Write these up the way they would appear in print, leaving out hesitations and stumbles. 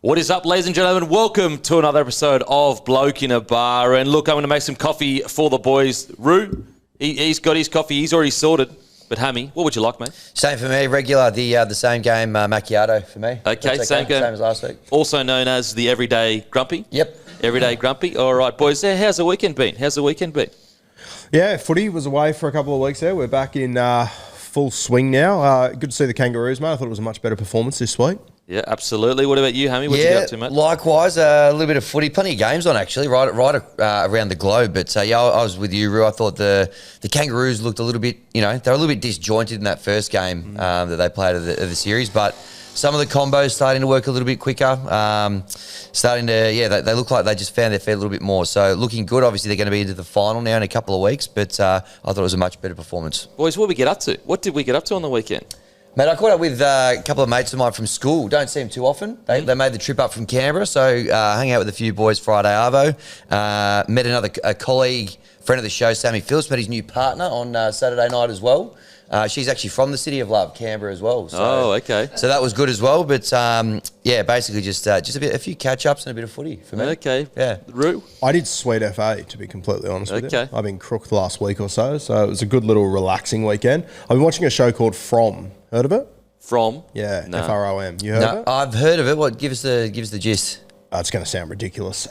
What is up, ladies and gentlemen? Welcome to another episode of Bloke in a Bar. And look, I'm going to make some coffee for the boys. Roo, he's got his coffee. He's already sorted. But Hammy, what would you like, mate? Same for me. Regular, the same game macchiato for me. Okay, same game. Same as last week. Also known as the Everyday Grumpy. Yep. Everyday Grumpy. All right, boys. How's the weekend been? Yeah, footy was away for a couple of weeks there. We're back in full swing now. Good to see the Kangaroos, mate. I thought it was a much better performance this week. Yeah, absolutely. What about you, Hammy? What did you get up to, mate? Likewise, a little bit of footy. Plenty of games on, actually, right around the globe. But, I was with you, Roo. I thought the Kangaroos looked a little bit, they were a little bit disjointed in that first game that they played of the series. But some of the combos starting to work a little bit quicker. They look like they just found their feet a little bit more. So, looking good. Obviously, they're going to be into the final now in a couple of weeks. But I thought it was a much better performance. Boys, what did we get up to? What did we get up to on the weekend? Mate, I caught up with a couple of mates of mine from school. Don't see them too often. They made the trip up from Canberra, so hung out with a few boys Friday arvo. Met a colleague, friend of the show, Sammy Phillips, met his new partner on Saturday night as well. She's actually from the City of Love, Canberra as well. So, okay. So that was good as well. But basically just a few catch-ups and a bit of footy for me. Okay. Yeah. Roo? I did sweet FA, to be completely honest with you. Okay. I've been crooked the last week or so it was a good little relaxing weekend. I've been watching a show called From. Heard of it? From? Yeah, No. FROM. You heard of it? I've heard of it. What? Give us the gist. It's going to sound ridiculous.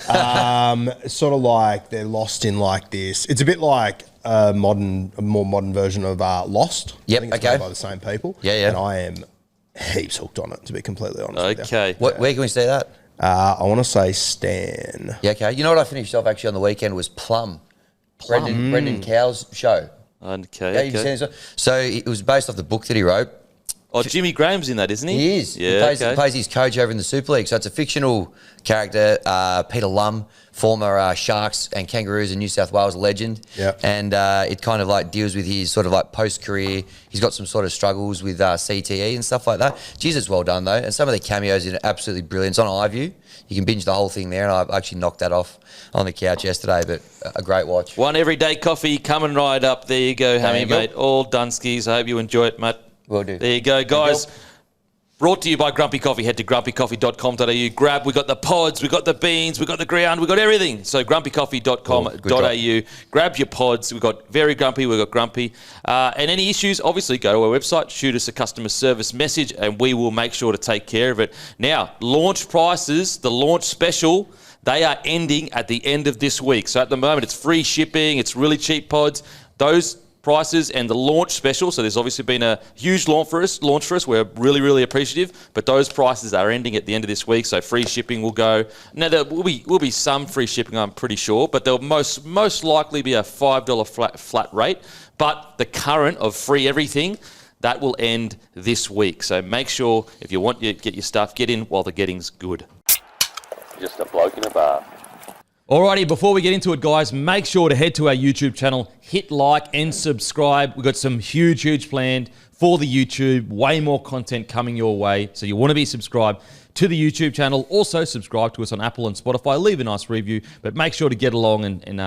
Sort of like they're lost in like this. It's a bit like a more modern version of Lost. Yep, I think it's made by the same people. Yeah. And I am heaps hooked on it, to be completely honest with you. Okay. Where can we see that? I want to say Stan. Yeah, okay. You know what I finished off actually on the weekend was Plum. Brendan Cowell's show. Okay. Yeah, you've seen this one? So it was based off the book that he wrote. Oh, Jimmy Graham's in that, isn't he? He is. Yeah, He plays his coach over in the Super League. So it's a fictional character, Peter Lum, former Sharks and Kangaroos and New South Wales legend. Yeah. And it kind of like deals with his sort of like post-career. He's got some sort of struggles with CTE and stuff like that. Jeez, it's well done though. And some of the cameos in it, absolutely brilliant. It's on iView. You can binge the whole thing there. And I actually knocked that off on the couch yesterday, but a great watch. One everyday coffee coming right up. There you go, Hammy, mate. All Dunskies. I hope you enjoy it, mate. Will do. There you go, guys. Brought to you by Grumpy Coffee. Head to grumpycoffee.com.au. Grab, we got the pods, we got the beans, we got the ground, we got everything. So grumpycoffee.com.au. Grab your pods. We've got Very Grumpy, we've got Grumpy. And any issues, obviously go to our website, shoot us a customer service message, and we will make sure to take care of it. Now, launch prices, the launch special, they are ending at the end of this week. So at the moment, it's free shipping, it's really cheap pods. Those prices and the launch special, so there's obviously been a huge launch for us. We're really, really appreciative, but those prices are ending at the end of this week, so free shipping will go. Now, there will be some free shipping, I'm pretty sure, but there'll most likely be a $5 flat rate, but the current of free everything, that will end this week. So make sure, if you want to get your stuff, get in while the getting's good. Just a bloke in a bar. Alrighty, before we get into it, guys, make sure to head to our YouTube channel, hit like and subscribe. We've got some huge planned for the YouTube, way more content coming your way. So you want to be subscribed to the YouTube channel. Also, subscribe to us on Apple and Spotify. Leave a nice review, but make sure to get along and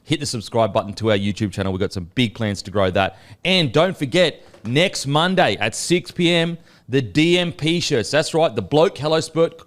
hit the subscribe button to our YouTube channel. We've got some big plans to grow that. And don't forget, next Monday at 6 p.m, the DMP shirts. That's right, the Bloke Hello Sport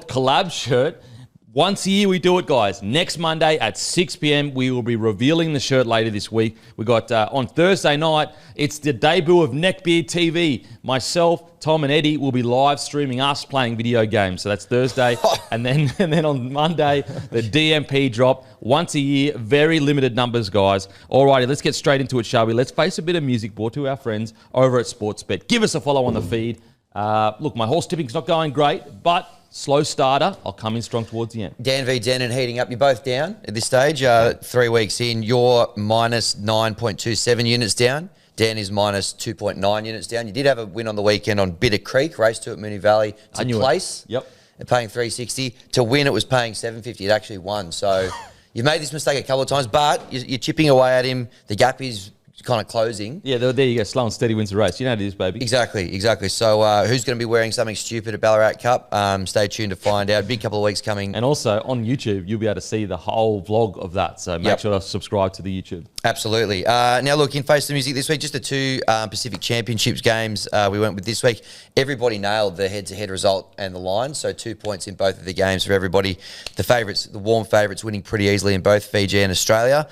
collab shirt. Once a year we do it, guys. Next Monday at 6 p.m, we will be revealing the shirt later this week. We got on Thursday night, it's the debut of Neckbeard TV. Myself, Tom and Eddie will be live streaming us playing video games. So that's Thursday. and then on Monday, the DMP drop. Once a year, very limited numbers, guys. Alrighty, let's get straight into it, shall we? Let's face a bit of music brought to our friends over at Sportsbet. Give us a follow on the feed. Look, my horse tipping's not going great, but slow starter. I'll come in strong towards the end. Dan v. Denon heating up. You're both down at this stage. 3 weeks in, you're minus 9.27 units down. Dan is minus 2.9 units down. You did have a win on the weekend on Bitter Creek, race 2 at Moonee Valley. To place, Yep. Paying $360. To win, it was paying $750. It actually won. So you've made this mistake a couple of times, but you're chipping away at him. The gap is kind of closing. Yeah, there you go. Slow and steady wins the race. You know how it is, baby. Exactly. So who's going to be wearing something stupid at Ballarat Cup? Stay tuned to find out. Big couple of weeks coming. And also on YouTube, you'll be able to see the whole vlog of that. So make sure to subscribe to the YouTube. Absolutely. Now, look, in Face the Music this week, just the two Pacific Championships games we went with this week. Everybody nailed the head-to-head result and the line, so 2 points in both of the games for everybody. The favourites, the warm favourites, winning pretty easily in both Fiji and Australia.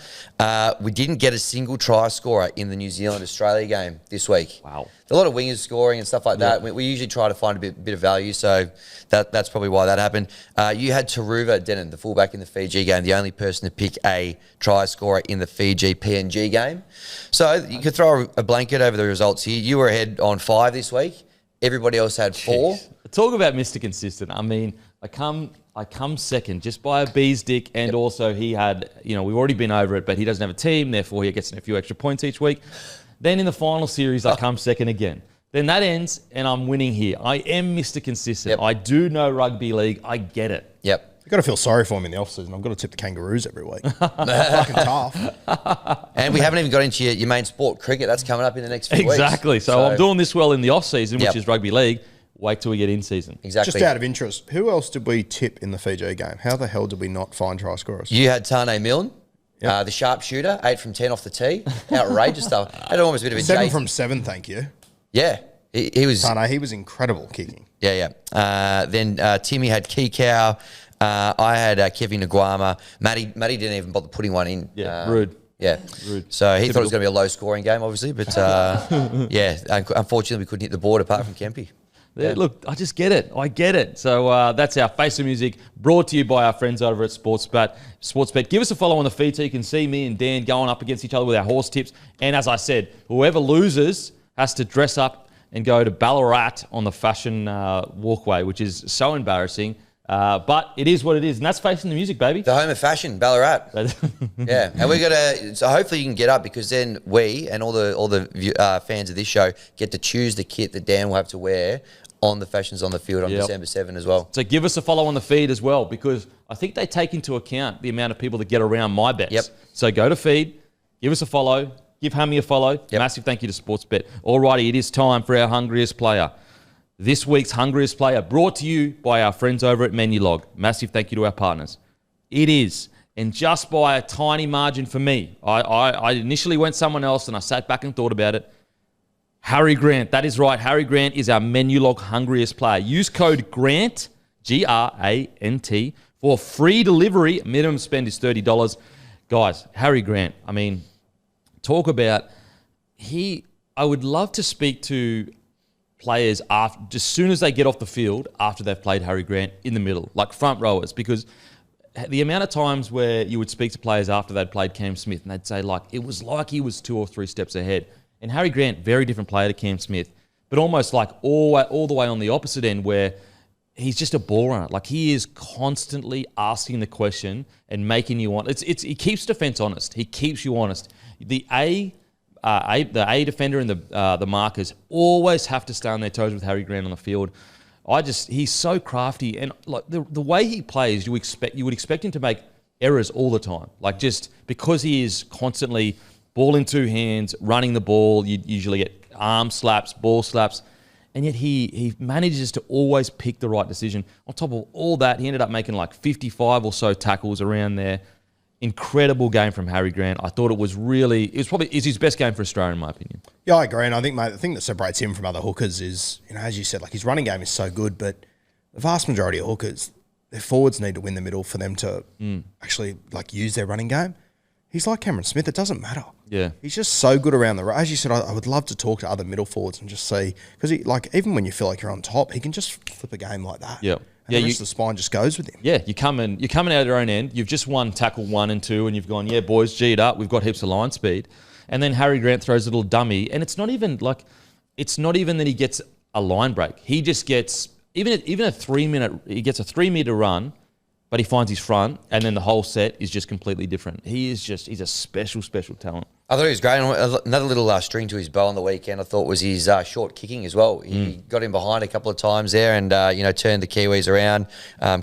We didn't get a single try scorer in the New Zealand-Australia game this week. Wow. A lot of wingers scoring and stuff like that. We usually try to find a bit of value, so that's probably why that happened. You had Taruva Denon, the fullback in the Fiji game, the only person to pick a try scorer in the Fiji PNG game. So you could throw a blanket over the results here. You were ahead on 5 this week. Everybody else had 4. Jeez. Talk about Mr. Consistent. I mean, I come second just by a bee's dick, and also he had, we've already been over it, but he doesn't have a team, therefore he gets a few extra points each week. Then in the final series, I come second again. Then that ends, and I'm winning here. I am Mr. Consistent. I do know rugby league. I get it. Yep. You've got to feel sorry for him in the off-season. I've got to tip the Kangaroos every week. Fucking tough. And we haven't even got into your main sport, cricket. That's coming up in the next few weeks. Exactly. So I'm doing this well in the off-season, which is rugby league. Wait till we get in season. Exactly. Just out of interest, who else did we tip in the Fiji game? How the hell did we not find try scorers? You had Tane Milne. The sharpshooter, 8 from 10 off the tee. Outrageous stuff. Had almost a bit of a 7 from 7, thank you. Yeah. He was... Tane, he was incredible kicking. Yeah. Then Timmy had Kikau. I had Kevin Nguama. Matty didn't even bother putting one in. Yeah, rude. Yeah. Rude. So he thought it was going to be a low-scoring game, obviously. But, unfortunately, we couldn't hit the board apart from Kempy. Yeah, look, I just get it. I get it. So that's our Face of Music, brought to you by our friends over at Sportsbet. Give us a follow on the feed so you can see me and Dan going up against each other with our horse tips. And as I said, whoever loses has to dress up and go to Ballarat on the fashion walkway, which is so embarrassing. But it is what it is. And that's Facing the Music, baby. The home of fashion, Ballarat. Yeah. And we're going to... So hopefully you can get up, because then we and all the fans of this show get to choose the kit that Dan will have to wear on the Fashions on the Field on December 7 as well. So give us a follow on the feed as well, because I think they take into account the amount of people that get around my bets. Yep. So go to feed, give us a follow, give Hammy a follow. Yep. Massive thank you to Sportsbet. Alrighty, it is time for our Hungriest Player. This week's Hungriest Player, brought to you by our friends over at Menulog. Massive thank you to our partners. It is, and just by a tiny margin for me, I initially went someone else, and I sat back and thought about it. Harry Grant. That is right. Harry Grant is our Menulog Hungriest Player. Use code GRANT, GRANT, for free delivery. Minimum spend is $30. Guys, Harry Grant, I mean, talk about... I would love to speak to players after, as soon as they get off the field after they've played Harry Grant in the middle, like front rowers, because the amount of times where you would speak to players after they'd played Cam Smith and they'd say, like, it was like he was 2 or 3 steps ahead. And Harry Grant, very different player to Cam Smith, but almost like all the way on the opposite end, where he's just a ball runner. Like, he is constantly asking the question and making you want. He keeps defense honest. He keeps you honest. The A defender and the markers always have to stay on their toes with Harry Grant on the field. He's so crafty, and like the way he plays, you would expect him to make errors all the time. Like, just because he is constantly ball in 2 hands, running the ball, you usually get arm slaps, ball slaps, and yet he manages to always pick the right decision. On top of all that, he ended up making like 55 or so tackles around there. Incredible game from Harry Grant. I thought it's his best game for Australia, in my opinion. Yeah, I agree. And I think, mate, the thing that separates him from other hookers is, as you said, like, his running game is so good, but the vast majority of hookers, their forwards need to win the middle for them to actually like use their running game. He's like Cameron Smith. It doesn't matter. Yeah. He's just so good around the... As you said, I would love to talk to other middle forwards and just see... Because even when you feel like you're on top, he can just flip a game like that. Yeah. And the rest of the spine just goes with him. Yeah, you're coming out of your own end. You've just won tackle 1 and 2, and you've gone, yeah, boys, G'd up. We've got heaps of line speed. And then Harry Grant throws a little dummy, and it's not even that he gets a line break. He just gets... Even a 3 minute... He gets a 3 metre run, but he finds his front, and then the whole set is just completely different. He's a special, special talent. I thought he was great. Another little string to his bow on the weekend, I thought, was his short kicking as well. He got him behind a couple of times there and, turned the Kiwis around,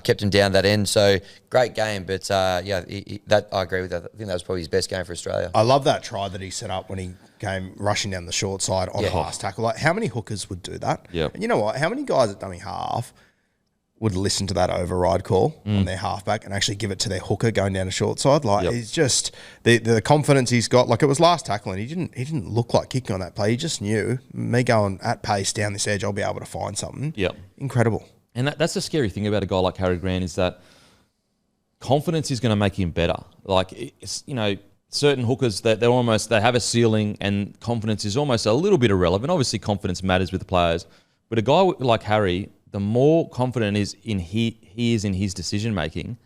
kept him down that end. So, great game. But, that I agree with that. I think that was probably his best game for Australia. I love that try that he set up when he came rushing down the short side on the last tackle. Like, how many hookers would do that? Yep. And you know what? How many guys at dummy half would listen to that override call on their halfback and actually give it to their hooker going down the short side? Like, he's just the confidence he's got. Like, it was last tackle and he didn't look like kicking on that play. He just knew, me going at pace down this edge, I'll be able to find something. Yep. Incredible. And that's the scary thing about a guy like Harry Grant is that confidence is going to make him better. Like, certain hookers that they have a ceiling and confidence is almost a little bit irrelevant. Obviously, confidence matters with the players, but a guy like Harry, the more confident he is in his decision making,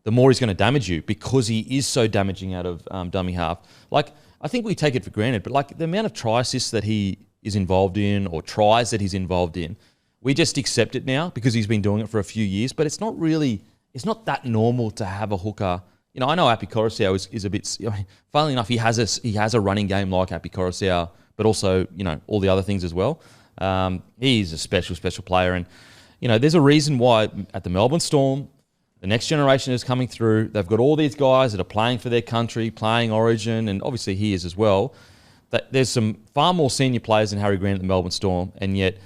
the more he's going to damage you because he is so damaging out of dummy half. Like, I think we take it for granted, but like the amount of try assists that he is involved in or tries that he's involved in, we just accept it now because he's been doing it for a few years. But it's not that normal to have a hooker. I know Api Koroisau is a bit. Funnily enough, he has a running game like Api Koroisau, but also all the other things as well. He's a special player, and there's a reason why at the Melbourne Storm, the next generation is coming through. They've got all these guys that are playing for their country, playing Origin, and obviously he is as well. That there's some far more senior players than Harry Grant at the Melbourne Storm, and yet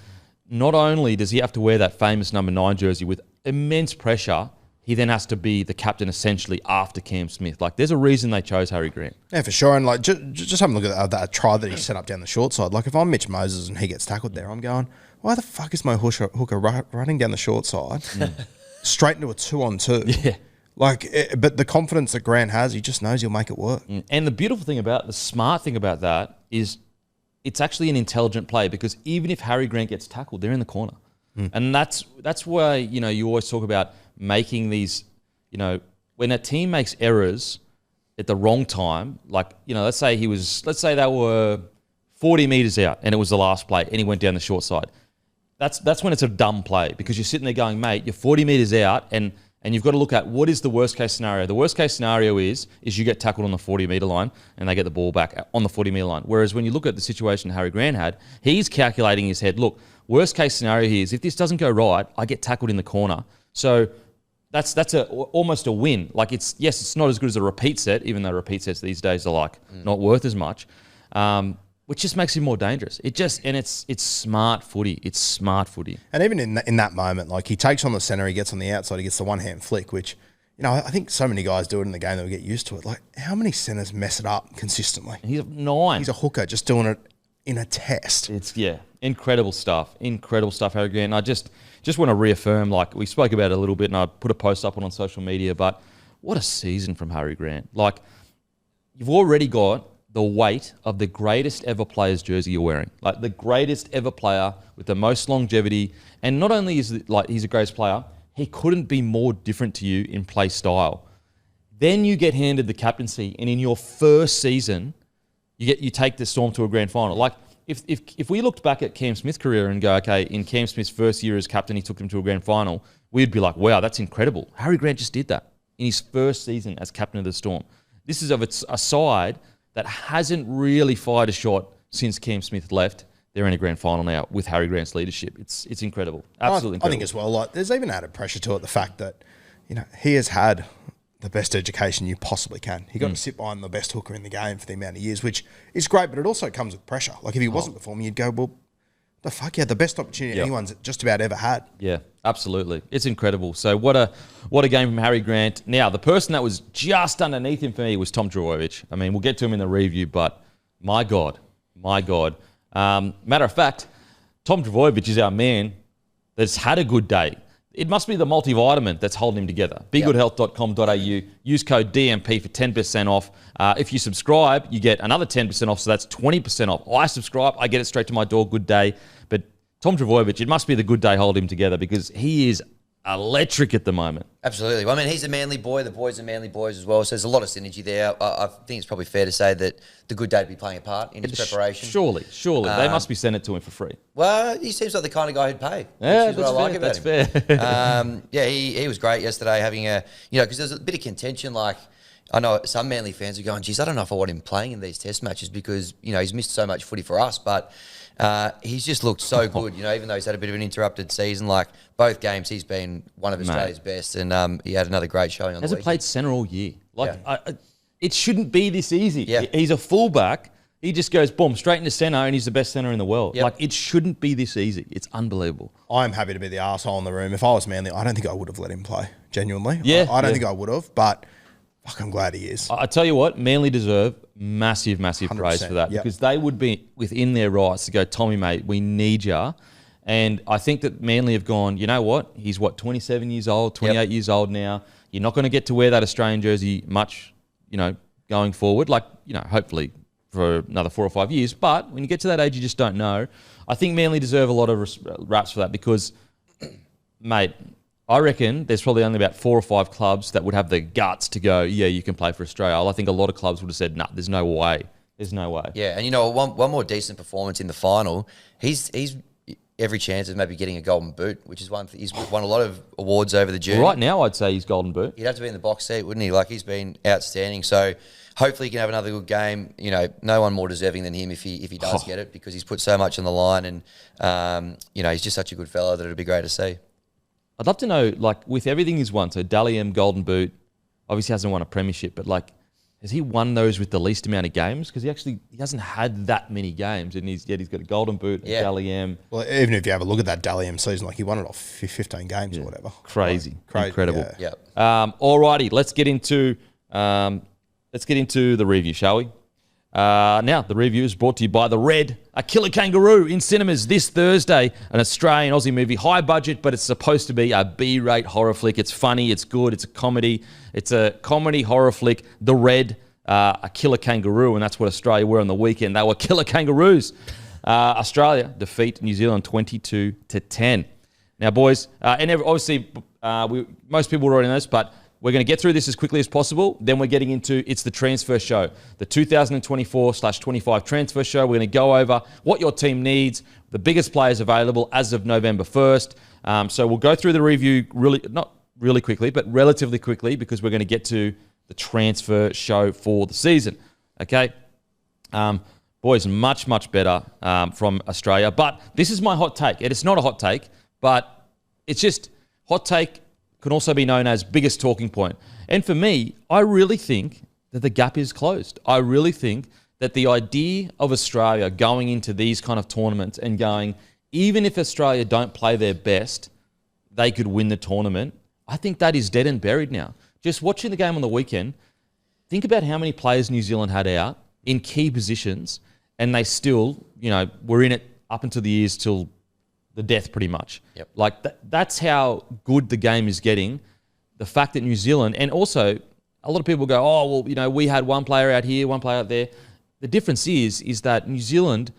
not only does he have to wear that famous number 9 jersey with immense pressure, he then has to be the captain essentially after Cam Smith. Like, there's a reason they chose Harry Grant. Yeah, for sure. And like, just have a look at that try that he set up down the short side. Like, if I'm Mitch Moses and he gets tackled there, I'm going, why the fuck is my hooker running down the short side straight into a 2-on-2? Yeah. Like, but the confidence that Grant has, he just knows he'll make it work. And the smart thing about that is it's actually an intelligent play because even if Harry Grant gets tackled, they're in the corner. And that's why, you always talk about making these, when a team makes errors at the wrong time, like, let's say they were 40 metres out and it was the last play and he went down the short side. That's when it's a dumb play because you're sitting there going, mate, you're 40 metres out and you've got to look at what is the worst case scenario. The worst case scenario is you get tackled on the 40 metre line and they get the ball back on the 40 metre line. Whereas when you look at the situation Harry Grant had, he's calculating in his head, look, worst case scenario here is if this doesn't go right, I get tackled in the corner. So that's almost a win. Like, it's not as good as a repeat set, even though repeat sets these days are like not worth as much, which just makes it more dangerous. It's smart footy. It's smart footy. And even in that moment, like, he takes on the centre, he gets on the outside, he gets the one-hand flick, which, I think so many guys do it in the game that we get used to it. Like, how many centres mess it up consistently? He's 9. He's a hooker just doing it in a test. It's incredible stuff. Incredible stuff, Harry Grant. And I just want to reaffirm, like we spoke about it a little bit, and I put a post up on social media. But what a season from Harry Grant! Like, you've already got the weight of the greatest ever player's jersey you're wearing, like the greatest ever player with the most longevity. And not only is it like he's a great player, he couldn't be more different to you in play style. Then you get handed the captaincy, and in your first season, you take the Storm to a grand final. Like, if we looked back at Cam Smith's career and go, okay, in Cam Smith's first year as captain, he took them to a grand final, we'd be like, wow, that's incredible. Harry Grant just did that in his first season as captain of the Storm. This is of a side that hasn't really fired a shot since Cam Smith left. They're in a grand final now with Harry Grant's leadership. It's incredible. Absolutely incredible. I think as well, like, there's even added pressure to it, the fact that, he has had the best education you possibly can. He got to sit behind the best hooker in the game for the amount of years, which is great, but it also comes with pressure. Like, if he wasn't performing, you'd go, well, the fuck, he had the best opportunity anyone's just about ever had. Yeah, absolutely. It's incredible. So what a game from Harry Grant. Now, the person that was just underneath him for me was Tom Trbojevic. I mean, we'll get to him in the review, but my God. Matter of fact, Tom Trbojevic is our man that's had a good day. It must be the multivitamin that's holding him together. BeGoodHealth.com.au. Use code DMP for 10% off. If you subscribe, you get another 10% off, so that's 20% off. I subscribe, I get it straight to my door. Good day. But Tom Trbojevic, it must be the good day holding him together because he is electric at the moment. Absolutely. Well, I mean, he's a Manly boy. The boys are Manly boys as well. So there's a lot of synergy there. I think it's probably fair to say that the good dad would be playing a part in his preparation. Surely. They must be sending it to him for free. Well, he seems like the kind of guy who'd pay. Yeah, which is what I like about him. fair. Yeah, he was great yesterday having because there's a bit of contention. Like, I know some Manly fans are going, geez, I don't know if I want him playing in these test matches because, he's missed so much footy for us. But he's just looked so good, even though he's had a bit of an interrupted season. Like, both games, he's been one of Australia's best, and he had another great showing on the weekend. Hasn't played centre all year. It shouldn't be this easy. Yeah. He's a fullback. He just goes, boom, straight into centre, and he's the best centre in the world. Yep. It shouldn't be this easy. It's unbelievable. I'm happy to be the arsehole in the room. If I was Manly, I don't think I would have let him play, genuinely. Yeah. I don't think I would have, but fuck, I'm glad he is. I tell you what, Manly deserve massive praise for that, because they would be within their rights to go, Tommy, mate, we need you. And I think that Manly have gone, you know what? He's 27 years old, 28 years old now. You're not going to get to wear that Australian jersey much, going forward. Hopefully for another 4 or 5 years. But when you get to that age, you just don't know. I think Manly deserve a lot of raps for that because, mate, I reckon there's probably only about 4 or 5 clubs that would have the guts to go, yeah, you can play for Australia. I think a lot of clubs would have said, nah, there's no way. There's no way. Yeah, and one more decent performance in the final. He's every chance of maybe getting a golden boot, which is he's won a lot of awards over the journey. Right now, I'd say he's golden boot. He'd have to be in the box seat, wouldn't he? He's been outstanding. So hopefully he can have another good game. No one more deserving than him if he does get it, because he's put so much on the line, and he's just such a good fellow that it'd be great to see. I'd love to know, with everything he's won, so Dally M, golden boot, obviously hasn't won a premiership, but has he won those with the least amount of games? Because he hasn't had that many games, and he's got a golden boot, a Dally M. Well, even if you have a look at that Dally M season, he won it off 15 games or whatever. Crazy. Incredible. Yeah. Alrighty, let's get into the review, shall we? Now, the review is brought to you by The Red, A Killer Kangaroo, in cinemas this Thursday. An Australian Aussie movie, high budget, but it's supposed to be a B-rate horror flick. It's funny, it's good, it's a comedy. It's a comedy horror flick, The Red, A Killer Kangaroo, and that's what Australia were on the weekend. They were killer kangaroos. Australia defeat New Zealand 22-10. Now, boys, obviously most people already know this, but we're going to get through this as quickly as possible. Then we're getting into it's the transfer show, the 2024/25 transfer show. We're going to go over what your team needs, the biggest players available as of November 1st. So we'll go through the review not really quickly, but relatively quickly, because we're going to get to the transfer show for the season. Okay? Boys, much better from Australia. But this is my hot take. And it's not a hot take, but it's just hot take can also be known as biggest talking point. And for me, I really think that the gap is closed. I really think that the idea of Australia going into these kind of tournaments and going, even if Australia don't play their best, they could win the tournament. I think that is dead and buried now. Just watching the game on the weekend, think about how many players New Zealand had out in key positions, and they still, were in it up until the years till the death, pretty much. Yep. That's how good the game is getting. The fact that New Zealand, and also a lot of people go, oh, well, we had one player out here, one player out there. The difference is that New Zealand,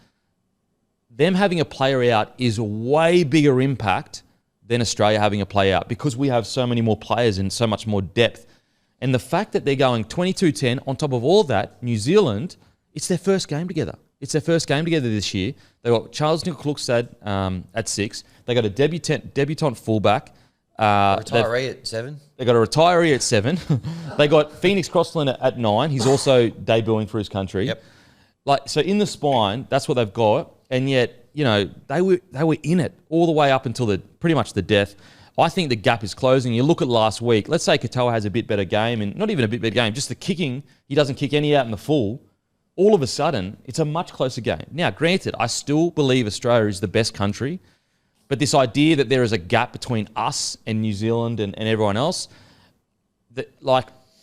them having a player out is a way bigger impact than Australia having a player out, because we have so many more players and so much more depth. And the fact that they're going 22-10, on top of all that, New Zealand, it's their first game together. It's their first game together this year. They got Charles Nicoll at 6. They got a debutant fullback. Retiree at 7. They got a retiree at 7. They got Phoenix Crossland at 9. He's also debuting for his country. Yep. So in the spine, that's what they've got. And yet, they were in it all the way up until pretty much the death. I think the gap is closing. You look at last week. Let's say Katoa has a bit better game, and not even a bit better game, just the kicking. He doesn't kick any out in the full. All of a sudden, it's a much closer game. Now, granted, I still believe Australia is the best country, but this idea that there is a gap between us and New Zealand and everyone else,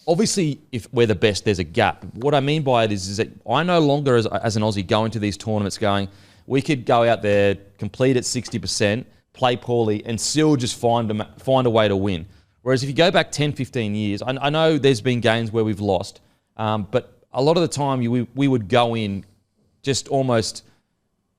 obviously, if we're the best, there's a gap. What I mean by it is that I no longer, as an Aussie, go into these tournaments going, we could go out there, complete at 60%, play poorly, and still just find a way to win. Whereas if you go back 10, 15 years, I know there's been games where we've lost, but a lot of the time we would go in just almost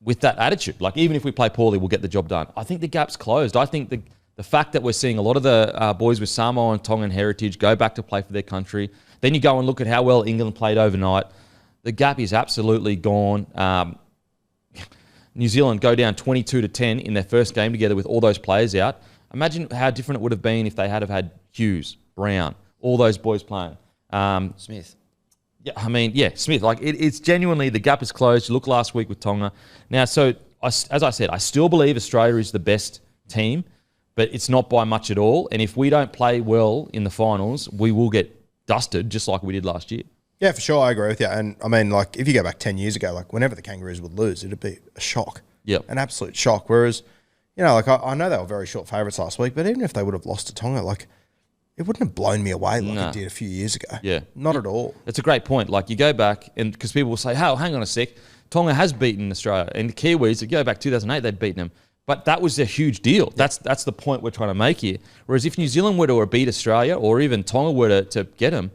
with that attitude. Even if we play poorly, we'll get the job done. I think the gap's closed. I think the The fact that we're seeing a lot of the boys with Samoa and Tongan heritage go back to play for their country. Then you go and look at how well England played overnight. The gap is absolutely gone. New Zealand go down 22-10 in their first game together with all those players out. Imagine how different it would have been if they had Hughes, Brown, all those boys playing. Smith. Yeah, Smith. Like it's genuinely, the gap is closed. You look last week with Tonga. Now, so as I said, I still believe Australia is the best team, but it's not by much at all. And if we don't play well in the finals, we will get dusted just like we did last year. Yeah, for sure. I agree with you. And I mean, like, if you go back 10 years ago, like, whenever the Kangaroos would lose, it'd be a shock. Yep. An absolute shock. Whereas, you know, like, I know they were very short favourites last week, but even if they would have lost to Tonga, like, it wouldn't have blown me away like it did a few years ago. Yeah. Not at all. That's a great point. Like, you go back, and because people will say, oh, hang on a sec, Tonga has beaten Australia. And the Kiwis, if you go back 2008, they'd beaten them. But that was a huge deal. That's the point we're trying to make here. Whereas if New Zealand were to beat Australia, or even Tonga were to get them,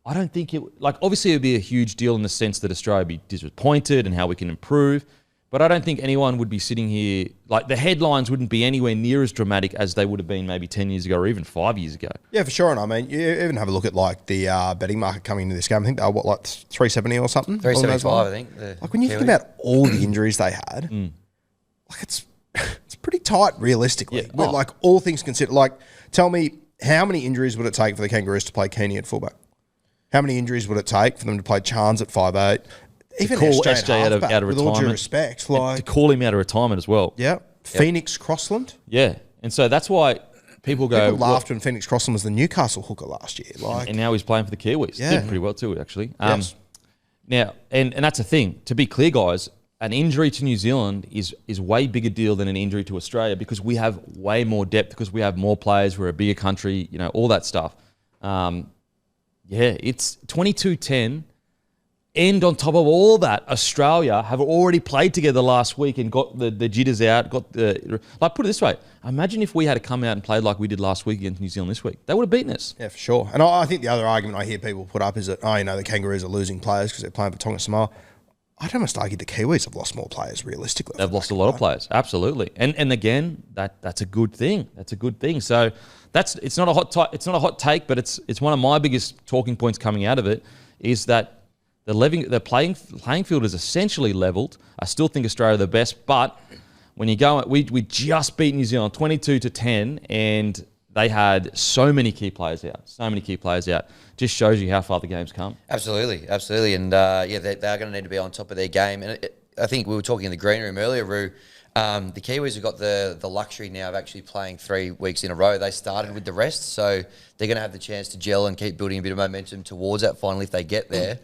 I don't think obviously it would be a huge deal in the sense that Australia would be disappointed and how we can improve. But I don't think anyone would be sitting here, like the headlines wouldn't be anywhere near as dramatic as they would have been maybe 10 years ago or even 5 years ago. Yeah, for sure. And I mean, you even have a look at like the betting market coming into this game. I think they were like 370 or something? 375, I think. Like when you think about all the injuries they had, like it's pretty tight realistically. Yeah. Like all things considered. Like tell me, how many injuries would it take for the Kangaroos to play Keeney at fullback? How many injuries would it take for them to play Chance at 5'8"? Even call SJ out of retirement. with all due respect. Like, to call him out of retirement as well. Yeah. Phoenix Crossland. Yeah. And so that's why people go... People laughed when Phoenix Crossland was the Newcastle hooker last year. Like, and now he's playing for the Kiwis. Yeah. Did pretty well too, actually. Yes. Now, and that's the thing. To be clear, guys, an injury to New Zealand is way bigger deal than an injury to Australia because we have way more depth, because we have more players, we're a bigger country, you know, all that stuff. Yeah, it's 22-10. And on top of all that, Australia have already played together last week and got the jitters out. Put it this way. Imagine if we had to come out and played like we did last week against New Zealand this week. They would have beaten us. Yeah, for sure. And I think the other argument I hear people put up is that, the Kangaroos are losing players because they're playing for Tonga Samoa. I'd almost argue the Kiwis have lost more players realistically. They've lost a lot of players, absolutely. And again, that's a good thing. That's a good thing. So it's not a hot take, but it's one of my biggest talking points coming out of it is that the playing field is essentially leveled. I still think Australia are the best, but when you go, we just beat New Zealand 22-10, and they had so many key players out. Just shows you how far the game's come. Absolutely. And they are going to need to be on top of their game. And I think we were talking in the green room earlier, Roo. The Kiwis have got the luxury now of actually playing 3 weeks in a row. They started with the rest, so they're going to have the chance to gel and keep building a bit of momentum towards that final if they get there.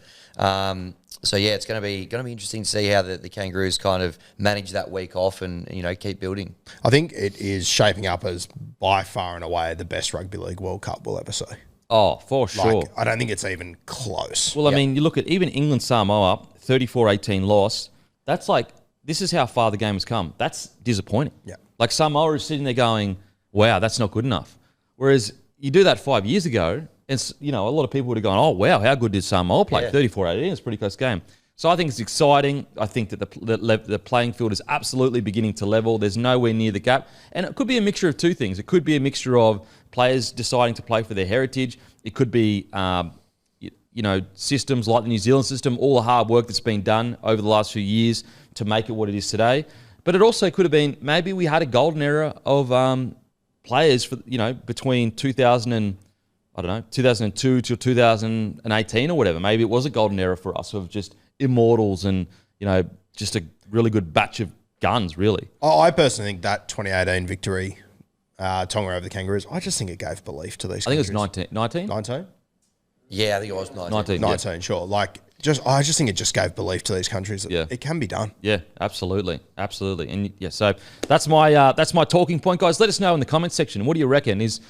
It's going to be interesting to see how the Kangaroos kind of manage that week off and keep building. I think it is shaping up as by far and away the best Rugby League World Cup we'll ever see. Oh, for sure. I don't think it's even close. Well, I mean, you look at even England Samoa 34-18 loss. That's like, this is how far the game has come. That's disappointing. Yeah. Like Samoa is sitting there going, wow, that's not good enough. Whereas you do that 5 years ago, and a lot of people would have gone, oh, wow, how good did Samoa play? Yeah. 34-18, it's a pretty close game. So I think it's exciting. I think that the playing field is absolutely beginning to level. There's nowhere near the gap. And it could be a mixture of two things. It could be a mixture of players deciding to play for their heritage. It could be, systems like the New Zealand system, all the hard work that's been done over the last few years to make it what it is today. But it also could have been maybe we had a golden era of players for between 2002 to 2018 or whatever. Maybe it was a golden era for us of just immortals and just a really good batch of guns. Really, I personally think that 2018 victory, Tonga over the Kangaroos, I just think it gave belief to these. I think it was Kangaroos. 19. 19? Yeah, I think it was 19. 19, sure. I just think it just gave belief to these countries that it can be done. Yeah, absolutely. And so that's my talking point, guys. Let us know in the comments section. What do you reckon? Is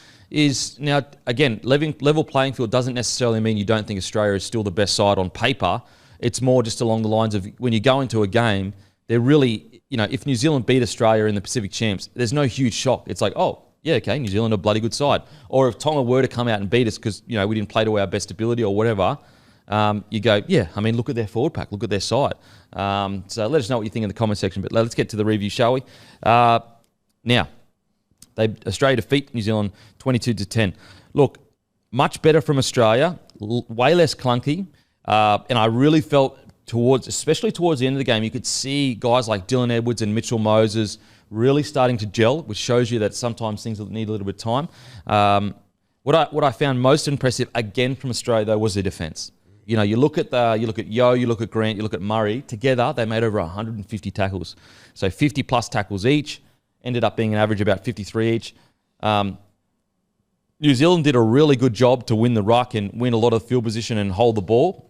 now, again, level playing field doesn't necessarily mean you don't think Australia is still the best side on paper. It's more just along the lines of when you go into a game, they're really, if New Zealand beat Australia in the Pacific Champs, there's no huge shock. It's like, oh, yeah, okay, New Zealand are a bloody good side. Or if Tonga were to come out and beat us because, we didn't play to our best ability or whatever, you go, yeah, I mean, look at their forward pack, look at their side. So let us know what you think in the comment section, but let's get to the review, shall we? Now, Australia defeat New Zealand 22-10. Look, much better from Australia, way less clunky, and I really felt especially towards the end of the game, you could see guys like Dylan Edwards and Mitchell Moses really starting to gel, which shows you that sometimes things need a little bit of time. What I found most impressive again from Australia though was the defence. You know, you look at Yo, you look at Grant, you look at Murray. Together, they made over 150 tackles, so 50 plus tackles each. Ended up being an average about 53 each. New Zealand did a really good job to win the ruck and win a lot of field position and hold the ball.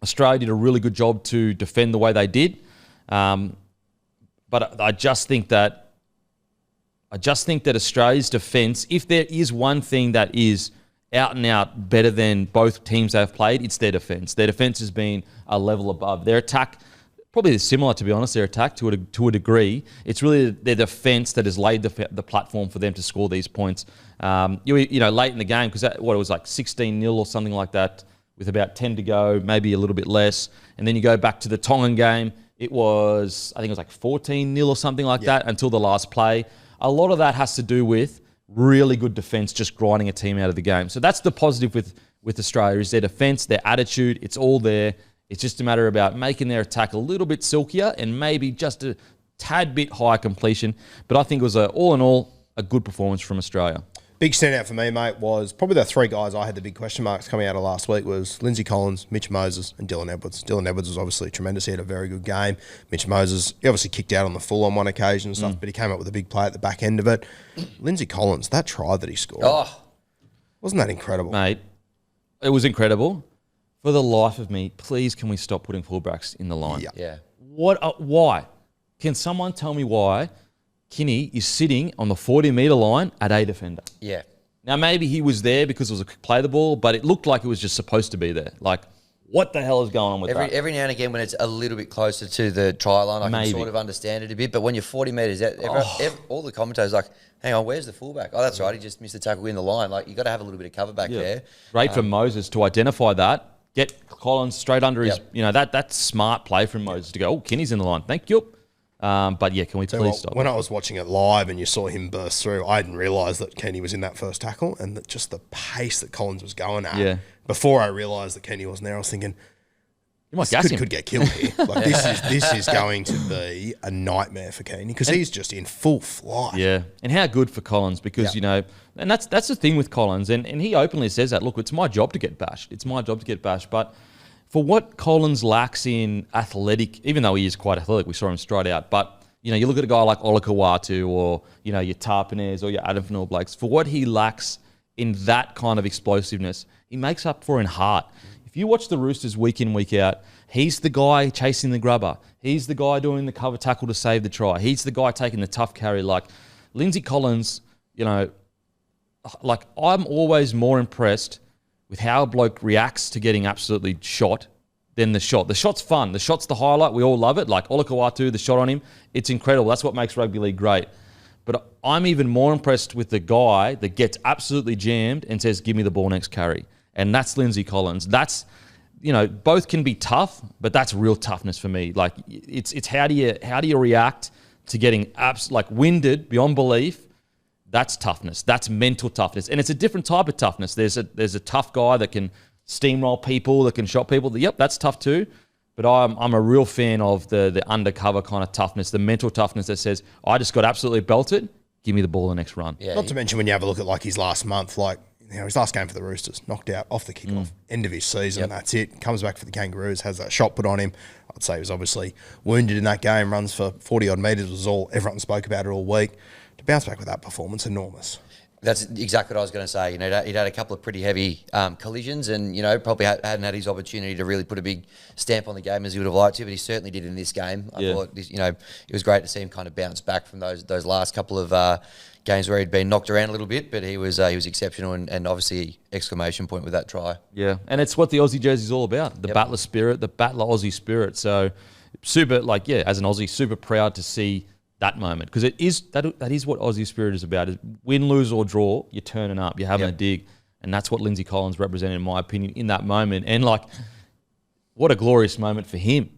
Australia did a really good job to defend the way they did. But I just think that Australia's defence, if there is one thing that is out and out better than both teams they've played, it's their defence. Their defence has been a level above. Their attack, probably similar, to be honest, their attack to a degree. It's really their defence that has laid the platform for them to score these points. You know, late in the game, because it was like 16-0 or something like that, with about 10 to go, maybe a little bit less. And then you go back to the Tongan game, I think it was like 14-0 or something like that until the last play. A lot of that has to do with really good defence just grinding a team out of the game. So that's the positive with Australia, is their defence, their attitude, it's all there. It's just a matter about making their attack a little bit silkier and maybe just a tad bit higher completion. But I think it was all in all a good performance from Australia. Big standout for me, mate, was probably the three guys I had the big question marks coming out of last week was Lindsay Collins, Mitch Moses, and Dylan Edwards. Dylan Edwards was obviously tremendous. He had a very good game. Mitch Moses, he obviously kicked out on the full on one occasion and stuff, but he came up with a big play at the back end of it. Lindsay Collins, that try that he scored, wasn't that incredible? Mate, it was incredible. For the life of me, please can we stop putting fullbacks in the line? Yeah. Why? Can someone tell me why Kinney is sitting on the 40-metre line at a defender? Yeah. Now, maybe he was there because it was a quick play the ball, but it looked like it was just supposed to be there. Like, what the hell is going on with that? Every now and again when it's a little bit closer to the try line, I Maybe. can sort of understand it a bit. But when you're 40 metres out, all the commentators are like, hang on, where's the fullback? Oh, that's right, he just missed the tackle in the line. Like, you got to have a little bit of cover back there. Great for Moses to identify that, get Collins straight under his, that's smart play from Moses to go, oh, Kinney's in the line, thank you. But yeah, can we please stop? When I was watching it live and you saw him burst through, I didn't realise that Kenny was in that first tackle and that just the pace that Collins was going at. Yeah. Before I realised that Kenny wasn't there, I was thinking, You might gas him. Could get killed here. Like this is going to be a nightmare for Kenny because he's just in full flight. Yeah, and how good for Collins because and that's the thing with Collins, and he openly says that. Look, it's my job to get bashed. It's my job to get bashed, but for what Collins lacks in athletic, even though he is quite athletic, we saw him straight out. But you look at a guy like Olakau'atu or your Tarpaners or your Adam Fanua Blakes. For what he lacks in that kind of explosiveness, he makes up for in heart. If you watch the Roosters week in, week out, he's the guy chasing the grubber. He's the guy doing the cover tackle to save the try. He's the guy taking the tough carry. Like Lindsay Collins, like I'm always more impressed with how a bloke reacts to getting absolutely shot than the shot. The shot's fun. The shot's the highlight. We all love it. Like Olakau'atu, the shot on him, it's incredible. That's what makes rugby league great. But I'm even more impressed with the guy that gets absolutely jammed and says, give me the ball next carry. And that's Lindsay Collins. That's, both can be tough, but that's real toughness for me. Like it's how do you react to getting winded beyond belief? That's toughness. That's mental toughness. And it's a different type of toughness. There's a tough guy that can steamroll people, that can shot people. Yep, that's tough too. But I'm a real fan of the undercover kind of toughness, the mental toughness that says, I just got absolutely belted, give me the ball the next run. Yeah, Not to mention when you have a look at his last month, his last game for the Roosters, knocked out off the kickoff, end of his season, that's it. Comes back for the Kangaroos, has that shot put on him. I'd say he was obviously wounded in that game, runs for 40-odd metres, was all everyone spoke about it all week. To bounce back with that performance, enormous. That's exactly what I was going to say. He'd had a couple of pretty heavy collisions and, probably hadn't had his opportunity to really put a big stamp on the game as he would have liked to, but he certainly did in this game. I thought, it was great to see him kind of bounce back from those last couple of games where he'd been knocked around a little bit, but he was exceptional and obviously exclamation point with that try. Yeah, and it's what the Aussie jersey is all about, the battler spirit, the battler Aussie spirit. So super, as an Aussie, super proud to see that moment, because that is what Aussie spirit is about. Is win, lose or draw, you're turning up, you're having a dig, and that's what Lindsay Collins represented, in my opinion, in that moment. And what a glorious moment for him,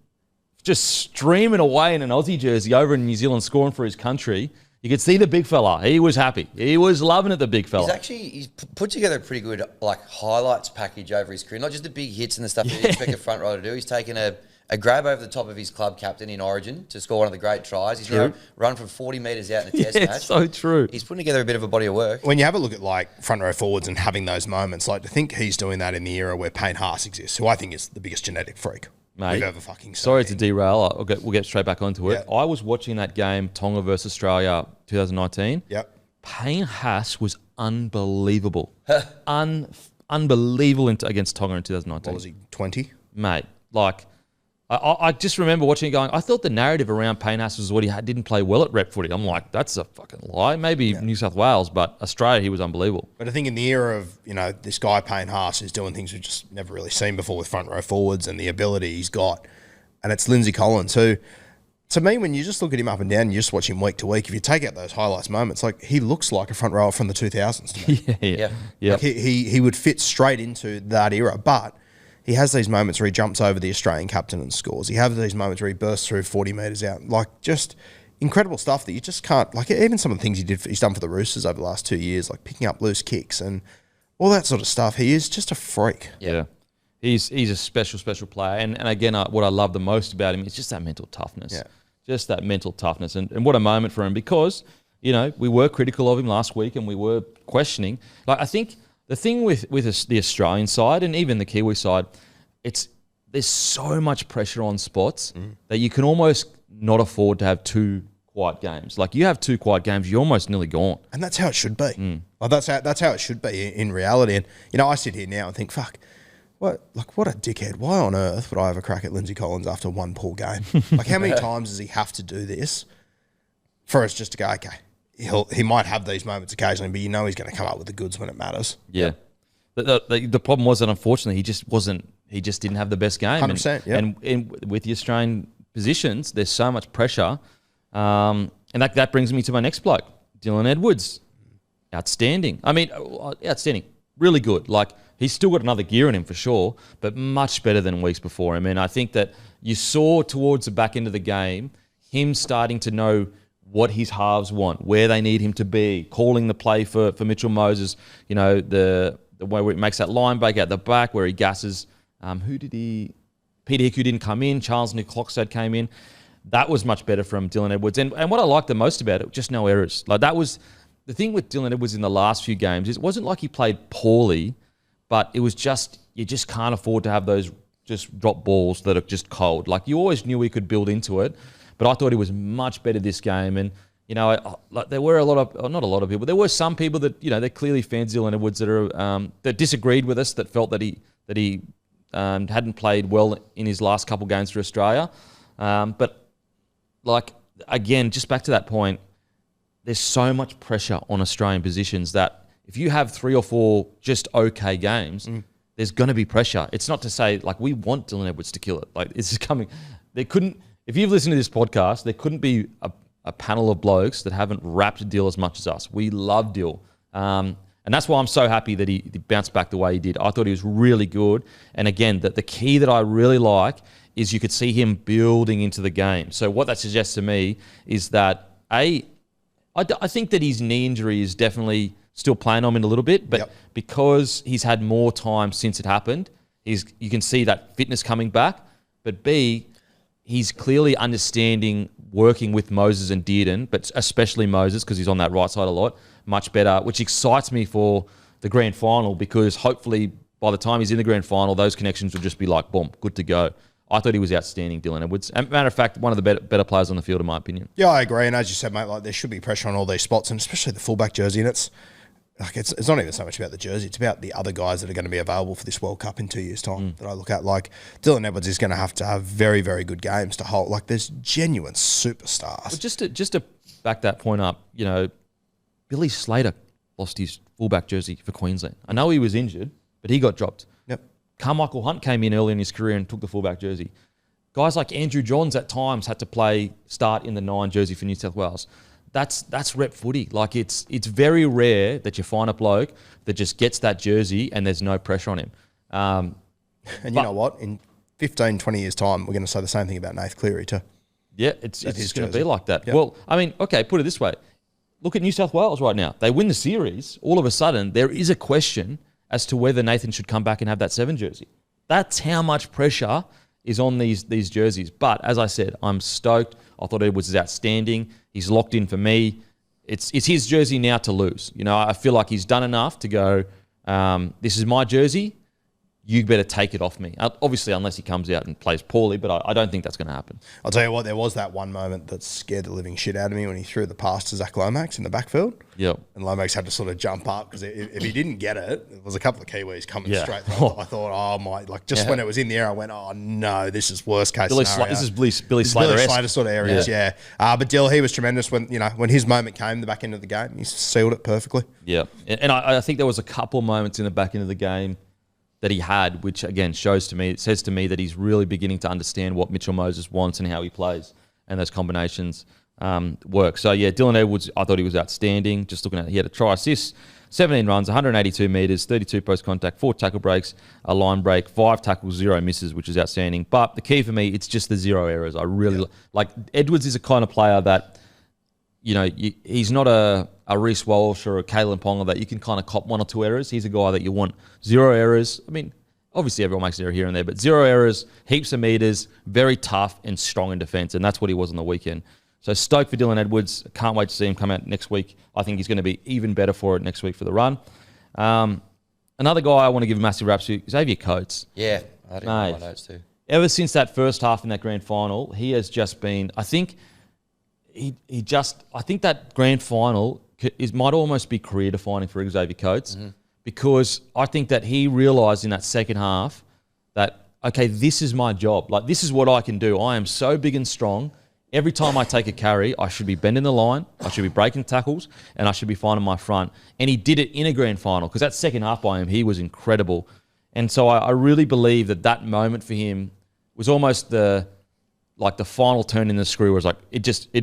just streaming away in an Aussie jersey over in New Zealand, scoring for his country. You could see the big fella. He was happy. He was loving it, the big fella. He's put together a pretty good highlights package over his career. Not just the big hits and the stuff that you expect a front rower to do. He's taken a grab over the top of his club captain in Origin to score one of the great tries. He's now run from 40 metres out in the test match. So true. He's putting together a bit of a body of work. When you have a look at front row forwards and having those moments, to think he's doing that in the era where Payne Haas exists, who I think is the biggest genetic freak we've ever fucking seen. Sorry to derail. We'll get straight back onto it. Yeah. I was watching that game, Tonga versus Australia 2019. Yep. Payne Haas was unbelievable. Unbelievable against Tonga in 2019. What was he, 20? Mate, I just remember watching it going, I thought the narrative around Payne Haas was what he didn't play well at rep footy. I'm like, that's a fucking lie. Maybe New South Wales, but Australia, he was unbelievable. But I think in the era of, this guy Payne Haas is doing things we've just never really seen before with front row forwards and the ability he's got. And it's Lindsay Collins, who, to me, when you just look at him up and down and you just watch him week to week, if you take out those highlights moments, he looks like a front rower from the 2000s to me. Yeah. He would fit straight into that era, but he has these moments where he jumps over the Australian captain and scores. He has these moments where he bursts through 40 metres out. Just incredible stuff that you just can't... even some of the things he's done for the Roosters over the last 2 years, picking up loose kicks and all that sort of stuff. He is just a freak. Yeah. He's a special, special player. And again, what I love the most about him is just that mental toughness. Yeah. Just that mental toughness. And what a moment for him because, we were critical of him last week and we were questioning. I think... The thing with the Australian side and even the Kiwi side, there's so much pressure on spots that you can almost not afford to have two quiet games. You have two quiet games, you're almost nearly gone. And that's how it should be. That's how it should be in reality. And I sit here now and think, fuck, what a dickhead. Why on earth would I have a crack at Lindsay Collins after one poor game? How many times does he have to do this for us just to go, okay? He might have these moments occasionally, but he's going to come up with the goods when it matters. Yeah. The problem was that unfortunately he just didn't have the best game. 100%, and with the Australian positions, there's so much pressure. And that brings me to my next bloke, Dylan Edwards. Outstanding. Outstanding. Really good. He's still got another gear in him for sure, but much better than weeks before him. And I think that you saw towards the back end of the game, him starting to know what his halves want, where they need him to be, calling the play for Mitchell Moses, the way where it makes that line break out the back where he gasses. Peter Hiku didn't come in. Charles Nicolokstad came in. That was much better from Dylan Edwards. And what I liked the most about it, just no errors. That was the thing with Dylan Edwards in the last few games. It wasn't like he played poorly, but it was just, you just can't afford to have those just drop balls that are just cold. You always knew he could build into it. But I thought he was much better this game. And, there were not a lot of people. There were some people that, they're clearly fans of Dylan Edwards that disagreed with us, that felt that he hadn't played well in his last couple games for Australia. But, again, just back to that point, there's so much pressure on Australian positions that if you have 3 or 4 just okay games, there's going to be pressure. It's not to say, we want Dylan Edwards to kill it. It's just coming. They couldn't... If you've listened to this podcast, there couldn't be a panel of blokes that haven't rapped Dill as much as us. We love Dill. And that's why I'm so happy that he bounced back the way he did. I thought he was really good. And again, the key that I really like is you could see him building into the game. So what that suggests to me is that, I think that his knee injury is definitely still playing on him a little bit, but because he's had more time since it happened, you can see that fitness coming back. But B, he's clearly understanding working with Moses and Dearden, but especially Moses because he's on that right side a lot, much better, which excites me for the grand final because hopefully by the time he's in the grand final, those connections will just be boom, good to go. I thought he was outstanding, Dylan Edwards. And matter of fact, one of the better players on the field, in my opinion. Yeah, I agree. And as you said, mate, there should be pressure on all these spots, and especially the fullback jersey. And it's not even so much about the jersey. It's about the other guys that are going to be available for this World Cup in 2 years' time that I look at. Dylan Edwards is going to have very, very good games to hold. There's genuine superstars. Well, just to back that point up, Billy Slater lost his fullback jersey for Queensland. I know he was injured, but he got dropped. Yep. Carmichael Hunt came in early in his career and took the fullback jersey. Guys like Andrew Johns at times had to start in the 9 jersey for New South Wales. That's rep footy. It's very rare that you find a bloke that just gets that jersey and there's no pressure on him. And you know what? In 15, 20 years' time, we're going to say the same thing about Nath Cleary too. Yeah, it's going to be like that. Yep. Well, okay, put it this way. look at New South Wales right now. They win the series. All of a sudden, there is a question as to whether Nathan should come back and have that 7 jersey. That's how much pressure is on these jerseys. But as I said, I'm stoked. I thought Edwards is outstanding. He's locked in for me. It's his jersey now to lose. You know, I feel like he's done enough to go, this is my jersey. You better take it off me. Obviously, unless he comes out and plays poorly, but I don't think that's going to happen. I'll tell you what, there was that one moment that scared the living shit out of me when he threw the pass to Zach Lomax in the backfield. Yep. And Lomax had to sort of jump up because if he didn't get it, there was a couple of Kiwis coming straight through. I thought, oh my, like just when it was in the air, I went, oh no, this is worst case scenario. This is Billy Slater sort of areas, yeah. But Dill, he was tremendous when his moment came, the back end of the game, he sealed it perfectly. Yeah. And I think there was a couple moments in the back end of the game that he had, which again says to me that he's really beginning to understand what Mitchell Moses wants and how he plays, and those combinations work. So yeah, Dylan Edwards, I thought he was outstanding. Just looking at it, he had a try assist, 17 runs, 182 metres, 32 post contact, 4 tackle breaks, a line break, 5 tackles, 0 misses, which is outstanding. But the key for me, it's just the 0 errors. I really like Edwards is a kind of player that, you know, he's not a Reece Walsh or a Kalen Ponga that you can kind of cop 1 or 2 errors. He's a guy that you want 0 errors. I mean, obviously everyone makes an error here and there, but 0 errors, heaps of meters, very tough and strong in defence, and that's what he was on the weekend. So stoked for Dylan Edwards. Can't wait to see him come out next week. I think he's going to be even better for it next week for the run. Another guy I want to give massive raps to, Xavier Coates. Yeah, I didn't know my notes too. Ever since that first half in that grand final, he has just been, I think that grand final might almost be career defining for Xavier Coates, because I think that he realised in that second half that, okay, this is my job. Like, this is what I can do. I am so big and strong. Every time I take a carry, I should be bending the line, I should be breaking tackles, and I should be finding my front. And he did it in a grand final, because that second half by him, he was incredible. And so I really believe that moment for him was almost the final turn in the screw, was like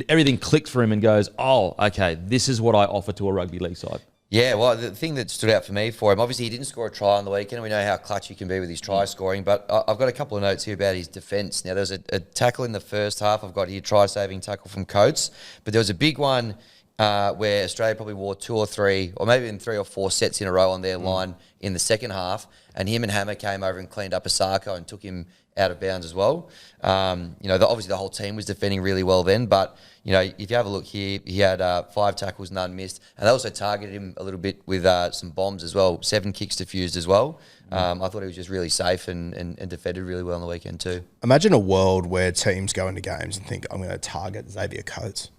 everything clicked for him and goes, oh, okay, this is what I offer to a rugby league side. Yeah, well, the thing that stood out for me for him, obviously he didn't score a try on the weekend. We know how clutch he can be with his try scoring, but I've got a couple of notes here about his defence. Now, there was a tackle in the first half. I've got here try-saving tackle from Coates, but there was a big one where Australia probably wore 2 or 3, or maybe even 3 or 4 sets in a row on their line in the second half, and him and Hammer came over and cleaned up Asako and took him out of bounds as well. Obviously the whole team was defending really well then, but if you have a look here, he had 5 tackles, none missed, and they also targeted him a little bit with some bombs as well. 7 kicks diffused as well. I thought he was just really safe and defended really well on the weekend too. Imagine a world where teams go into games and think, I'm going to target Xavier Coates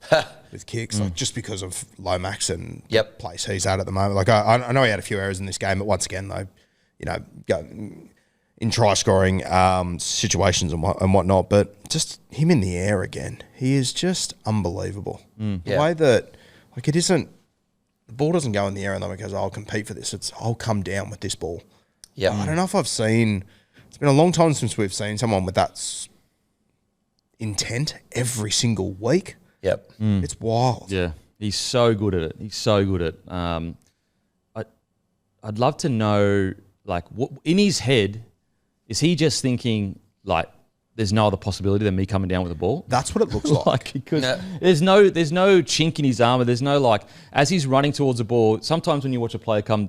with kicks, like just because of Lomax and the place he's at the moment. Like I know he had a few errors in this game, but once again though, go in try scoring situations and whatnot, but just him in the air again, he is just unbelievable. The way that, like, it isn't, the ball doesn't go in the air and then it goes, I'll compete for this. It's, I'll come down with this ball. Yeah, I don't know if I've seen, it's been a long time since we've seen someone with that intent every single week. Yep. It's wild. Yeah, he's so good at it. He's so good at it. I'd love to know, like, what in his head, is he just thinking, like, there's no other possibility than me coming down with the ball? That's what it looks like. Because there's no chink in his armour. There's no, like, as he's running towards the ball, sometimes when you watch a player go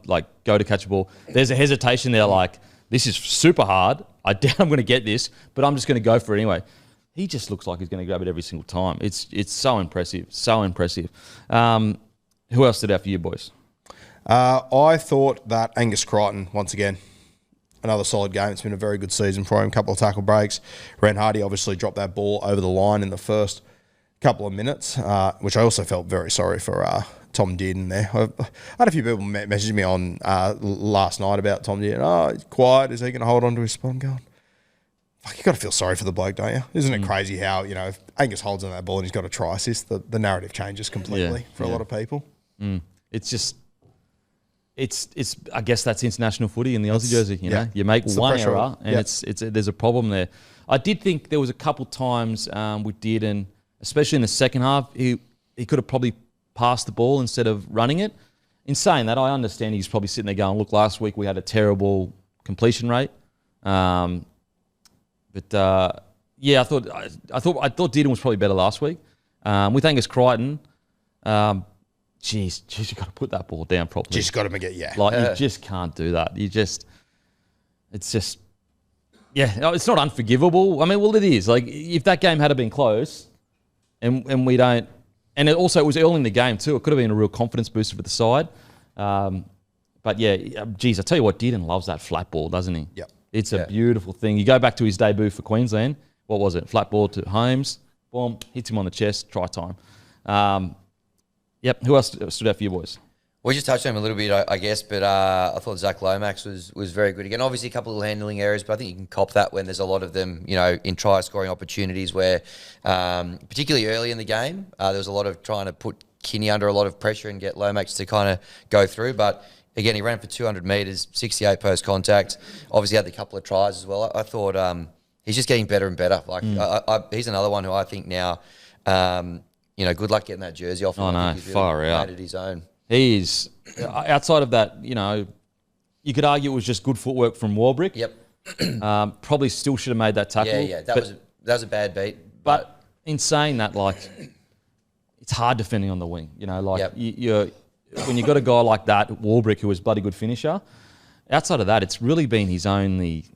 to catch a ball, there's a hesitation there, like, this is super hard. I doubt I'm going to get this, but I'm just going to go for it anyway. He just looks like he's going to grab it every single time. It's so impressive, so impressive. Who else stood out for you, boys? I thought that Angus Crichton, once again, another solid game. It's been a very good season for him. A couple of tackle breaks. Ren Hardy obviously dropped that ball over the line in the first couple of minutes, which I also felt very sorry for Tom Dearden there. I had a few people message me on last night about Tom Dearden. Oh, he's quiet. Is he going to hold on to his spot? I'm going, fuck, you got to feel sorry for the bloke, don't you? Isn't it crazy how, if Angus holds on that ball and he's got a try assist, the narrative changes completely for a lot of people. It's just... It's. I guess that's international footy in the Aussie jersey. You make one error and there's a problem there. I did think there was a couple times with Dearden, especially in the second half, he could have probably passed the ball instead of running it. In saying that, I understand he's probably sitting there going, "Look, last week we had a terrible completion rate." I thought Dearden was probably better last week with Angus Crichton. geez, you got to put that ball down properly. Just got to get, yeah. Like, you just can't do that. It's just, yeah, no, it's not unforgivable. I mean, well, it is. Like, if that game had been close and we don't, and it was early in the game too, it could have been a real confidence booster for the side. But yeah, geez, I tell you what, Dearden loves that flat ball, doesn't he? Yep. It's a beautiful thing. You go back to his debut for Queensland. What was it? Flat ball to Holmes. Boom, hits him on the chest. Try time. Yep. Who else stood out for you boys? We just touched on him a little bit, I guess, but I thought Zach Lomax was very good. Again, obviously a couple of handling errors, but I think you can cop that when there's a lot of them, in try-scoring opportunities where, particularly early in the game, there was a lot of trying to put Kinney under a lot of pressure and get Lomax to kind of go through. But again, he ran for 200 metres, 68 post-contact. Obviously had a couple of tries as well. I thought he's just getting better and better. Like he's another one who I think now, good luck getting that jersey off him. Oh, no, he's really far out. made it his own. He's, outside of that, you could argue it was just good footwork from Warbrick. Yep. Probably still should have made that tackle. Yeah. That was a bad beat. But in saying that, like, it's hard defending on the wing. Yep. When you've got a guy like that, Warbrick, who was a bloody good finisher, outside of that, it's really been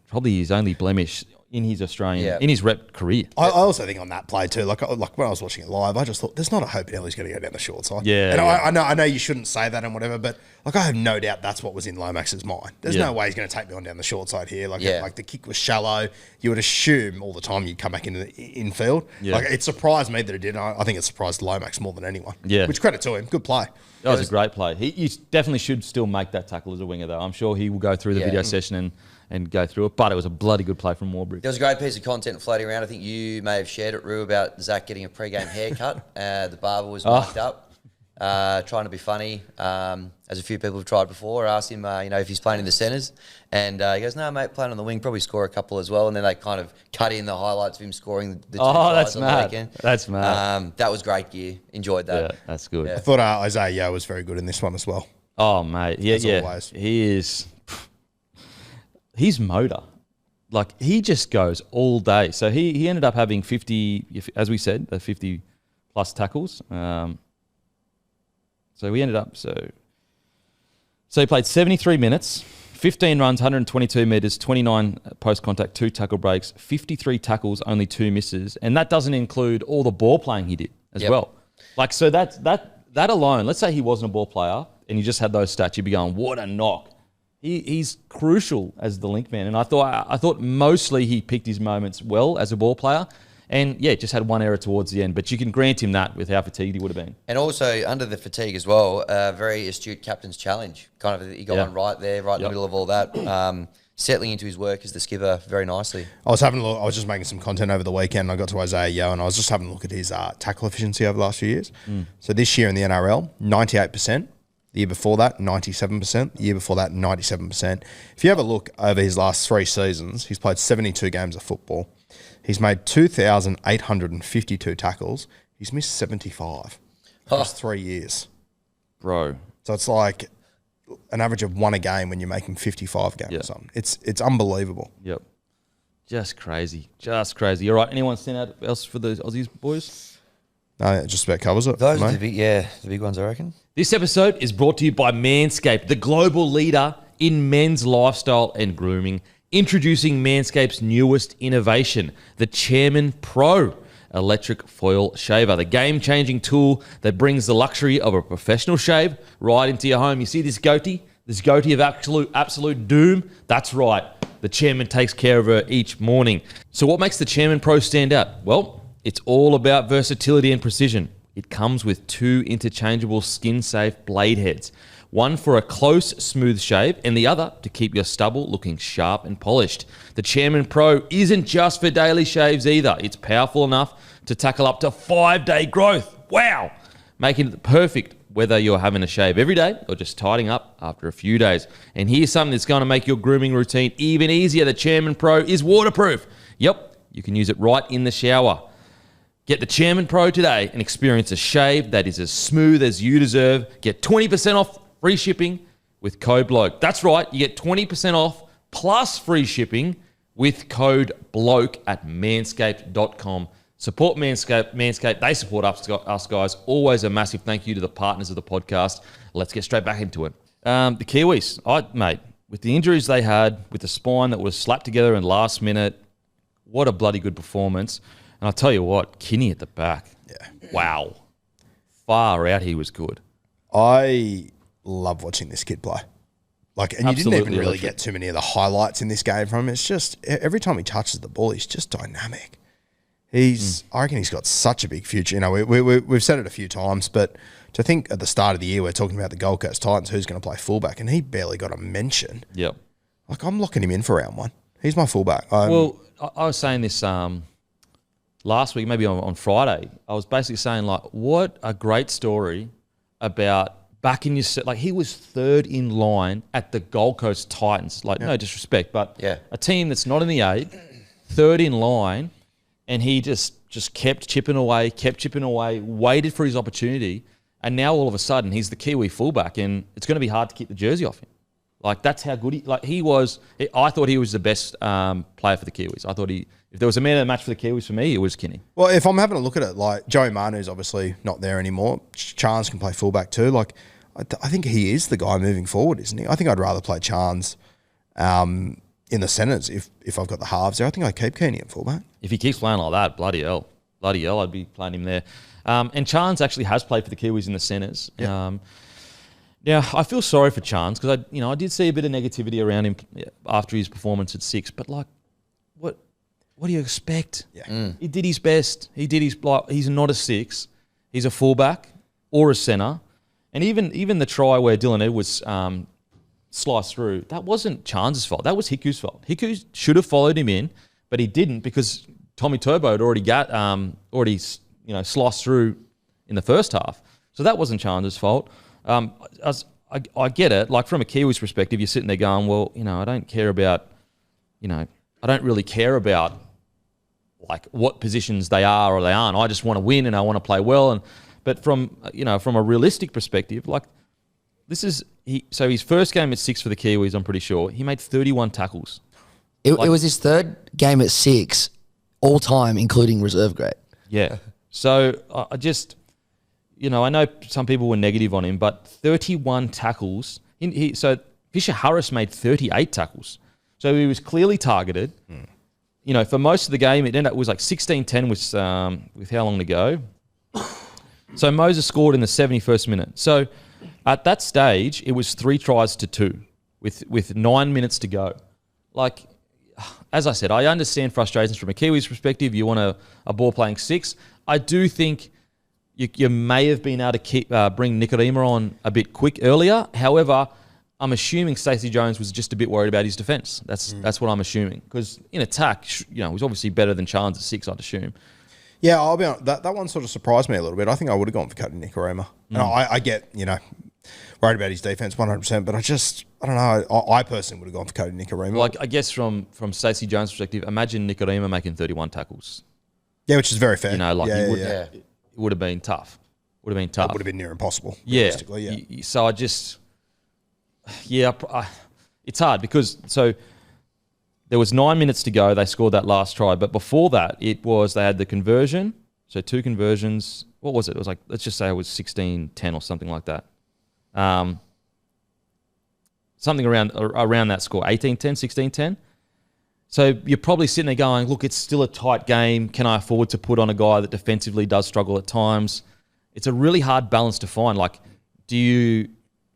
probably his only blemish in his Australian, in his rep career. I also think on that play too, like when I was watching it live, I just thought there's not a hope in hell he's going to go down the short side. Yeah, and I know you shouldn't say that and whatever, but like I have no doubt that's what was in Lomax's mind. There's no way he's going to take me on down the short side here. Like the kick was shallow. You would assume all the time you'd come back into the infield. Yeah. Like it surprised me that it did. I think it surprised Lomax more than anyone. Yeah, which credit to him. Good play. That was a great play. You definitely should still make that tackle as a winger, though. I'm sure he will go through the video session and go through it. But it was a bloody good play from Warbrick. There was a great piece of content floating around. I think you may have shared it, Rue, about Zach getting a pre-game haircut. The barber was mic'd up, trying to be funny, as a few people have tried before. Asked him, if he's playing in the centres. And he goes, no, mate, playing on the wing, probably score a couple as well. And then they kind of cut in the highlights of him scoring the two tries on the weekend. That's mad. That was great gear. Enjoyed that. Yeah, that's good. I thought Isaiah Yeo was very good in this one as well. Oh, mate. Yeah. Always. He is. He's motor. Like, he just goes all day. So he ended up having 50, as we said, 50 plus tackles. So we ended up, so he played 73 minutes, 15 runs, 122 metres, 29 post-contact, 2 tackle breaks, 53 tackles, only 2 misses. And that doesn't include all the ball playing he did as well. Like, so that alone, let's say he wasn't a ball player and you just had those stats, you'd be going, what a knock. He's crucial as the link man. And I thought mostly he picked his moments well as a ball player. And, just had one error towards the end. But you can grant him that with how fatigued he would have been. And also, under the fatigue as well, very astute captain's challenge. Kind of, he got one right there, right in the middle of all that. Settling into his work as the skipper very nicely. I was having a look. I was just making some content over the weekend. I got to Isaiah Yeo and I was just having a look at his tackle efficiency over the last few years. So this year in the NRL, 98%. The year before that, 97%. The year before that, 97%. If you have a look over his last 3 seasons, he's played 72 games of football. He's made 2,852 tackles. He's missed 75 across 3 years. Bro. So it's like an average of 1 a game when you're making 55 games or something. It's unbelievable. Yep. Just crazy. Just crazy. All right, anyone stand out else for the Aussies boys? No, it just about covers it. Those are the big ones, I reckon. This episode is brought to you by Manscaped, the global leader in men's lifestyle and grooming. Introducing Manscaped's newest innovation, the Chairman Pro electric foil shaver, the game-changing tool that brings the luxury of a professional shave right into your home. You see this goatee of absolute doom? That's right. The Chairman takes care of her each morning. So what makes the Chairman Pro stand out? Well, it's all about versatility and precision. It comes with 2 interchangeable skin-safe blade heads. One for a close, smooth shave and the other to keep your stubble looking sharp and polished. The Chairman Pro isn't just for daily shaves either. It's powerful enough to tackle up to 5-day growth. Wow! Making it perfect whether you're having a shave every day or just tidying up after a few days. And here's something that's going to make your grooming routine even easier. The Chairman Pro is waterproof. Yep, you can use it right in the shower. Get the Chairman Pro today and experience a shave that is as smooth as you deserve. Get 20% off free shipping with code BLOKE. That's right, you get 20% off plus free shipping with code BLOKE at manscaped.com.au. Support Manscaped. Manscaped, they support us guys. Always a massive thank you to the partners of the podcast. Let's get straight back into it. The Kiwis, mate, with the injuries they had, with the spine that was slapped together in last minute, what a bloody good performance. And I'll tell you what, Kinney at the back. Yeah. Wow. Far out, he was good. I love watching this kid play. And you Absolutely didn't even really electric. get too many of the highlights in this game from him. It's just, every time he touches the ball, he's just dynamic. I reckon he's got such a big future. You know, we've said it a few times, but to think at the start of the year, we're talking about the Gold Coast Titans, who's going to play fullback, and he barely got a mention. Yep. I'm locking him in for round one. He's my fullback. I was saying this last week, maybe on Friday. I was basically saying, what a great story about back in your set. He was third in line at the Gold Coast Titans. No disrespect, but a team that's not in the 8, third in line, and he just kept chipping away, waited for his opportunity, and now all of a sudden he's the Kiwi fullback, and it's going to be hard to keep the jersey off him. That's how good he was. I thought he was the best player for the Kiwis. I thought if there was a man of the match for the Kiwis for me, it was Kinney. Well, if I'm having a look at it, Joey Manu's obviously not there anymore. Chance can play fullback too. I think he is the guy moving forward, isn't he? I think I'd rather play Chance in the centres if I've got the halves there. I think I'd keep Keeney at fullback. If he keeps playing like that, bloody hell, I'd be playing him there. And Chance actually has played for the Kiwis in the centres. Yeah. Now, I feel sorry for Chance because I did see a bit of negativity around him after his performance at 6. But what do you expect? Yeah. He did his best. He's not a 6. He's a fullback or a centre. And even the try where Dylan Edwards sliced through, that wasn't Chance's fault. That was Hiku's fault. Hiku should have followed him in, but he didn't because Tommy Turbo had already sliced through in the first half. So that wasn't Chance's fault. I get it. From a Kiwis perspective, you're sitting there going, well, I don't care about, I don't really care about what positions they are or they aren't. I just want to win and I want to play well. But from a realistic perspective, so his first game at 6 for the Kiwis, I'm pretty sure he made 31 tackles. It was his third game at 6, all time, including reserve grade. Yeah. So I just. I know some people were negative on him, but 31 tackles. So Fisher Harris made 38 tackles. So he was clearly targeted. For most of the game, it ended up was 16-10 with how long to go. So Moses scored in the 71st minute. So at that stage, it was 3 tries to 2 with 9 minutes to go. As I said, I understand frustrations from a Kiwis perspective. You want a ball playing 6. I do think you may have been able to bring Nikorima on a bit quick earlier. However, I'm assuming Stacey Jones was just a bit worried about his defence. That's what I'm assuming. Because in attack, he was obviously better than Chance at 6, I'd assume. Yeah, I'll be honest, that one sort of surprised me a little bit. I think I would have gone for cutting Nikorima. And I get, worried about his defence 100%, but I don't know. I personally would have gone for Cody Nikorima. I guess from Stacey Jones' perspective, imagine Nikorima making 31 tackles. Yeah, which is very fair. It would have been tough. It would have been near impossible. Yeah. Yeah. So it's hard because there was 9 minutes to go. They scored that last try, but before that, they had the conversion. So 2 conversions. What was it? It was let's just say it was 16-10 or something like that. Something around that score, 18-10, 16-10. So you're probably sitting there going, look, it's still a tight game. Can I afford to put on a guy that defensively does struggle at times? It's a really hard balance to find. Do you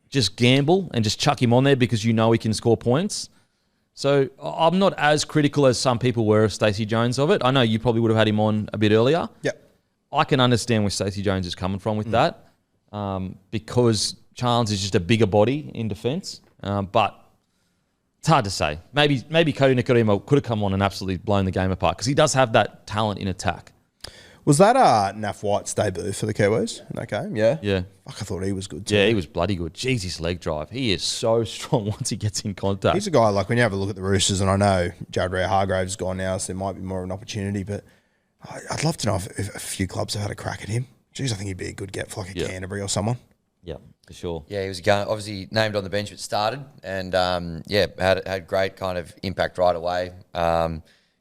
just gamble and just chuck him on there because you know he can score points? So I'm not as critical as some people were of Stacey Jones of it. I know you probably would have had him on a bit earlier. Yep. I can understand where Stacey Jones is coming from with that because Charles is just a bigger body in defence. But it's hard to say. Maybe Cody Nikorima could have come on and absolutely blown the game apart because he does have that talent in attack. Was that Naf White's debut for the Cowboys in that game? Yeah? Yeah. Fuck, I thought he was good too. Yeah, he was bloody good. Jeez, his leg drive. He is so strong once he gets in contact. He's a guy, when you have a look at the Roosters, and I know Jared Rea-Hargraves is gone now, so there might be more of an opportunity, but I'd love to know if a few clubs have had a crack at him. Jeez, I think he'd be a good get for Canterbury or someone. Yeah, for sure. Yeah, he was obviously named on the bench but started and, had great kind of impact right away.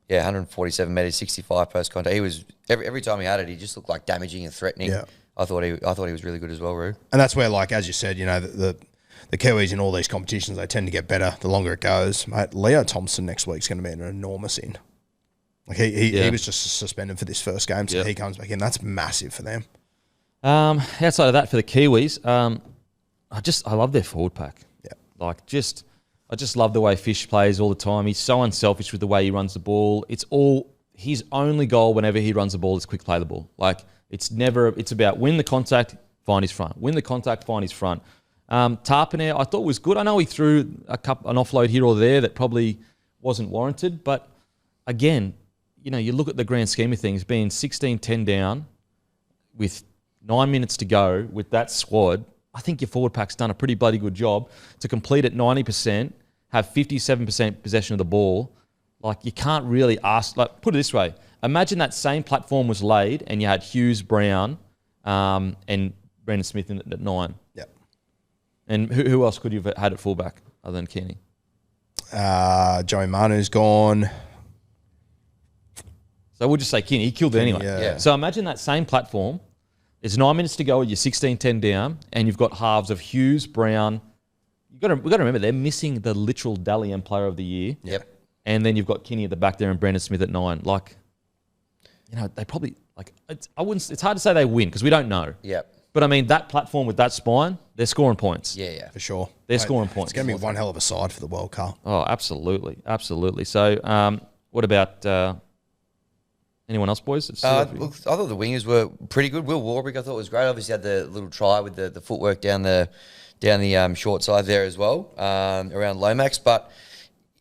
Yeah, 147 metres, 65 post contact. He was every time he had it, he just looked like damaging and threatening. Yeah. I thought he was really good as well, Roo. And that's where, like, as you said, the Kiwis in all these competitions, they tend to get better the longer it goes. Mate, Leo Thompson next week's going to be an enormous in. Like, he was just suspended for this first game, so he comes back in. That's massive for them. Outside of that, for the Kiwis, I love their forward pack. Yeah. I just love the way Fish plays all the time. He's so unselfish with the way he runs the ball. It's all his only goal whenever he runs the ball is quick play the ball. Like, it's about win the contact, find his front. Win the contact, find his front. Tarpanier, I thought was good. I know he threw an offload here or there that probably wasn't warranted, but again, you look at the grand scheme of things, being 16-10 down with 9 minutes to go with that squad, I think your forward pack's done a pretty bloody good job to complete at 90%, have 57% possession of the ball. Like, you can't really ask, like, put it this way. Imagine that same platform was laid and you had Hughes, Brown, and Brandon Smith in at 9. Yeah. And who else could you have had at fullback other than Kenny? Joey Manu's gone. So we'll just say Kenny. He killed it anyway. Yeah. So imagine that same platform. It's 9 minutes to go. You're 16-10 down, and you've got halves of Hughes, Brown. We've got to remember they're missing the literal Dally M Player of the Year. Yep. And then you've got Kenny at the back there and Brandon Smith at 9. Like, they probably it's hard to say they win because we don't know. Yep. But I mean, that platform with that spine, they're scoring points. Yeah. For sure. They're scoring points. It's going to be one hell of a side for the World Cup. Oh, absolutely, absolutely. So, what about anyone else, boys? Look, I thought the wingers were pretty good. Will Warbrick, I thought, was great. Obviously, had the little try with the footwork down the short side there as well, around Lomax. But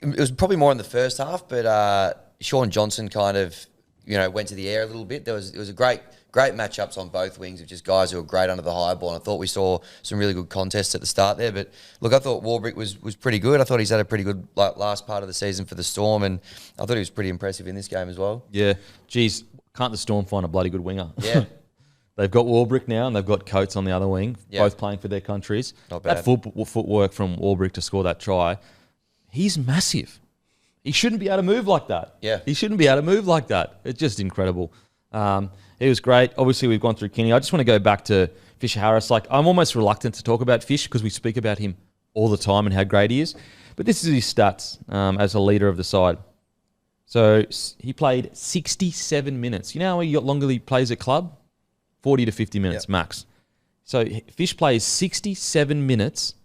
it was probably more in the first half. But Sean Johnson kind of, went to the air a little bit. It was a great matchups on both wings of just guys who were great under the high ball. And I thought we saw some really good contests at the start there. But look, I thought Warbrick was pretty good. I thought he's had a pretty good last part of the season for the Storm, and I thought he was pretty impressive in this game as well. Yeah. Geez, can't the Storm find a bloody good winger? Yeah. They've got Warbrick now, and they've got Coates on the other wing, Yep. both playing for their countries. Not bad. That footwork from Warbrick to score that try, he's massive. He shouldn't be able to move like that. Yeah. He shouldn't be able to move like that. It's just incredible. It was great. Obviously, we've gone through Kenny. I just want to go back to Fisher Harris. Like, I'm almost reluctant to talk about Fish because we speak about him all the time and how great he is. But this is his stats as a leader of the side. So he played 67 minutes. You know how longer he plays at club? 40 to 50 minutes max. So Fish plays 67 minutes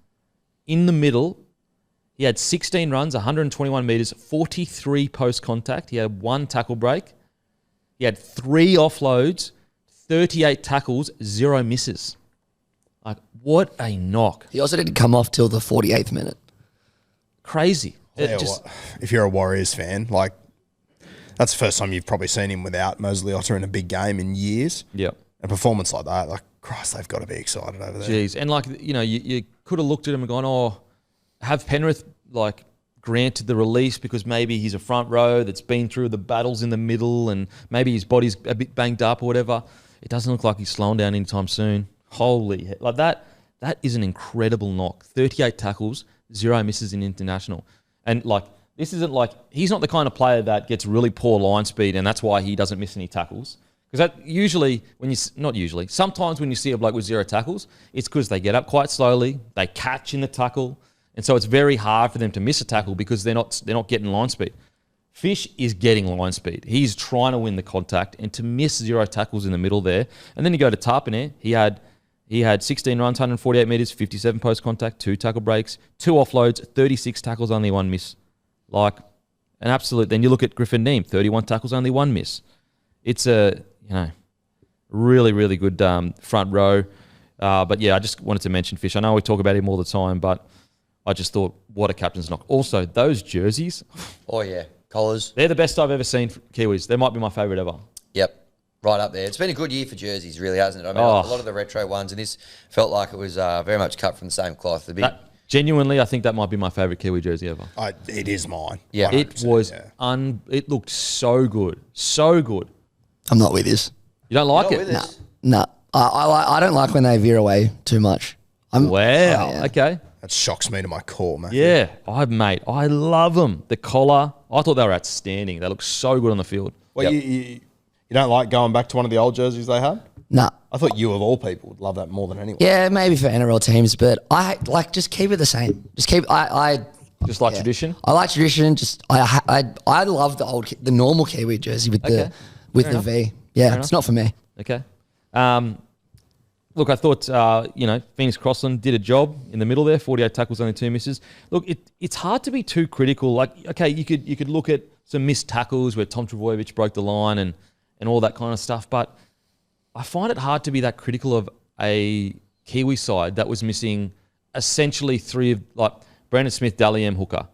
in the middle. He had 16 runs, 121 metres, 43 post-contact. He had 1 tackle break. He had 3 offloads, 38 tackles, 0 misses. Like, what a knock. He also didn't come off till the 48th minute. Crazy. If you're a Warriors fan, like, that's the first time you've probably seen him without Mosley Otter in a big game in years. Yep. A performance like that, like, Christ, they've got to be excited over there. Jeez. And, like, you could have looked at him and gone, have Penrith, like, granted the release because maybe he's a front row that's been through the battles in the middle and maybe his body's a bit banged up or whatever. It doesn't look like he's slowing down anytime soon. Holy hell. Like, that is an incredible knock. 38 tackles, 0 misses in international. And, like, this isn't like, he's not the kind of player that gets really poor line speed and that's why he doesn't miss any tackles. Because that sometimes when you see a bloke with 0 tackles, it's because they get up quite slowly, they catch in the tackle, and so it's very hard for them to miss a tackle because they're not getting line speed. Fish is getting line speed. He's trying to win the contact, and to miss 0 tackles in the middle there. And then you go to Tarpanier. He had 16 runs, 148 metres, 57 post-contact, 2 tackle breaks, 2 offloads, 36 tackles, only 1 miss. Like, an absolute... Then you look at Griffin Neame, 31 tackles, only 1 miss. It's a, really, really good front row. But yeah, I just wanted to mention Fish. I know we talk about him all the time, but I just thought, what a captain's knock. Also, those jerseys... Oh, yeah. Collars. They're the best I've ever seen for Kiwis. They might be my favourite ever. Yep. Right up there. It's been a good year for jerseys, really, hasn't it? I mean, a lot of the retro ones, and this felt like it was very much cut from the same cloth. Genuinely, I think that might be my favourite Kiwi jersey ever. It is mine. Yeah. It was... It looked so good. So good. I'm not with this. You don't like Not it? with us. No. I don't like when they veer away too much. Wow. yeah. Okay. That shocks me to my core, man. Yeah, I love them. The collar, I thought they were outstanding. They look so good on the field. Well, you don't like going back to one of the old jerseys they had? Nah. I thought you, of all people, would love that more than anyone. Yeah, maybe for NRL teams, but I like just keep it the same. Just keep. Just like tradition. I like tradition. Just I love the normal Kiwi jersey with the V. Yeah, it's not for me. Okay. Look, I thought Phoenix Crossland did a job in the middle there. 48 tackles, only 2 misses. Look, it's hard to be too critical. Like, okay, you could look at some missed tackles where Tom Trbojevic broke the line and all that kind of stuff, but I find it hard to be that critical of a Kiwi side that was missing essentially 3 of, like, Brandon Smith, Dally M hooker,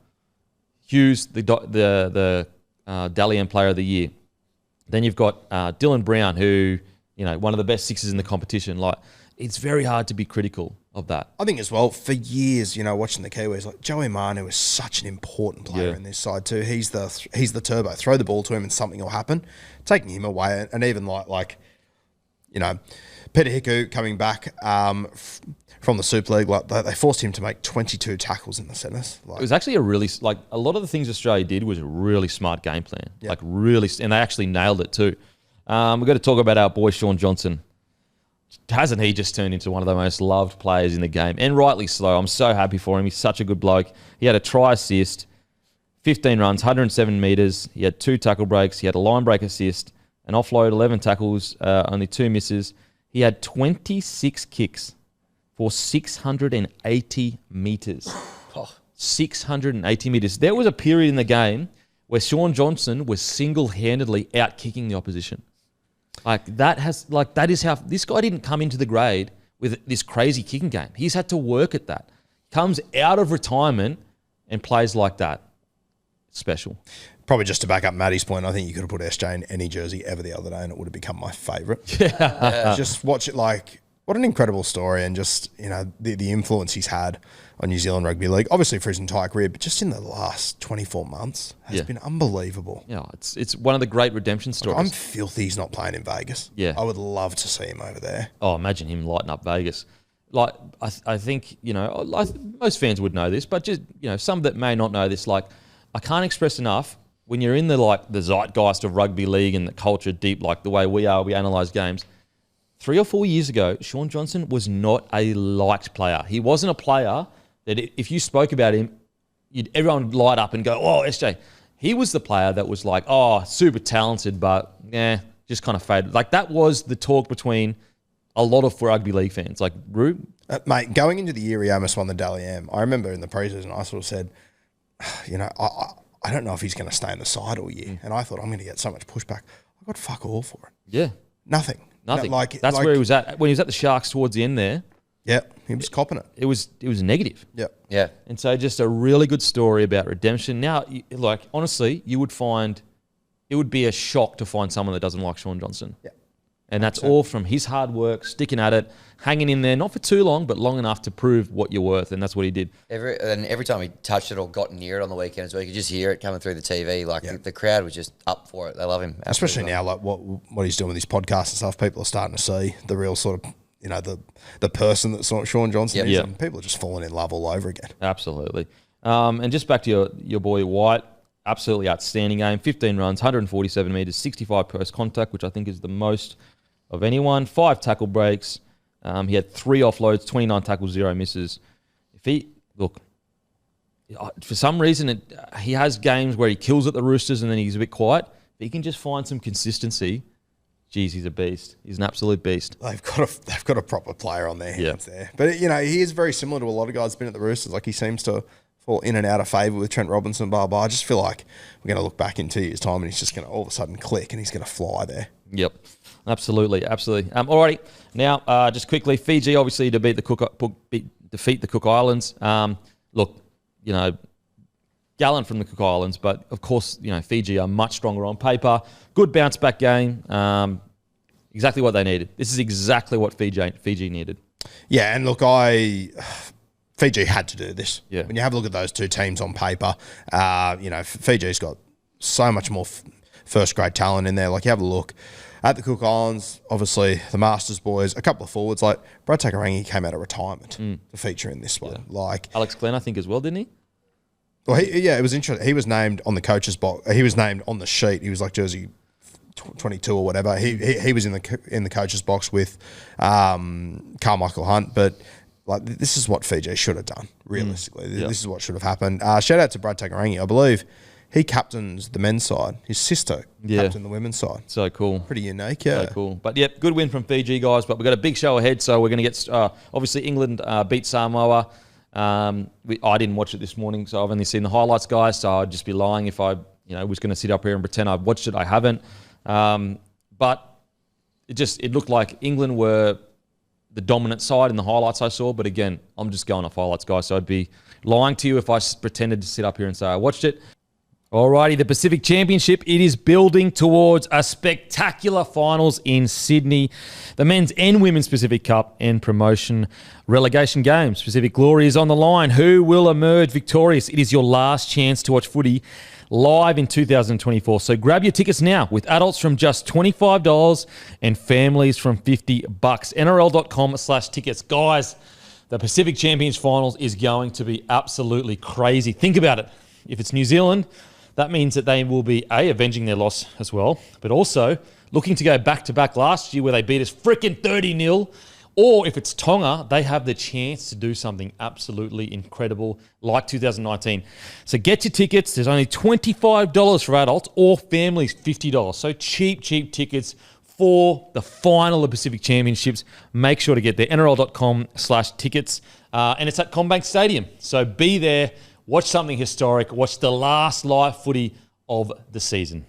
Hughes, the Dally M player of the year. Then you've got Dylan Brown, who, one of the best sixes in the competition. Like, it's very hard to be critical of that. I think as well, for years, watching the Kiwis, like Joey Manu is such an important player in this side too. He's the turbo. Throw the ball to him and something will happen. Taking him away, and even like Peter Hiku coming back from the Super League, like they forced him to make 22 tackles in the centres. Like, it was actually a lot of the things Australia did was a really smart game plan. Yeah. Like really, and they actually nailed it too. We've got to talk about our boy Sean Johnson. Hasn't he just turned into one of the most loved players in the game? And rightly so. I'm so happy for him. He's such a good bloke. He had a try assist, 15 runs, 107 metres. He had 2 tackle breaks. He had a line break assist, an offload, 11 tackles, only 2 misses. He had 26 kicks for 680 metres. 680 metres. There was a period in the game where Sean Johnson was single-handedly out-kicking the opposition. That is how this guy didn't come into the grade with this crazy kicking game. He's had to work at that. Comes out of retirement and plays like that. Special. Probably just to back up Matty's point, I think you could have put SJ in any jersey ever the other day and it would have become my favourite. Just watch it, like, what an incredible story, and just, the influence he's had on New Zealand Rugby League, obviously for his entire career, but just in the last 24 months has been unbelievable. Yeah, it's one of the great redemption stories. I'm filthy he's not playing in Vegas. Yeah. I would love to see him over there. Oh, imagine him lighting up Vegas. Like, I think, most fans would know this, but just, some that may not know this, like, I can't express enough, when you're in the zeitgeist of rugby league and the culture deep, like the way we analyse games, 3 or 4 years ago, Sean Johnson was not a liked player. He wasn't a player that if you spoke about him, everyone would light up and go, oh, SJ. He was the player that was like, oh, super talented, but just kind of faded. Like, that was the talk between a lot of rugby league fans. Like, Rube? Mate, going into the year he almost won the Dally M, I remember in the preseason I sort of said, I don't know if he's going to stay in the side all year. And I thought, I'm going to get so much pushback. I got fuck all for it. Yeah. Nothing. That's where he was at. When he was at the Sharks towards the end there. Yeah, he was copping it. It was negative. Yeah. Yeah. And so just a really good story about redemption. Now, honestly, you would find, it would be a shock to find someone that doesn't like Sean Johnson. Yeah. And that's all from his hard work, sticking at it, hanging in there, not for too long, but long enough to prove what you're worth, and that's what he did. Every time he touched it or got near it on the weekend as well, you could just hear it coming through the TV. Like, the crowd was just up for it. They love him. Especially now, like what he's doing with his podcast and stuff, people are starting to see the real sort of, the person that Sean Johnson is, and people are just falling in love all over again. Absolutely. And just back to your boy White, absolutely outstanding game. 15 runs, 147 metres, 65 post contact, which I think is the most of anyone. 5 tackle breaks. He had 3 offloads, 29 tackles, 0 misses. For some reason, he has games where he kills at the Roosters and then he's a bit quiet. If he can just find some consistency, geez, he's a beast. He's an absolute beast. They've got a proper player on their hands there. But, he is very similar to a lot of guys been at the Roosters. Like, he seems to fall in and out of favour with Trent Robinson, blah, blah. I just feel like we're going to look back in 2 years' time and he's just going to all of a sudden click and he's going to fly there. Yep, absolutely. Alrighty, now just quickly, Fiji obviously to defeat the Cook Islands. Gallant from the Cook Islands, but of course, Fiji are much stronger on paper. Good bounce back game. Exactly what they needed. This is exactly what Fiji needed. Yeah, and look, Fiji had to do this. Yeah. When you have a look at those two teams on paper, Fiji's got so much more first-grade talent in there. Like, you have a look at the Cook Islands, obviously the Masters boys, a couple of forwards. Like, Brad Takarangi came out of retirement to feature in this one. Like Alex Glenn, I think, as well, didn't he? Well, it was interesting. He was named on the coach's box. He was named on the sheet. He was like jersey 22 or whatever. He was in the coach's box with Carmichael Hunt. But like, this is what Fiji should have done. Realistically, this is what should have happened. Shout out to Brad Takarangi. I believe he captains the men's side. His sister captained the women's side. So cool. Pretty unique. Yeah. So cool. But yep, good win from Fiji, guys. But we've got a big show ahead. So we're going to get obviously England beat Samoa. I didn't watch it this morning, so I've only seen the highlights, guys. So I'd just be lying if I, was going to sit up here and pretend I've watched it. I haven't. But it looked like England were the dominant side in the highlights I saw. But again, I'm just going off highlights, guys. So I'd be lying to you if I pretended to sit up here and say I watched it. Alrighty, the Pacific Championship, it is building towards a spectacular finals in Sydney. The men's and women's Pacific Cup and promotion relegation games. Pacific Glory is on the line. Who will emerge victorious? It is your last chance to watch footy live in 2024. So grab your tickets now with adults from just $25 and families from $50. NRL.com/tickets. Guys, the Pacific Champions Finals is going to be absolutely crazy. Think about it. If it's New Zealand, that means that they will be, avenging their loss as well, but also looking to go back-to-back last year where they beat us freaking 30-0. Or if it's Tonga, they have the chance to do something absolutely incredible like 2019. So get your tickets. There's only $25 for adults or families, $50. So cheap tickets for the final of Pacific Championships. Make sure to get there, NRL.com/tickets. And it's at CommBank Stadium. So be there. Watch something historic. Watch the last live footy of the season.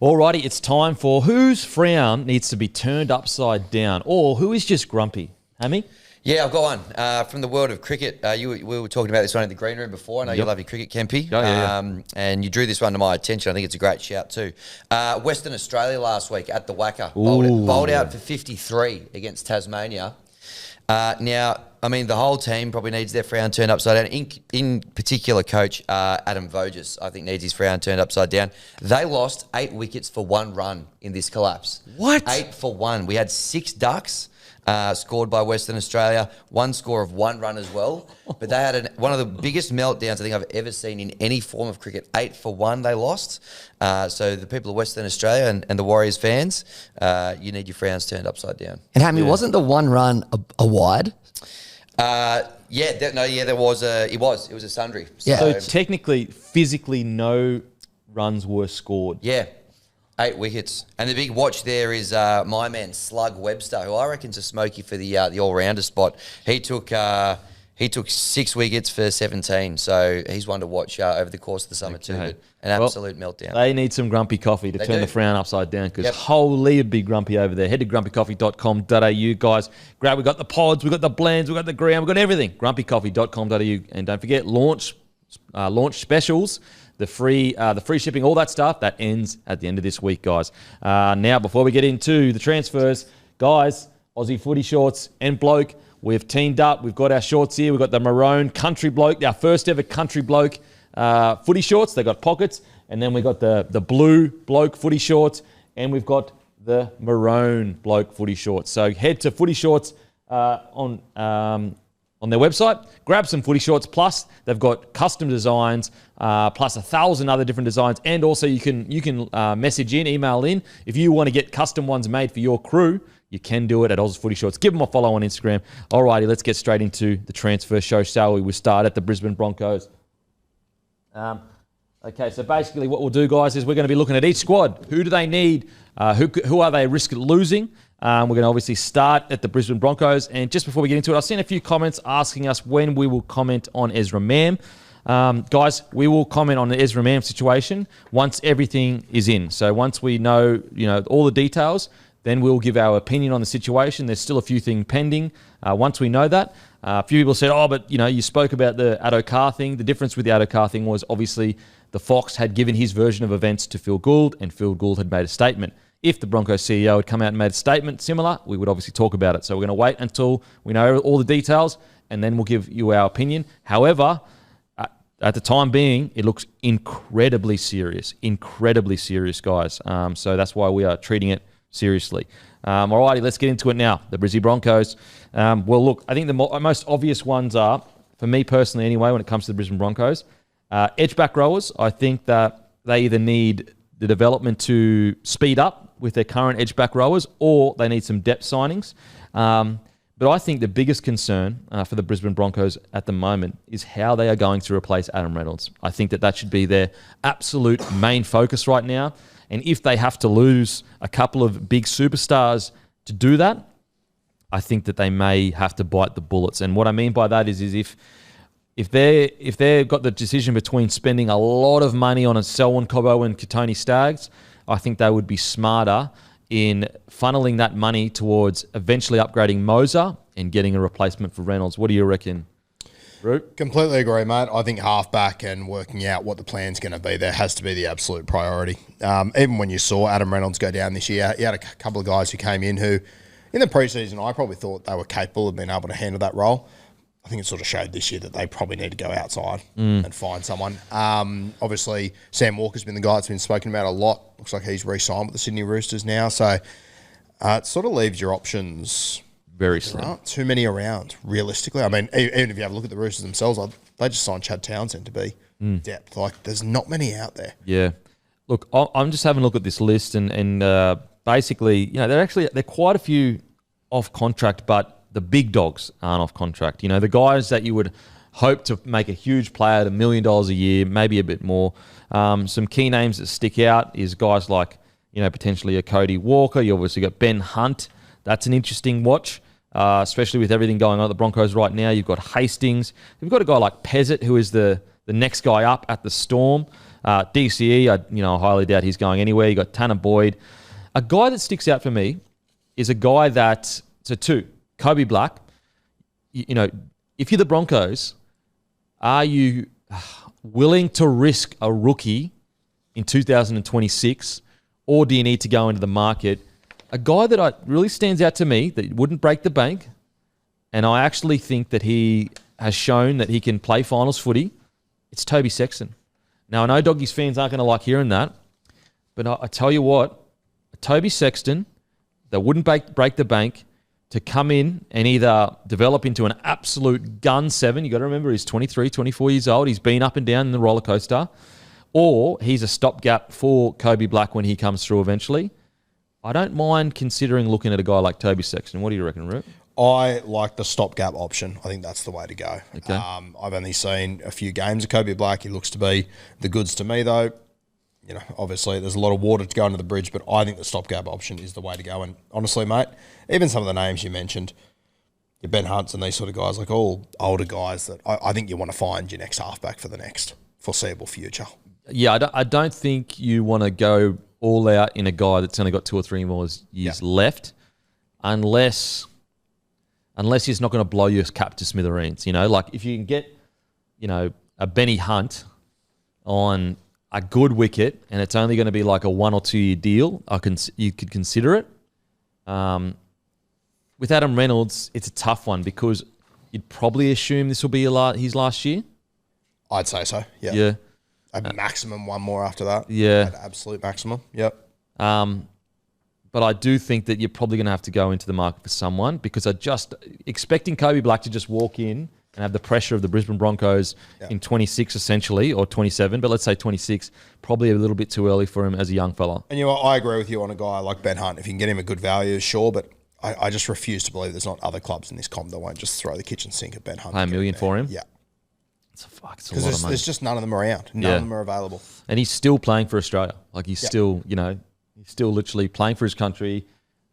Alrighty, it's time for whose frown needs to be turned upside down or who is just grumpy. Hammy? Yeah, I've got one from the world of cricket. We were talking about this one in the green room before. I know you love your cricket, Kempy. And you drew this one to my attention. I think it's a great shout too. Western Australia last week at the Wacker. Bowled out for 53 against Tasmania. Now, I mean, the whole team probably needs their frown turned upside down. In particular, coach Adam Voges, I think, needs his frown turned upside down. They lost 8 wickets for 1 run in this collapse. What? 8 for 1. We had 6 ducks scored by Western Australia, 1 score of 1 run as well. But they had one of the biggest meltdowns I think I've ever seen in any form of cricket. 8 for 1 they lost. So the people of Western Australia and the Warriors fans, you need your frowns turned upside down. And Hammy, wasn't the 1 run a wide? There was it was a sundry. Yeah. So technically, physically, no runs were scored. Yeah. 8 wickets. And the big watch there is my man, Slug Webster, who I reckon's a smoky for the all-rounder spot. He took 6 wickets for 17, so he's one to watch over the course of the summer too. But an absolute meltdown. They need some grumpy coffee to turn the frown upside down because holy, it'd be grumpy over there. Head to grumpycoffee.com.au, guys. We've got the pods, we've got the blends, we've got the ground, we've got everything. Grumpycoffee.com.au. And don't forget, launch specials. The free shipping, all that stuff, that ends at the end of this week, guys. Now, before we get into the transfers, guys, Aussie Footy Shorts and Bloke, we've teamed up. We've got our shorts here. We've got the maroon country bloke, our first ever country bloke footy shorts. They've got pockets. And then we've got the blue bloke footy shorts. And we've got the maroon bloke footy shorts. So head to Footy Shorts on their website. Grab some footy shorts. Plus, they've got custom designs, plus 1,000 other different designs. And also, you can email in. If you want to get custom ones made for your crew, you can do it at Oz Footy Shorts. Give them a follow on Instagram. Alrighty, let's get straight into the transfer show, shall we? We start at the Brisbane Broncos. Okay, so basically what we'll do, guys, is we're going to be looking at each squad. Who do they need? Who are they at risk of losing? We're going to obviously start at the Brisbane Broncos. And just before we get into it, I've seen a few comments asking us when we will comment on Ezra Mam. Guys, we will comment on the Ezra Mam situation once everything is in. So once we know, all the details, then we'll give our opinion on the situation. There's still a few things pending. Once we know that, a few people said, but you spoke about the Addo Carr thing. The difference with the Addo Carr thing was obviously the Fox had given his version of events to Phil Gould, and Phil Gould had made a statement. If the Broncos CEO had come out and made a statement similar, we would obviously talk about it. So we're going to wait until we know all the details, and then we'll give you our opinion. However, at the time being, it looks incredibly serious, guys. So that's why we are treating it seriously. Alrighty, let's get into it now. The Brisbane Broncos. Well, look, I think the most obvious ones are, for me personally anyway, when it comes to the Brisbane Broncos, edge back rowers. I think that they either need the development to speed up with their current edge back rowers, or they need some depth signings. But I think the biggest concern for the Brisbane Broncos at the moment is how they are going to replace Adam Reynolds. I think that should be their absolute main focus right now. And if they have to lose a couple of big superstars to do that, I think that they may have to bite the bullets. And what I mean by that is if they've got the decision between spending a lot of money on a Selwyn Cobbo and Katoni Staggs, I think they would be smarter in funneling that money towards eventually upgrading Moser and getting a replacement for Reynolds. What do you reckon, Root? Completely agree, mate. I think halfback and working out what the plan's going to be there has to be the absolute priority. Even when you saw Adam Reynolds go down this year, you had a couple of guys who came in who, in the preseason, I probably thought they were capable of being able to handle that role. I think it sort of showed this year that they probably need to go outside and find someone. Obviously, Sam Walker's been the guy that's been spoken about a lot. Looks like he's re-signed with the Sydney Roosters now. So it sort of leaves your options very slim. Aren't too many around, realistically. I mean, even if you have a look at the Roosters themselves, they just signed Chad Townsend to be depth. Like, there's not many out there. Yeah. Look, I'm just having a look at this list, and basically, they're quite a few off contract, but the big dogs aren't off contract. The guys that you would hope to make a huge player at $1 million a year, maybe a bit more. Some key names that stick out is guys like, potentially a Cody Walker. You obviously got Ben Hunt. That's an interesting watch, especially with everything going on at the Broncos right now. You've got Hastings. You've got a guy like Pezzett, who is the next guy up at the Storm. DCE, I highly doubt he's going anywhere. You got Tanner Boyd. A guy that sticks out for me is a guy that, so two, Kobe Black. If you're the Broncos, are you willing to risk a rookie in 2026, or do you need to go into the market? A guy that really stands out to me that wouldn't break the bank, and I actually think that he has shown that he can play finals footy, it's Toby Sexton. Now, I know Doggies fans aren't going to like hearing that, but I tell you what, Toby Sexton that wouldn't break the bank, to come in and either develop into an absolute gun seven. You got to remember, he's 23, 24 years old. He's been up and down in the roller coaster. Or he's a stopgap for Kobe Black when he comes through eventually. I don't mind considering looking at a guy like Toby Sexton. What do you reckon, Root? I like the stopgap option. I think that's the way to go. Okay. I've only seen a few games of Kobe Black. He looks to be the goods to me, though. Obviously there's a lot of water to go under the bridge, but I think the stopgap option is the way to go. And honestly, mate, even some of the names you mentioned, your Ben Hunts and these sort of guys, like all older guys that I think you want to find your next halfback for the next foreseeable future. Yeah, I don't think you want to go all out in a guy that's only got 2 or 3 more years left, unless he's not going to blow your cap to smithereens. Like if you can get, a Benny Hunt on a good wicket, and it's only going to be like a 1 or 2 year deal, you could consider it. With Adam Reynolds, it's a tough one because you'd probably assume this will be his last year. I'd say so. Yeah. Yeah. A maximum one more after that. Yeah. An absolute maximum. Yep. But I do think that you're probably going to have to go into the market for someone, because expecting Kobe Black to just walk in and have the pressure of the Brisbane Broncos in 26 essentially, or 27, but let's say 26, probably a little bit too early for him as a young fella. And I agree with you on a guy like Ben Hunt. If you can get him a good value, sure, but I just refuse to believe there's not other clubs in this comp that won't just throw the kitchen sink at Ben Hunt. Pay $1 million for him? Yeah. It's a lot Because of money. there's just none of them around. None of them are available. And he's still playing for Australia. Like he's still, he's still literally playing for his country.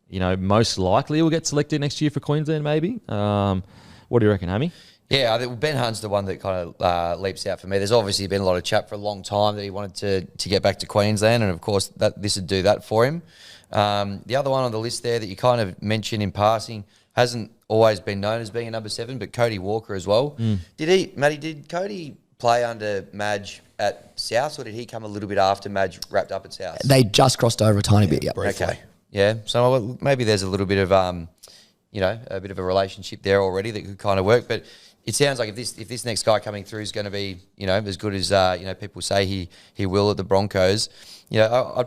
Most likely he'll get selected next year for Queensland maybe. What do you reckon, Hammy? Yeah, I think Ben Hunt's the one that kind of leaps out for me. There's obviously been a lot of chat for a long time that he wanted to get back to Queensland, and of course this would do that for him. The other one on the list there that you kind of mentioned in passing hasn't always been known as being a number 7, but Cody Walker as well. Did Cody play under Madge at South, or did he come a little bit after Madge wrapped up at South? They just crossed over a tiny bit, yeah. Briefly. Okay. Yeah, so maybe there's a little bit of, a bit of a relationship there already that could kind of work. But it sounds like if this next guy coming through is going to be, as good as people say he will at the Broncos, I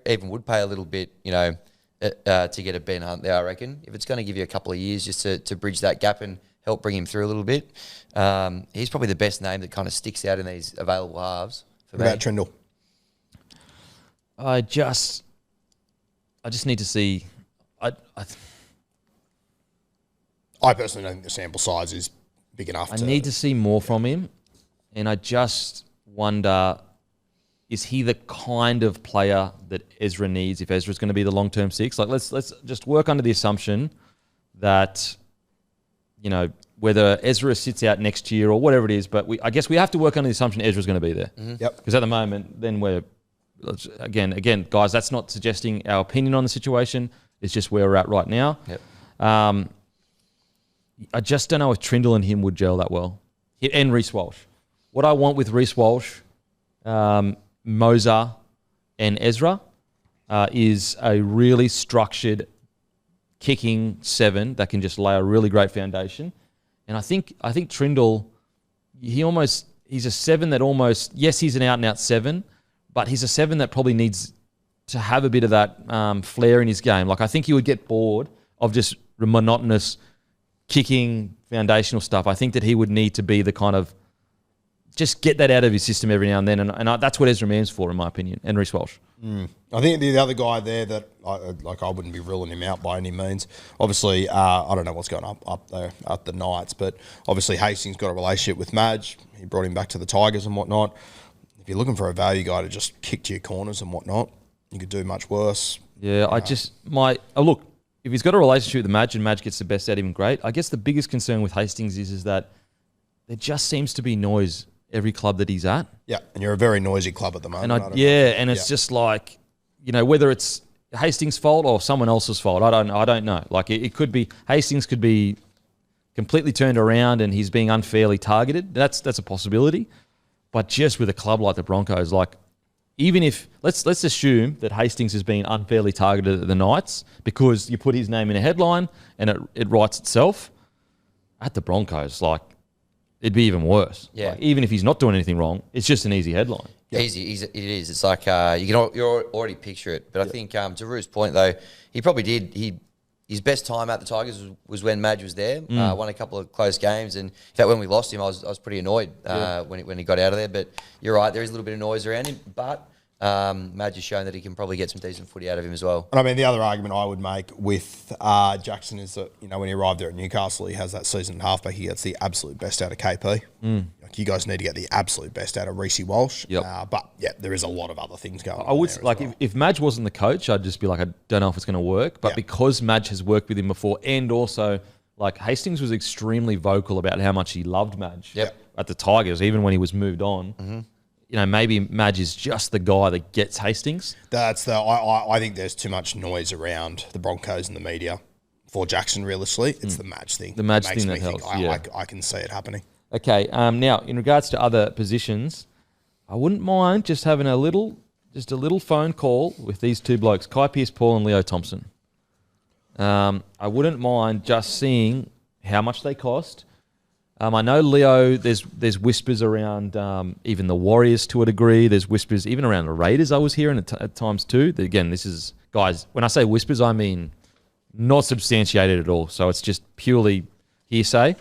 even would pay a little bit, to get a Ben Hunt there. I reckon if it's going to give you a couple of years just to bridge that gap and help bring him through a little bit, he's probably the best name that kind of sticks out in these available halves for me. About Trindle. I just need to see. I personally don't think the sample size is big enough. I need to see more from him, and I just wonder, is he the kind of player that Ezra needs if Ezra's going to be the long-term six? Like, let's just work under the assumption that, whether Ezra sits out next year or whatever it is, but I guess we have to work under the assumption Ezra's going to be there. Mm-hmm. Yep. Because at the moment, then again, guys, that's not suggesting our opinion on the situation. It's just where we're at right now. Yep. I just don't know if Trindle and him would gel that well. And Reece Walsh. What I want with Reece Walsh, Moser, and Ezra is a really structured kicking seven that can just lay a really great foundation. And I think Trindle, he's a seven that almost, yes, he's an out-and-out seven, but he's a seven that probably needs to have a bit of that flair in his game. Like, I think he would get bored of just monotonous kicking foundational stuff. I think that he would need to be the kind of, just get that out of his system every now and then. And that's what Ezra Mann's for, in my opinion, and Reece Walsh. I think the other guy there that I wouldn't be ruling him out by any means. Obviously, I don't know what's going up there at the Knights, but obviously Hastings got a relationship with Madge. He brought him back to the Tigers and whatnot. If you're looking for a value guy to just kick to your corners and whatnot, you could do much worse. Yeah, look, if he's got a relationship with Madge and Madge gets the best out of him, great. I guess the biggest concern with Hastings is that there just seems to be noise every club that he's at. Yeah, and you're a very noisy club at the moment. And it's just like, whether it's Hastings' fault or someone else's fault, I don't know. Like, it could be, Hastings could be completely turned around and he's being unfairly targeted. That's a possibility. But just with a club like the Broncos, like, even if, let's assume that Hastings has been unfairly targeted at the Knights because you put his name in a headline and it writes itself, at the Broncos, like, it'd be even worse. Yeah. Like, even if he's not doing anything wrong, it's just an easy headline. Yep. Easy, it is. It's like you already picture it. But I think to Rue's point though, he probably did. His best time at the Tigers was when Madge was there. Won a couple of close games, and in fact, when we lost him, I was pretty annoyed when he got out of there. But you're right, there is a little bit of noise around him. But Madge has shown that he can probably get some decent footy out of him as well. And I mean, the other argument I would make with Jackson is that, when he arrived there at Newcastle, he has that seasoned halfback. He gets the absolute best out of KP. Like, you guys need to get the absolute best out of Reece Walsh. Yep. But yeah, there is a lot of other things going on. I would there like, as well. if Madge wasn't the coach, I'd just be like, I don't know if it's going to work. But because Madge has worked with him before, and also like Hastings was extremely vocal about how much he loved Madge at the Tigers, even when he was moved on. Mm-hmm. Maybe Madge is just the guy that gets Hastings. I think there's too much noise around the Broncos and the media for Jackson, realistically. It's the Madge thing. The Madge makes thing me that think helps, I can see it happening. Okay, now, in regards to other positions, I wouldn't mind just having a little phone call with these two blokes, Kai Pearce-Paul and Leo Thompson. I wouldn't mind just seeing how much they cost. I know Leo, there's whispers around even the Warriors to a degree. There's whispers even around the Raiders I was hearing at times too. Again, this is, guys, when I say whispers, I mean not substantiated at all. So it's just purely hearsay.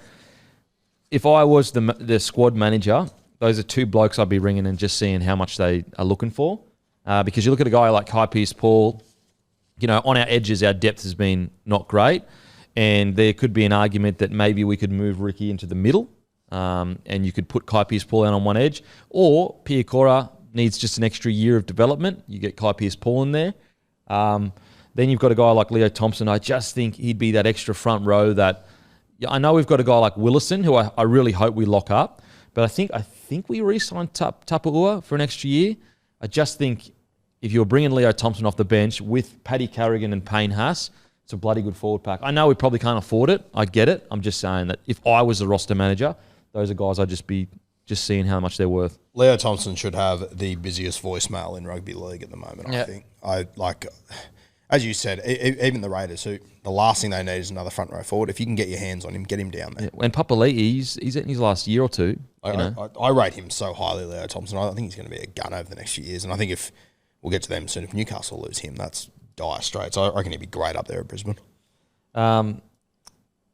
If I was the squad manager, those are two blokes I'd be ringing and just seeing how much they are looking for. Because you look at a guy like Kai Pearce-Paul, on our edges, our depth has been not great. And there could be an argument that maybe we could move Ricky into the middle and you could put Kai Pearce-Paul out on one edge. Or Pia Cora needs just an extra year of development. You get Kai Pearce-Paul in there. Then you've got a guy like Leo Thompson. I just think he'd be that extra front row that... I know we've got a guy like Willison, who I really hope we lock up. But I think we re-signed Tapaua for an extra year. I just think if you're bringing Leo Thompson off the bench with Paddy Carrigan and Payne Haas... It's a bloody good forward pack. I know we probably can't afford it. I get it. I'm just saying that if I was the roster manager, those are guys I'd just be seeing how much they're worth. Leo Thompson should have the busiest voicemail in rugby league at the moment, I think. as you said, even the Raiders, who the last thing they need is another front row forward. If you can get your hands on him, get him down there. And Papali'i, he's in his last year or two. I rate him so highly, Leo Thompson. I think he's going to be a gun over the next few years. And I think if we'll get to them soon, if Newcastle lose him, that's dire straits. I reckon he'd be great up there at Brisbane.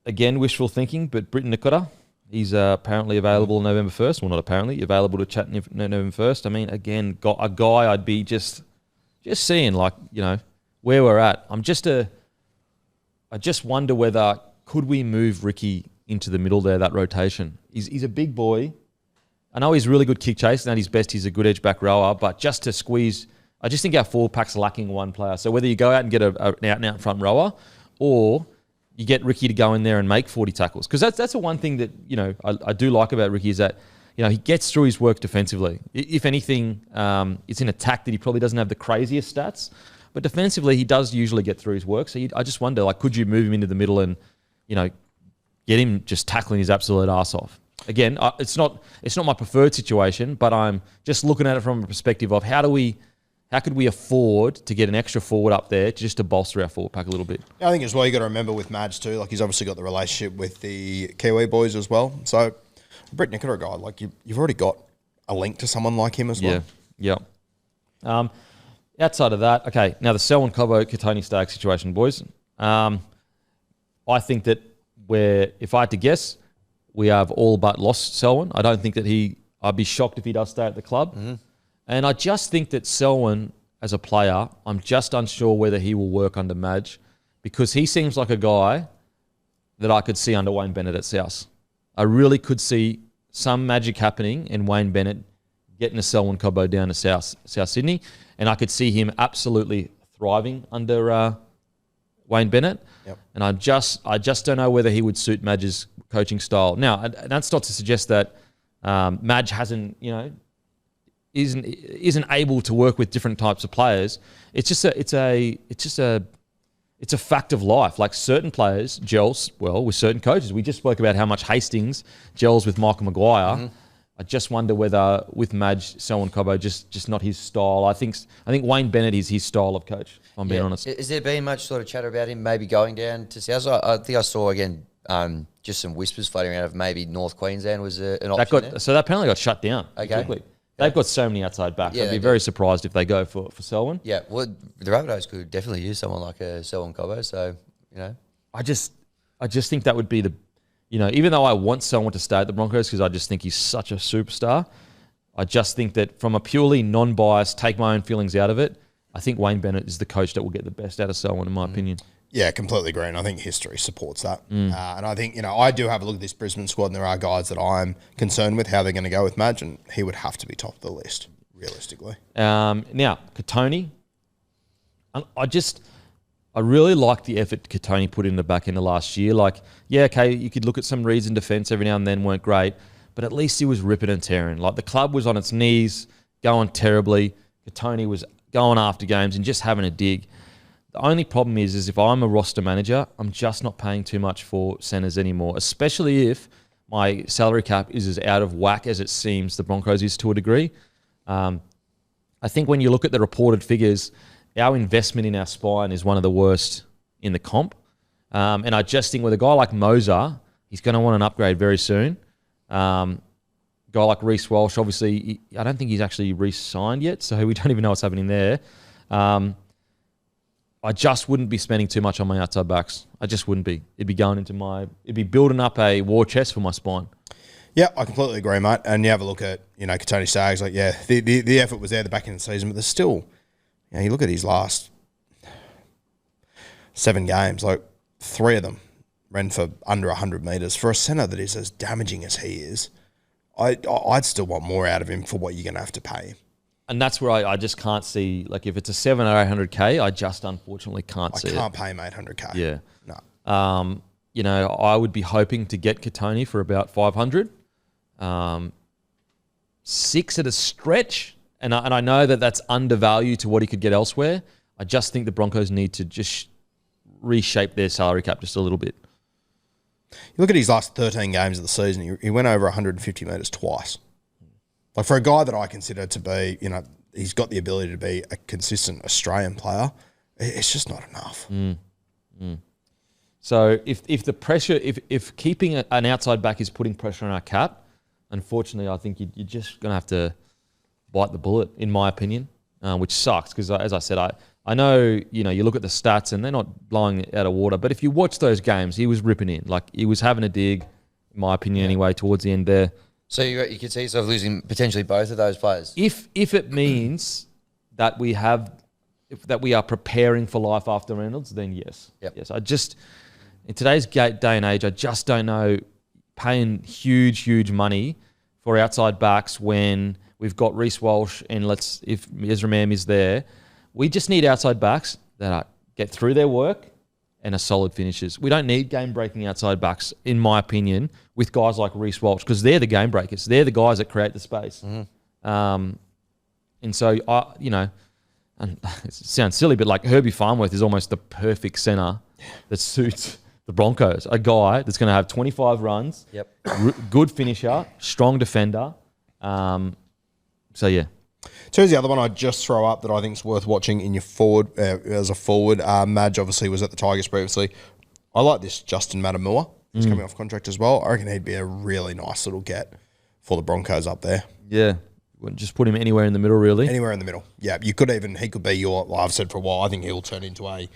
Again, wishful thinking, but Britton Nikota, he's apparently available November 1st. Well, not apparently, available to chat November 1st. I mean, again, got a guy I'd be just seeing, like, where we're at. I just wonder whether could we move Ricky into the middle there, that rotation. He's a big boy. I know he's really good kick chase, and at his best he's a good edge back rower, but just to squeeze, I just think our forward pack's lacking one player. So whether you go out and get an out-and-out front rower, or you get Ricky to go in there and make 40 tackles. Because that's the one thing that, I do like about Ricky is that, he gets through his work defensively. If anything, it's in attack that he probably doesn't have the craziest stats, but defensively he does usually get through his work. So I just wonder, like, could you move him into the middle and, get him just tackling his absolute ass off? Again, it's not my preferred situation, but I'm just looking at it from a perspective of how could we afford to get an extra forward up there just to bolster our forward pack a little bit? I think as well, you got to remember with Madge too, like he's obviously got the relationship with the Kiwi boys as well. So Brett Nicola, a guy, like you've already got a link to someone like him as well. Yeah. Outside of that, okay, now the Selwyn Cobbo Katoni Stagg situation, boys. I think that if I had to guess, we have all but lost Selwyn. I don't think that I'd be shocked if he does stay at the club. Mm-hmm. And I just think that Selwyn, as a player, I'm just unsure whether he will work under Madge, because he seems like a guy that I could see under Wayne Bennett at South. I really could see some magic happening and Wayne Bennett getting a Selwyn Cobbo down to South Sydney, and I could see him absolutely thriving under Wayne Bennett. Yep. And I just don't know whether he would suit Madge's coaching style. Now, that's not to suggest that Madge hasn't, isn't able to work with different types of players. It's a fact of life. Like, certain players gels well with certain coaches. We just spoke about how much Hastings gels with Michael Maguire. Mm-hmm. I just wonder whether with Madge, Selwyn Cobbo, just not his style. I think Wayne Bennett is his style of coach, if I'm being honest. Has there been much sort of chatter about him maybe going down to South? I think I saw, again, just some whispers floating around of maybe North Queensland was an option there. So that apparently got shut down. Okay. Exactly. They've got so many outside backs. I'd be very surprised if they go for Selwyn. Yeah, well, the Rabbitohs could definitely use someone like a Selwyn Cobbo, so, I just think that would be the... even though I want Selwyn to stay at the Broncos because I just think he's such a superstar, I just think that from a purely non-biased, take my own feelings out of it, I think Wayne Bennett is the coach that will get the best out of Selwyn, in my opinion. Yeah, completely agree, and I think history supports that. And I think, I do have a look at this Brisbane squad, and there are guys that I'm concerned with how they're going to go with Madge, and he would have to be top of the list, realistically. Now, Katoni, I really like the effort Katoni put in the back end of last year. Like, yeah, okay, you could look at some reads in defence every now and then weren't great, but at least he was ripping and tearing. Like, the club was on its knees, going terribly. Katoni was going after games and just having a dig. The only problem is if I'm a roster manager, I'm just not paying too much for centres anymore, especially if my salary cap is as out of whack as it seems the Broncos is to a degree. I think when you look at the reported figures, our investment in our spine is one of the worst in the comp. And I just think with a guy like Moser, he's going to want an upgrade very soon. Guy like Reece Walsh, obviously, I don't think he's actually re-signed yet, so we don't even know what's happening there. I just wouldn't be spending too much on my outside backs. I just wouldn't be. It'd be building up a war chest for my spine. Yeah, I completely agree, mate. And you have a look at, Katoni Staggs, like, yeah, the effort was there at the back end of the season, but there's still, you look at his last 7 games, like 3 of them ran for under 100 metres. For a centre that is as damaging as he is, I'd still want more out of him for what you're going to have to pay him. And that's where I just can't see, like, if it's a 7 or 800K, I just unfortunately can't see it. I can't pay him 800K. Yeah. No. I would be hoping to get Katoni for about 500. 6 at a stretch. And I know that that's undervalued to what he could get elsewhere. I just think the Broncos need to just reshape their salary cap just a little bit. You look at his last 13 games of the season, he went over 150 metres twice. Like, for a guy that I consider to be, he's got the ability to be a consistent Australian player, It's just not enough. So if the pressure, if keeping an outside back is putting pressure on our cap, unfortunately, I think you're just going to have to bite the bullet, in my opinion, which sucks because, as I said, I know, you look at the stats and they're not blowing it out of water, but if you watch those games, he was ripping in. Like, he was having a dig, in my opinion anyway, towards the end there. So you could see yourself losing potentially both of those players? If it means that we are preparing for life after Reynolds, then yes. Yep. Yes. In today's day and age, I just don't know paying huge money for outside backs when we've got Reece Walsh and if Ezra Mam is there. We just need outside backs that get through their work and are solid finishers. We don't need game-breaking outside backs, in my opinion, with guys like Reece Walsh, because they're the game breakers. They're the guys that create the space. And so, and it sounds silly, but like Herbie Farnworth is almost the perfect centre that suits the Broncos. A guy that's going to have 25 runs, good finisher, strong defender. So, yeah. So here's the other one I'd just throw up that I think is worth watching in your forward, as a forward. Madge obviously was at the Tigers previously. I like this Justin Matamua. He's coming off contract as well. I reckon he'd be a really nice little get for the Broncos up there. Yeah. Just put him anywhere in the middle, really. Anywhere in the middle. Yeah, he could be I've said for a while, I think he'll turn into a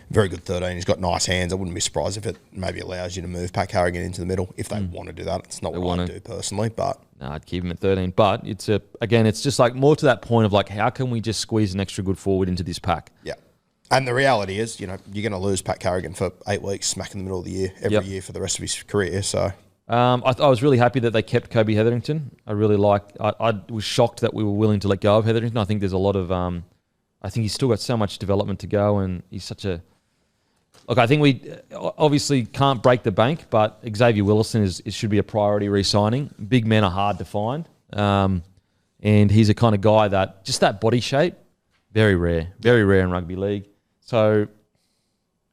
very good 13. He's got nice hands. I wouldn't be surprised if it maybe allows you to move Pat Carrigan into the middle if they want to do that. It's not what I'd do personally, but... No, I'd keep him at 13. But it's just like more to that point of like, how can we just squeeze an extra good forward into this pack? Yeah. And the reality is, you're going to lose Pat Carrigan for 8 weeks, smack in the middle of the year, every year for the rest of his career. So... I was really happy that they kept Kobe Hetherington. I was shocked that we were willing to let go of Hetherington. I think there's a lot of... I think he's still got so much development to go, and he's such a... Look, I think we obviously can't break the bank, but Xavier Willison should be a priority re-signing. Big men are hard to find, and he's a kind of guy that... Just that body shape, very rare in rugby league. So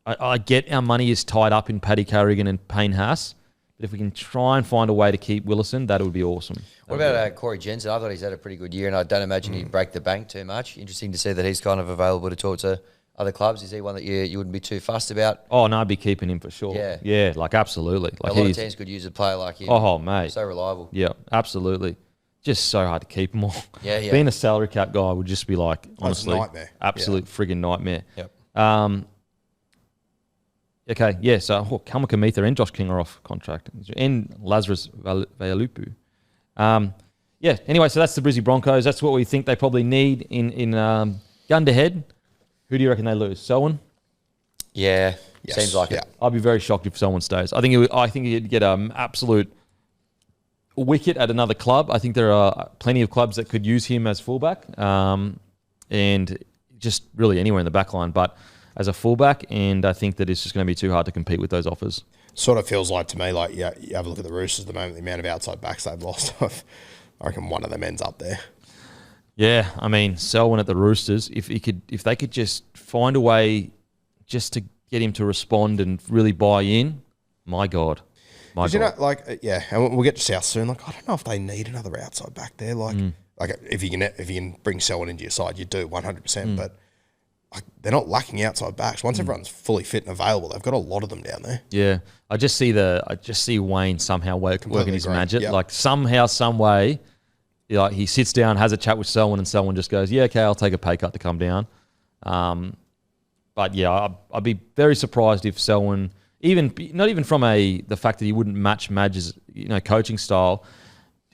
I get our money is tied up in Paddy Carrigan and Payne Haas, but if we can try and find a way to keep Willison, that would be awesome. What about Corey Jensen? I thought he's had a pretty good year, and I don't imagine he'd break the bank too much. Interesting to see that he's kind of available to talk to other clubs. Is he one that you wouldn't be too fussed about? Oh, no, I'd be keeping him for sure. Yeah, like absolutely. Like a lot of teams could use a player like him. Oh, mate. So reliable. Yeah, absolutely. Just so hard to keep them all. Yeah. Being a salary cap guy would just be like, honestly, nightmare. Absolute friggin' nightmare. Yep. Okay, yeah, so Kalma Kamitha and Josh King are off contract. And Lazarus Vaialupu. Anyway, so that's the Brizzy Broncos. That's what we think they probably need in gun to head. Who do you reckon they lose? Selwyn? Yeah, Yes. seems like it. I'd be very shocked if Selwyn stays. I think he'd get an absolute wicket at another club. I think there are plenty of clubs that could use him as fullback, and just really anywhere in the back line. But as a fullback, and I think that it's just going to be too hard to compete with those offers. Sort of feels like to me, like, you have a look at the Roosters at the moment, the amount of outside backs they've lost. I reckon one of them ends up there. Yeah, I mean, Selwyn at the Roosters, if they could just find a way just to get him to respond and really buy in, my God. And we'll get to South soon. Like, I don't know if they need another outside back there. Like, if you can bring Selwyn into your side, you do 100%. But they're not lacking outside backs. Once everyone's fully fit and available, they've got a lot of them down there. Yeah, I just see Wayne somehow working his magic. Yep. Like somehow, some way, like he sits down, has a chat with Selwyn, and Selwyn just goes, "Yeah, okay, I'll take a pay cut to come down." But yeah, I'd be very surprised if Selwyn, not even from the fact that he wouldn't match Madge's coaching style,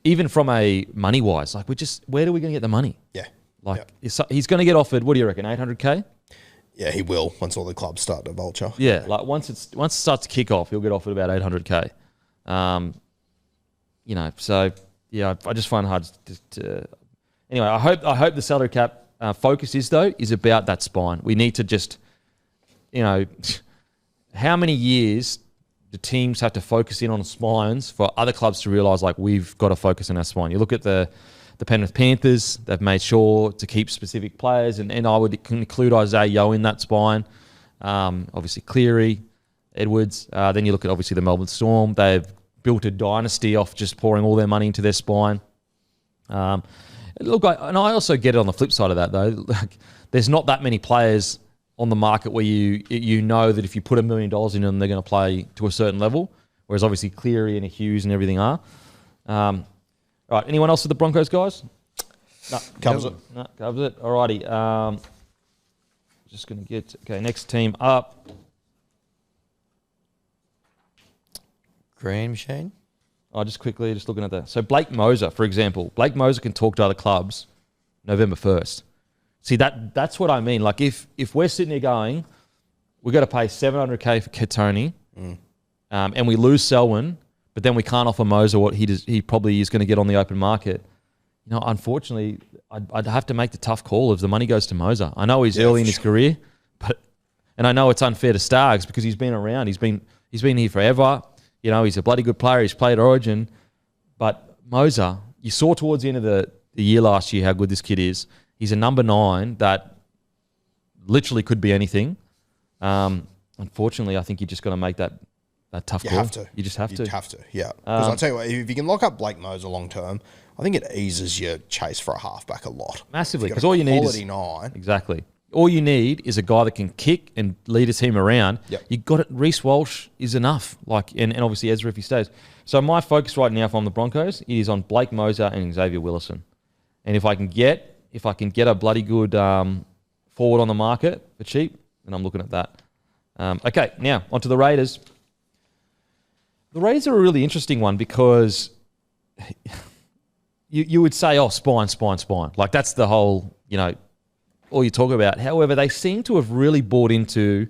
even from a money wise, like where are we going to get the money? Yeah. He's going to get offered, what do you reckon, 800K? Yeah, he will once all the clubs start to vulture. Yeah, like once it starts to kick off, he'll get offered about 800K. So yeah, I just find it hard to anyway, I hope the salary cap focus is about that spine. We need to just, how many years do teams have to focus in on spines for other clubs to realise like we've got to focus on our spine? You look at the Penrith Panthers, they've made sure to keep specific players, and I would include Isaiah Yeo in that spine. Obviously Cleary, Edwards. Then you look at obviously the Melbourne Storm. They've built a dynasty off just pouring all their money into their spine. I also get it on the flip side of that though. Like, there's not that many players on the market where you know that if you put $1 million in them, they're going to play to a certain level, whereas obviously Cleary and Hughes and everything are. All right, anyone else with the Broncos, guys? No, covers it. No, covers it. All righty. Just going to get... Okay, next team up. Green machine. Oh, just quickly, just looking at that. So Blake Moser, for example. Blake Moser can talk to other clubs November 1st. See, that's what I mean. Like, if we're sitting here going, we've got to pay $700K for Katoni, and we lose Selwyn, but then we can't offer Moser what he probably is going to get on the open market. You know, unfortunately, I'd have to make the tough call if the money goes to Moser. I know he's early in his career, and I know it's unfair to Starks because he's been around. He's been here forever. You know, he's a bloody good player. He's played Origin. But Moser, you saw towards the end of the year last year how good this kid is. He's a number 9 that literally could be anything. Unfortunately, I think you just got to make that tough call. You have to. You just have to. You have to, yeah. Because I'll tell you what, if you can lock up Blake Moser long term, I think it eases your chase for a halfback a lot. Massively, because all you need is... quality 9. Exactly. All you need is a guy that can kick and lead a team around. Yep. You got it. Reece Walsh is enough. And obviously Ezra if he stays. So my focus right now, if I'm the Broncos, it is on Blake Moser and Xavier Willison. And if I can get a bloody good forward on the market for cheap, then I'm looking at that. Okay, now onto the Raiders. The Raiders are a really interesting one because you would say, oh, spine. Like that's the whole, all you talk about. However, they seem to have really bought into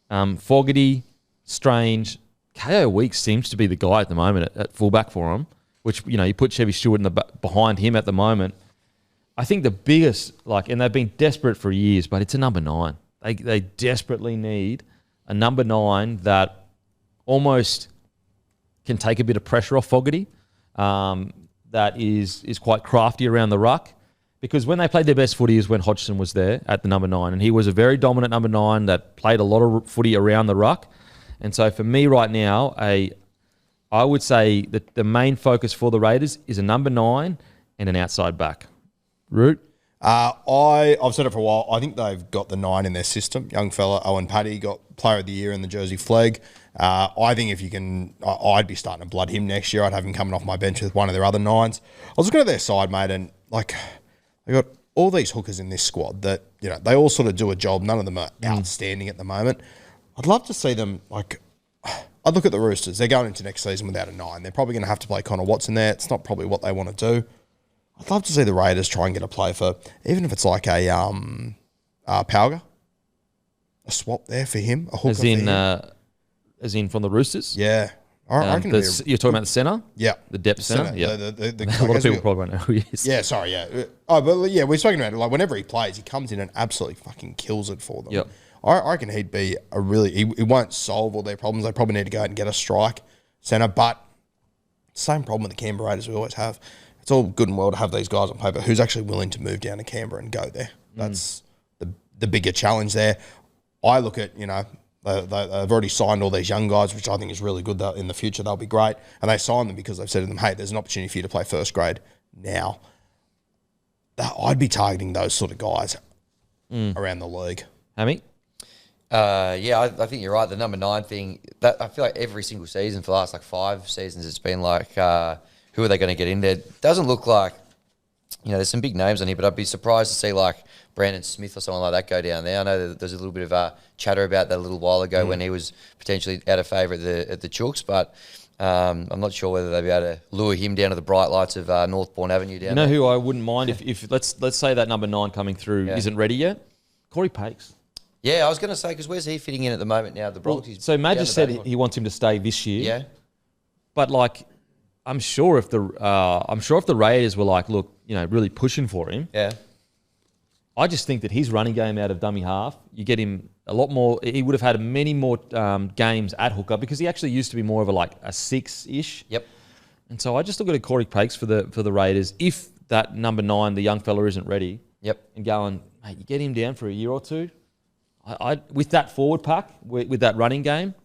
Fogarty, Strange. KO Weeks seems to be the guy at the moment at fullback for them, which, you put Chevy Stewart behind him at the moment. I think the biggest, and they've been desperate for years, but it's a number 9. They desperately need a number 9 that almost can take a bit of pressure off Fogarty, that is quite crafty around the ruck. Because when they played their best footy is when Hodgson was there at the number 9, and he was a very dominant number 9 that played a lot of footy around the ruck. And so for me right now, I would say that the main focus for the Raiders is a number 9 and an outside back. Root? I've said it for a while. I think they've got the 9 in their system. Young fella, Owen Paddy, got Player of the Year in the Jersey Flag. I think if you can, I'd be starting to blood him next year. I'd have him coming off my bench with one of their other 9s. I was looking at their side, mate, and they got all these hookers in this squad that, they all sort of do a job. None of them are outstanding at the moment. I'd love to see them, I'd look at the Roosters. They're going into next season without a 9. They're probably going to have to play Connor Watson there. It's not probably what they want to do. I'd love to see the Raiders try and get a play for, even if it's like a Pauga, a swap there for him, a hooker for him. As in from the Roosters? Yeah. I reckon you're talking about the centre? Yeah. The depth centre? Yeah. A lot of people probably won't know who he is. Yeah, sorry, yeah. Oh, but yeah, we're speaking about it. Whenever he plays, he comes in and absolutely fucking kills it for them. Yep. I reckon he'd be he won't solve all their problems. They probably need to go out and get a strike centre, but same problem with the Canberra Raiders we always have. It's all good and well to have these guys on paper. Who's actually willing to move down to Canberra and go there? That's the bigger challenge there. I look at, they've already signed all these young guys, which I think is really good. In the future, they'll be great. And they signed them because they've said to them, hey, there's an opportunity for you to play first grade now. I'd be targeting those sort of guys around the league. Hammy? I think you're right. The number 9 thing, that I feel like every single season for the last 5 seasons, it's been who are they going to get in there? Doesn't look like, there's some big names on here, but I'd be surprised to see Brandon Smith or someone like that go down there. I know that there's a little bit of chatter about that a little while ago when he was potentially out of favour at the Chooks, but I'm not sure whether they'll be able to lure him down to the bright lights of Northbourne Avenue down there. Who I wouldn't mind if let's say that number 9 coming through isn't ready yet? Corey Pakes. Yeah, I was going to say, because where's he fitting in at the moment now? The Broncos. So Matt just said he wants him to stay this year. Yeah, but I'm sure if the Raiders were look, really pushing for him. Yeah. I just think that his running game out of dummy half, you get him a lot more. He would have had many more games at hooker because he actually used to be more of a 6-ish. Yep. And so I just look at a Corey Pakes for the Raiders. If that number 9, the young fella, isn't ready. Yep. And going, mate, you get him down for a year or two. I with that forward pack, with that running game,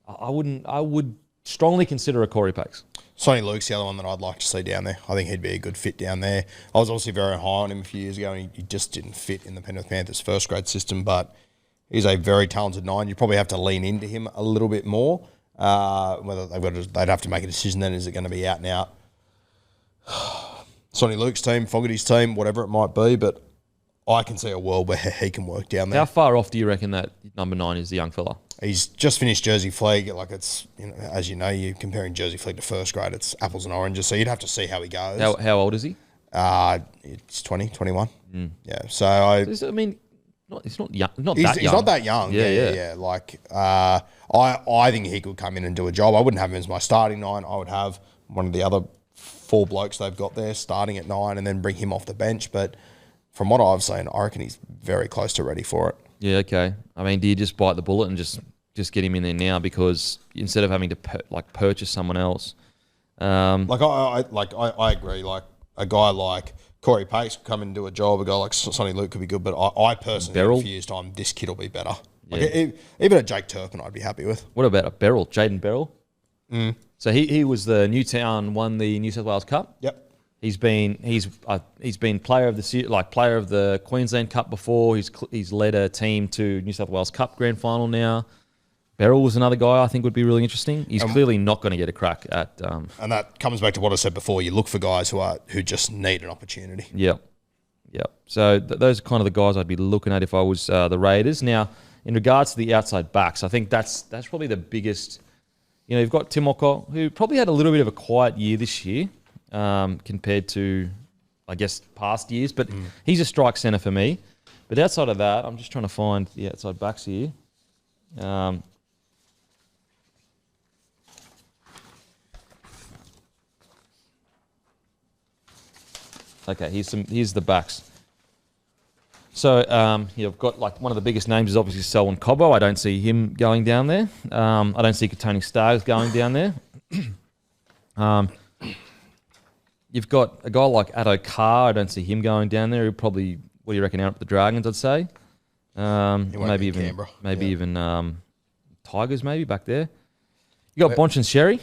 I would strongly consider a Corey Pakes. Sonny Luke's the other one that I'd like to see down there. I think he'd be a good fit down there. I was obviously very high on him a few years ago, and he just didn't fit in the Penrith Panthers first grade system, but he's a very talented 9. You probably have to lean into him a little bit more. Whether they'd have to make a decision then, is it going to be out and out Sonny Luke's team, Fogarty's team, whatever it might be, but I can see a world where he can work down there. How far off do you reckon that number 9 is, the young fella? He's just finished Jersey Flegg. Like, it's, as you know, you're comparing Jersey Flegg to first grade. It's apples and oranges. So you'd have to see how he goes. How old is he? It's 20, 21. Yeah. So He's not young. he's not that young. Yeah. Like, I think he could come in and do a job. I wouldn't have him as my starting 9. I would have one of the other 4 blokes they've got there starting at 9 and then bring him off the bench. But from what I've seen, I reckon he's very close to ready for it. Yeah, okay. I mean, do you just bite the bullet and just get him in there now, because instead of having to purchase someone else? I agree. Like, a guy like Corey Pace could come in and do a job. A guy like Sonny Luke could be good, but I personally think in a few years' time, this kid will be better. Like, even a Jake Turpin, I'd be happy with. What about a Beryl, Jaden Beryl? So he was the Newtown, won the New South Wales Cup. Yep. He's been player of the Queensland Cup before. He's led a team to New South Wales Cup grand final now. Beryl was another guy I think would be really interesting. He's clearly not going to get a crack at. And that comes back to what I said before. You look for guys who just need an opportunity. Yeah. So those are kind of the guys I'd be looking at if I was the Raiders. Now, in regards to the outside backs, I think that's probably the biggest. You've got Timoko, who probably had a little bit of a quiet year this year. Compared to, I guess, past years. But he's a strike centre for me. But outside of that, I'm just trying to find the outside backs here. Okay, here's the backs. So you've got, like, one of the biggest names is obviously Selwyn Cobbo. I don't see him going down there. I don't see Tony Starks going down there. You've got a guy like Addo Carr. I don't see him going down there. He'll probably, what do you reckon, out at the Dragons, I'd say. Maybe even Tigers, maybe, back there. You got Bonch and Sherry.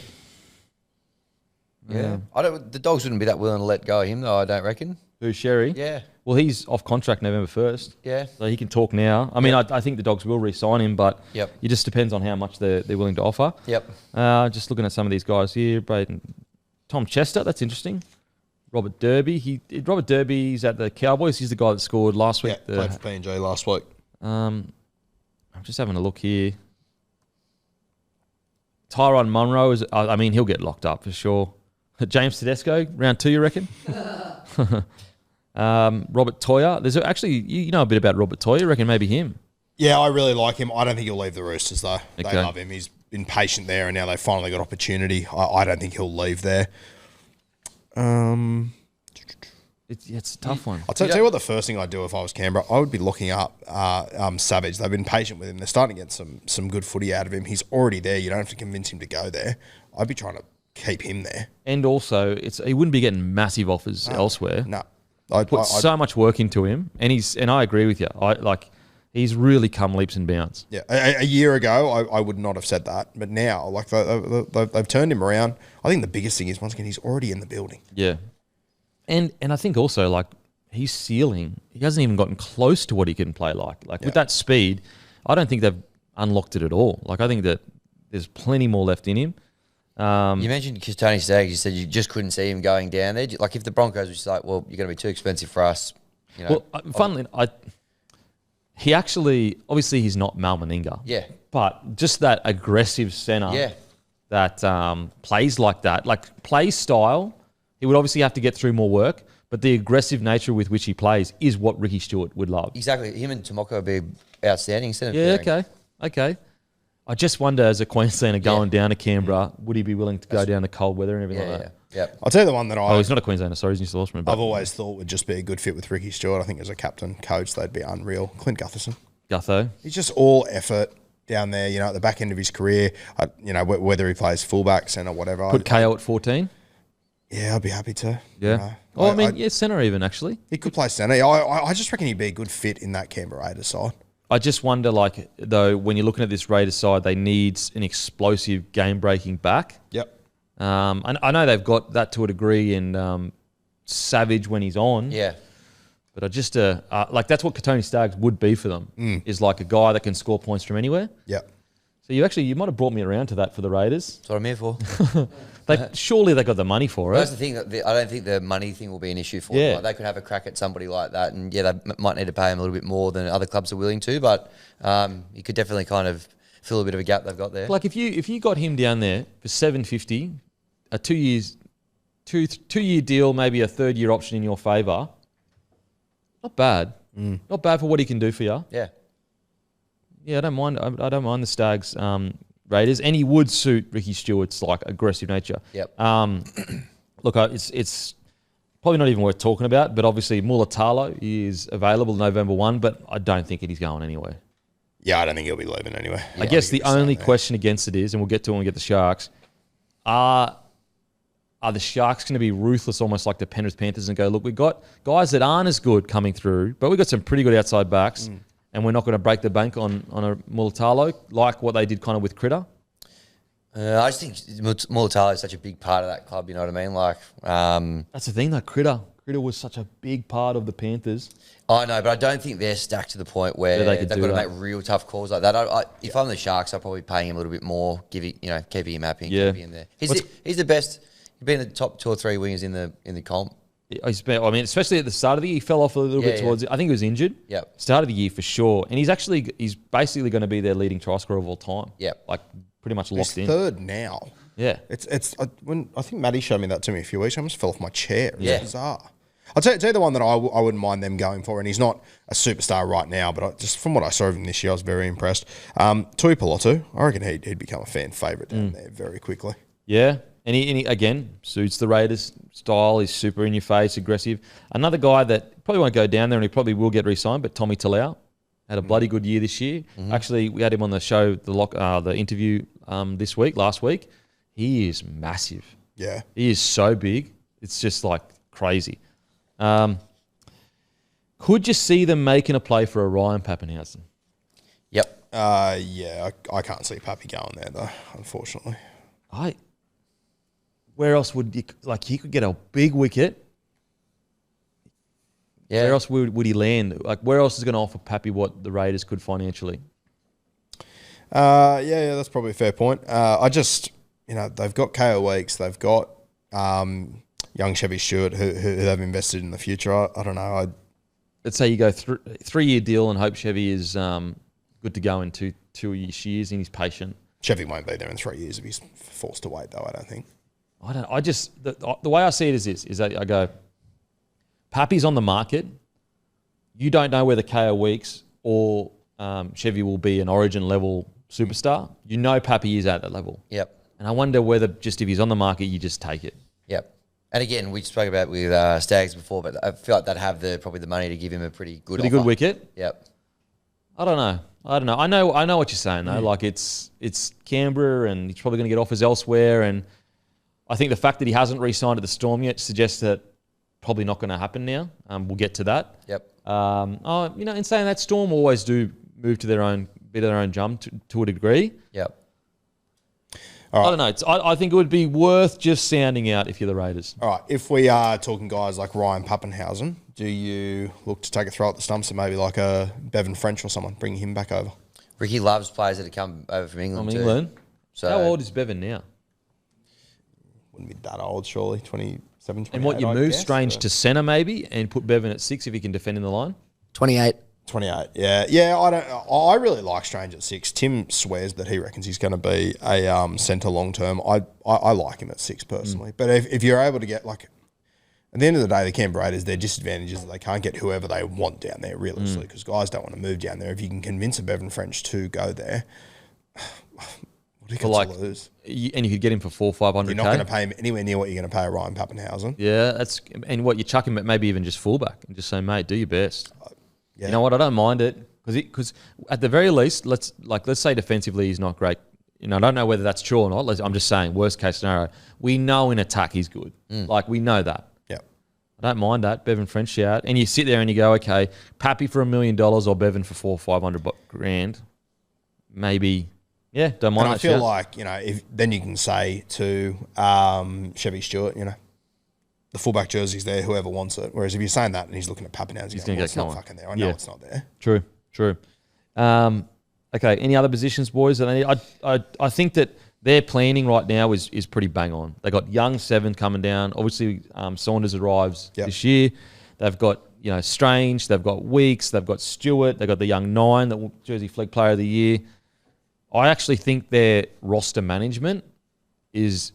Yeah. The Dogs wouldn't be that willing to let go of him, though, I don't reckon. Who's Sherry? Yeah. Well, he's off contract November 1st. Yeah. So he can talk now. I mean, I think the Dogs will re-sign him, but it just depends on how much they're willing to offer. Yep. Just looking at some of these guys here. Tom Chester, that's interesting. Robert Derby. Robert Derby's at the Cowboys. He's the guy that scored last week. Yeah, played for P&G last week. I'm just having a look here. Tyrone Munro he'll get locked up for sure. James Tedesco, round 2, you reckon? Robert Toya. There's actually, you know a bit about Robert Toya. You reckon maybe him? Yeah, I really like him. I don't think he'll leave the Roosters, though. Okay. They love him. He's been patient there, and now they finally got opportunity. I don't think he'll leave there. It's a tough one. I'll tell you what, the first thing I'd do if I was Canberra, I would be looking up Savage. They've been patient with him. They're starting to get some good footy out of him. He's already there. You don't have to convince him to go there. I'd be trying to keep him there. And also, he wouldn't be getting massive offers elsewhere. No. I'd put so much work into him, and I agree with you. He's really come leaps and bounds. Yeah, a year ago, I would not have said that, but now, like, they've turned him around. I think the biggest thing is, once again, he's already in the building. Yeah, and I think also, like, his ceiling, he hasn't even gotten close to what he can play like. With that speed, I don't think they've unlocked it at all. Like, I think that there's plenty more left in him. You mentioned Tony Staggs. You said you just couldn't see him going down there. Like, if the Broncos were just like, well, you're going to be too expensive for us. Well, funnily, he actually, obviously he's not Mal Meninga. Yeah. But just that aggressive centre that plays like that, like play style, he would obviously have to get through more work, but the aggressive nature with which he plays is what Ricky Stewart would love. Exactly. Him and Tomoko would be outstanding. Okay. I just wonder, as a Queenslander going down to Canberra, would he be willing to go down to cold weather and everything like that? Yeah. I'll tell you the one that he's not a Queenslander, sorry, he's New South Wales. I've always thought would just be a good fit with Ricky Stewart. I think as a captain, coach, they'd be unreal. Clint Gutherson. Gutho. He's just all effort down there, at the back end of his career, whether he plays fullback, centre, whatever. Put KO at 14? Yeah, I'd be happy to. Yeah. Centre even, actually. He could play centre. I just reckon he'd be a good fit in that Canberra Raiders side. I just wonder, though, when you're looking at this Raiders side, they need an explosive, game-breaking back. Yep. I know they've got that to a degree in Savage when he's on. Yeah. But I just like that's what Tony Staggs would be for them is like a guy that can score points from anywhere. Yeah. So you might have brought me around to that for the Raiders. That's what I'm here for. Surely they got the money for it. That's the thing. I don't think the money thing will be an issue for them. Like, they could have a crack at somebody like that, and they might need to pay him a little bit more than other clubs are willing to. But you could definitely kind of fill a bit of a gap they've got there. Like if you got him down there for $750, a 2 year deal, maybe a 3rd year option in your favour. Not bad. Not bad for what he can do for you. Yeah. Yeah, I don't mind. I don't mind the Stags Raiders, and he would suit Ricky Stewart's like aggressive nature. Yep. Look, it's probably not even worth talking about, but obviously Mulatalo is available November 1, but I don't think he's going anywhere. Yeah, I don't think he'll be leaving anyway. I guess the only question against it is, and we'll get to it when we get the Sharks, are the Sharks going to be ruthless, almost like the Penrith Panthers, and go, look, we've got guys that aren't as good coming through, but we've got some pretty good outside backs, and we're not going to break the bank on a Mulatalo, like what they did kind of with Critter? I just think Mulatalo is such a big part of that club, you know what I mean? Like, That's the thing, though, Critter was such a big part of the Panthers. I know, but I don't think they're stacked to the point where they they've could got do to that. make real tough calls like that. If I'm the Sharks, I'll probably pay him a little bit more, keeping him happy, Yeah. keeping him there. He's the best. He's been in the top 2 or 3 wingers in the comp. Especially at the start of the year, he fell off a little bit towards it. I think he was injured. Yep. Start of the year for sure. And he's basically going to be their leading try scorer of all time. Yep. Like pretty much He's locked in. 3rd now. Yeah. When I think Maddie showed me that to me a few weeks ago, I almost fell off my chair. It was Yeah. bizarre. I'll tell you the one that I wouldn't mind them going for, and he's not a superstar right now, but just from what I saw of him this year, I was very impressed. Tui Pelotu, I reckon he'd become a fan favourite down there very quickly. Yeah. And he, again, suits the Raiders style. He's super in your face, aggressive. Another guy that probably won't go down there and he probably will get re-signed, but Tommy Talau had a bloody good year this year. Actually, we had him on the show, the interview last week. He is massive. Yeah. He is so big. It's just like crazy. Could you see them making a play for a Ryan Pappenhausen? Yep. Yeah, I can't see Pappy going there, though, unfortunately. Where else would you, like, he could get a big wicket. Yeah. Where else would he land? Like, where else is going to offer Pappy what the Raiders could financially? Yeah, that's probably a fair point. They've got KO Weeks, they've got young Chevy Stewart who they've invested in the future. I don't know. Let's say you go 3-year deal and hope Chevy is good to go in two years and he's patient. Chevy won't be there in 3 years if he's forced to wait, though, I don't think. The way I see it is that I go, Pappy's on the market. You don't know whether KO Weeks or Chevy will be an Origin level superstar. You know Pappy is at that level. Yep. And I wonder whether just if he's on the market, you just take it. Yep. And again, we spoke about with Stags before, but I feel like they'd have probably the money to give him a pretty good offer. Good wicket. Yep. I don't know. I know what you're saying though. Like it's Canberra, and he's probably going to get offers elsewhere. And I think the fact that he hasn't re-signed at the Storm yet suggests that probably not going to happen now. We'll get to that. Yep. In saying that, Storm always do move to their own bit of their own jump to a degree. Yep. All right. I don't know. I think it would be worth just sounding out if you're the Raiders. All right, if we are talking guys like Ryan Pappenhausen, do you look to take a throw at the stumps and maybe like a Bevan French or someone, bring him back over? Ricky loves players that have come over from England too. So how old is Bevan now? Wouldn't be that old, surely, 27, 28, And what, you I'd move guess, Strange or- to centre maybe and put Bevan at 6 if he can defend in the line? 28. 28, yeah. I really like Strange at 6. Tim swears that he reckons he's going to be a centre long term. I like him at 6 personally. But if you're able to get, like, at the end of the day, the Canberra Raiders, their disadvantage is that they can't get whoever they want down there realistically, because guys don't want to move down there. If you can convince a Bevan French to go there, what do you got to lose? And you could get him for 400-500K. You're not going to pay him anywhere near what you're going to pay a Ryan Pappenhausen. Yeah, and what you chuck him at maybe even just fullback and just say, mate, do your best. Yeah. You know what? I don't mind it because at the very least, let's say defensively he's not great. I don't know whether that's true or not. I'm just saying, worst case scenario, we know in attack he's good. Like, we know that. Yeah. I don't mind that. Bevan French shout. And you sit there and you go, okay, Pappy for $1 million or Bevan for $400-500 grand. Maybe Yeah, don't mind And I that feel shout. like, if then you can say to Chevy Stewart, the fullback jersey's there, whoever wants it. Whereas if you're saying that and he's looking at Papenhuyzen, he's going, gonna it's go, not come on. fucking there. I know Yeah. it's not there. True. Okay, any other positions, boys? That they need? I think that their planning right now is pretty bang on. They got young 7 coming down. Obviously, Saunders arrives this year. They've got Strange. They've got Weeks. They've got Stewart. They've got the young 9, the Jersey Flag Player of the Year. I actually think their roster management is,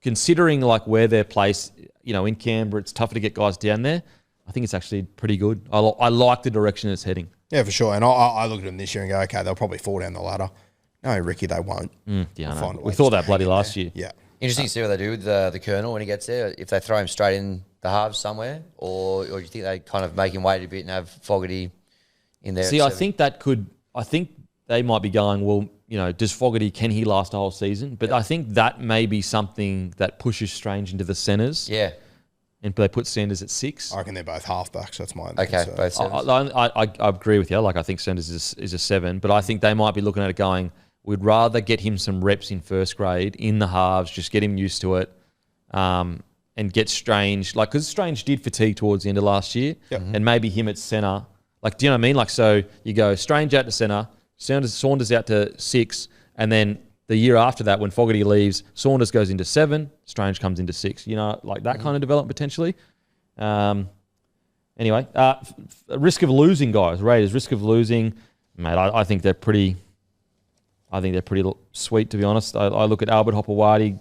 considering like where they're placed, in Canberra, it's tougher to get guys down there. I think it's actually pretty good. I like the direction it's heading. Yeah, for sure. And I look at them this year and go, okay, they'll probably fall down the ladder. No, Ricky, they won't. Yeah, I know. Find a way We to thought just that hang bloody in last there. year. Yeah. Interesting to see what they do with the Colonel when he gets there. If they throw him straight in the halves somewhere, or do you think they kind of make him wait a bit and have Fogarty in there? See, I think they might be going, well, does Fogarty, can he last a whole season? But I think that may be something that pushes Strange into the centres. Yeah. And they put Sanders at 6. I reckon they're both halfbacks. That's my Okay, concern. both sevens. I agree with you. Like, I think Sanders is a 7, but I think they might be looking at it going, we'd rather get him some reps in first grade in the halves, just get him used to it, and get Strange. Like, because Strange did fatigue towards the end of last year, and maybe him at centre. Like, do you know what I mean? Like, so you go Strange out to centre, Saunders out to 6, and then the year after that, when Fogarty leaves, Saunders goes into 7, Strange comes into 6. Like that kind of development potentially. Anyway, risk of losing, guys. Raiders, risk of losing, mate. I think they're pretty. I think they're pretty sweet, to be honest. I look at Albert Hopewadi,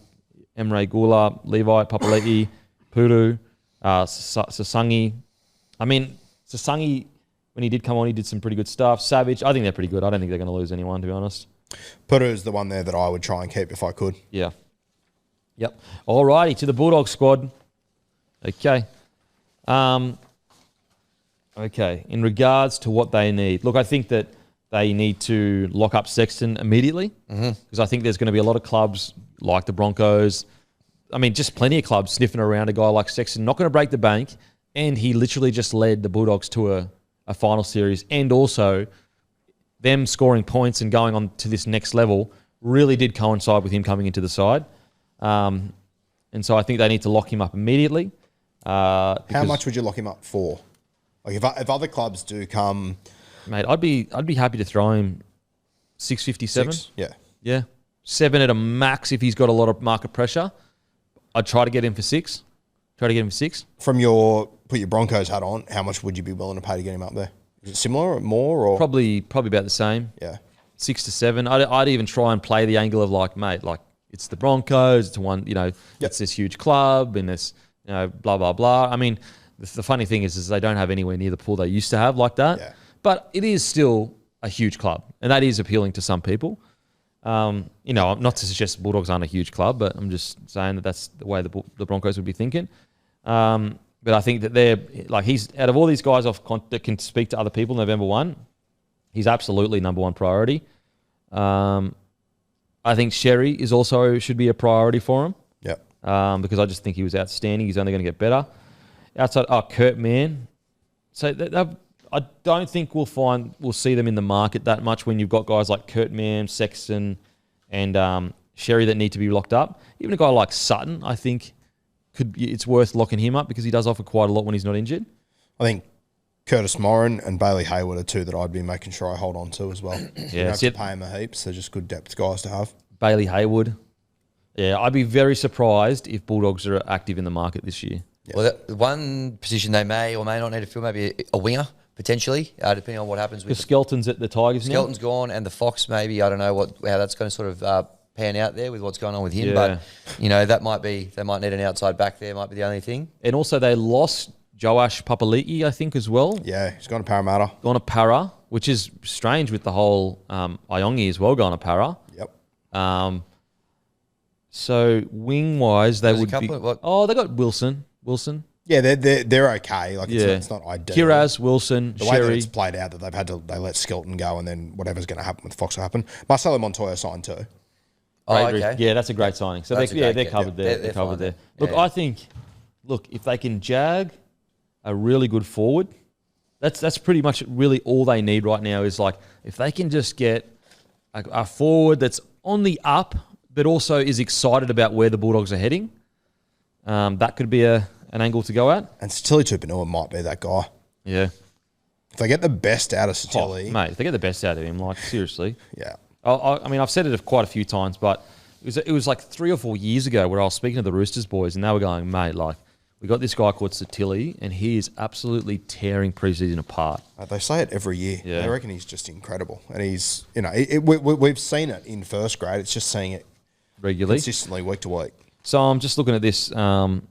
Emre Gula, Levi Papali'i, Puru, Sasangi. I mean, Sasangi, when he did come on, he did some pretty good stuff. Savage, I think they're pretty good. I don't think they're going to lose anyone, to be honest. Puru's the one there that I would try and keep if I could. Yeah. Yep. All righty, to the Bulldogs squad. Okay. Okay. In regards to what they need, look, I think that they need to lock up Sexton immediately because I think there's going to be a lot of clubs like the Broncos. I mean, just plenty of clubs sniffing around a guy like Sexton, not going to break the bank, and he literally just led the Bulldogs to a final series, and also them scoring points and going on to this next level really did coincide with him coming into the side. And so I think they need to lock him up immediately. How much would you lock him up for? Like if other clubs do come... Mate, I'd be happy to throw him 657. 6? Yeah. Yeah. 7 at a max if he's got a lot of market pressure. I'd try to get him for 6. Try to get him for 6. From put your Broncos hat on, how much would you be willing to pay to get him up there? Is it similar or more? Or? Probably about the same. Yeah. 6 to 7. I'd even try and play the angle of like, mate, like it's the Broncos. It's one, it's this huge club and this, blah, blah, blah. I mean, the funny thing is they don't have anywhere near the pool they used to have like that. Yeah. But it is still a huge club, and that is appealing to some people. Not to suggest the Bulldogs aren't a huge club, but I'm just saying that that's the way the Broncos would be thinking. But I think that they're like he's out of all these guys that can speak to other people. November 1, he's absolutely number 1 priority. I think Sherry should be a priority for him. Yep. Because I just think he was outstanding. He's only going to get better. Outside, Kurt Mann. So I don't think we'll see them in the market that much when you've got guys like Kurt Mann, Sexton, and Sherry that need to be locked up. Even a guy like Sutton, I think, it's worth locking him up because he does offer quite a lot when he's not injured. I think Curtis Moran and Bailey Hayward are 2 that I'd be making sure I hold on to as well. You don't have to pay them a heaps. They're just good depth guys to have. Bailey Hayward. Yeah, I'd be very surprised if Bulldogs are active in the market this year. Yeah. Well, the one position they may or may not need to fill, maybe a winger, potentially, depending on what happens with... Because Skelton's at the Tigers now. Skelton's gone, and the Fox maybe, I don't know how that's going to sort of pan out there with what's going on with him, but, that might be... They might need an outside back there, might be the only thing. And also they lost Joash Papali'i, I think, as well. Yeah, he's gone to Parramatta. Gone to Para, which is strange with the whole Iongi as well going to Para. Yep. So wing-wise, they would be... they got Wilson. Yeah, they're okay. Like it's not ideal. Kiraz, Wilson, the way that Sherry. it's played out that they let Skelton go and then whatever's going to happen with Fox will happen. Marcelo Montoya signed too. Oh, okay. Yeah, that's a great signing. So they're covered there. They're covered there. Look, I think, if they can jag a really good forward, that's pretty much really all they need right now is like if they can just get a forward that's on the up, but also is excited about where the Bulldogs are heading. That could be an angle to go at. And Satili Tupanua might be that guy. Yeah. If they get the best out of Satili. Mate, if they get the best out of him, like, seriously. Yeah. I mean, I've said it quite a few times, but it was like 3 or 4 years ago where I was speaking to the Roosters boys, and they were going, mate, like, we got this guy called Satili, and he is absolutely tearing preseason apart. They say it every year. Yeah. They reckon he's just incredible. And he's, we've seen it in first grade. It's just seeing it Regularly. consistently week to week. So I'm just looking at this, the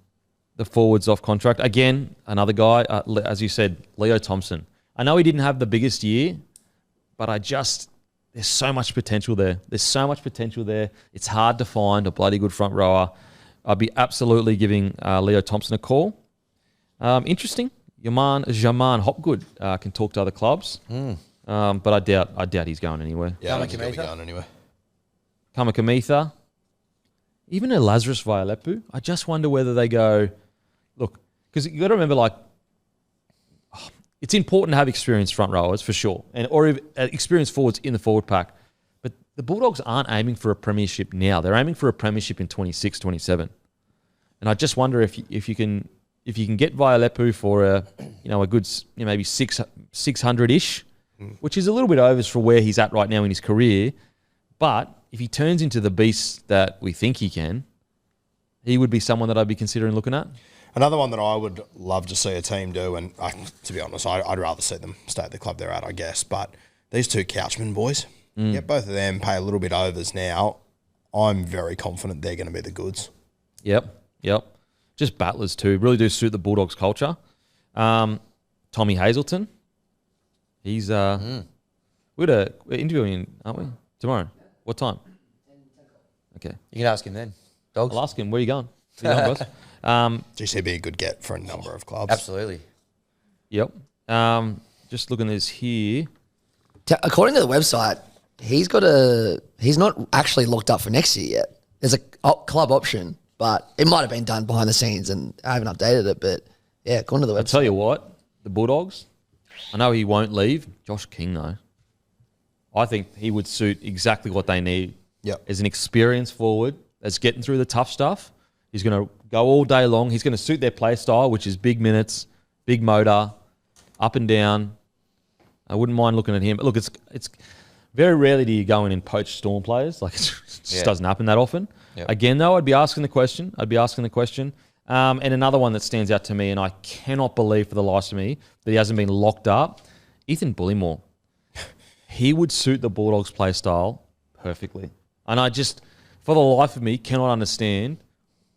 forwards off contract. Again, another guy, as you said, Leo Thompson. I know he didn't have the biggest year, but there's so much potential there. It's hard to find a bloody good front rower. I'd be absolutely giving Leo Thompson a call. Interesting. Jaman Hopgood can talk to other clubs, but I doubt he's going anywhere. Yeah, I don't think he'll be going anywhere. Kamakamitha, even a Lazarus Vialepu. I just wonder whether they go, look, because you got to remember, like, it's important to have experienced front rowers for sure, or experienced forwards in the forward pack. But the Bulldogs aren't aiming for a premiership now. They're aiming for a premiership in 26, 27. And I just wonder if you can get Vialepu for a good maybe 600-ish, which is a little bit overs for where he's at right now in his career. But if he turns into the beast that we think he can, he would be someone that I'd be considering looking at. Another one that I would love to see a team do, and to be honest, I'd rather see them stay at the club they're at, I guess. But these two Couchman boys, get both of them, pay a little bit overs now. I'm very confident they're going to be the goods. Yep. Just battlers too. Really do suit the Bulldogs culture. Tommy Hazelton. He's we're interviewing, aren't we? Tomorrow. What time? Okay. You can ask him then. Dogs? I'll ask him. Where you going? Where you going, boss? GC be a good get for a number of clubs. Absolutely. Yep. Just looking at this here. According to the website, he's not actually locked up for next year yet. There's a club option, but it might have been done behind the scenes, and I haven't updated it. But yeah, according to the website. I'll tell you what, the Bulldogs, I know he won't leave. Josh King, though. I think he would suit exactly what they need. Yep. As an experienced forward that's getting through the tough stuff. He's going to go all day long. He's going to suit their play style, which is big minutes, big motor, up and down. I wouldn't mind looking at him. But look, it's very rarely do you go in and poach Storm players. Like, it just doesn't happen that often. Yep. Again, though, I'd be asking the question. And another one that stands out to me, and I cannot believe for the life of me that he hasn't been locked up, Ethan Bullymore. He would suit the Bulldogs play style perfectly. And I just, for the life of me, cannot understand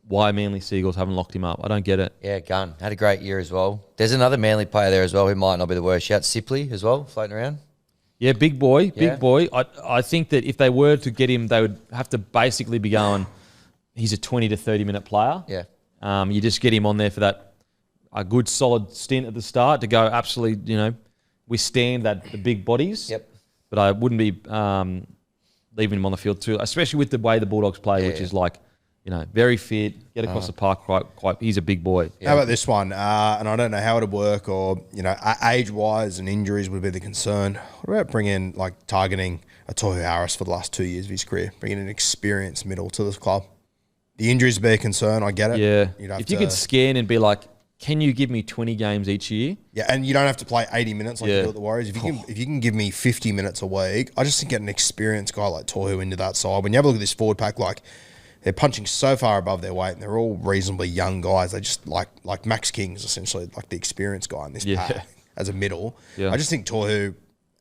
why Manly Seagulls haven't locked him up. I don't get it. Yeah, Gunn. Had a great year as well. There's another Manly player there as well who might not be the worst shout. Sipley as well, floating around. Yeah, big boy. Yeah. I think that if they were to get him, they would have to basically be going, he's a 20 to 30-minute player. Yeah. You just get him on there for a good solid stint at the start to go absolutely, withstand the big bodies. Yep. But I wouldn't be leaving him on the field too, especially with the way the Bulldogs play, which is like, very fit, get across the park quite. He's a big boy. How about this one? And I don't know how it'd work, or age-wise and injuries would be the concern. What about targeting a Tohu Harris for the last 2 years of his career, bringing an experienced middle to this club? The injuries would be a concern. I get it. Yeah. If you could scan and be like, can you give me 20 games each year? Yeah, and you don't have to play 80 minutes like you do at the Warriors. If you can give me 50 minutes a week, I just think get an experienced guy like Tohu into that side. When you have a look at this forward pack, they're punching so far above their weight, and they're all reasonably young guys. They just like Max King is essentially like the experienced guy in this pack as a middle. Yeah. I just think Tohu,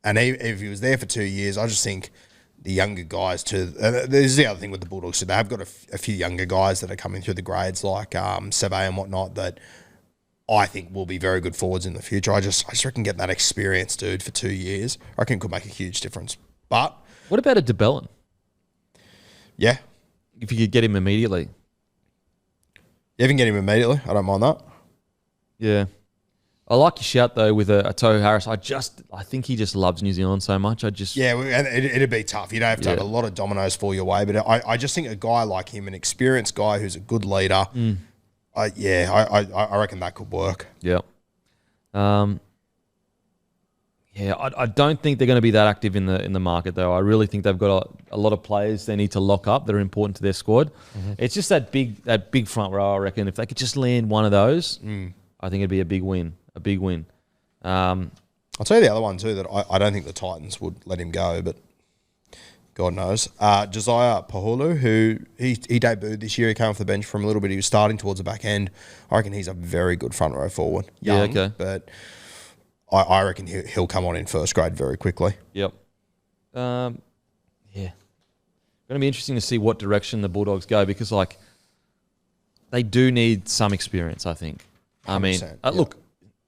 and if he was there for 2 years, I just think the younger guys too. There's the other thing with the Bulldogs. So they have got a few younger guys that are coming through the grades like Seve and whatnot that I think will be very good forwards in the future. I just reckon getting that experienced dude for 2 years, I reckon could make a huge difference. But what about a DeBellin? Yeah. If you could get him immediately. You even get him immediately. I don't mind that. Yeah. I like your shout, though, with a Tohu Harris. I think he just loves New Zealand so much. Yeah, and it'd be tough. You don't have to have a lot of dominoes fall your way. But I just think a guy like him, an experienced guy who's a good leader, I reckon that could work. Yeah. Yeah, I don't think they're going to be that active in the market though. I really think they've got a lot of players they need to lock up that are important to their squad. It's just that big front row. I reckon if they could just land one of those, I think it'd be a big win. A big win. I'll tell you the other one too that I don't think the Titans would let him go, but God knows. Josiah Pahulu, who he debuted this year, he came off the bench from a little bit. He was starting towards the back end. I reckon he's a very good front row forward. Young, yeah, okay. But I reckon he'll come on in first grade very quickly. Yep. Yeah. Going to be interesting to see what direction the Bulldogs go because, like, they do need some experience, I think. I mean, look,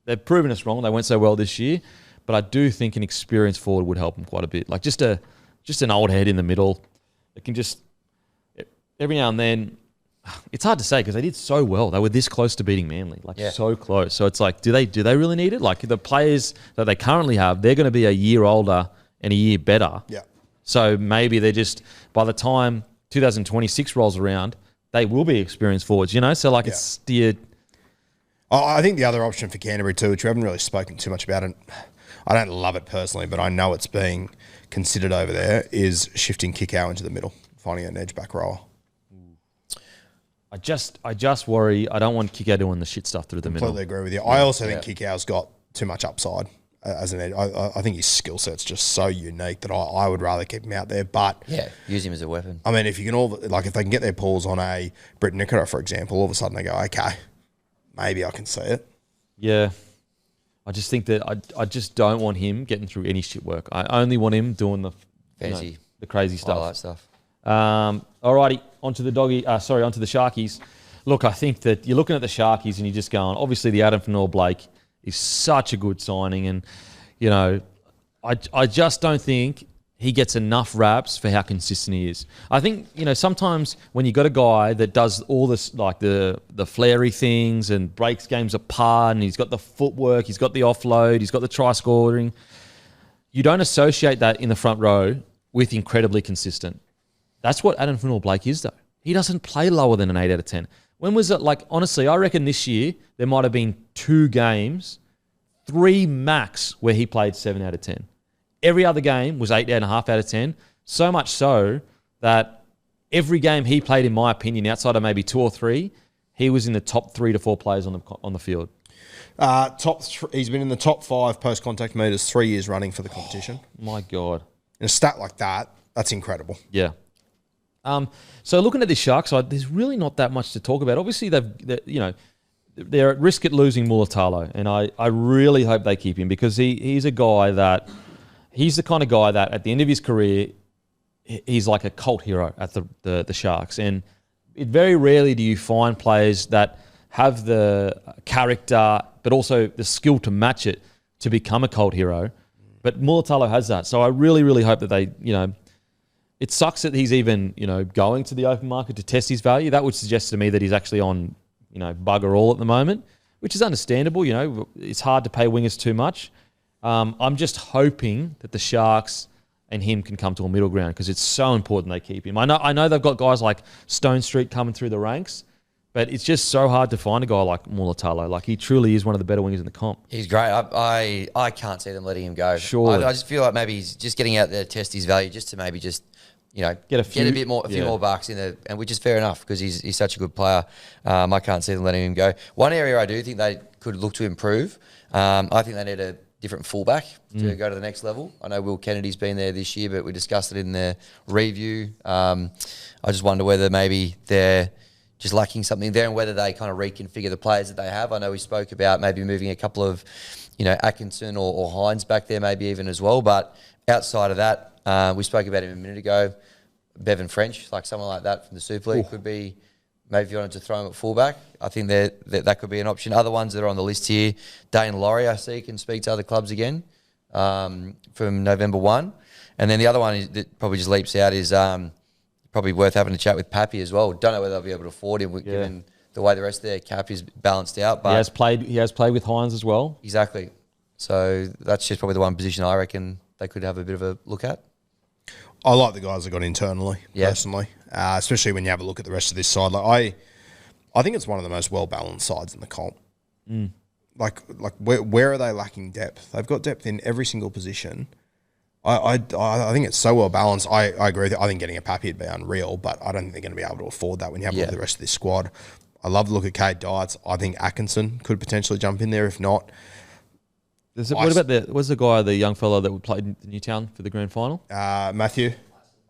they've proven us wrong. They went so well this year, but I do think an experienced forward would help them quite a bit. Like, just an old head in the middle. It can just, every now and then, it's hard to say because they did so well. They were this close to beating Manly, so close. So it's like, do they really need it? Like the players that they currently have, they're going to be a year older and a year better. Yeah. So maybe they're just, by the time 2026 rolls around, they will be experienced forwards, you know? So like it's steered. I think the other option for Canterbury too, which we haven't really spoken too much about, and I don't love it personally, but I know it's being considered over there, is shifting Kikau into the middle, finding an edge back rower. I just worry. I don't want Kikau doing the shit stuff through the middle. Completely agree with you. I also think Kikau's got too much upside as an edge. I think his skill set's just so unique that I would rather keep him out there. But use him as a weapon. I mean, if you can if they can get their pulls on a Britt Nicola, for example, all of a sudden they go, okay, maybe I can see it. Yeah. I just think that I just don't want him getting through any shit work. I only want him doing the fancy, the crazy stuff. Highlight stuff. Alrighty, onto the Sharkies. Look, I think that you're looking at the Sharkies and you're just going, obviously the Adam Fanor-Blake is such a good signing, and you know, I just don't think he gets enough raps for how consistent he is. I think, you know, sometimes when you got a guy that does all this, like the flary things and breaks games apart, and he's got the footwork, he's got the offload, he's got the try scoring, you don't associate that in the front row with incredibly consistent. That's what Adam Fanor-Blake is, though. He doesn't play lower than an 8 out of 10. When was it? Like, honestly, I reckon this year there might have been 2 games, 3 max, where he played 7 out of 10. Every other game was 8.5 out of 10. So much so that every game he played, in my opinion, outside of maybe 2 or 3, he was in the top 3 to 4 players on the field. He's been in the top 5 post-contact meters 3 years running for the competition. My God. And a stat like that, that's incredible. Yeah. So looking at the Sharks side, there's really not that much to talk about. Obviously, they're at risk at losing Mulatalo, and I really hope they keep him because he's a guy that he's the kind of guy that at the end of his career, he's like a cult hero at the Sharks. And very rarely do you find players that have the character but also the skill to match it to become a cult hero. But Mulatalo has that. So I really, really hope that they, you know, it sucks that he's even, you know, going to the open market to test his value. That would suggest to me that he's actually on, you know, bugger all at the moment, which is understandable. You know, it's hard to pay wingers too much. I'm just hoping that the Sharks and him can come to a middle ground because it's so important they keep him. I know they've got guys like Stone Street coming through the ranks, but it's just so hard to find a guy like Mulatalo. Like, he truly is one of the better wingers in the comp. He's great. I can't see them letting him go. Sure. I just feel like maybe he's just getting out there to test his value, just to maybe just, you know, get a few more bucks in there, and which is fair enough because he's such a good player. I can't see them letting him go. One area I do think they could look to improve. I think they need a different fullback to go to the next level. I know Will Kennedy's been there this year, but we discussed it in the review. I just wonder whether maybe they're just lacking something there and whether they kind of reconfigure the players that they have. I know we spoke about maybe moving a couple of, you know, Atkinson or Hines back there maybe even as well. But outside of that, we spoke about him a minute ago, Bevan French, like someone like that from the Super League could be, maybe if you wanted to throw him at fullback, I think that could be an option. Other ones that are on the list here, Dane Laurie, I see, can speak to other clubs again from November 1. And then the other one that probably just leaps out is probably worth having a chat with Pappy as well. Don't know whether they'll be able to afford him given the way the rest of their cap is balanced out. But he has played with Hines as well. Exactly. So that's just probably the one position I reckon they could have a bit of a look at. I like the guys that got internally, personally, especially when you have a look at the rest of this side. Like I think it's one of the most well-balanced sides in the comp. like where are they lacking depth? They've got depth in every single position. I think it's so well balanced. I agree with you. I think getting a Pappy would be unreal, but I don't think they're going to be able to afford that when you have a look at the rest of this squad. I love the look at Cade Dietz. I think Atkinson could potentially jump in there. If not, what about what's the guy, the young fella that played in Newtown for the grand final? Matthew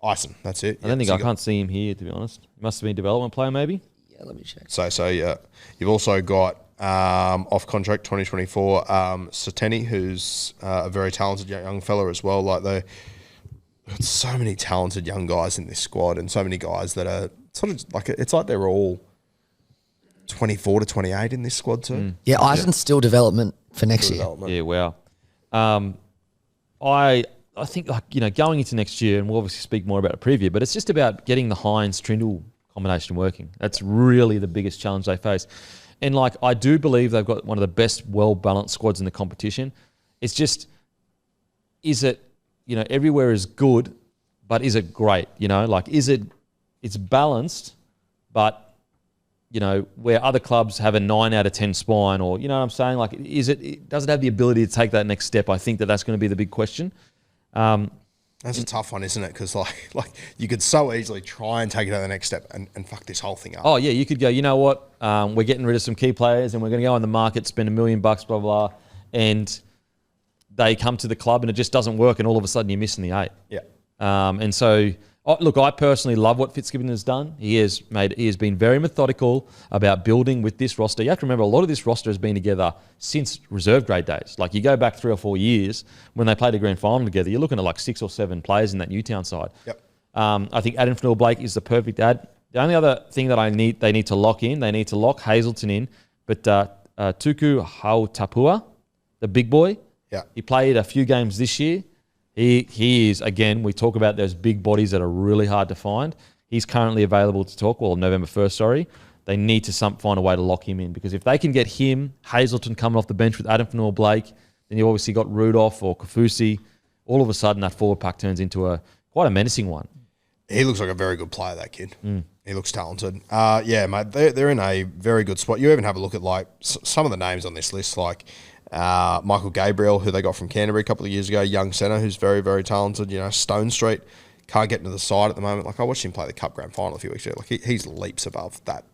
Ison. That's it. I can't see him here, to be honest. He must have been a development player, maybe. Yeah, let me check. So yeah, you've also got off contract 2024 Sateni, who's a very talented young fella as well. Like got so many talented young guys in this squad, and so many guys that are sort of like it's like they're all 24 to 28 in this squad too. Yeah, Ison's still development for next year. Yeah, wow. I think going into next year, and we'll obviously speak more about a preview, but it's just about getting the Hines-Trindle combination working. That's really the biggest challenge they face. And I do believe they've got one of the best well-balanced squads in the competition. It's just, is it, everywhere is good, but is it great? It's balanced, but where other clubs have a 9 out of 10 spine, or, what I'm saying? Does it have the ability to take that next step? I think that's going to be the big question. That's a tough one, isn't it? Because like you could so easily try and take it to the next step and fuck this whole thing up. Oh yeah, you could go, you know what? We're getting rid of some key players and we're going to go on the market, spend $1 million, blah, blah, and they come to the club and it just doesn't work, and all of a sudden you're missing the 8. Yeah. And so, look, I personally love what Fitzgibbon has done. He has been very methodical about building with this roster. You have to remember, a lot of this roster has been together since reserve grade days. Like, you go back 3 or 4 years when they played a grand final together, you're looking at 6 or 7 players in that Newtown side. Yep. I think Adam Fennell-Blake is the perfect add. The only other thing that they need to lock in, they need to lock Hazelton in, but Tuku Hautapua, the big boy, he played a few games this year. He is, again, we talk about those big bodies that are really hard to find. He's currently available to talk, November 1st, sorry. They need to find a way to lock him in, because if they can get him, Hazelton coming off the bench with Adam Fennell-Blake, then you've obviously got Rudolph or Kafusi. All of a sudden, that forward pack turns into quite a menacing one. He looks like a very good player, that kid. He looks talented. Yeah, mate, they're in a very good spot. You even have a look at some of the names on this list, like Michael Gabriel, who they got from Canterbury a couple of years ago, young centre who's very, very talented. Stone Street can't get into the side at the moment. I watched him play the Cup Grand Final a few weeks ago. He's leaps above that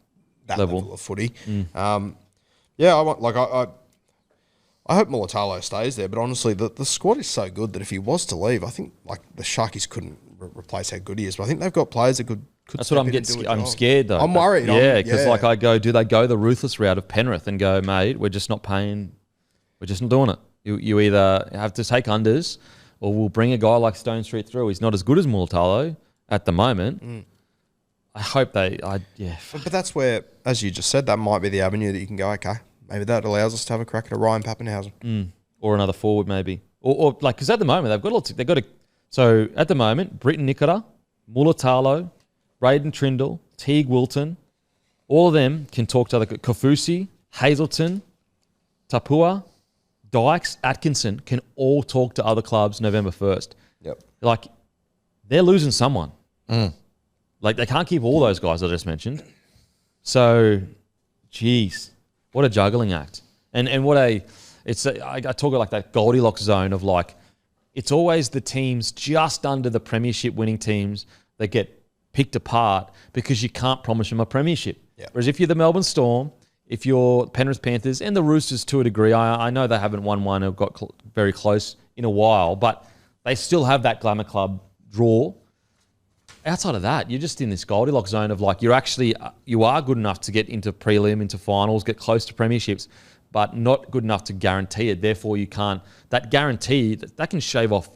level of footy. Yeah, I hope Mulatalo stays there, but honestly, the squad is so good that if he was to leave, I think the Sharkies couldn't replace how good he is. But I think they've got players that could. That's what I'm scared though. I'm worried. Yeah, because do they go the ruthless route of Penrith and go, mate, we're just not paying. We're just not doing it. You either have to take unders, or we'll bring a guy like Stone Street through. He's not as good as Mulatalo at the moment. I hope But that's where, as you just said, that might be the avenue that you can go, okay, maybe that allows us to have a crack at a Ryan Pappenhausen. Or another forward maybe. Or because at the moment, so at the moment, Britton Nikora, Mulatalo, Braden Trindle, Teague Wilton, all of them can talk to other, Kafusi, Hazelton, Tapua, Dykes, Atkinson can all talk to other clubs November 1st. Yep. They're losing someone. They can't keep all those guys I just mentioned. So, geez, what a juggling act. And I talk about that Goldilocks zone of it's always the teams just under the premiership winning teams that get picked apart because you can't promise them a premiership. Yep. Whereas if you're the Melbourne Storm, if you're Penrith Panthers and the Roosters to a degree, I know they haven't won one or got very close in a while, but they still have that glamour club draw. Outside of that, you're just in this Goldilocks zone of you are good enough to get into prelim, into finals, get close to premierships, but not good enough to guarantee it. Therefore, you can't. That guarantee, that can shave off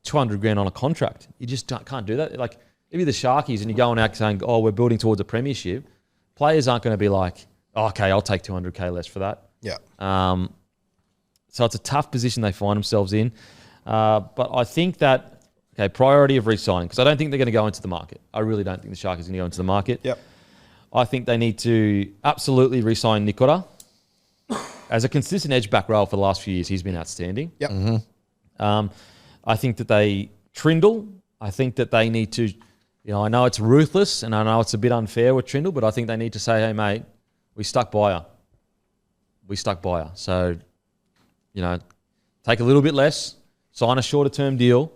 $200,000 on a contract. You just can't do that. If you're the Sharkies and you're going out saying, oh, we're building towards a premiership, players aren't going to be like, okay, I'll take $200,000 less for that. Yeah. So it's a tough position they find themselves in. But I think that, priority of re-signing, because I don't think they're going to go into the market. I really don't think the Sharkies are going to go into the market. Yep. I think they need to absolutely re-sign Nikora. As a consistent edge-back row for the last few years, he's been outstanding. Yep. Mm-hmm. I think that Trindle, I think that they need to, I know it's ruthless and I know it's a bit unfair with Trindle, but I think they need to say, hey, mate, we stuck by you. we stuck by her. So, take a little bit less, sign a shorter term deal,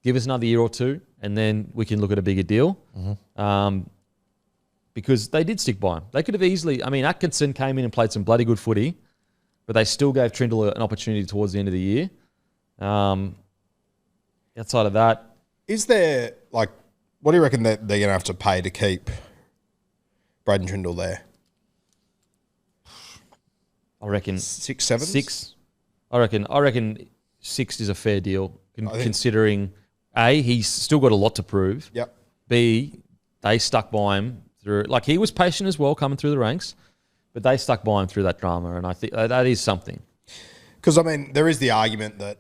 give us another year or two, and then we can look at a bigger deal. Because they did stick by him. They could have easily, Atkinson came in and played some bloody good footy, but they still gave Trindle an opportunity towards the end of the year. Outside of that. Is there, what do you reckon that they're going to have to pay to keep Braden Trindle there? I reckon 6, 7? 6. I reckon 6 is a fair deal, considering A, he's still got a lot to prove. Yep. B, they stuck by him through. He was patient as well, coming through the ranks, but they stuck by him through that drama, and I think that is something. Because there is the argument that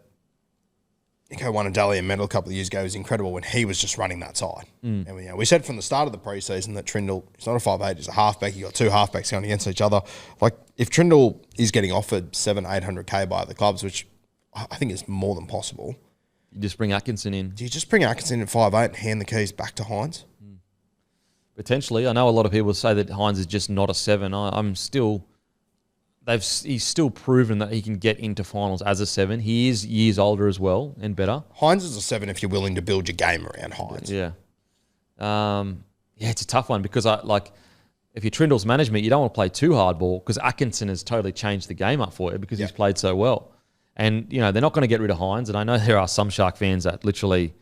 Nico Wanadali and Medal a couple of years ago was incredible when he was just running that side. And we said from the start of the preseason that Trindle, he's not a 5'8", he's a halfback. You got two halfbacks going against each other. If Trindle is getting offered 700-800K by the clubs, which I think is more than possible, You just bring Atkinson in. do you just bring Atkinson at 5'8" and hand the keys back to Hines? Potentially. I know a lot of people say that Hines is just not a 7. He's still proven that he can get into finals as a 7. He is years older as well and better. Hines is a 7 if you're willing to build your game around Hines. Yeah. It's a tough one because if you're Trindle's management, you don't want to play too hardball because Atkinson has totally changed the game up for you because he's played so well. And, they're not going to get rid of Hines. And I know there are some Shark fans that literally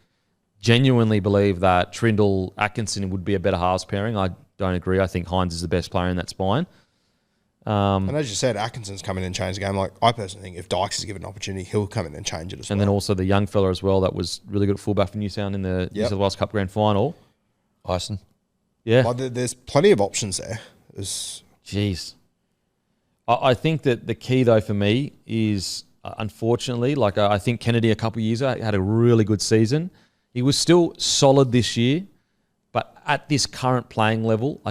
genuinely believe that Trindle Atkinson would be a better halves pairing. I don't agree. I think Hines is the best player in that spine. And as you said, Atkinson's come in and changed the game. I personally think if Dykes is given an opportunity, he'll come in and change it as well. And then also the young fella as well that was really good at fullback for New Sound in the New South Wales Cup Grand Final. Ison. Yeah. There's plenty of options there. Jeez. I think that the key, though, for me is, unfortunately, I think Kennedy a couple of years ago had a really good season. He was still solid this year, but at this current playing level,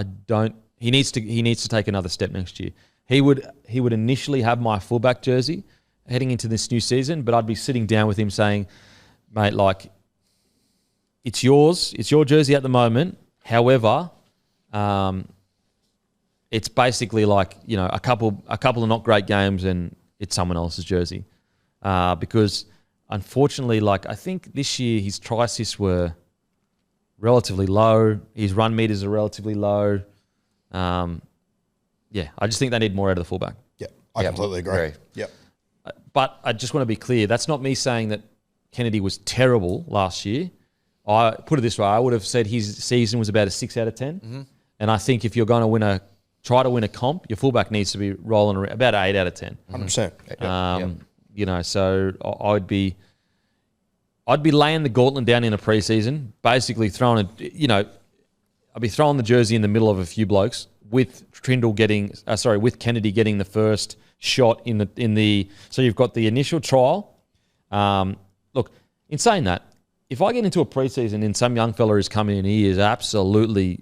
he needs to take another step next year. He would initially have my fullback jersey heading into this new season, but I'd be sitting down with him saying, mate, it's yours. It's your jersey at the moment. However, it's basically a couple of not great games and it's someone else's jersey. Because unfortunately, I think this year his try assists were relatively low. His run meters are relatively low. I just think they need more out of the fullback. Yeah, I completely agree. Yep. But I just want to be clear. That's not me saying that Kennedy was terrible last year. I put it this way. I would have said his season was about a 6 out of 10. Mm-hmm. And I think if you're going to try to win a comp, your fullback needs to be rolling around about 8 out of 10. 100%. So I'd be laying the gauntlet down in a preseason, basically I'd be throwing the jersey in the middle of a few blokes with with Kennedy getting the first shot in the. So you've got the initial trial. Look, in saying that, if I get into a preseason and some young fella who's coming in, he is absolutely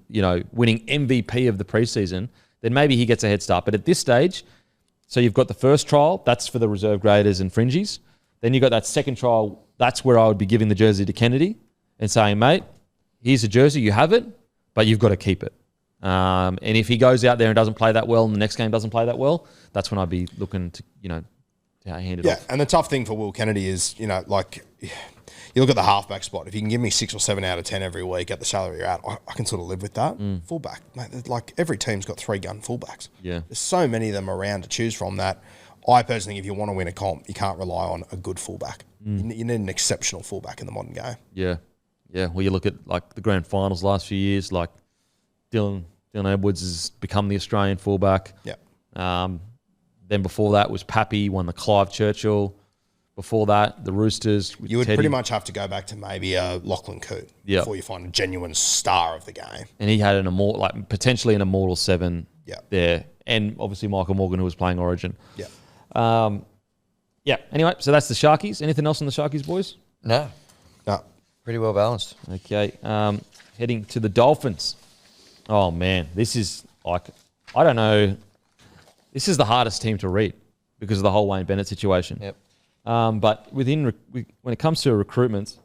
winning MVP of the preseason, then maybe he gets a head start. But at this stage, so you've got the first trial, that's for the reserve graders and fringies. Then you've got that second trial, that's where I would be giving the jersey to Kennedy and saying, mate, here's a jersey, you have it, but you've got to keep it. And if he goes out there and doesn't play that well and the next game doesn't play that well, that's when I'd be looking to, hand it off. Yeah, and the tough thing for Will Kennedy is, you look at the halfback spot. If you can give me 6 or 7 out of 10 every week at the salary you're at, I can sort of live with that. Fullback, mate, every team's got 3 gun fullbacks. Yeah. There's so many of them around to choose from that I personally think if you want to win a comp, you can't rely on a good fullback. You need an exceptional fullback in the modern game. Yeah. Yeah. Well, you look at the grand finals last few years, Dylan Edwards has become the Australian fullback. Yeah. Then before that was Pappy, won the Clive Churchill. Before that, the Roosters. You would Teddy. pretty much have to go back to maybe Lachlan Coote before you find a genuine star of the game. And he had potentially an immortal 7 there. And obviously Michael Morgan, who was playing Origin. Yeah. Anyway, so that's the Sharkies. Anything else on the Sharkies, boys? No. Pretty well balanced. Okay. Heading to the Dolphins. Oh, man. This is I don't know. This is the hardest team to read because of the whole Wayne Bennett situation. Yep. But when it comes to recruitment,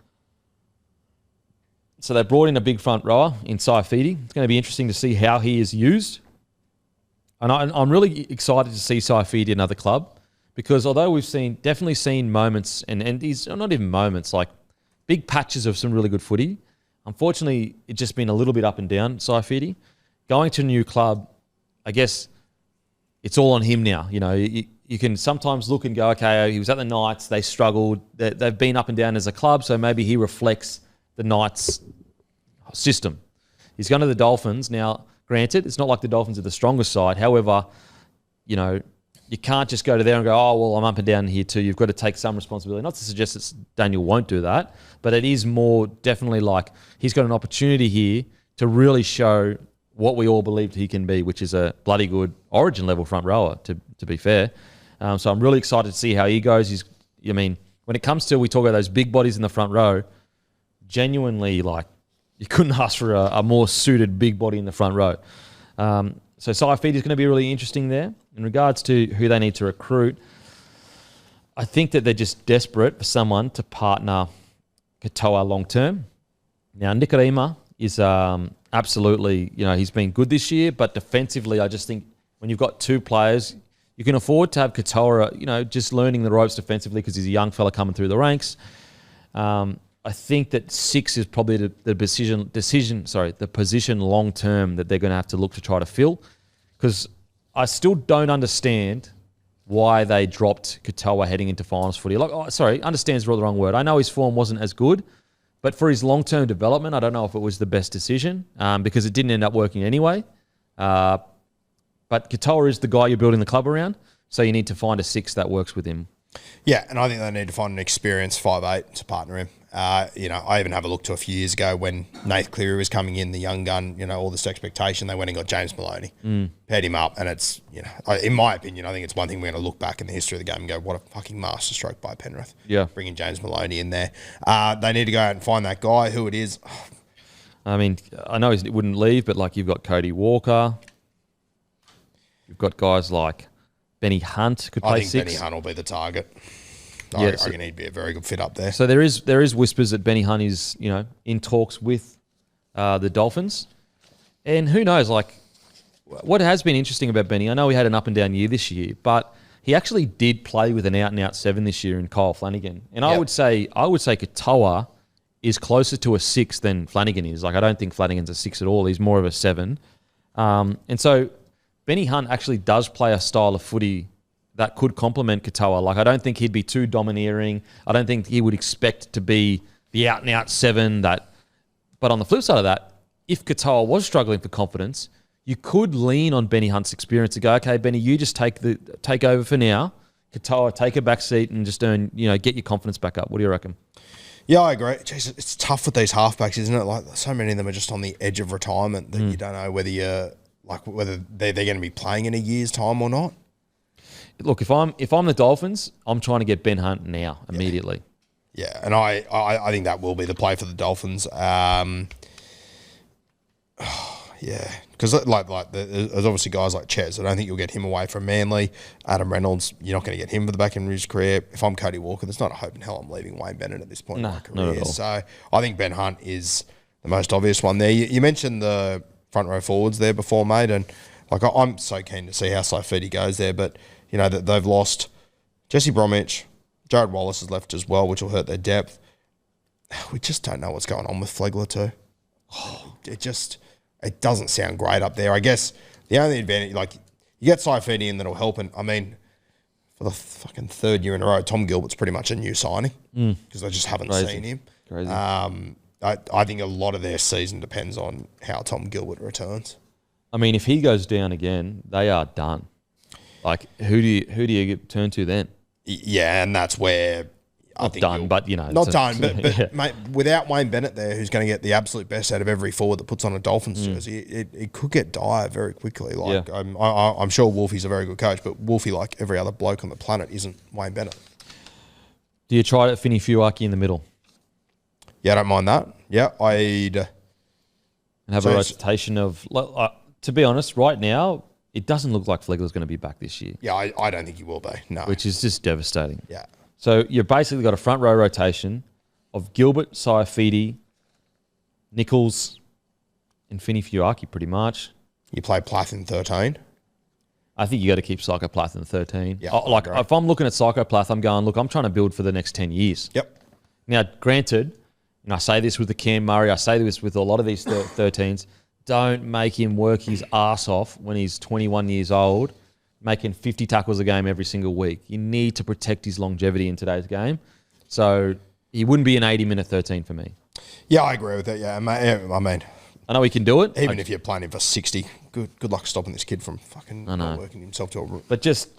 so they brought in a big front rower in Saifidi. It's going to be interesting to see how he is used. And I'm really excited to see Saifidi in another club because although we've definitely seen moments and these are not even moments, like big patches of some really good footy, unfortunately, it's just been a little bit up and down, Saifidi. Going to a new club, I guess it's all on him now. You know, you can sometimes look and go, okay, he was at the Knights, they struggled, they've been up and down as a club, so maybe he reflects the Knights system. He's gone to the Dolphins. Now, granted, it's not like the Dolphins are the strongest side. However, you know, you can't just go to there and go, oh, well, I'm up and down here too. You've got to take some responsibility. Not to suggest that Daniel won't do that, but it is more definitely like he's got an opportunity here to really show what we all believed he can be, which is a bloody good origin level front rower, to be fair. So I'm really excited to see how he goes. When it comes to, we talk about those big bodies in the front row, genuinely, like, you couldn't ask for a more suited big body in the front row. So Saifidi is going to be really interesting there. In regards to who they need to recruit, I think that they're just desperate for someone to partner Katoa long term. Now, Nikorima is absolutely, he's been good this year, but defensively, I just think when you've got two players, you can afford to have Katoa, just learning the ropes defensively because he's a young fella coming through the ranks. I think that 6 is probably the position long term that they're going to have to look to try to fill, because I still don't understand why they dropped Katoa heading into finals footy. Understand is the wrong word. I know his form wasn't as good, but for his long term development, I don't know if it was the best decision because it didn't end up working anyway. But Katoa is the guy you're building the club around, so you need to find a 6 that works with him. Yeah, and I think they need to find an experienced 5'8" to partner him. I even have a look to a few years ago when Nath Cleary was coming in, the young gun, all this expectation. They went and got James Maloney, paired him up, and it's, in my opinion, I think it's one thing we're going to look back in the history of the game and go, what a fucking masterstroke by Penrith. Yeah. Bringing James Maloney in there. They need to go out and find that guy, who it is. I mean, I know he wouldn't leave, but like you've got Cody Walker. You've got guys like Benny Hunt could play 6. I think Benny Hunt will be the target. I reckon he'd be a very good fit up there. So there is whispers that Benny Hunt is, in talks with the Dolphins. And who knows, like, what has been interesting about Benny, I know he had an up and down year this year, but he actually did play with an out-and-out 7 this year in Kyle Flanagan. And I would say Katoa is closer to a 6 than Flanagan is. Like, I don't think Flanagan's a 6 at all. He's more of a 7. And so Benny Hunt actually does play a style of footy that could complement Katoa. Like, I don't think he'd be too domineering. I don't think he would expect to be the out-and-out 7. But on the flip side of that, if Katoa was struggling for confidence, you could lean on Benny Hunt's experience to go, okay, Benny, you just take over for now. Katoa, take a back seat and just get your confidence back up. What do you reckon? Yeah, I agree. Jeez, it's tough with these halfbacks, isn't it? Like, so many of them are just on the edge of retirement that you don't know whether they're going to be playing in a year's time or not. Look, if I'm the Dolphins, I'm trying to get Ben Hunt now, immediately. Yeah, and I think that will be the play for the Dolphins. Because there's obviously guys like Ches. I don't think you'll get him away from Manly. Adam Reynolds, you're not going to get him for the back end of his career. If I'm Cody Walker, there's not a hope in hell I'm leaving Wayne Bennett at this point in my career. Not at all. So I think Ben Hunt is the most obvious one there. You mentioned the front row forwards there before, mate, and I'm so keen to see how Saifidi goes there, but that they've lost Jesse Bromwich, Jared Wallace has left as well, which will hurt their depth. We just don't know what's going on with Flegler too. It doesn't sound great up there. I guess the only advantage, you get Saifidi in that'll help, and I mean, for the fucking 3rd year in a row, Tom Gilbert's pretty much a new signing because they just haven't seen him. Crazy. I think a lot of their season depends on how Tom Gilbert returns. I mean, if he goes down again, they are done. Like, who do you turn to then? Yeah, and that's where not done, but not done. But mate, without Wayne Bennett there, who's going to get the absolute best out of every forward that puts on a Dolphins jersey, it could get dire very quickly. I'm sure Wolfie's a very good coach, but Wolfie, like every other bloke on the planet, isn't Wayne Bennett. Do you try Fini Fuaki in the middle? Yeah, I don't mind that. Yeah, I'd and have a rotation of. To be honest, right now, it doesn't look like Flegler's going to be back this year. Yeah, I don't think he will be. No, which is just devastating. Yeah. So you've basically got a front row rotation of Gilbert, Saifidi, Nichols, and Fini Fuaki, pretty much. You play Plath in 13. I think you got to keep Psychopath in the 13. Yeah, Like, I agree. if I'm looking at Psychopath, I'm going, look, I'm trying to build for the next 10 years. Yep. Now, granted, and I say this with the Cam Murray, I say this with a lot of these 13s, don't make him work his ass off when he's 21 years old, making 50 tackles a game every single week. You need to protect his longevity in today's game. So he wouldn't be an 80-minute 13 for me. Yeah, I agree with that. Yeah, I mean, I know he can do it. even if you're playing him for 60, good luck stopping this kid from fucking not working himself to a root. But just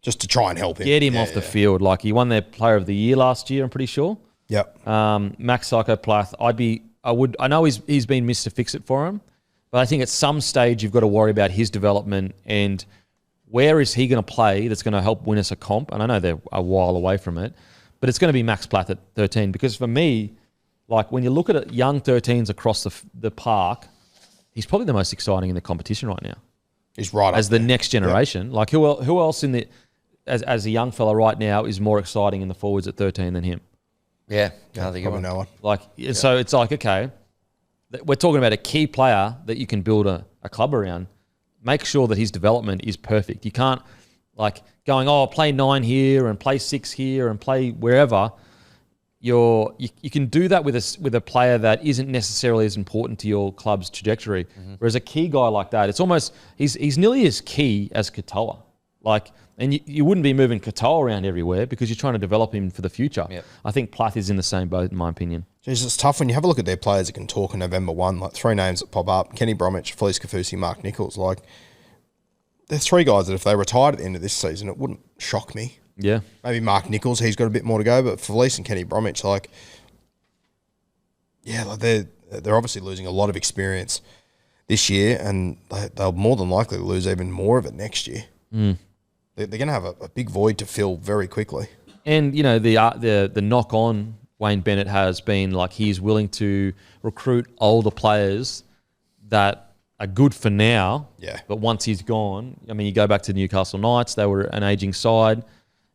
Just to try and help him. get him off the field. Like, he won their Player of the Year last year, I'm pretty sure. Yep. Max Psychopath, I know he's been missed to fix it for him, but I think at some stage you've got to worry about his development and where is he going to play that's going to help win us a comp. And I know they're a while away from it, but it's going to be Max Plath at 13 because for me, like when you look at it, young 13s across the park, he's probably the most exciting in the competition right now. He's right As up the there. next generation. Yep. Like who else in the as a young fella right now is more exciting in the forwards at 13 than him? Yeah, can't think of Probably one. no one. Like, so it's like, okay, we're talking about a key player that you can build a club around. Make sure that his development is perfect. You can't, like, going, play 9 here and play 6 here and play wherever. You can do that with a player that isn't necessarily as important to your club's trajectory. Mm-hmm. Whereas a key guy like that, it's almost, he's nearly as key as Katoa. Like, and you wouldn't be moving Katoa around everywhere because you're trying to develop him for the future. Yep. I think Plath is in the same boat, in my opinion. Jeez, it's tough when you have a look at their players that can talk in November 1, like 3 names that pop up, Kenny Bromwich, Felice Kafusi, Mark Nichols. Like, they're 3 guys that if they retired at the end of this season, it wouldn't shock me. Yeah. Maybe Mark Nichols, he's got a bit more to go, but Felice and Kenny Bromwich, like, yeah, like they're obviously losing a lot of experience this year, and they'll more than likely lose even more of it next year. Mm. They're going to have a big void to fill very quickly. And, you know, the knock on Wayne Bennett has been like he's willing to recruit older players that are good for now. Yeah. But once he's gone, I mean, you go back to Newcastle Knights, they were an aging side.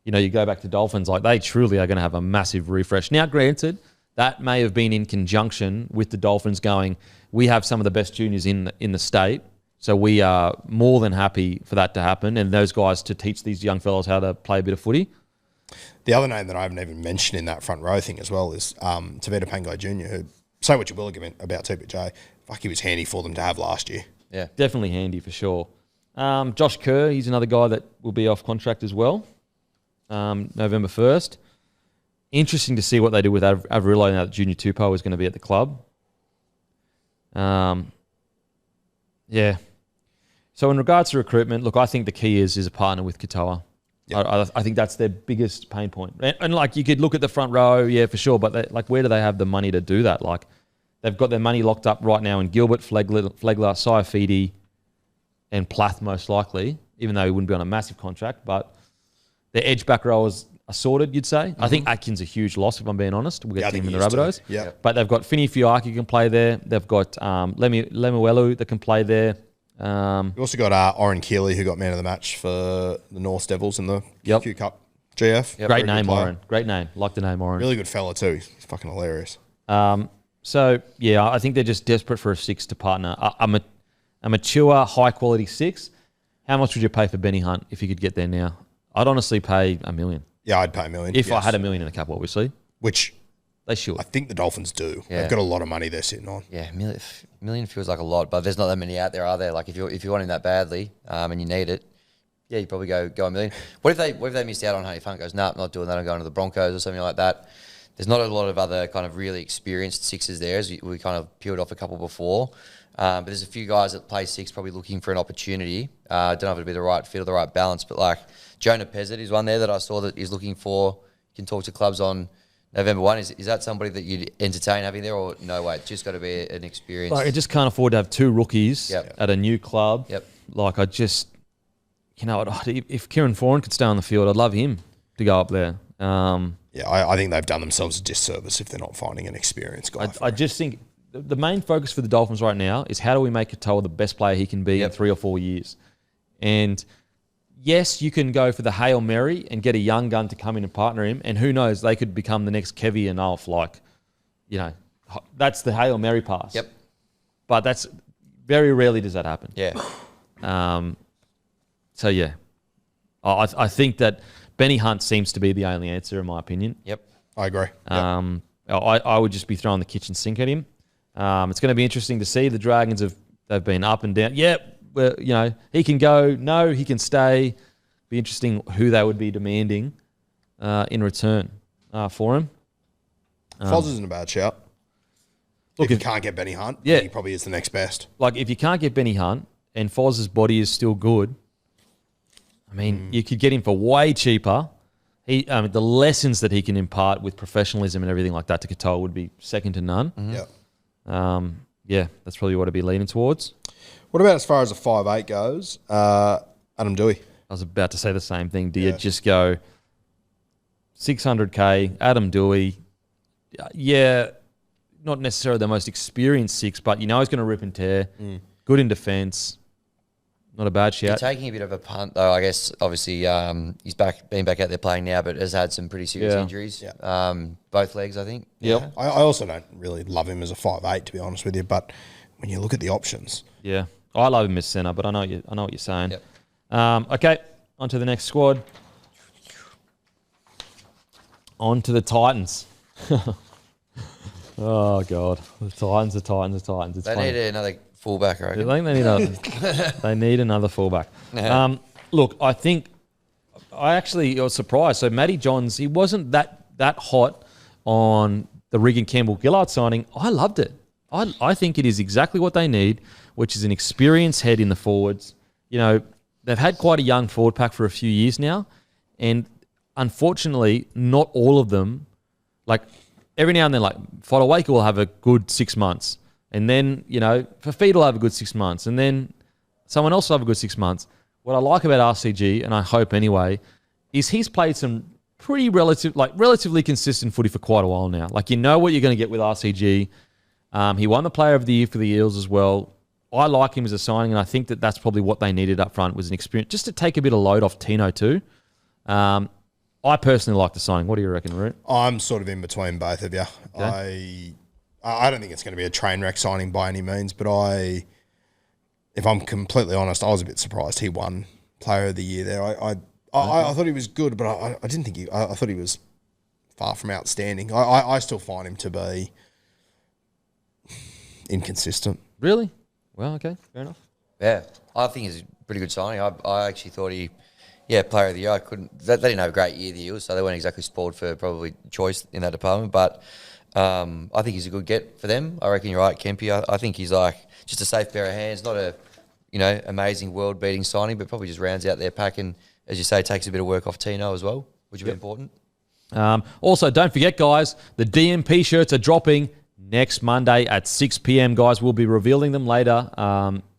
You know, you go back to Dolphins, like they truly are going to have a massive refresh. Now, granted, that may have been in conjunction with the Dolphins going, we have some of the best juniors in the state. So we are more than happy for that to happen and those guys to teach these young fellas how to play a bit of footy. The other name that I haven't even mentioned in that front row thing as well is Tavita Pangai Jr., who, say what you will about TPJ, fuck, he was handy for them to have last year. Yeah. Definitely handy for sure. Josh Kerr, he's another guy that will be off contract as well, November 1st. Interesting to see what they do with Averillo now that Junior Tupou is going to be at the club. Yeah. So in regards to recruitment, look, I think the key is a partner with Katoa. Yep. I think that's their biggest pain point. And like you could look at the front row, yeah, for sure, but where do they have the money to do that? Like they've got their money locked up right now in Gilbert, Flegler, Saifidi, and Plath most likely, even though he wouldn't be on a massive contract, but their edge back rowers are sorted, you'd say. Mm-hmm. I think Atkin's a huge loss, if I'm being honest. We'll get to him in the Rabbitohs. Yeah. But they've got Finney Fiaki can play there. They've got Lemuelu that can play there. We also got Oren Keeley, who got man of the match for the North Devils in the Q Cup GF. Yep. Great name, Oren. Great name. Like the name, Oren. Really good fella too. He's fucking hilarious. So, yeah, I think they're just desperate for a 6 to partner. A mature, high-quality 6. How much would you pay for Benny Hunt if you could get there now? I'd honestly pay $1 million. Yeah, I'd pay $1 million. If I had $1 million in the cap, obviously. Which they should. I think the Dolphins do. Yeah. They've got a lot of money they're sitting on. Yeah, million feels like a lot, but there's not that many out there, are there? Like if you want him that badly and you need it, yeah, you probably go $1 million. What if they missed out on Honey Funk? Goes, nah, not doing that. I'm going to the Broncos or something like that. There's not a lot of other kind of really experienced 6s there, as we kind of peeled off a couple before. But there's a few guys that play 6 probably looking for an opportunity. I don't know if it'd be the right fit or the right balance, but like Jonah Pezzett is one there that I saw that is looking for. You can talk to clubs on November 1. Is that somebody that you'd entertain having there, or no way? It's just got to be an experience. Like, I just can't afford to have 2 rookies Yep. at a new club. Yep. Like, I just, if Kieran Foran could stay on the field, I'd love him to go up there. Yeah, I think they've done themselves a disservice if they're not finding an experienced guy. I just think the main focus for the Dolphins right now is how do we make Katoa the best player he can be in 3 or 4 years. And yes, you can go for the Hail Mary and get a young gun to come in and partner him, and who knows, they could become the next Kevy and Alf. Like, that's the Hail Mary pass. Yep. But that's very rarely does that happen. Yeah. So, yeah. I think that Benny Hunt seems to be the only answer, in my opinion. Yep. I agree. I would just be throwing the kitchen sink at him. It's going to be interesting to see. The Dragons they've been up and down. Yeah, well, he can go. No, he can stay. Be interesting who they would be demanding in return for him. Foz isn't a bad shout. Look, if you can't get Benny Hunt, yeah, he probably is the next best. Like, if you can't get Benny Hunt and Foz's body is still good, I mean, you could get him for way cheaper. The lessons that he can impart with professionalism and everything like that to Katoa would be second to none. Yeah. That's probably what I'd be leaning towards. What about as far as a 5'8" goes? Adam Dewey. I was about to say the same thing. Do you just go 600K, Adam Dewey? Yeah, not necessarily the most experienced six, but he's going to rip and tear. Good in defence. Not a bad shout. You're taking a bit of a punt, though. I guess, obviously, he's been back out there playing now, but has had some pretty serious injuries. Yeah. Both legs, I think. Yep. Yeah. I also don't really love him as a 5'8", to be honest with you, but when you look at the options. Yeah. I love him as centre, but I know what you're saying. Yep. Okay, on to the next squad. On to the Titans. Oh, God. The Titans. It's They funny. need another fullback, I I reckon. think they need another fullback. Look, I was surprised. So Matty Johns, he wasn't that hot on the Regan Campbell-Gillard signing. I loved it. I think it is exactly what they need, which is an experienced head in the forwards. They've had quite a young forward pack for a few years now, and unfortunately, not all of them, like every now and then, like Fodawaker will have a good 6 months. And then, Fafita will have a good 6 months. And then someone else will have a good 6 months. What I like about RCG, and I hope anyway, is he's played some pretty relatively consistent footy for quite a while now. Like, what you're going to get with RCG. He won the Player of the Year for the Eels as well. I like him as a signing, and I think that that's probably what they needed up front, was an experience, just to take a bit of load off Tino too. I personally like the signing. What do you reckon, Root? I'm sort of in between both of you. Okay. I don't think it's going to be a train wreck signing by any means, but if I'm completely honest, I was a bit surprised he won Player of the Year there. I thought he was good, but I didn't think I thought he was far from outstanding. I still find him to be inconsistent. Really? Well, okay, fair enough. Yeah, I think he's a pretty good signing. I actually thought Player of the Year. They didn't have a great year, the Eels, so they weren't exactly spoiled for probably choice in that department, but I think he's a good get for them. I reckon you're right, Kempy. I think he's like just a safe pair of hands, not a amazing world-beating signing, but probably just rounds out their pack and, as you say, takes a bit of work off Tino as well, which would be important. Also, don't forget, guys, the DMP shirts are dropping next Monday at 6 p.m. Guys, we'll be revealing them later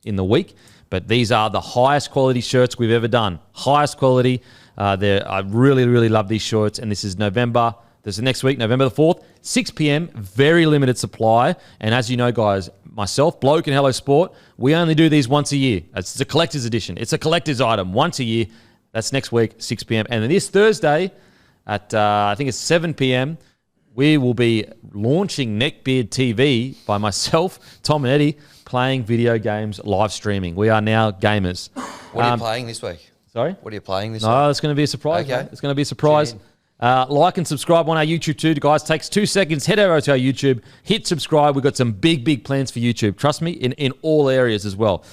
in the week, but these are the highest quality shirts we've ever done. Highest quality. I really, really love these shirts, and this is November. This is next week, November the 4th, 6 p.m., very limited supply. And as you know, guys, myself, Bloke, and Hello Sport, we only do these once a year. It's a collector's edition. It's a collector's item once a year. That's next week, 6 p.m. And then this Thursday at, I think it's 7 p.m., we will be launching Neckbeard TV by myself, Tom and Eddie, playing video games, live streaming. We are now gamers. What are you playing this week? Sorry? What are you playing this week? No, it's going to be a surprise. Okay. Mate. It's going to be a surprise. Like and subscribe on our YouTube too, guys. Takes 2 seconds. Head over to our YouTube. Hit subscribe. We've got some big plans for YouTube. Trust me, in all areas as well.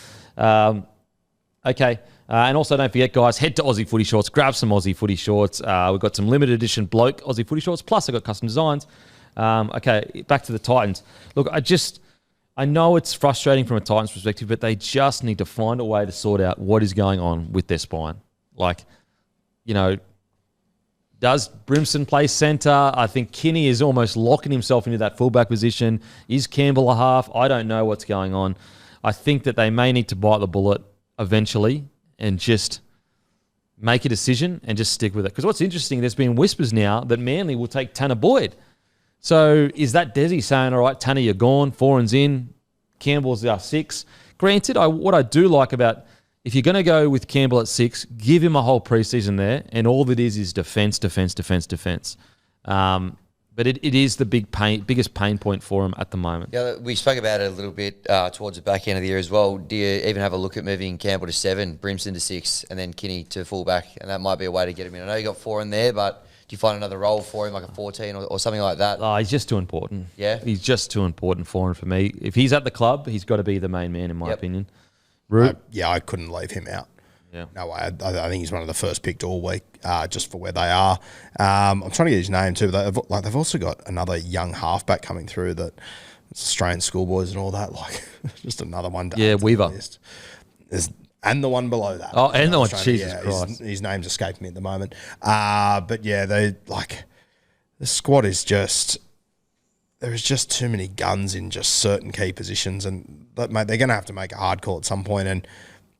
Okay. And also don't forget, guys, head to Aussie Footy Shorts. Grab some Aussie Footy Shorts. We've got some limited edition Bloke Aussie Footy Shorts. Plus, I've got custom designs. Okay, back to the Titans. Look, I know it's frustrating from a Titans perspective, but they just need to find a way to sort out what is going on with their spine. Like, does Brimson play centre? I think Kinney is almost locking himself into that fullback position. Is Campbell a half? I don't know what's going on. I think that they may need to bite the bullet eventually and just make a decision and just stick with it. Because what's interesting, there's been whispers now that Manly will take Tanner Boyd. So is that Desi saying, all right, Tanner, you're gone, Foran's in, Campbell's our 6? Granted, what I do like about, if you're going to go with Campbell at 6, give him a whole preseason there, and all of it is defence. But it is the biggest pain point for him at the moment. Yeah, we spoke about it a little bit towards the back end of the year as well. Do you even have a look at moving Campbell to 7, Brimson to 6, and then Kinney to fullback? And that might be a way to get him in. I know you got 4 in there, but do you find another role for him, like a 14 or something like that? He's just too important. Yeah? He's just too important for him for me. If he's at the club, he's got to be the main man, in my opinion. I couldn't leave him out. Yeah. No way. I think he's one of the first picked all week, just for where they are. I'm trying to get his name too. But they've also got another young halfback coming through that it's Australian schoolboys and all that. Like, just another one. To add to Weaver. the list. And the one below that. Oh, and the one. Jesus Christ. His name's escaping me at the moment. But yeah, the squad is just. There is just too many guns in just certain key positions, and mate, they're going to have to make a hard call at some point. And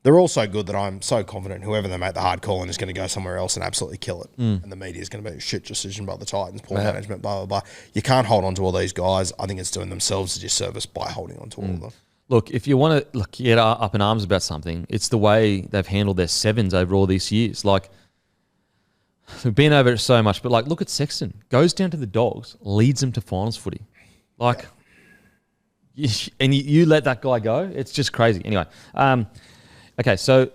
they're all so good that I'm so confident whoever they make the hard call on is going to go somewhere else and absolutely kill it. And the media is going to be a shit decision by the Titans, poor management, blah, blah, blah. You can't hold on to all these guys. I think it's doing themselves a disservice by holding on to all of them. Look, if you want to get up in arms about something, it's the way they've handled their sevens over all these years. Like, we've been over it so much, but like, look at Sexton. Goes down to the Dogs, leads them to finals footy. Like, you let that guy go? It's just crazy. Anyway, okay, so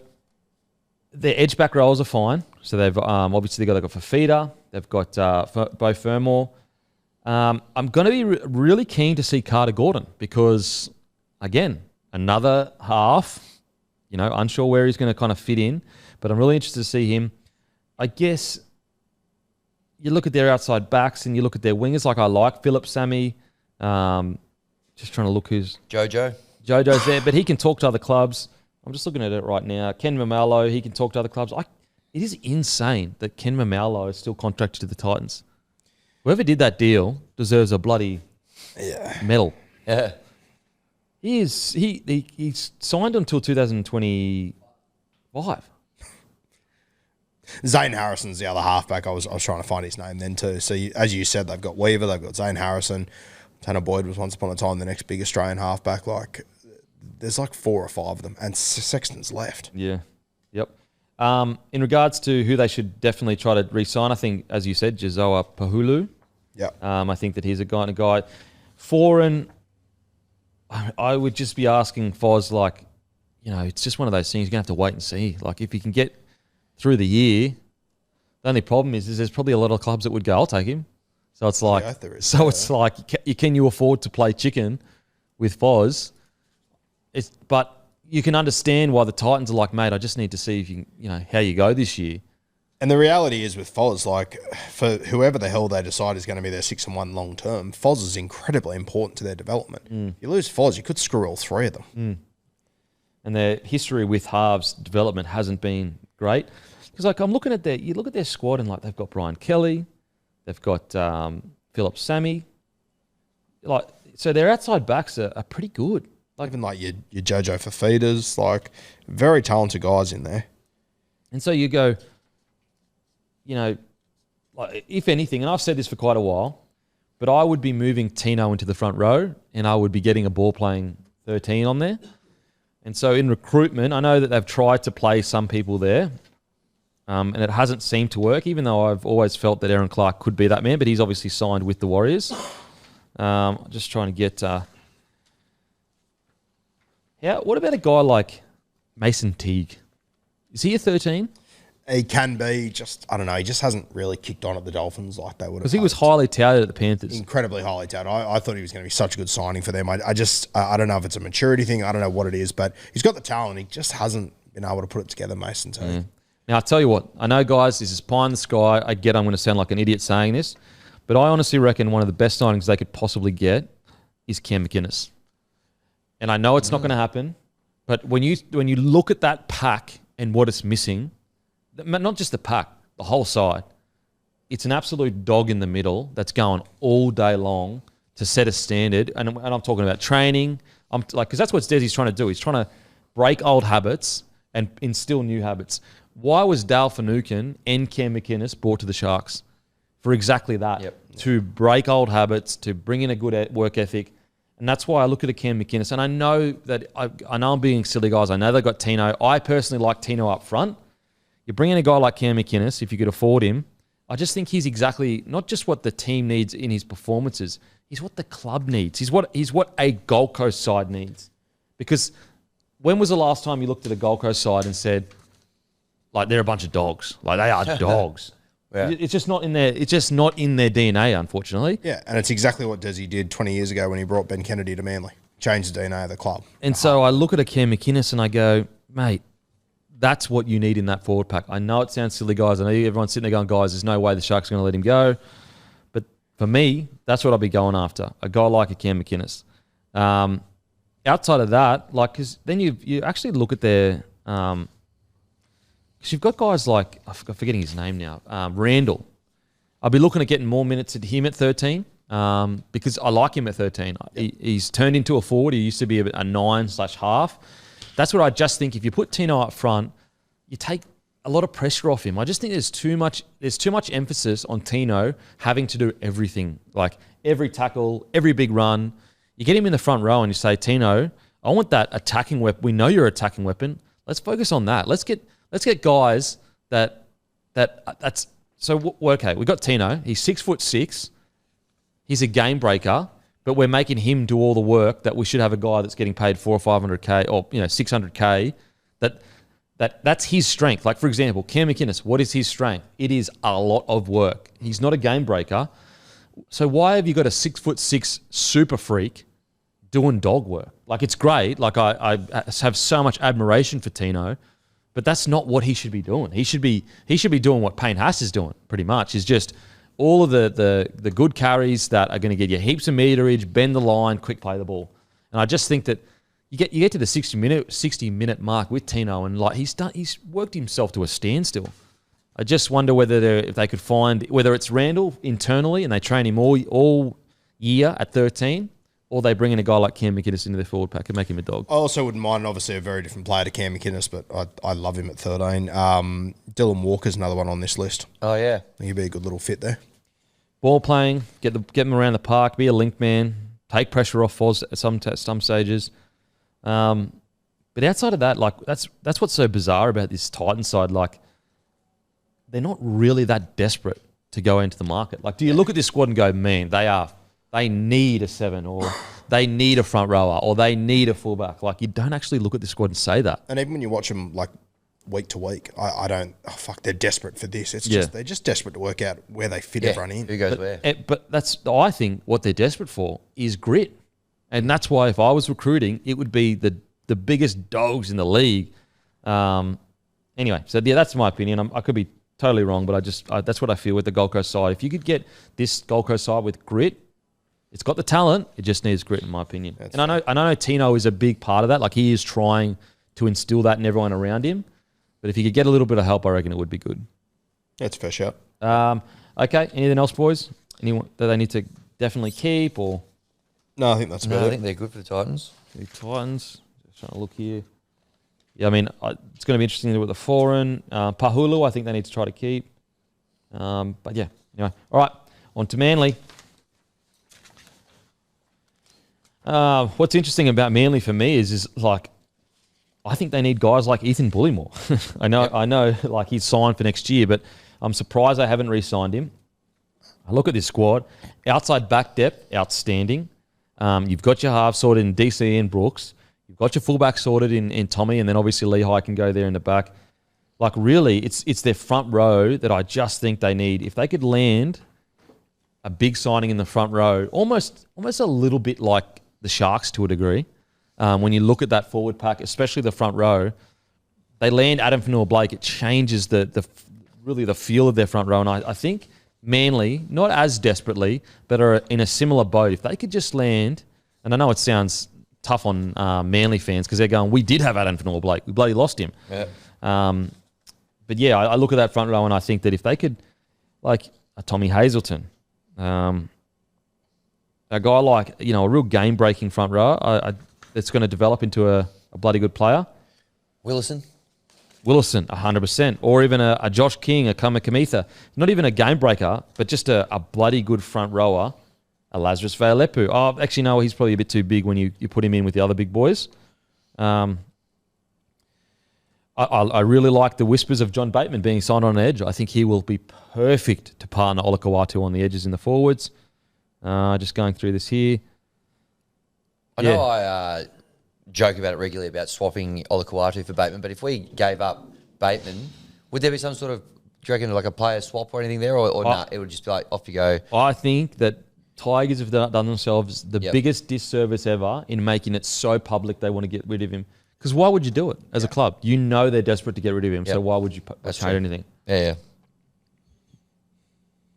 their edge back roles are fine. So they've obviously they've got Fafita, they've got Bo Fermor. I'm going to be really keen to see Carter Gordon because, again, another half. Unsure where he's going to kind of fit in, but I'm really interested to see him. I guess you look at their outside backs and you look at their wingers. Like I like Philip Sammy. Just trying to look who's Jojo's there, but he can talk to other clubs. I'm just looking at it right now. Ken Mamalo, he can talk to other clubs. It is insane that Ken Mamalo is still contracted to the Titans. Whoever did that deal deserves a bloody medal. Yeah. He's signed until 2025. Zane Harrison's the other halfback. I was trying to find his name then too. So as you said, they've got Weaver, they've got Zane Harrison. Tanner Boyd was once upon a time the next big Australian halfback. Like, there's like 4 or 5 of them, and Sexton's left. Yeah, yep. In regards to who they should definitely try to re-sign, I think, as you said, Jazoa Pahulu. Yeah. I think that he's a guy. Foreign, I would just be asking Foz, like, it's just one of those things you're going to have to wait and see. Like, if he can get through the year, the only problem is there's probably a lot of clubs that would go, I'll take him. So it's like, it's like, can you afford to play chicken with Foz? But you can understand why the Titans are like, mate, I just need to see if you how you go this year. And the reality is with Foz, like, for whoever the hell they decide is going to be their 6-1 long term, Foz is incredibly important to their development. You lose Foz, you could screw all 3 of them. And their history with halves development hasn't been great. Because like I'm looking at you look at their squad and like they've got Brian Kelly, they've got Philip Sammy, like so their outside backs are pretty good. Like even like your Jojo Fafitas, like very talented guys in there. And so you go, like if anything, and I've said this for quite a while, but I would be moving Tino into the front row and I would be getting a ball playing 13 on there. And so in recruitment, I know that they've tried to play some people there. And it hasn't seemed to work, even though I've always felt that Aaron Clark could be that man, but he's obviously signed with the Warriors. Just trying to get... what about a guy like Mason Teague? Is he a 13? He can be, I don't know, he just hasn't really kicked on at the Dolphins like they would have. Because he was highly touted at the Panthers. Incredibly highly touted. I thought he was going to be such a good signing for them. I don't know if it's a maturity thing, I don't know what it is, but he's got the talent, he just hasn't been able to put it together, Mason Teague. Now, I'll tell you what. I know, guys, this is pie in the sky. I get I'm going to sound like an idiot saying this, but I honestly reckon one of the best signings they could possibly get is Cam McInnes. And I know it's not going to happen, but when you look at that pack and what it's missing, not just the pack, the whole side, it's an absolute dog in the middle that's going all day long to set a standard. And I'm talking about training. Because that's what Desi's trying to do. He's trying to break old habits and instill new habits. Why was Dale Finucane and Cam McInnes brought to the Sharks? For exactly that. Yep. To break old habits, to bring in a good work ethic. And that's why I look at a Cam McInnes. And I know that I know I'm being silly, guys. I know they've got Tino. I personally like Tino up front. You bring in a guy like Cam McInnes, if you could afford him, I just think he's exactly not just what the team needs in his performances. He's what the club needs. He's what a Gold Coast side needs. Because when was the last time you looked at a Gold Coast side and said, like, they're a bunch of dogs? Like, they are dogs. Yeah. It's just not in their. It's just not in their DNA, unfortunately. Yeah, and it's exactly what Desi did 20 years ago when he brought Ben Kennedy to Manly. Changed the DNA of the club. And so I look at a Cam McInnes and I go, mate, that's what you need in that forward pack. I know it sounds silly, guys. I know everyone's sitting there going, guys, there's no way the Sharks are going to let him go. But for me, that's what I'll be going after. A guy like a Cam McInnes. Outside of that, like, because then you actually look at their because you've got guys like, I'm forgetting his name now, Randall. I'll be looking at getting more minutes at him at 13 because I like him at 13. Yep. He's turned into a forward. He used to be a 9/half. That's what I just think. If you put Tino up front, you take a lot of pressure off him. I just think there's too much emphasis on Tino having to do everything, like every tackle, every big run. You get him in the front row and you say, Tino, I want that attacking weapon. We know you're an attacking weapon. Let's focus on that. Let's get guys that's so okay. We got Tino. He's 6'6". He's a game breaker, but we're making him do all the work that we should have a guy that's getting paid $400,000 or $500,000 or $600,000. That's his strength. Like, for example, Cam McInnes. What is his strength? It is a lot of work. He's not a game breaker. So why have you got a 6'6" super freak doing dog work? Like, it's great. Like, I have so much admiration for Tino, but that's not what he should be doing. He should be doing what Payne Haas is doing, pretty much. Is just all of the good carries that are going to get you heaps of meterage, bend the line, quick play the ball. And I just think that you get to the 60-minute mark with Tino, and like he's worked himself to a standstill. I just wonder if they could find, whether it's Randall internally and they train him all year at 13, or they bring in a guy like Cam McInnes into their forward pack and make him a dog. I also wouldn't mind, obviously, a very different player to Cam McInnes, but I love him at 13. Dylan Walker's another one on this list. Oh, yeah. I think he'd be a good little fit there. Ball playing, get them around the park, be a link man, take pressure off Foz at some stages. But outside of that, like that's what's so bizarre about this Titans side. Like, they're not really that desperate to go into the market. Like, do you look at this squad and go, man, they need a 7, or they need a front rower, or they need a fullback? Like, you don't actually look at this squad and say that. And even when you watch them, like, week to week, I don't, they're desperate for this. It's just, they're just desperate to work out where they fit everyone in. Who goes where? But I think what they're desperate for is grit. And that's why if I was recruiting, it would be the biggest dogs in the league. Anyway, so yeah, that's my opinion. I could be totally wrong, but that's what I feel with the Gold Coast side. If you could get this Gold Coast side with grit, it's got the talent. It just needs grit, in my opinion. I know Tino is a big part of that. Like, he is trying to instill that in everyone around him. But if you could get a little bit of help, I reckon it would be good. That's a fair shout. Okay, anything else, boys? Anyone that they need to definitely keep, or? No, I think that's about I it. think they're good for the Titans. The Titans. Just trying to look here. Yeah, I mean, it's going to be interesting to do with the foreign. Pahulu, I think they need to try to keep. But yeah, anyway. All right, on to Manly. What's interesting about Manly for me is like, I think they need guys like Ethan Bullymore. I know, like, he's signed for next year, but I'm surprised they haven't re-signed him. I look at this squad. Outside back depth, outstanding. You've got your half sorted in DC and Brooks. You've got your fullback sorted in Tommy, and then obviously Lehigh can go there in the back. Like, really, it's their front row that I just think they need. If they could land a big signing in the front row, almost a little bit like the Sharks to a degree. When you look at that forward pack, especially the front row, they land Adam Fanua-Blake. It changes the feel of their front row. And I think Manly, not as desperately, but are in a similar boat. If they could just land, and I know it sounds tough on Manly fans because they're going, we did have Adam Fanua-Blake. We bloody lost him. Yeah. But yeah, I look at that front row and I think that if they could, like a Tommy Hazelton, a guy like, a real game-breaking front row, that's going to develop into a bloody good player. Willison, 100%. Or even a Josh King, a Kamikamitha. Not even a game breaker, but just a bloody good front rower, a Lazarus Vaelepu. Oh, actually, no, he's probably a bit too big when you put him in with the other big boys. I I really like the whispers of John Bateman being signed on an edge. I think he will be perfect to partner Olakau'atu on the edges in the forwards. Just going through this here. I know I joke about it regularly about swapping Olakau'atu for Bateman, but if we gave up Bateman, would there be some sort of, do you reckon, like a player swap or anything there, or not? It would just be like, off you go. I think that Tigers have done themselves the biggest disservice ever in making it so public they want to get rid of him. Because why would you do it as a club? You know they're desperate to get rid of him, so why would you change anything? Yeah.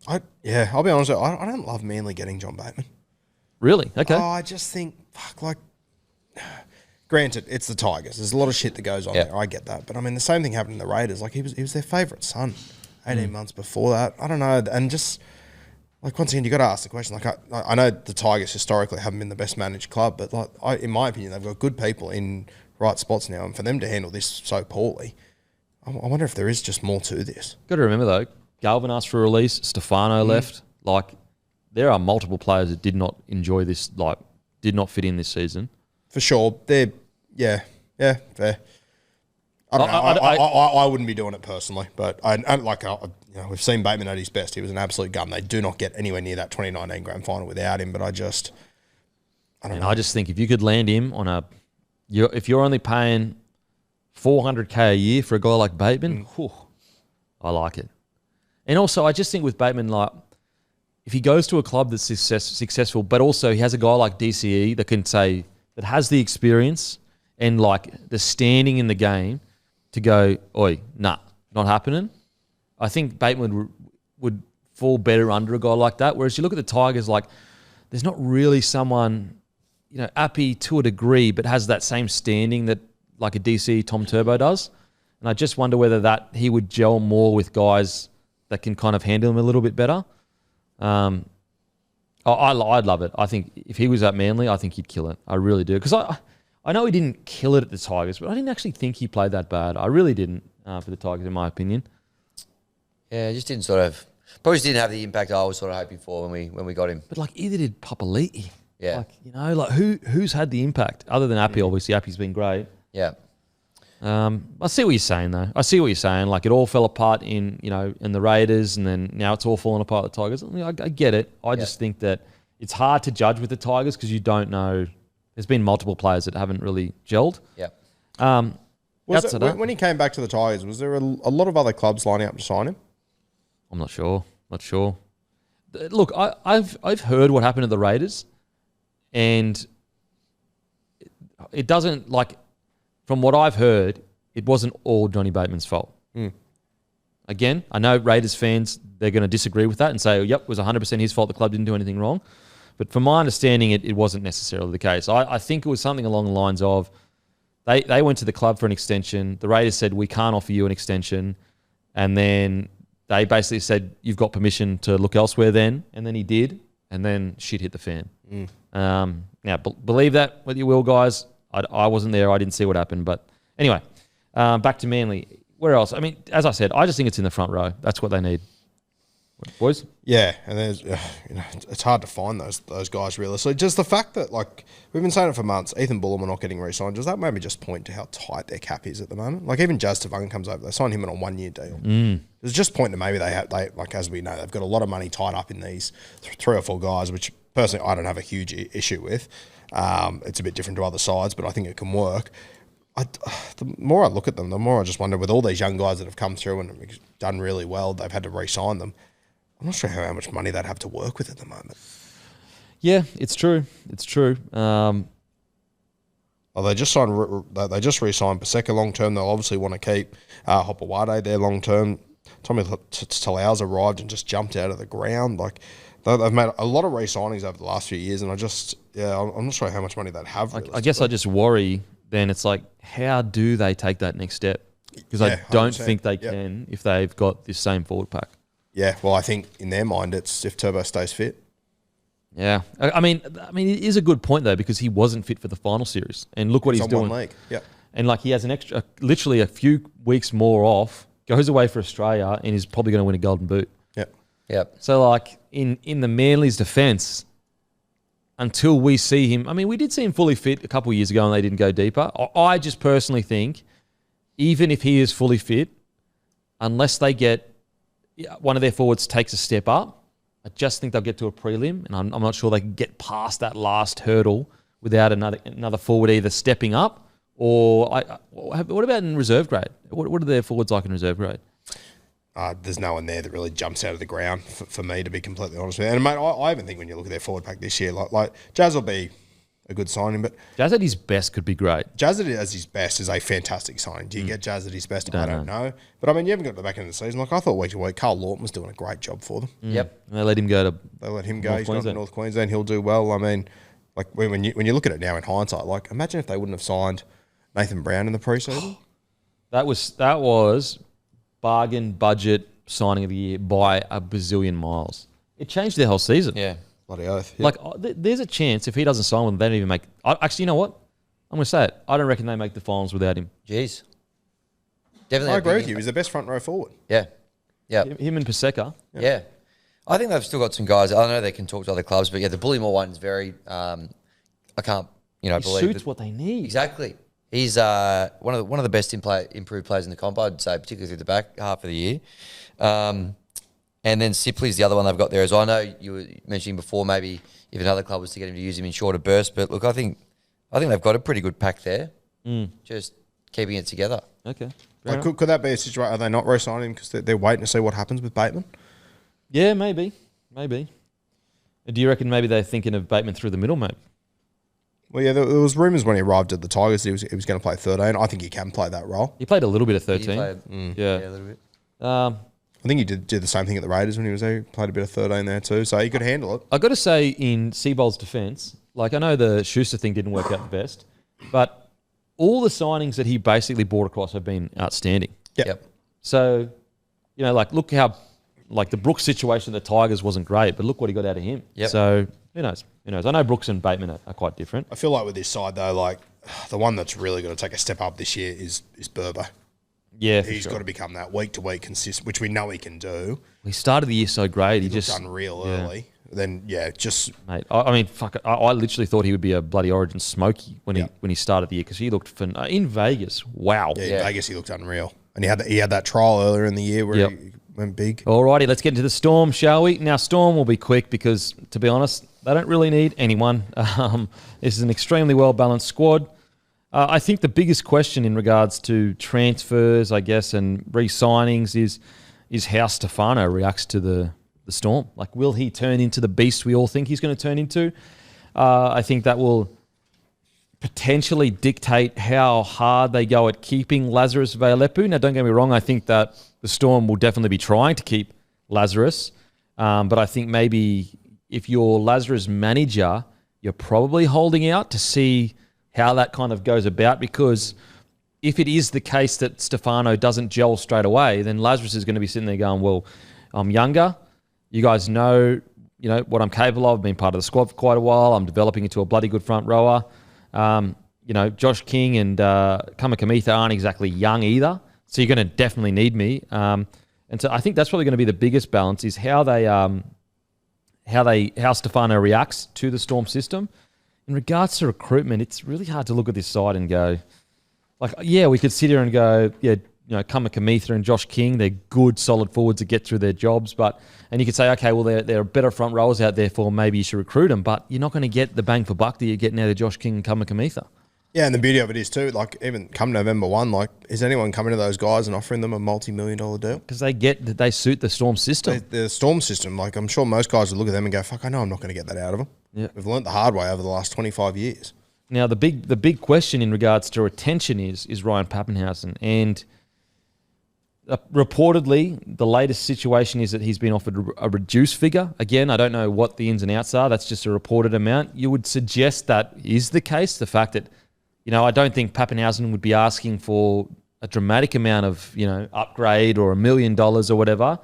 I'll be honest with you, I don't love Manly getting John Bateman. Really? Okay. Oh, I just think, granted, it's the Tigers. There's a lot of shit that goes on there. I get that. But, I mean, the same thing happened in the Raiders. Like, he was their favourite son 18 months before that. I don't know. And just, once again, you got to ask the question. I know the Tigers historically haven't been the best managed club, but, in my opinion, they've got good people in right spots now. And for them to handle this so poorly, I wonder if there is just more to this. Got to remember, though, Galvin asked for a release. Stefano left. There are multiple players that did not enjoy this, did not fit in this season. For sure. Fair. I don't know. I wouldn't be doing it personally, but we've seen Bateman at his best. He was an absolute gun. They do not get anywhere near that 2019 grand final without him, but I don't know. I just think if you could land him on if you're only paying $400K a year for a guy like Bateman, I like it. And also, I just think with Bateman, if he goes to a club that's successful, but also he has a guy like DCE that has the experience and the standing in the game to go, oi, nah, not happening. I think Bateman would fall better under a guy like that. Whereas you look at the Tigers, there's not really someone, Appy to a degree, but has that same standing that a DCE Tom Turbo does. And I just wonder whether he would gel more with guys that can kind of handle him a little bit better. I'd love it. I think if he was at Manly, I think he'd kill it. I really do. Because I know he didn't kill it at the Tigers, but I didn't actually think he played that bad. I really didn't for the Tigers, in my opinion. Yeah, just didn't probably just didn't have the impact I was sort of hoping for when we got him. But either did Papali'i. Yeah. Who's had the impact other than Appy? Obviously, Appy's been great. Yeah. I see what you're saying, though. I see what you're saying. It all fell apart in the Raiders, and then now it's all falling apart with the Tigers. I get it. I just think that it's hard to judge with the Tigers because you don't know. There's been multiple players that haven't really gelled. Yeah. When he came back to the Tigers, was there a lot of other clubs lining up to sign him? I'm not sure. Look, I've heard what happened to the Raiders, and it doesn't From what I've heard, it wasn't all Johnny Bateman's fault. Again, I know Raiders fans, they're going to disagree with that and say, yep, it was 100% his fault. The club didn't do anything wrong. But from my understanding, it wasn't necessarily the case. I think it was something along the lines of they went to the club for an extension. The Raiders said, we can't offer you an extension. And then they basically said, you've got permission to look elsewhere then. And then he did. And then shit hit the fan. Now, believe that what you will, guys. I wasn't there. I didn't see what happened. But anyway, back to Manly. Where else? I mean, as I said, I just think it's in the front row. That's what they need. Boys? Yeah, and there's it's hard to find those guys realistically. Just the fact that we've been saying it for months, Ethan Bullen not getting re-signed, does that maybe just point to how tight their cap is at the moment? Even Jazz Tavanga comes over, they signed him on a 1 year deal. It's just pointing to maybe they as we know, they've got a lot of money tied up in these 3 or 4 guys, which personally I don't have a huge issue with. It's a bit different to other sides, but I think it can work. The more I look at them, the more I just wonder, with all these young guys that have come through and have done really well, they've had to re-sign them. I'm not sure how much money they'd have to work with at the moment. Yeah, it's true. It's true. They just re-signed Paseka long term. They'll obviously want to keep Hopewade there long term. Tommy Talau's arrived and just jumped out of the ground. They've made a lot of re-signings over the last few years, and I'm not sure how much money they'd have. I guess I just worry. Then it's how do they take that next step? Because I don't think they can if they've got this same forward pack. Yeah, well, I think in their mind, it's if Turbo stays fit. Yeah, I mean, it is a good point though, because he wasn't fit for the final series, and look what he's doing. 1 leg. Yeah, and he has an extra, literally a few weeks more off, goes away for Australia, and is probably going to win a Golden Boot. Yep. So in the Manly's defence, until we see him, I mean, we did see him fully fit a couple of years ago, and they didn't go deeper. I just personally think even if he is fully fit, unless they get one of their forwards takes a step up, I just think they'll get to a prelim, and I'm not sure they can get past that last hurdle without another forward either stepping up or what about in reserve grade? What are their forwards like in reserve grade? There's no one there that really jumps out of the ground for me, to be completely honest with you. And mate, I even think when you look at their forward pack this year, like Jazz will be a good signing, but Jazz at his best could be great. Jazz at his best is a fantastic signing. Do you get Jazz at his best? I don't know. But I mean, you haven't got to the back end of the season. Like I thought week to week, Carl Lawton was doing a great job for them. Yep. And they let him go to He's gone to North Queensland. He'll do well. I mean, like when you look at it now in hindsight, like imagine if they wouldn't have signed Nathan Brown in the preseason. That was bargain budget signing of the year by a bazillion miles. It changed their whole season. Yeah. Bloody oath. Yeah. Like, there's a chance if he doesn't sign with them, they don't even make. Actually, you know what? I'm going to say it. I don't reckon they make the finals without him. Jeez. Definitely. I agree with you. He's the best front row forward. Yeah. Yeah. Him and Paseka. Yeah. I think they've still got some guys. I know they can talk to other clubs, but yeah, the Bullymore one's very. I can't, He believe suits that, what they need. exactly. He's one of the best improved players in the comp, I'd say, particularly at the back half of the year. And then Sipley's the other one they've got there as well. I know you were mentioning before maybe if another club was to get him to use him in shorter bursts, but look, I think they've got a pretty good pack there. Just keeping it together. Okay. Like, could that be a situation? Are they not re-signing him because they're waiting to see what happens with Bateman? Yeah, maybe. Do you reckon maybe they're thinking of Bateman through the middle, mate? Well, yeah, there was rumours when he arrived at the Tigers that he was going to play 13. I think he can play that role. He played a little bit of 13. He played, yeah, a little bit. I think he did the same thing at the Raiders when he was there. He played a bit of 13 there too, so he could handle it. I got to say, in Seabold's defence, like I know the Schuster thing didn't work out the best, but all the signings that he basically brought across have been outstanding. Yep. So, like look how, like the Brooks situation at the Tigers wasn't great, but look what he got out of him. Yep. So who knows? I know Brooks and Bateman are quite different. I feel like with this side though, like the one that's really going to take a step up this year is Burbo. Yeah, He's got to become that week to week consistent, which we know he can do. He started the year so great. He Looked just unreal early. Then mate. I mean, fuck. I literally thought he would be a bloody Origin smoky when he started the year because he looked in Vegas. Wow. Yeah, in Vegas he looked unreal, and he had that trial earlier in the year where he went big. Alrighty, let's get into the Storm, shall we? Now, Storm will be quick because, to be honest, they don't really need anyone. This is an extremely well-balanced squad. I think the biggest question in regards to transfers, I guess, and re-signings is how Stefano reacts to the Storm. Like, will he turn into the beast we all think he's going to turn into? I think that will potentially dictate how hard they go at keeping Lazarus Vailepu. Now, don't get me wrong. I think that the Storm will definitely be trying to keep Lazarus. But I think maybe if you're Lazarus' manager, you're probably holding out to see how that kind of goes about, because if it is the case that Stefano doesn't gel straight away, then Lazarus is going to be sitting there going, well, I'm younger. You guys know what I'm capable of. I've been part of the squad for quite a while. I'm developing into a bloody good front rower. Josh King and Kamakamitha aren't exactly young either. So you're going to definitely need me. And so I think that's probably going to be the biggest balance is how Stefano reacts to the Storm system. In regards to recruitment, it's really hard to look at this side and go, like, yeah, we could sit here and go, yeah, Kamakamitha and Josh King, they're good, solid forwards that get through their jobs. And you could say, okay, well, there are better front rowers out there, for maybe you should recruit them, but you're not going to get the bang for buck that you're getting out of Josh King and Kamakamitha. Yeah, and the beauty of it is too, like even come November 1, like is anyone coming to those guys and offering them a multi-million-dollar deal? Because they suit the Storm system. The Storm system, like I'm sure most guys would look at them and go, fuck, I know I'm not going to get that out of them. Yeah. We've learnt the hard way over the last 25 years. Now, the big question in regards to retention is Ryan Pappenhausen. And reportedly, the latest situation is that he's been offered a reduced figure. Again, I don't know what the ins and outs are. That's just a reported amount. You would suggest that is the case, the fact that, I don't think Pappenhausen would be asking for a dramatic amount of, upgrade or $1 million or whatever.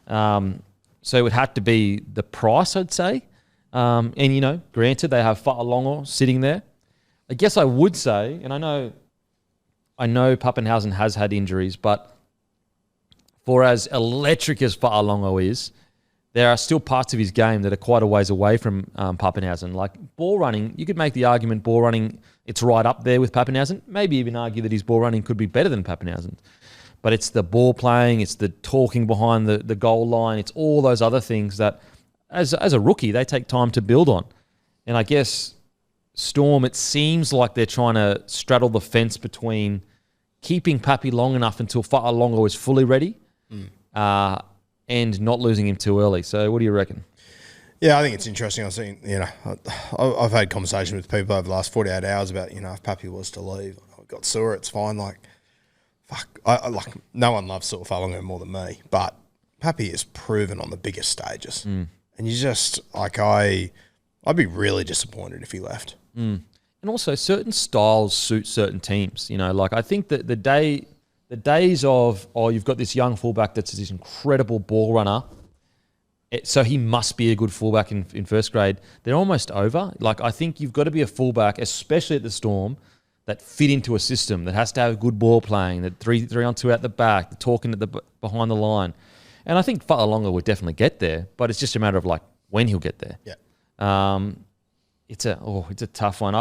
So it would have to be the price, I'd say. And, granted, they have Fa'alongo sitting there. I guess I would say, and I know Pappenhausen has had injuries, but for as electric as Fa'alongo is, there are still parts of his game that are quite a ways away from Pappenhausen. Like ball running, you could make the argument ball running, it's right up there with Pappenhausen. Maybe even argue that his ball running could be better than Pappenhausen. But it's the ball playing, it's the talking behind the goal line, it's all those other things that, as a rookie, they take time to build on. And I guess Storm, it seems like they're trying to straddle the fence between keeping Pappy long enough until Fa'alonga was fully ready, and not losing him too early. So what do you reckon? Yeah, I think it's interesting. I've seen, I've had conversations with people over the last 48 hours about, if Pappy was to leave, I've got Sewer, it's fine. Like, fuck, like no one loves Sewer Fa'alonga more than me, but Pappy is proven on the biggest stages, and you just I'd be really disappointed if he left. And also, certain styles suit certain teams. Like I think that the days of, you've got this young fullback that's this incredible ball runner, so he must be a good fullback in first grade, they're almost over. Like I think you've got to be a fullback, especially at the Storm, that fit into a system, that has to have good ball playing, that 3-on-2 out the back, the talking behind the line. And I think Fa'alonga would definitely get there, but it's just a matter of like when he'll get there. Yeah. It's a tough one.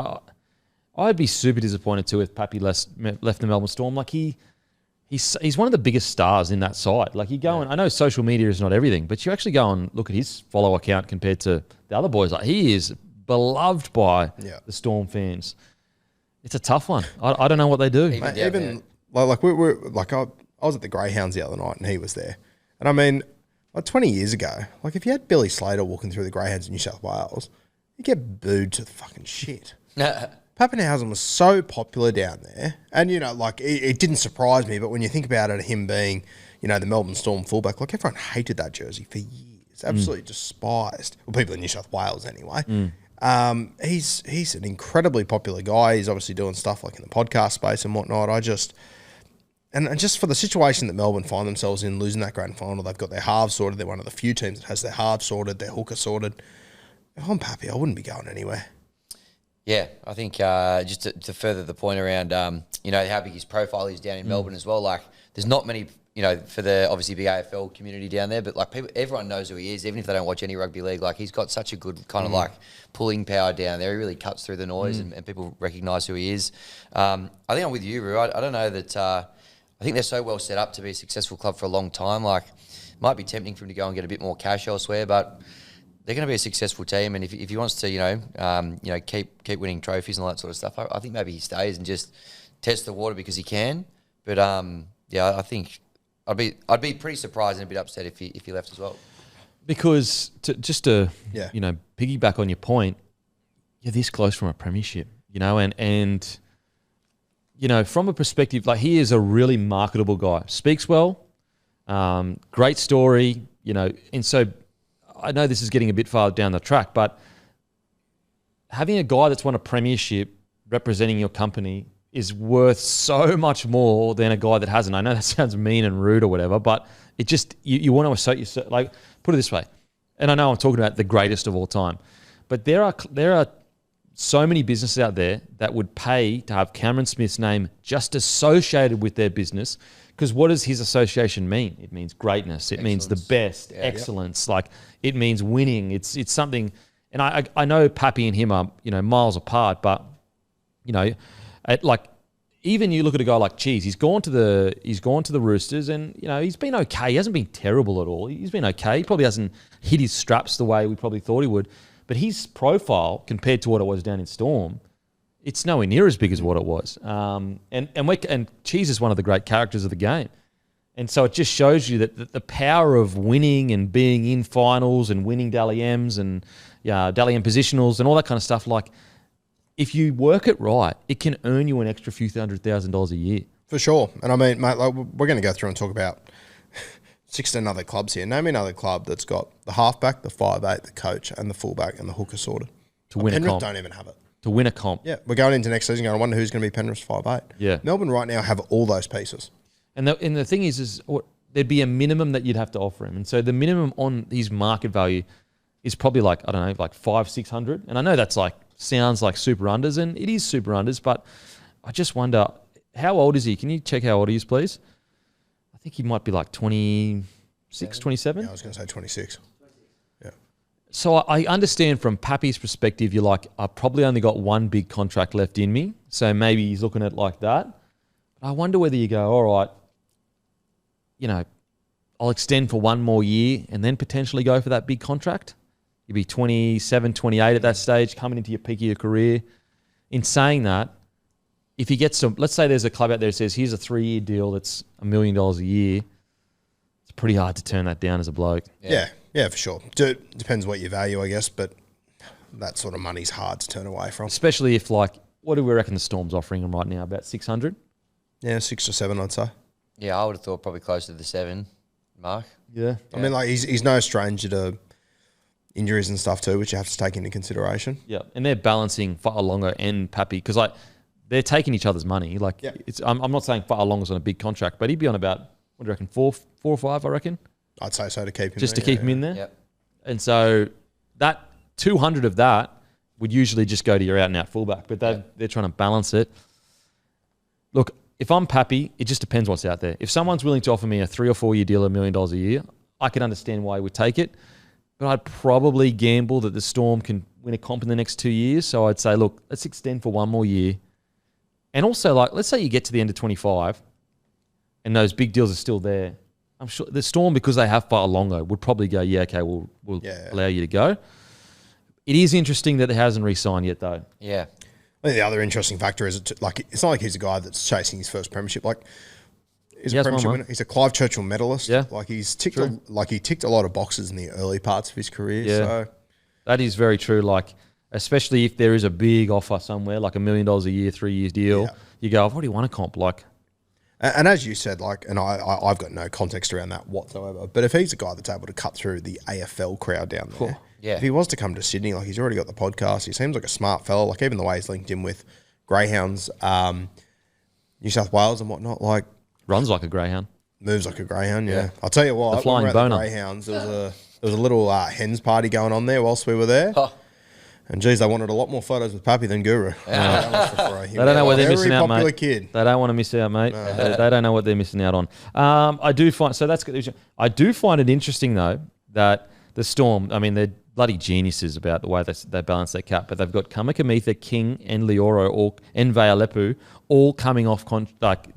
I'd be super disappointed too if Pappy left the Melbourne Storm. Like he's one of the biggest stars in that side. Like I know social media is not everything, but you actually go and look at his follow account compared to the other boys. Like he is beloved by the Storm fans. It's a tough one. I don't know what they do. Even I was at the Greyhounds the other night and he was there, and I mean, like 20 years ago, like if you had Billy Slater walking through the Greyhounds in New South Wales, you get booed to the fucking shit. Pappenhausen was so popular down there, and it didn't surprise me. But when you think about it, him being, the Melbourne Storm fullback, like everyone hated that jersey for years, absolutely despised. Well, people in New South Wales anyway. He's an incredibly popular guy. He's obviously doing stuff like in the podcast space and whatnot. And just for the situation that Melbourne find themselves in, losing that grand final, they've got their halves sorted. They're one of the few teams that has their halves sorted, their hooker sorted. If I'm Pappy, I wouldn't be going anywhere. Yeah, I think just to further the point around, how big his profile is down in Melbourne as well. Like, there's not many, for the obviously big AFL community down there, but like everyone knows who he is, even if they don't watch any rugby league. Like, he's got such a good kind of like pulling power down there. He really cuts through the noise, and people recognise who he is. I think I'm with you, Roo. I don't know that. I think they're so well set up to be a successful club for a long time. Like, it might be tempting for him to go and get a bit more cash elsewhere, but they're going to be a successful team, and if he wants to, keep winning trophies and all that sort of stuff, I think maybe he stays and just test the water because he can. But I think I'd be pretty surprised and a bit upset if he left as well. Because to piggyback on your point, you're this close from a premiership, and from a perspective, like he is a really marketable guy, speaks well, great story, and so. I know this is getting a bit far down the track, but having a guy that's won a premiership representing your company is worth so much more than a guy that hasn't. I know that sounds mean and rude or whatever, but it just, you want to assert yourself, like, put it this way, and I know I'm talking about the greatest of all time, but there are so many businesses out there that would pay to have Cameron Smith's name just associated with their business. Because what does his association mean? It means greatness. It means the best, excellence. Like, it means winning. It's something. And I know Pappy and him are miles apart, but even you look at a guy like Cheese. He's gone to the Roosters, and he's been okay. He hasn't been terrible at all. He's been okay. He probably hasn't hit his straps the way we probably thought he would. But his profile compared to what it was down in Storm, it's nowhere near as big as what it was. And Cheese is one of the great characters of the game. And so it just shows you that the power of winning and being in finals and winning Dally M's and Dally M positionals and all that kind of stuff, like, if you work it right, it can earn you an extra few $100,000 a year. For sure. And I mean, mate, like, we're going to go through and talk about 16 other clubs here. Name me another club that's got the halfback, the 5'8", the coach, and the fullback and the hooker sorted. To win Penrith a comp. don't even have it. To win a comp. Yeah, we're going into next season going, I wonder who's going to be Penrith's 5'8". Yeah. Melbourne right now have all those pieces. And the thing is there'd be a minimum that you'd have to offer him. And so the minimum on his market value is probably like 500-600. And I know that's sounds like super unders, and it is super unders, but I just wonder, how old is he? Can you check how old he is, please? I think he might be like 26, 27. Yeah, I was going to say 26. So I understand from Pappy's perspective, you're like, I've probably only got one big contract left in me. So maybe he's looking at it like that. But I wonder whether you go, all right, I'll extend for one more year and then potentially go for that big contract. You'd be 27, 28 at that stage, coming into your peak of your career. In saying that, if you get some, let's say there's a club out there that says, here's a 3-year deal that's $1 million a year. It's pretty hard to turn that down as a bloke. Yeah, for sure. Depends what you value, I guess, but that sort of money's hard to turn away from. Especially if, what do we reckon the Storm's offering him right now? About 600? Yeah, 6 or 7, I'd say. Yeah, I would have thought probably closer to the 7 mark. Yeah. I mean, he's no stranger to injuries and stuff too, which you have to take into consideration. Yeah, and they're balancing Fa'alonga and Pappy because they're taking each other's money. I'm not saying Fa'alonga's on a big contract, but he'd be on about, what do you reckon, 4 or 5, I reckon? I'd say so to keep him just there, to keep him in there. Yep. And so that 200 of that would usually just go to your out-and-out fullback, but they're trying to balance it. Look, if I'm Pappy, it just depends what's out there. If someone's willing to offer me a 3 or 4 year deal, $1 million a year, I can understand why he would take it. But I'd probably gamble that the Storm can win a comp in the next 2 years. So I'd say, look, let's extend for one more year. And also, let's say you get to the end of 25 and those big deals are still there. I'm sure the Storm, because they have Fa'alonga, would probably go, we'll allow you to go. It is interesting that he hasn't re-signed yet, though. Yeah. I think the other interesting factor is it's not like he's a guy that's chasing his first premiership. He's a premiership winner. He's a Clive Churchill medalist. Yeah. He's ticked he ticked a lot of boxes in the early parts of his career. Yeah. So that is very true. Especially if there is a big offer somewhere, like $1 million a year, 3 years deal, you go, I've already won a comp. And as you said, and I've got no context around that whatsoever. But if he's a guy that's able to cut through the AFL crowd down there, if he was to come to Sydney, he's already got the podcast. He seems like a smart fella. Even the way he's linked in with Greyhounds, New South Wales and whatnot, runs like a greyhound, moves like a greyhound. Yeah, I'll tell you what, the flying when we were at boner. the Greyhounds, there was a little hens party going on there whilst we were there. Oh. And geez, they wanted a lot more photos with Pappy than Guru. They don't know what they're missing out, mate. Very popular kid. They don't want to miss out, mate. They don't know what they're missing out on. I do find it interesting though that the Storm, they're bloody geniuses about the way they balance their cap, but they've got Kamikamitha, King, and Lioro and Vealepu all coming off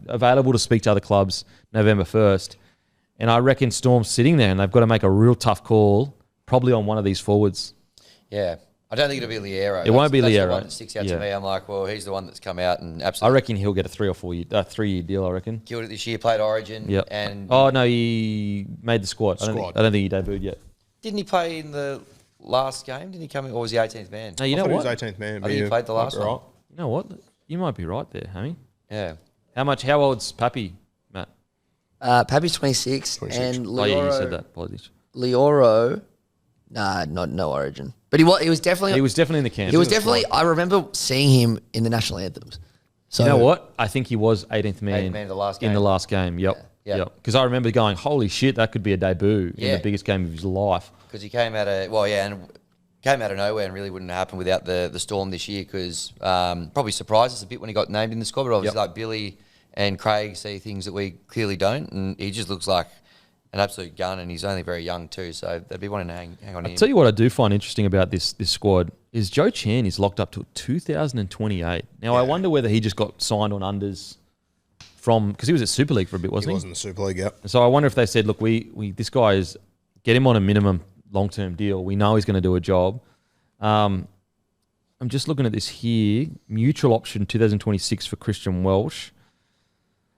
available to speak to other clubs November 1st, and I reckon Storm's sitting there and they've got to make a real tough call, probably on one of these forwards. Yeah. I don't think it'll be Liero. It won't be That's Liero. the one that sticks out to me. I'm like, well, he's the one that's come out and I absolutely reckon he'll get a 3-year deal. I reckon. killed it this year. Played Origin. Yep. And oh no, he made the squad. I don't think he debuted yet. Didn't he play in the last game? Didn't he come in, or was he 18th man? No, you know I thought what? he was 18th man. I think he played the last one. You know what? You might be right there, Hammy. Yeah. How old's Pappy, Matt? Pappy's 26, and Lioro, Oh yeah, you said that. Apologies. Lioro, no Origin. But he was definitely in the camp. He was definitely. I remember seeing him in the national anthems. So you know what? I think he was 18th man, 18th man in the last in game. the last game. Yep. Yeah. Yep. Because I remember going, holy shit, that could be a debut in Yeah. the biggest game of his life. Because he came out of came out of nowhere and really wouldn't have happened without the Storm this year. Because probably surprised us a bit when he got named in the squad. But obviously, Billy and Craig see things that we clearly don't, and he just looks like an absolute gun, and he's only very young too, so they'd be wanting to hang on to him. I'll tell you what I do find interesting about this squad is Joe Chan is locked up till 2028. Now, I wonder whether he just got signed on unders because he was at Super League for a bit, wasn't he? He was in the Super League, yep. So I wonder if they said, look, this guy is, get him on a minimum long-term deal. We know he's going to do a job. I'm just looking at this here. Mutual option 2026 for Christian Welsh.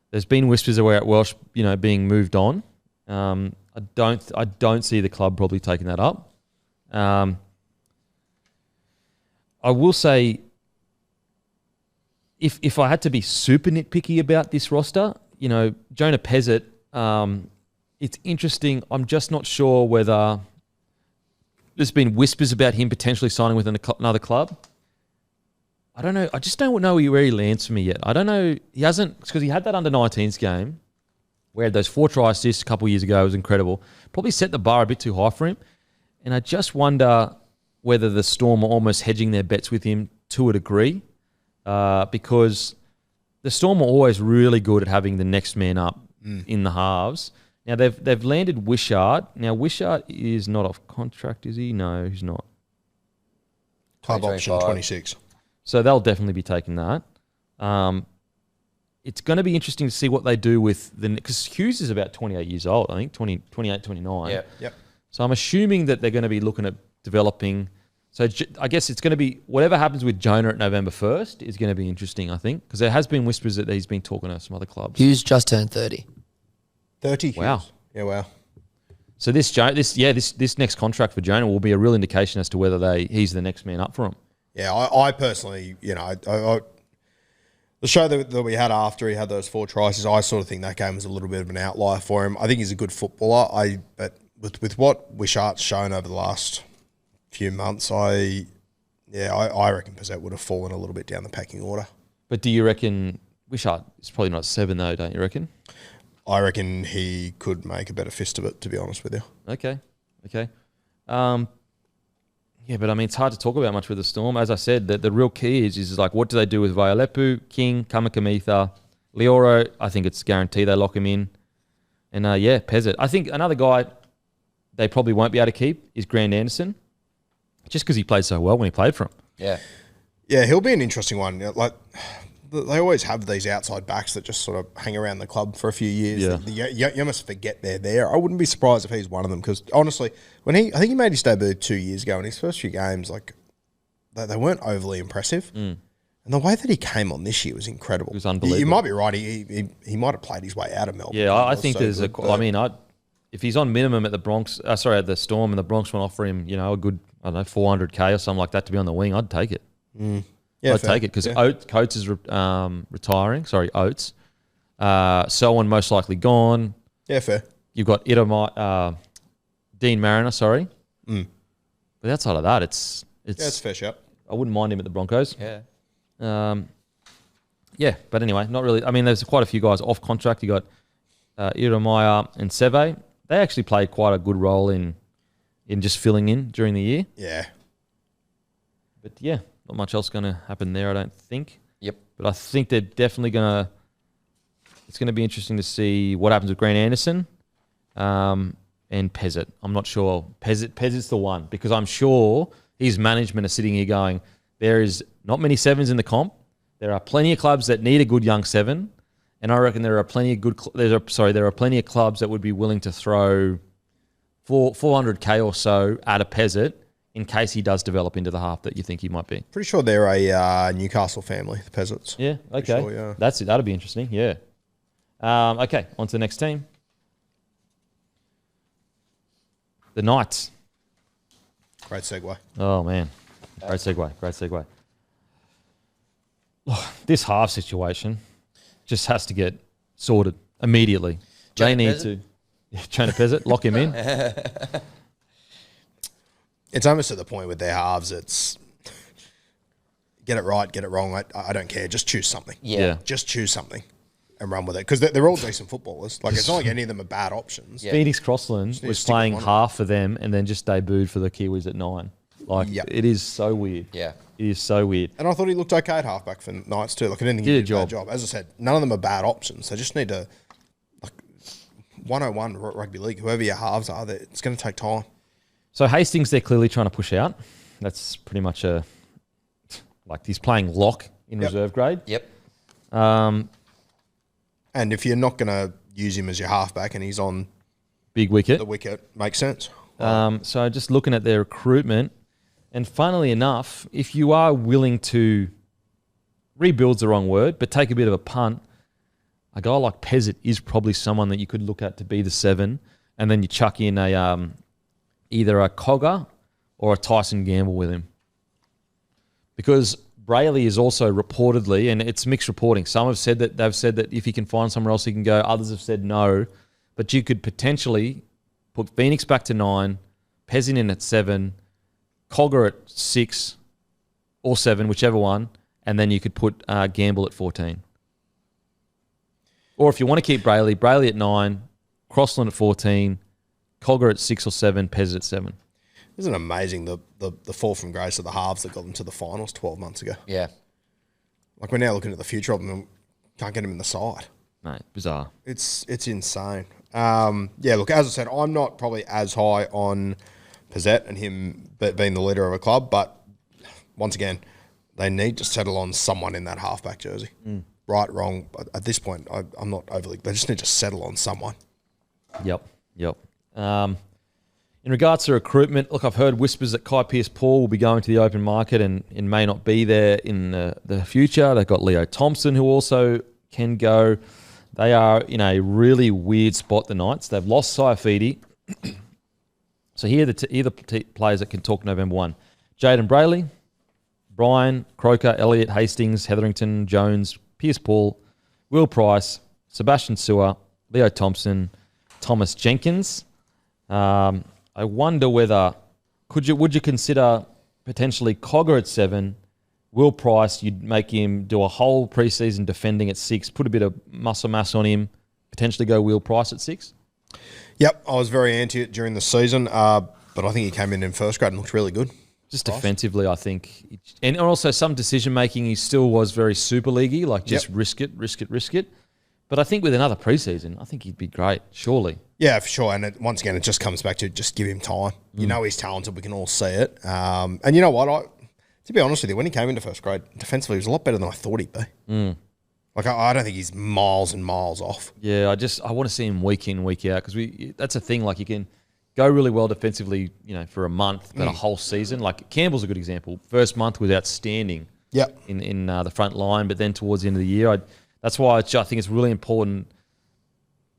There's been whispers about Welsh, being moved on. I don't see the club probably taking that up. I will say, if I had to be super nitpicky about this roster, Jonah Pezzett, it's interesting. I'm just not sure whether there's been whispers about him potentially signing with another club. I don't know. I just don't know where he lands for me yet. I don't know. He hasn't, because he had that under-19s game where he had those 4 try assists a couple of years ago. It was incredible. Probably set the bar a bit too high for him. And I just wonder whether the Storm are almost hedging their bets with him to a degree, because the Storm are always really good at having the next man up in the halves. Now they've landed Wishart. Now Wishart is not off contract, is he? No, he's not. Club option 2025. 26. So they'll definitely be taking that. It's going to be interesting to see what they do with because Hughes is about 28 years old, I think, 28, 29. Yeah. Yep. So I'm assuming that they're going to be looking at developing. So I guess it's going to be whatever happens with Jonah at November 1st is going to be interesting, I think, because there has been whispers that he's been talking to some other clubs. Hughes just turned 30. 30 Hughes. Wow. Yeah, wow. So this next contract for Jonah will be a real indication as to whether he's the next man up for him. Yeah, I personally, the show that we had after he had those 4 tries, I sort of think that game was a little bit of an outlier for him. I think he's a good footballer. But with what Wishart's shown over the last few months, I reckon Pizzette would have fallen a little bit down the pecking order. But do you reckon Wishart is probably not 7 though? Don't you reckon? I reckon he could make a better fist of it, to be honest with you. Okay. Yeah, but I mean, it's hard to talk about much with the Storm. As I said, the real key is like, what do they do with Vaialepu, King, Kamikamitha, Lioro? I think it's guaranteed they lock him in. And Pezzett. I think another guy they probably won't be able to keep is Grant Anderson, just because he played so well when he played for him. Yeah. Yeah, he'll be an interesting one. Like, they always have these outside backs that just sort of hang around the club for a few years. Yeah. You almost forget they're there. I wouldn't be surprised if he's one of them because, honestly, I think he made his debut 2 years ago, and his first few games, like, they weren't overly impressive. And the way that he came on this year was incredible. It was unbelievable. You might be right. He might have played his way out of Melbourne. Yeah, I think so there's good, I mean, if he's on minimum at at the Storm, and the Bronx want to offer him, a good, I don't know, 400K or something like that to be on the wing, I'd take it. Yeah, I'd take it because Coates is retiring. Sorry, Oates. Selwyn most likely gone. Yeah, fair. You've got Dean Mariner. Sorry, but outside of that, it's It's fair shot. I wouldn't mind him at the Broncos. Yeah. But anyway, not really. I mean, there's quite a few guys off contract. You got Iromaya and Seve. They actually played quite a good role in just filling in during the year. Yeah. But yeah, not much else going to happen there, I don't think. Yep. But I think they're definitely going to... It's going to be interesting to see what happens with Grant Anderson and Pezzett. I'm not sure. Pezzett's the one because I'm sure his management are sitting here going, there is not many sevens in the comp. There are plenty of clubs that need a good young seven. And I reckon there are plenty of there are plenty of clubs that would be willing to throw 400K or so at a Pezzett in case he does develop into the half that you think he might be. Pretty sure they're a Newcastle family, the Pezzets. Yeah, okay. Sure, yeah. That's it. That'll be interesting, yeah. Okay, on to the next team. The Knights. Great segue. Oh, man. Great segue. Oh, this half situation just has to get sorted immediately. They need to... Trying to Pezzett, lock him in. It's almost at the point with their halves, it's get it right, get it wrong. I don't care. Just choose something. Yeah. Just choose something and run with it. Because they're all decent footballers. Like, it's not like any of them are bad options. Yeah. Phoenix Crossland need was to stick with playing one. half for them and then just debuted for the Kiwis at 9. Like, Yep. it is so weird. Yeah. It is so weird. And I thought he looked okay at halfback for Knights too. Like, I didn't think he did a bad job. As I said, none of them are bad options. They just need to, like, 101 rugby league, whoever your halves are, it's going to take time. So Hastings, they're clearly trying to push out. That's pretty much he's playing lock in reserve grade. Yep. And if you're not going to use him as your halfback and he's on Big wicket. the wicket, makes sense. So just looking at their recruitment, and funnily enough, if you are willing to rebuild's the wrong word, but take a bit of a punt, a guy like Pezzett is probably someone that you could look at to be the 7, and then you chuck in a either a Cogger or a Tyson Gamble with him. Because Brayley is also reportedly, and it's mixed reporting. Some have said that if he can find somewhere else he can go. Others have said no. But you could potentially put Phoenix back to 9, Pezzett in at 7, Cogger at 6 or 7, whichever one, and then you could put Gamble at 14. Or if you want to keep Brayley at 9, Crossland at 14, Cogger at 6 or 7, Pezzett at 7. Isn't it amazing the fall from grace of the halves that got them to the finals 12 months ago? Yeah. Like, we're now looking at the future of them and can't get them in the side. Mate, bizarre. It's insane. Yeah, look, as I said, I'm not probably as high on Pizzette and him being the leader of a club, but once again, they need to settle on someone in that halfback jersey. Right, wrong. At this point, I'm not overly. They just need to settle on someone. Yep. In regards to recruitment, look, I've heard whispers that Kai Pearce-Paul will be going to the open market and may not be there in the future. They've got Leo Thompson, who also can go. They are in a really weird spot, the Knights. They've lost Saifidi. So here are the players that can talk November 1. Jaden Brayley, Brian, Croker, Elliott, Hastings, Hetherington, Jones, Pearce-Paul, Will Price, Sebastian Sewer, Leo Thompson, Thomas Jenkins. I wonder whether would you consider potentially Cogger at 7, Will Price, you'd make him do a whole preseason defending at 6, put a bit of muscle mass on him, potentially go Will Price at 6? Yep, I was very anti it during the season, but I think he came in first grade and looked really good. Just defensively, I think. And also some decision-making, he still was very Super League-y, like just risk it. But I think with another preseason, I think he'd be great, surely. Yeah, for sure. And once again, it just comes back to just give him time. You know he's talented. We can all see it. And you know what? To be honest with you, when he came into first grade, defensively, he was a lot better than I thought he'd be. Like, I don't think he's miles and miles off. Yeah, I want to see him week in, week out, because that's a thing. Like, you can go really well defensively, for a month, but a whole season. Like, Campbell's a good example. First month was outstanding in the front line, but then towards the end of the year, that's why I think it's really important.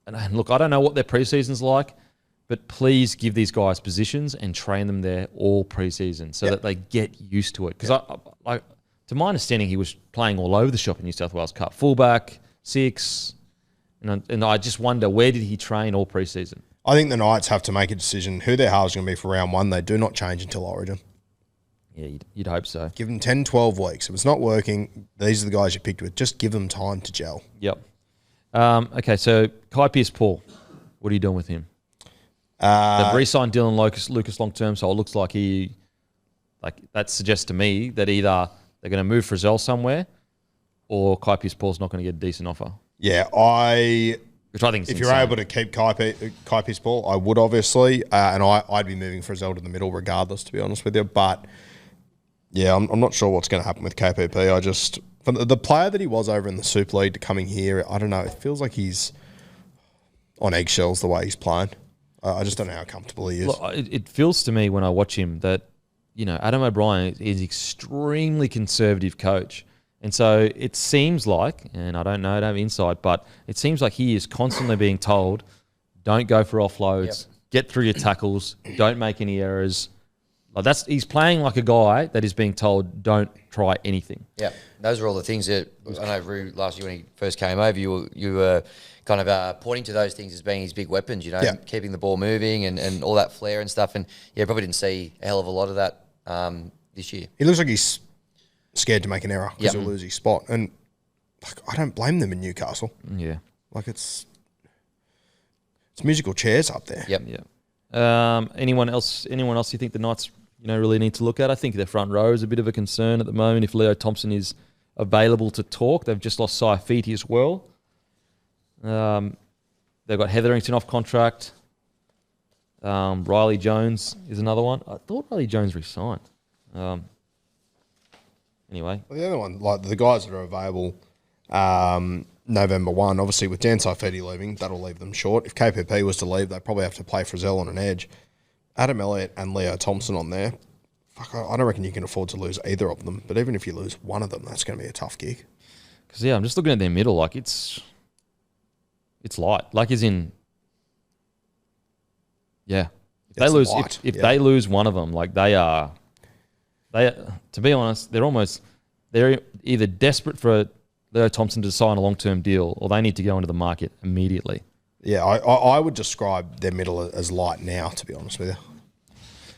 And look, I don't know what their preseason's like, but please give these guys positions and train them there all preseason so that they get used to it. Because to my understanding, he was playing all over the shop in New South Wales Cup. Fullback, 6, and I just wonder, where did he train all preseason? I think the Knights have to make a decision who their halves are going to be for round 1. They do not change until Origin. Yeah, you'd hope so. Give them 10, 12 weeks. If it's not working, these are the guys you picked with. Just give them time to gel. Yep. Okay, so Kai Pearce-Paul, what are you doing with him? They've re-signed Dylan Lucas long-term, so it looks like that suggests to me that either they're going to move Frizzell somewhere or Kai Pearce-Paul's not going to get a decent offer. Yeah, which I think is if insane. you're able to keep Kai Pearce-Paul, I would obviously, and I'd be moving Frizzell to the middle regardless, to be honest with you. But yeah, I'm not sure what's going to happen with KPP. From the player that he was over in the Super League to coming here, I don't know. It feels like he's on eggshells the way he's playing. I just don't know how comfortable he is. Look, it feels to me when I watch him that, Adam O'Brien is an extremely conservative coach. And so it seems like, and I don't know, I don't have insight, but it seems like he is constantly being told, don't go for offloads, get through your tackles, don't make any errors. He's playing like a guy that is being told, don't try anything. Yeah, those are all the things that I know Roo last year when he first came over, you were kind of pointing to those things as being his big weapons, keeping the ball moving and all that flair and stuff. And probably didn't see a hell of a lot of that this year. He looks like he's scared to make an error because he'll lose his spot. And I don't blame them in Newcastle. Yeah. It's musical chairs up there. Yep. Yeah. Anyone else you think the Knights really need to look at? I think their front row is a bit of a concern at the moment. If Leo Thompson is available to talk, they've just lost Saifiti as well. They've got Hetherington off contract. Riley Jones is another one. I thought Riley Jones resigned. Anyway. Well, the other one, like the guys that are available November 1, obviously with Dan Saifiti leaving, that'll leave them short. If KPP was to leave, they'd probably have to play Frizzell on an edge. Adam Elliott and Leo Thompson on there, I don't reckon you can afford to lose either of them. But even if you lose one of them, that's going to be a tough gig. Because, I'm just looking at their middle. Like, it's light. Like, as in, if they lose one of them, like, to be honest, they're either desperate for Leo Thompson to sign a long-term deal or they need to go into the market immediately. Yeah, I would describe their middle as light now, to be honest with you.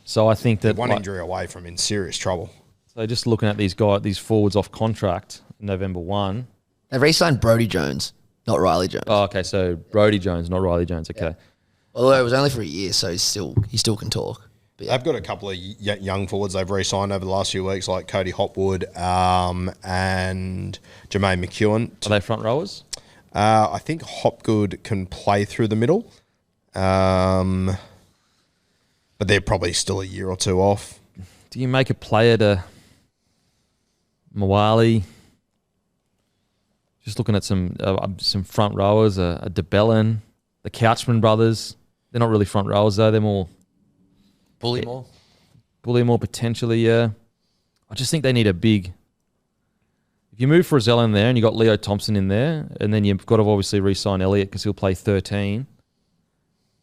So I think that one injury away from in serious trouble. So just looking at these forwards off contract November 1. They re-signed Brodie Jones, not Riley Jones. Oh, okay. So Brodie Jones, not Riley Jones. Okay. Yeah. Although it was only for a year, so he still can talk. But They've got a couple of young forwards they've re-signed over the last few weeks, like Cody Hopwood and Jermaine McEwen. Are they front rowers? I think Hopgood can play through the middle. But they're probably still a year or two off. Do you make a player to Mawali? Just looking at some front rowers, a DeBellin, the Couchman brothers. They're not really front rowers though. They're more Bullymore potentially. Yeah, I just think they need a big. If you move Frizzell in there and you got Leo Thompson in there, and then you've got to obviously re-sign Elliott because he'll play 13.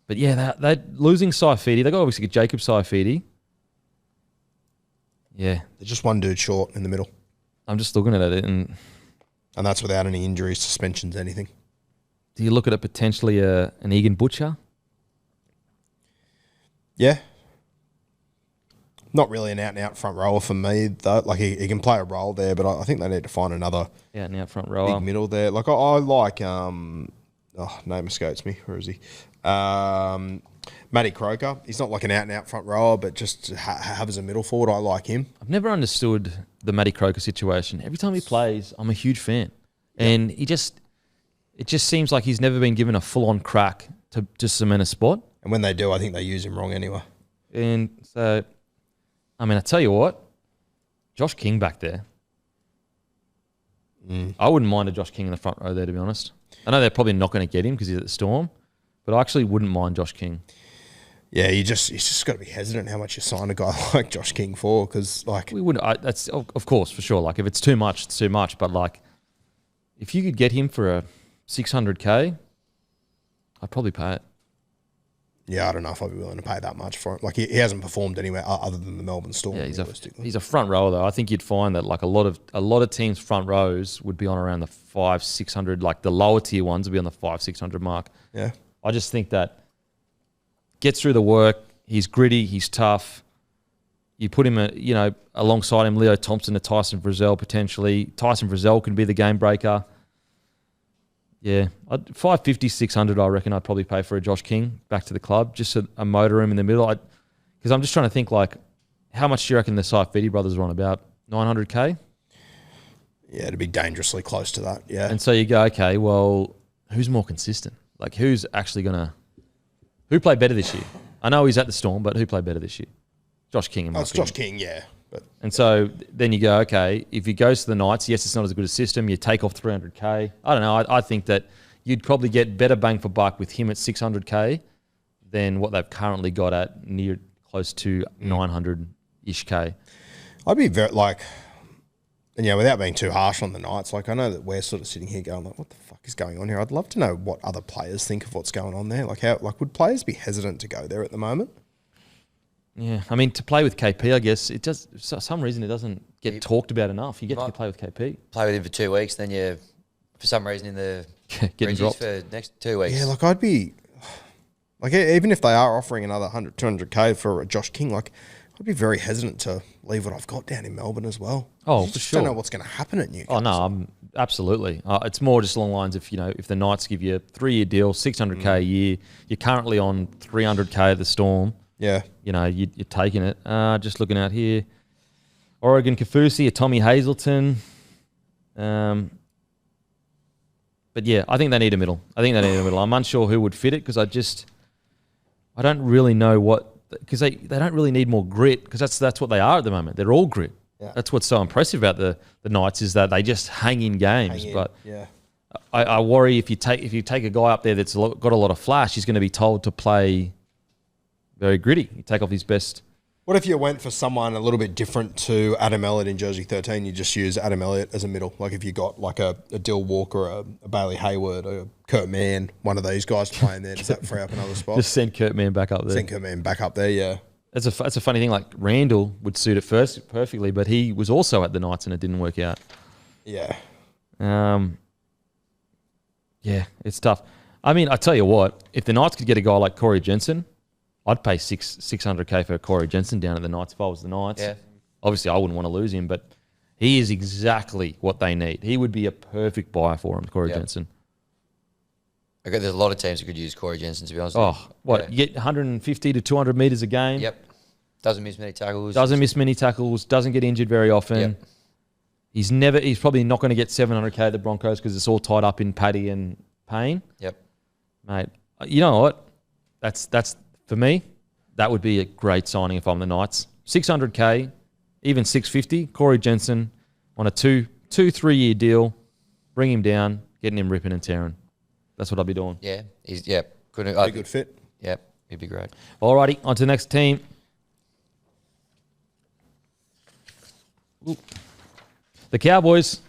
But yeah, they're losing Saifidi. They got obviously get Jacob Saifidi. Yeah, They're just one dude short in the middle, I'm just looking at it, and that's without any injuries, suspensions, anything. do you look at it potentially an Egan Butcher? Yeah. Not really an out-and-out front rower for me, though. Like, he can play a role there, but I think they need to find another Yeah, now front rower. big middle there. Like, I like, name escapes me. Where is he? Matty Croker. He's not like an out-and-out front rower, but just to have as a middle forward, I like him. I've never understood the Matty Croker situation. Every time he plays, I'm a huge fan. And it just seems like he's never been given a full-on crack to cement a spot. And when they do, I think they use him wrong anyway. And so, I mean, I tell you what, Josh King back there. I wouldn't mind a Josh King in the front row there, to be honest. I know they're probably not going to get him because he's at the Storm, but I actually wouldn't mind Josh King. Yeah, you just got to be hesitant how much you sign a guy like Josh King for, because like We wouldn't. That's of course for sure. Like if it's too much, it's too much. But like, if you could get him for a $600K, I'd probably pay it. yeah, I don't know if I'd be willing to pay that much for him. Like he hasn't performed anywhere other than the Melbourne Storm. Yeah, realistically. he's a front rower though. I think you'd find that like a lot of teams' front rows would be on around the 500-600. Like the lower tier ones would be on the 500-600 mark. Yeah. I just think that gets through the work. He's gritty. He's tough. You put him, alongside him, Leo Thompson to Tyson Frizzell potentially. Tyson Frizzell can be the game breaker. Yeah, 550, 600. I reckon I'd probably pay for a Josh King back to the club, just a motor room in the middle. Because I'm just trying to think like, how much do you reckon the Saifidi brothers are on? About 900K. Yeah, to be dangerously close to that. Yeah. And so you go, okay, well, who's more consistent? Like, who's actually who played better this year? I know he's at the Storm, but who played better this year? Josh King, in my It's opinion. Josh King, yeah. But And so then you go, okay, if he goes to the Knights, yes, it's not as good a system. You take off 300K. I don't know. I think that you'd probably get better bang for buck with him at 600K than what they've currently got at near close to 900-ish K. I'd be very and yeah, without being too harsh on the Knights, like I know that we're sort of sitting here going like, what the fuck is going on here? I'd love to know what other players think of what's going on there. Like would players be hesitant to go there at the moment? Yeah, I mean, to play with KP, I guess, it just, for some reason, it doesn't get talked about enough. You get to play with KP. Play with him for 2 weeks, then you, for some reason, in the Getting Reggies dropped. for next 2 weeks. Yeah, like I'd be like, even if they are offering another 100, 200K for a Josh King, like I'd be very hesitant to leave what I've got down in Melbourne as well. Oh, You for just sure. don't know what's going to happen at Newcastle. Oh, no, absolutely. It's more just along the lines of, if the Knights give you a 3-year deal, 600K a year, you're currently on 300K at the Storm. Yeah. You're taking it. Just looking out here. Oregon Kafusi, a Tommy Hazleton. But yeah, I think they need a middle. I'm unsure who would fit it because I don't really know because they don't really need more grit because that's what they are at the moment. They're all grit. Yeah. That's what's so impressive about the Knights is that they just hang in games. Hang in, But yeah. I worry if you take a guy up there that's got a lot of flash, he's going to be told to play very gritty. You take off his best. What if you went for someone a little bit different to Adam Elliott in Jersey 13? You just use Adam Elliott as a middle. Like if you got like a Dill Walker, a Bailey Hayward, a Kurt Mann, one of these guys playing there, does that free up another spot? Just send Kurt Mann back up there. Send Kurt Mann back up there, yeah. That's a funny thing. Like Randall would suit it first perfectly, but he was also at the Knights and it didn't work out. Yeah. Yeah, it's tough. I mean, I tell you what, if the Knights could get a guy like Corey Jensen, I'd pay 600K for Corey Jensen down at the Knights if I was the Knights. Yeah. Obviously, I wouldn't want to lose him, but he is exactly what they need. He would be a perfect buy for him, Corey Yep. Jensen. Okay, there's a lot of teams who could use Corey Jensen, to be honest. Oh, what? Yeah. You get 150 to 200 metres a game. Yep. Doesn't miss many tackles. Doesn't miss many tackles. Doesn't get injured very often. Yep. He's probably not going to get 700K at the Broncos because it's all tied up in Paddy and Payne. Yep. Mate, you know what? That's for me. That would be a great signing if I'm the Knights. 600K, even 650. Corey Jensen on a 3 year deal. Bring him down, getting him ripping and tearing. That's what I'll be doing. Yeah, good. Be a good fit. Yeah, he'd be great. Alrighty, on to the next team. Ooh. The Cowboys.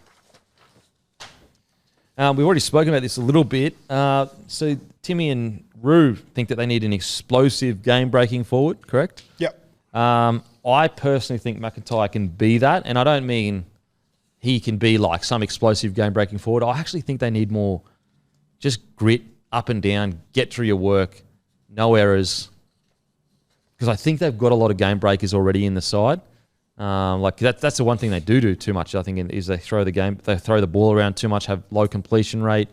We've already spoken about this a little bit. So Timmy and Rue think that they need an explosive game-breaking forward, correct? Yep. I personally think McIntyre can be that, and I don't mean he can be like some explosive game-breaking forward. I actually think they need more just grit, up and down, get through your work, no errors. Because I think they've got a lot of game breakers already in the side. That's the one thing they do too much. I think is they throw the ball around too much, have low completion rate.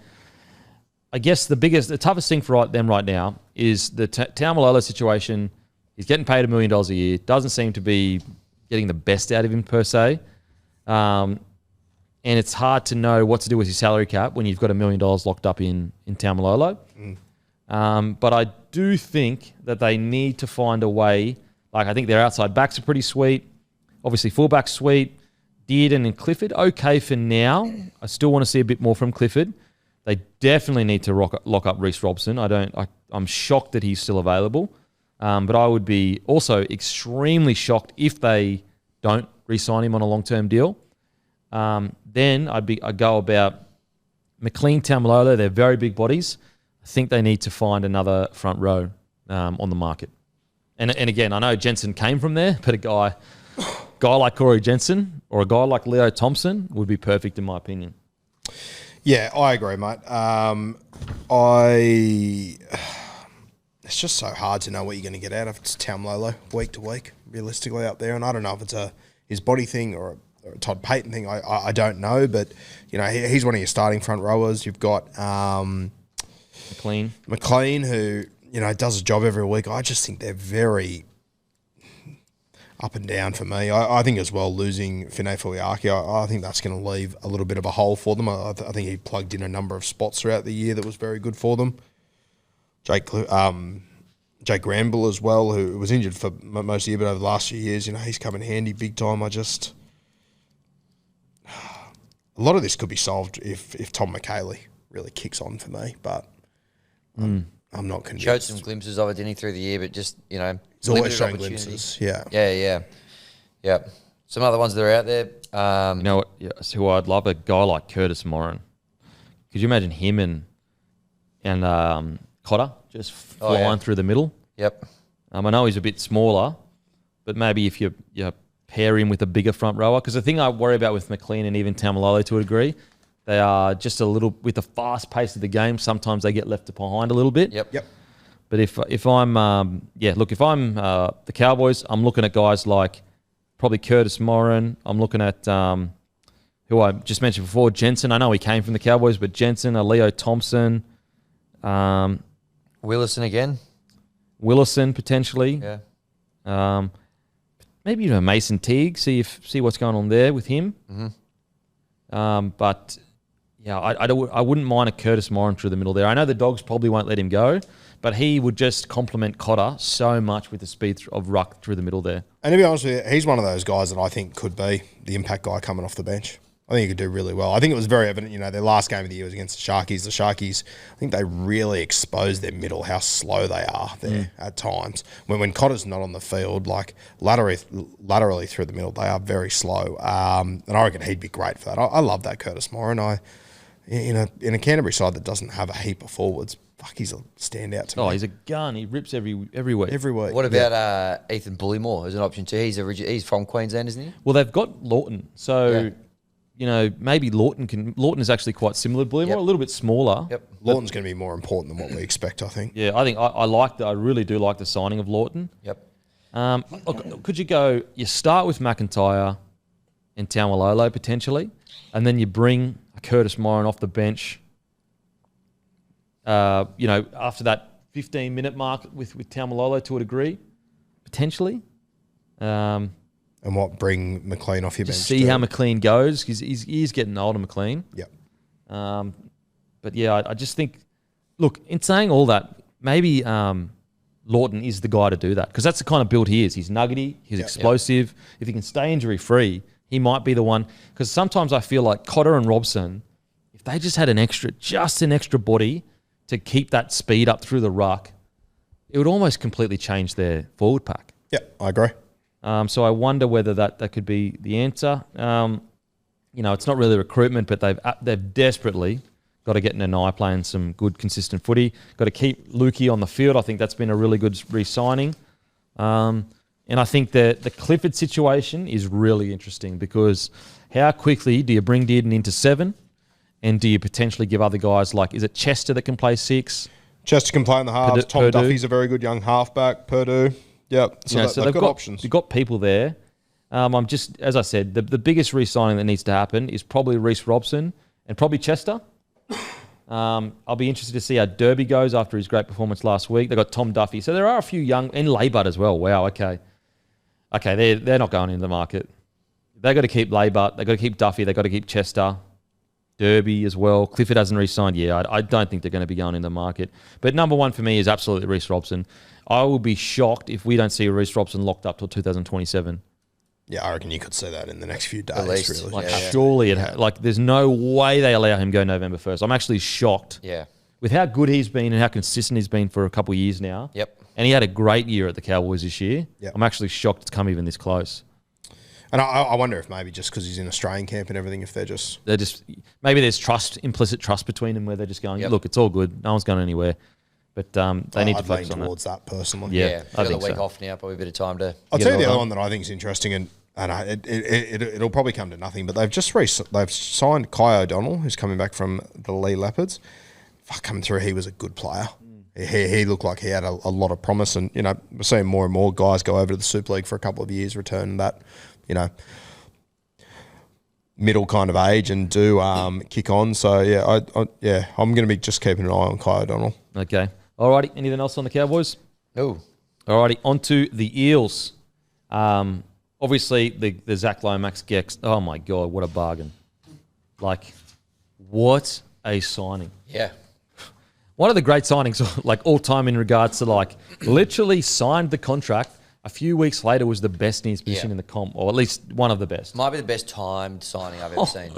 I guess the toughest thing for them right now is the Taumalolo situation. He's getting paid $1 million a year. Doesn't seem to be getting the best out of him per se. And it's hard to know what to do with his salary cap when you've got $1 million locked up in Taumalolo. But I do think that they need to find a way. Like, I think their outside backs are pretty sweet. Obviously, fullback's sweet. Dearden and Clifford, okay for now. I still want to see a bit more from Clifford. They definitely need to lock up Reece Robson. I'm shocked that he's still available. But I would be also extremely shocked if they don't re-sign him on a long-term deal. Then I'd go about McLean, Taumalolo. They're very big bodies. I think they need to find another front row on the market. And again, I know Jensen came from there, but a guy like Corey Jensen or a guy like Leo Thompson would be perfect in my opinion. Yeah, I agree, mate. It's just so hard to know what you're going to get out of Taumalolo week to week, realistically out there. And I don't know if it's his body thing or a Todd Payton thing. I don't know, but you know he's one of your starting front rowers. You've got McLean, who does a job every week. I just think they're very up and down for me. I think as well losing Finay Fuiaki, I think that's going to leave a little bit of a hole for them. I think he plugged in a number of spots throughout the year that was very good for them. Jake Granville as well, who was injured for most of the year, but over the last few years, he's come in handy big time. A lot of this could be solved if Tom McHaley really kicks on for me, but I'm not convinced. Showed some glimpses of it, didn't he, through the year, but just, he's always showing glimpses. Yeah. Some other ones that are out there. You know what? Yeah, who I'd love, a guy like Curtis Moran. Could you imagine him and Cotter just flying through the middle? Yep. I know he's a bit smaller, but maybe if you pair him with a bigger front rower, because the thing I worry about with McLean and even Taumalolo to a degree, they are just a little, with the fast pace of the game, sometimes they get left behind a little bit. Yep. But if I'm if I'm the Cowboys, I'm looking at guys like probably Curtis Moran. I'm looking at who I just mentioned before, Jensen. I know he came from the Cowboys, but Jensen, a Leo Thompson, Willison again. Willison potentially. Yeah. Maybe even Mason Teague. See what's going on there with him. Mm-hmm. But yeah, I wouldn't mind a Curtis Moran through the middle there. I know the Dogs probably won't let him go, but he would just complement Cotter so much with the speed of ruck through the middle there. And to be honest with you, he's one of those guys that I think could be the impact guy coming off the bench. I think he could do really well. I think it was very evident, their last game of the year was against the Sharkies. The Sharkies, I think they really exposed their middle, how slow they are there at times. When Cotter's not on the field, like laterally through the middle, they are very slow. And I reckon he'd be great for that. I love that Curtis Moran. In a Canterbury side that doesn't have a heap of forwards, he's a standout to me. Oh, he's a gun. He rips every week. Every week. What about Ethan Bullymore as an option too? He's from Queensland, isn't he? Well, they've got Lawton. So, maybe Lawton is actually quite similar to Bullymore, a little bit smaller. Yep. Lawton's going to be more important than what we expect, I think. Yeah, I think I really do like the signing of Lawton. Yep. Look, could you start with McIntyre and Taumalolo potentially, and then you bring Curtis Moran off the bench, after that 15-minute mark with Taumalolo to a degree, potentially. And bring McLean off your bench. See how McLean goes, because he's getting older, McLean. Yep. But yeah, I just think, look, in saying all that, maybe Lawton is the guy to do that because that's the kind of build he is. He's nuggety, he's explosive. If he can stay injury free, he might be the one. Because sometimes I feel like Cotter and Robson, if they just had an extra body to keep that speed up through the ruck, it would almost completely change their forward pack. Yeah, I agree. So I wonder whether that could be the answer. It's not really recruitment, but they've desperately got to get Nanai playing some good, consistent footy. Got to keep Lukey on the field. I think that's been a really good re-signing. And I think that the Clifford situation is really interesting because how quickly do you bring Dearden into 7? And do you potentially give other guys like, is it Chester that can play 6? Chester can play in the halves. Tom Purdue. Duffy's a very good young halfback. Purdue. Yep. So they've got options. They've got people there. I'm just, as I said, the biggest re-signing that needs to happen is probably Reece Robson and probably Chester. I'll be interested to see how Derby goes after his great performance last week. They've got Tom Duffy. So there are a few young, and Laybutt as well. Wow, okay. Okay, they're not going into the market. They've got to keep Laybutt. They've got to keep Duffy. They've got to keep Chester. Derby as well. Clifford hasn't re-signed. Yeah, I don't think they're going to be going in the market. But number one for me is absolutely Reece Robson. I will be shocked if we don't see Reece Robson locked up till 2027. Yeah, I reckon you could see that in the next few days. At least. Really. Surely, there's no way they allow him go November 1st. I'm actually shocked. Yeah. With how good he's been and how consistent he's been for a couple of years now. Yep. And he had a great year at the Cowboys this year. Yep. I'm actually shocked it's come even this close. And I wonder if maybe just because he's in Australian camp and everything, if they're just maybe there's implicit trust between them where they're just going, look, it's all good. No one's going anywhere. But they need to focus on towards that personally. Yeah, I think think a week so. off now, probably a bit of time to. I'll get tell you it the all other done. one that I think is interesting, and it'll probably come to nothing, but they've signed Kai O'Donnell, who's coming back from the Lee Leopards. Coming through, he was a good player. He looked like he had a lot of promise, and we're seeing more and more guys go over to the Super League for a couple of years, return that, middle kind of age and do kick on. So I'm going to be just keeping an eye on Kai O'Donnell. Okay. Alrighty. Anything else on the Cowboys? Oh, Alrighty. On to the Eels. Obviously, the Zach Lomax Gex. Oh my God, what a bargain! What a signing! yeah. One of the great signings, all time in regards to literally signed the contract. A few weeks later was the best in his position in the comp, or at least one of the best. Might be the best timed signing I've ever seen.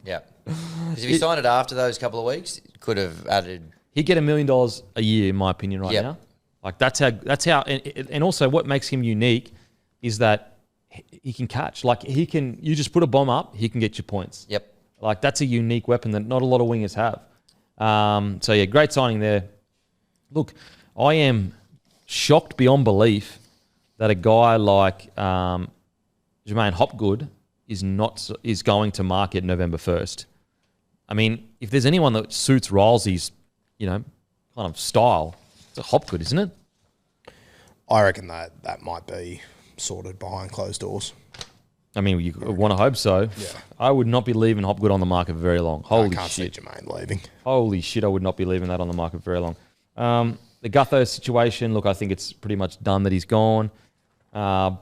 Yeah. Because if he signed it after those couple of weeks, it could have added. He'd get $1 million a year, in my opinion, right now. That's how, and also what makes him unique is that he can catch. You just put a bomb up, he can get you points. Yep. That's a unique weapon that not a lot of wingers have. Great signing there. Look, I am shocked beyond belief that a guy like Jermaine Hopgood is going to market November 1st. I mean, if there's anyone that suits Ryles's, kind of style, it's a Hopgood, isn't it? I reckon that might be sorted behind closed doors. I mean, you want to hope so. Yeah. I would not be leaving Hopgood on the market for very long. Holy I can't shit. see Jermaine leaving. Holy shit, I would not be leaving that on the market for very long. The Gutho situation, look, I think it's pretty much done that he's gone. I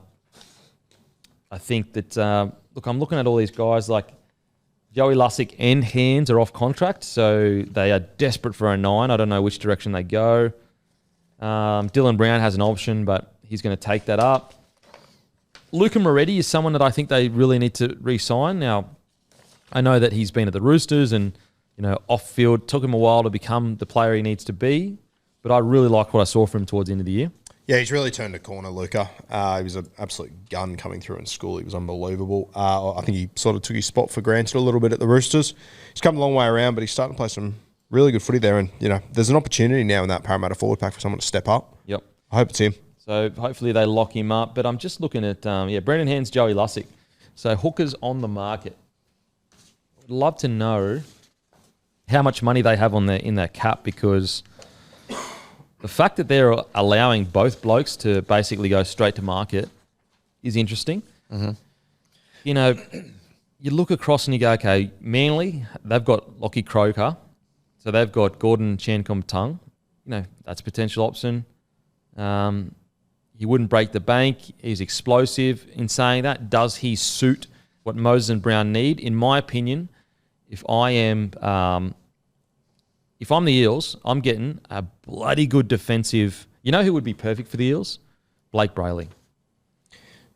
think that, I'm looking at all these guys like Joey Lussick and Hands are off contract, so they are desperate for a 9. I don't know which direction they go. Dylan Brown has an option, but he's going to take that up. Luca Moretti is someone that I think they really need to re-sign. Now, I know that he's been at the Roosters and, off-field. Took him a while to become the player he needs to be, but I really like what I saw from him towards the end of the year. Yeah, he's really turned a corner, Luca. He was an absolute gun coming through in school. He was unbelievable. I think he sort of took his spot for granted a little bit at the Roosters. He's come a long way around, but he's starting to play some really good footy there. And, there's an opportunity now in that Parramatta forward pack for someone to step up. Yep. I hope it's him. So hopefully they lock him up. But I'm just looking at, Brendan Hands, Joey Lussick. So hookers on the market. I'd love to know how much money they have in their cap, because the fact that they're allowing both blokes to basically go straight to market is interesting. Mm-hmm. You look across and you go, okay, Manly, they've got Lockie Croker. So they've got Gordon Chankom-Tung. That's a potential option. He wouldn't break the bank. He's explosive. In saying that, does he suit what Moses and Brown need? In my opinion, if I'm the Eels, I'm getting a bloody good defensive You know who would be perfect for the Eels? Blake Brayley.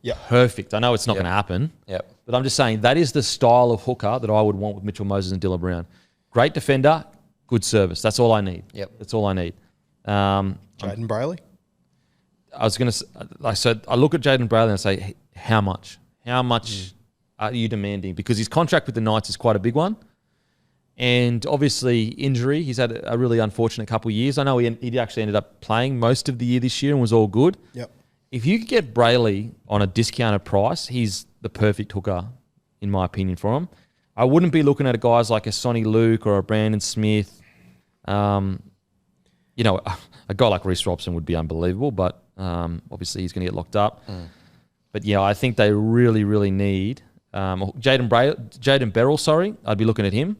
Yeah. Perfect. I know it's not going to happen. Yep. But I'm just saying that is the style of hooker that I would want with Mitchell Moses and Dylan Brown. Great defender, good service. That's all I need. Yep. That's all I need. Jaden Brayley. I was going to, like, so I look at Jaden Brayley and I say, how much? How much are you demanding? Because his contract with the Knights is quite a big one. And obviously injury, he's had a really unfortunate couple of years. I know he actually ended up playing most of the year this year and was all good. Yep. If you could get Brayley on a discounted price, he's the perfect hooker, in my opinion, for him. I wouldn't be looking at guys like a Sonny Luke or a Brandon Smith. You know, a guy like Reece Robson would be unbelievable, but obviously he's going to get locked up. But yeah, I think they really, really need Jaden Beryl. Sorry, I'd be looking at him.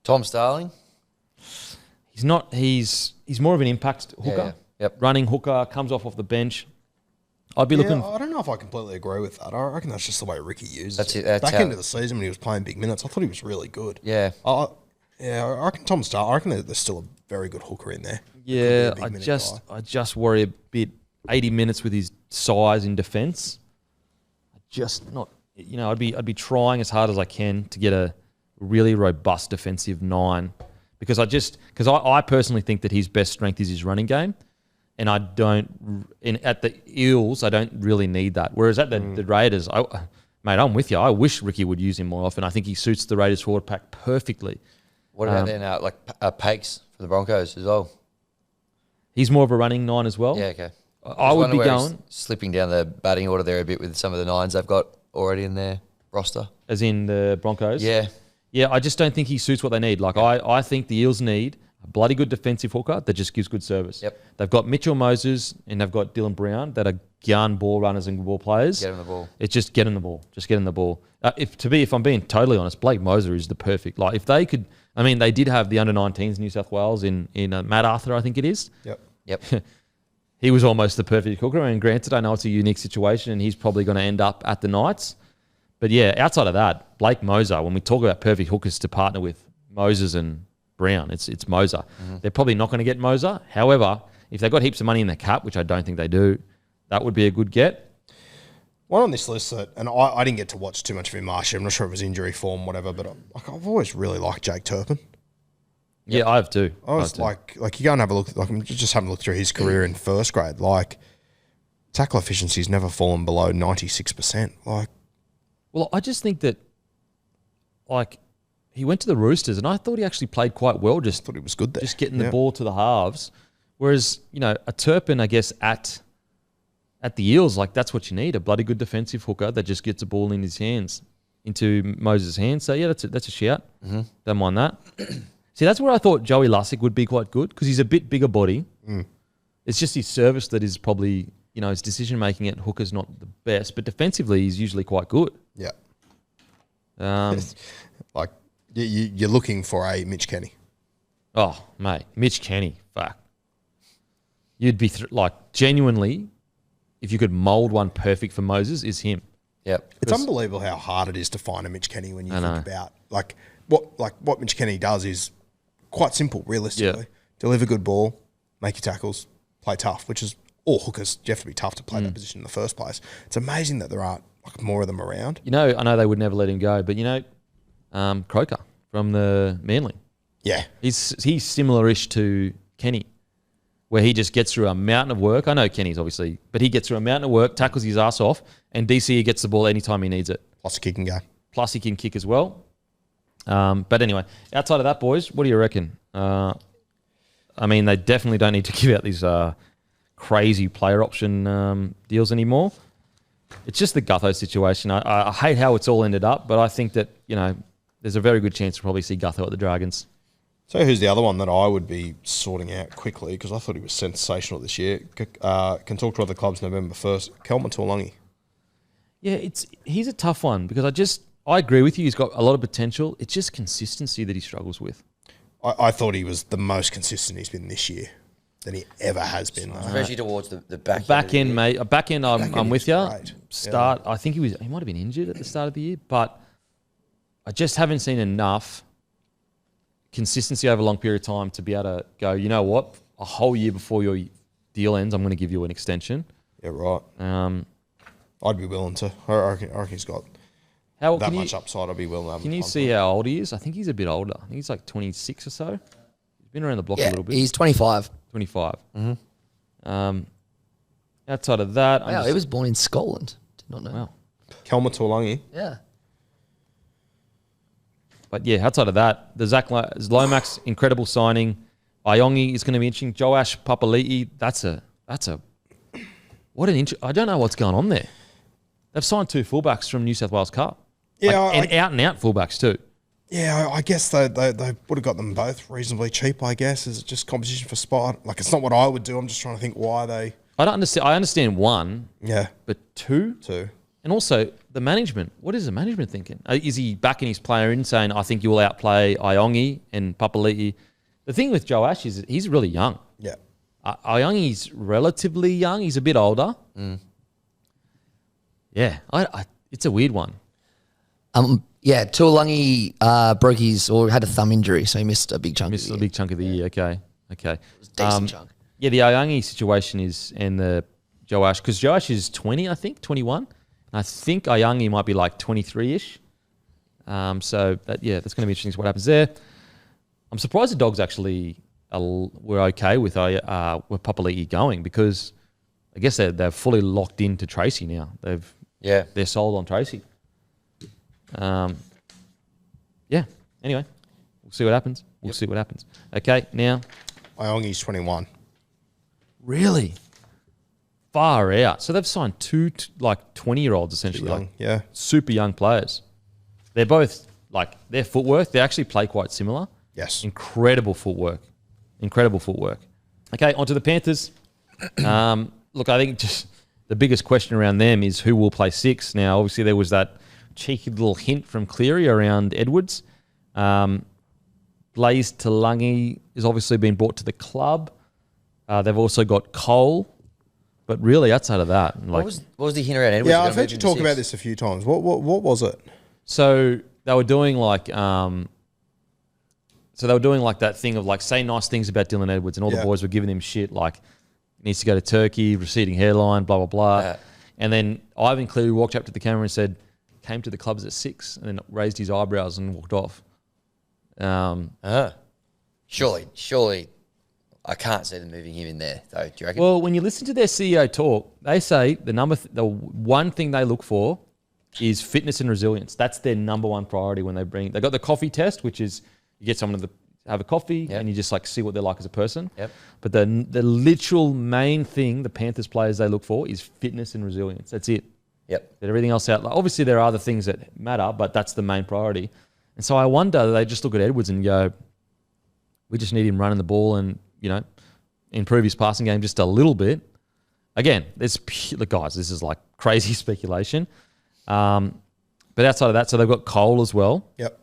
Tom Starling. He's not. He's more of an impact hooker. Yeah. Yep. Running hooker, comes off the bench. I'd be looking. I don't know if I completely agree with that. I reckon that's just the way Ricky uses That's it. it, that's Back how- into the season when he was playing big minutes, I thought he was really good. Yeah. I reckon Tom Starling. I reckon there's still a very good hooker in there. Yeah, Could be a big minute guy. I just worry a bit. 80 minutes with his size in defence. Just not. You know, I'd be trying as hard as I can to get a really robust defensive 9, because I personally think that his best strength is his running game, and I don't. At the Eels, I don't really need that. Whereas at the Raiders, mate, I'm with you. I wish Ricky would use him more often. I think he suits the Raiders forward pack perfectly. What about then, Pakes for the Broncos as well? He's more of a running 9 as well. Yeah, okay. I would be going slipping down the batting order there a bit with some of the 9s they've got already in their roster. as in the Broncos. Yeah. Yeah, I just don't think he suits what they need. Like, I think the Eels need a bloody good defensive hooker that just gives good service. Yep. They've got Mitchell Moses and they've got Dylan Brown that are gun ball runners and ball players. Get him the ball. It's just get him the ball. Just get him the ball. If I'm being totally honest, Blake Moser is the perfect. Like, if they could, I mean, they did have the under-19s in New South Wales in Matt Arthur, I think it is. Yep. He was almost the perfect hooker. And granted, I know it's a unique situation and he's probably going to end up at the Knights. But yeah, outside of that, Blake Moser, when we talk about perfect hookers to partner with Moses and Brown, it's Moser. They're probably not going to get Moser. However, if they've got heaps of money in their cap, which I don't think they do, that would be a good get. One on this list that, and I didn't get to watch too much of him last year. I'm not sure if it was injury form, whatever, but I've always really liked Jake Turpin. Yeah, I have too. I was like you go and have a look. Like, I'm just having a look through his career in first grade. Like, tackle efficiency's never fallen below 96%. Like, Well, I just think that, like, he went to the Roosters and I thought he actually played quite well. I thought he was good there. Just getting the ball to the halves. Whereas, you know, a Turpin, I guess, at the Eels, like, that's what you need, a bloody good defensive hooker that just gets the ball in his hands, into Moses' hands. So, yeah, that's a shout. Don't mind that. See, that's where I thought Joey Lussick would be quite good because he's a bit bigger body. It's just his service that is probably, you know, his decision-making at hooker's not the best, but defensively he's usually quite good. Yeah. Like, You're looking for a Mitch Kenny. oh, mate, Mitch Kenny, fuck. You'd be, genuinely, if you could mould one perfect for Moses, is him. Yep. It's unbelievable how hard it is to find a Mitch Kenny when you I know. think about what Mitch Kenny does is quite simple, realistically. Yeah. Deliver good ball, make your tackles, play tough, which is all hookers. You have to be tough to play that position in the first place. It's amazing that there aren't more of them around. You know, I know they would never let him go, but, you know, Croker from the Manly, Yeah. he's similar-ish to Kenny, where he just gets through a mountain of work. I know Kenny's obviously, but he gets through a mountain of work, tackles his ass off, and DC gets the ball anytime he needs it. Plus a kicking game. Plus he can kick as well. But anyway, outside of that, boys, what do you reckon? I mean, they definitely don't need to give out these crazy player option deals anymore. It's just the Gutho situation. I hate how it's all ended up, but I think that, you know, there's a very good chance to probably see Gutho at the Dragons. So who's the other one that I would be sorting out quickly because I thought he was sensational this year? Can talk to other clubs November 1st. Kelman Tuolungi. Yeah, he's a tough one because I agree with you. He's got a lot of potential. It's just consistency that he struggles with. I thought he was the most consistent he's been this year than he ever has been. Especially towards the back Back end. end, mate. Back end, I'm with you. great. Start. I think he might have been injured at the start of the year, but I just haven't seen enough consistency over a long period of time to be able to go, you know what, a whole year before you're deal ends, I'm going to give you an extension. Yeah, right. I'd be willing to. I reckon he's got How that can much you, upside. I'd be willing to have Can him you punt see on. how old he is? I think he's a bit older. I think he's like 26 or so. He's been around the block a Yeah, little bit. he's 25. 25. Outside of that, Wow, he was born in Scotland. Did not know. wow. Kelma Tuolangi. Yeah. But yeah, outside of that, the Lomax incredible signing. Iongi is going to be interesting. Joash Papali'i, that's a what an I don't know what's going on there. They've signed 2 fullbacks from New South Wales Cup. Yeah, and out and out fullbacks too. Yeah, I guess they would have got them both reasonably cheap, I guess. Is it just competition for spot? Like, it's not what I would do. I'm just trying to think why they... I don't understand. I understand one, Yeah, but two, and also the management. What is the management thinking? Is he backing his player in, saying, "I think you will outplay Iongi and Papali'i"? The thing with Joe Ash is he's really young. yeah. Iongi's relatively young. He's a bit older. Yeah, it's a weird one. Yeah, Tuolangi broke his or had a thumb injury, so he missed a big chunk. Missed of the a year. big chunk of the year. Okay. Decent chunk. Yeah, the Iongi situation is, and the Joash, because Joash is 20, I think, 21. And I think Iongi might be like 23-ish. So, that's going to be interesting to see what happens there. I'm surprised the Dogs actually were okay with Papali'i going, because I guess they're fully locked into Tracy now. They're sold on Tracy. Yeah, anyway, we'll see what happens. We'll see what happens. Okay, now... Iongi's 21. Really? Far out. So they've signed 2 20-year-olds essentially, Young, like yeah. super young players. They're both like their footwork. They actually play quite similar. Yes. Incredible footwork. Okay, on to the Panthers. Look, I think just the biggest question around them is who will play 6. Now, obviously, there was that cheeky little hint from Cleary around Edwards. Blaze Talangi has obviously been brought to the club. They've also got Cole, but really outside of that, What was the hint around Edwards? Yeah, I've heard you talk about this a few times. What was it? So they were doing like, that thing of like say nice things about Dylan Edwards, and all the boys were giving him shit like needs to go to Turkey, receding hairline, blah blah blah. Yeah. And then Ivan Cleary walked up to the camera and said, "Came to the clubs at 6," and then raised his eyebrows and walked off. Surely, I can't see them moving him in there, though. Do you reckon? Well, when you listen to their CEO talk, they say the one thing they look for is fitness and resilience. That's their number one priority when they got the coffee test, which is you get someone to have a coffee and you just like see what they're like as a person. Yep. But the literal main thing the Panthers players they look for is fitness and resilience. That's it. Yep. Get everything else out. Like, obviously, there are other things that matter, but that's the main priority. And so I wonder, they just look at Edwards and go, we just need him running the ball and, improve his passing game just a little bit. Again, guys, this is like crazy speculation. But outside of that, so they've got Cole as well. Yep.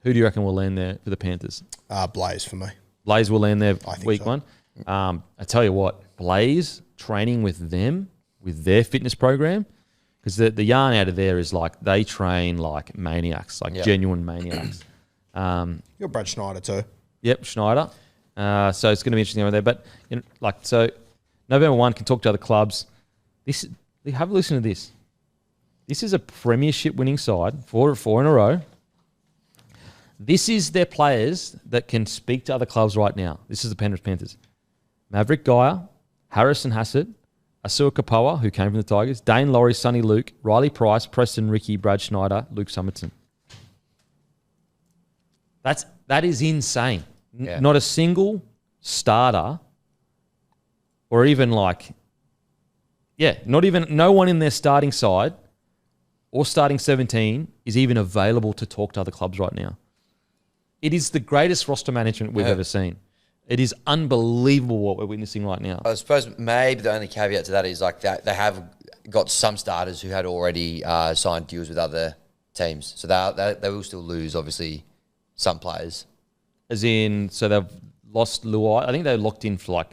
Who do you reckon will land there for the Panthers? Blaze for me. Blaze will land there I think week so. 1. I tell you what, Blaze training with them, with their fitness program, because the yarn out of there is like they train like maniacs, like genuine maniacs. You got Brad Schneider too. Yep, Schneider. So it's going to be interesting over there. But so November 1 can talk to other clubs. Have a listen to this. This is a premiership winning side, four in a row. This is their players that can speak to other clubs right now. This is the Penrith Panthers. Maverick Geyer, Harrison Hassett, Asua Kapoa, who came from the Tigers, Dane Laurie, Sonny Luke, Riley Price, Preston Ricky, Brad Schneider, Luke Summerton. That is insane. Yeah. Not a single starter or even no one in their starting side or starting 17 is even available to talk to other clubs right now. It is the greatest roster management we've ever seen. It is unbelievable what we're witnessing right now. I suppose maybe the only caveat to that is like that they have got some starters who had already signed deals with other teams, so they will still lose obviously some players. As in, so they've lost Luai. I think they locked in for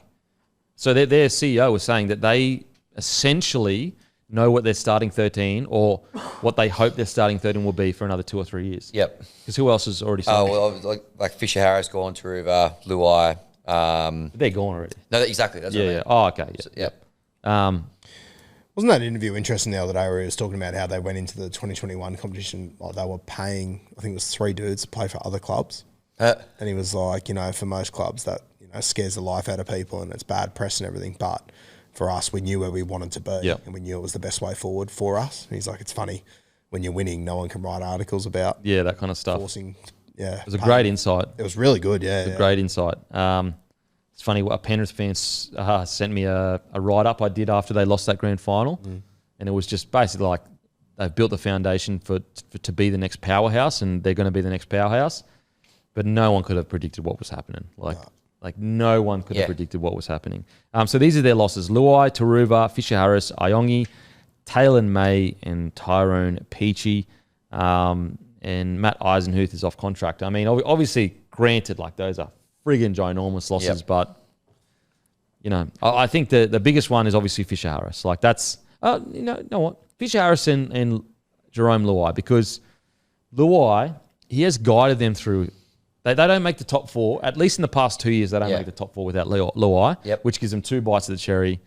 so their CEO was saying that they essentially know what their starting 13 or what they hope their starting 13 will be for another 2 or 3 years. Yep. Because who else has already signed? Oh, well, like Fisher Harris gone to River, Luai, They're gone already. No, exactly. That's what I Yeah. mean. Oh, okay. Yeah. Yep. Wasn't that interview interesting the other day where he was talking about how they went into the 2021 competition, like they were paying, I think it was 3 dudes to play for other clubs. And he was like, for most clubs that, scares the life out of people and it's bad press and everything. But for us, we knew where we wanted to be and we knew it was the best way forward for us. And he's like, it's funny, when you're winning, no one can write articles about that kind of stuff. forcing, It was a great insight. It was really good, yeah. It was a great insight. It's funny, a Panthers fan sent me a write-up I did after they lost that grand final. And it was just basically like they've built the foundation to be the next powerhouse and they're going to be the next powerhouse. But no one could have predicted what was happening. Like no one could have predicted what was happening. So these are their losses. Luai, Taruva, Fisher-Harris, Iongi, Taylor May, and Tyrone Peachy. And Matt Eisenhuth is off contract. I mean, obviously, granted, like those are friggin' ginormous losses, but, I think the biggest one is obviously Fisher-Harris. Like that's, you know what? Fisher-Harris and Jerome Luai, because Luai, he has guided them through. They don't make the top 4. At least in the past 2 years, they don't make the top 4 without Luai, which gives them 2 bites of the cherry.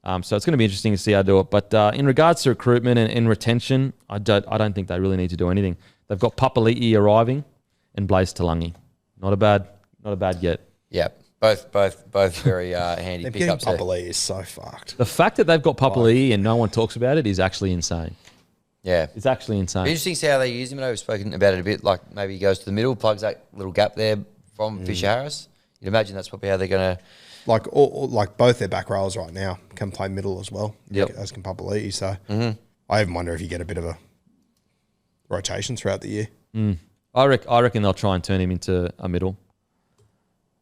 So it's going to be interesting to see how they do it. But in regards to recruitment and retention, I don't think they really need to do anything. They've got Papali'i arriving and Blaise Talangi. Not a bad get. Yeah, both very handy Them getting pickups. There. Papali'i is so fucked. The fact that they've got Papali'i and no one talks about it is actually insane. Yeah, It's actually insane. interesting to see how they use him. I know we've spoken about it a bit. Like maybe he goes to the middle, plugs that little gap there from Fisher-Harris. You'd imagine that's probably how they're going to. Like both their back rows right now can play middle as well. Yep. As can Papali'i. So I even wonder if you get a bit of a rotation throughout the year. I reckon they'll try and turn him into a middle.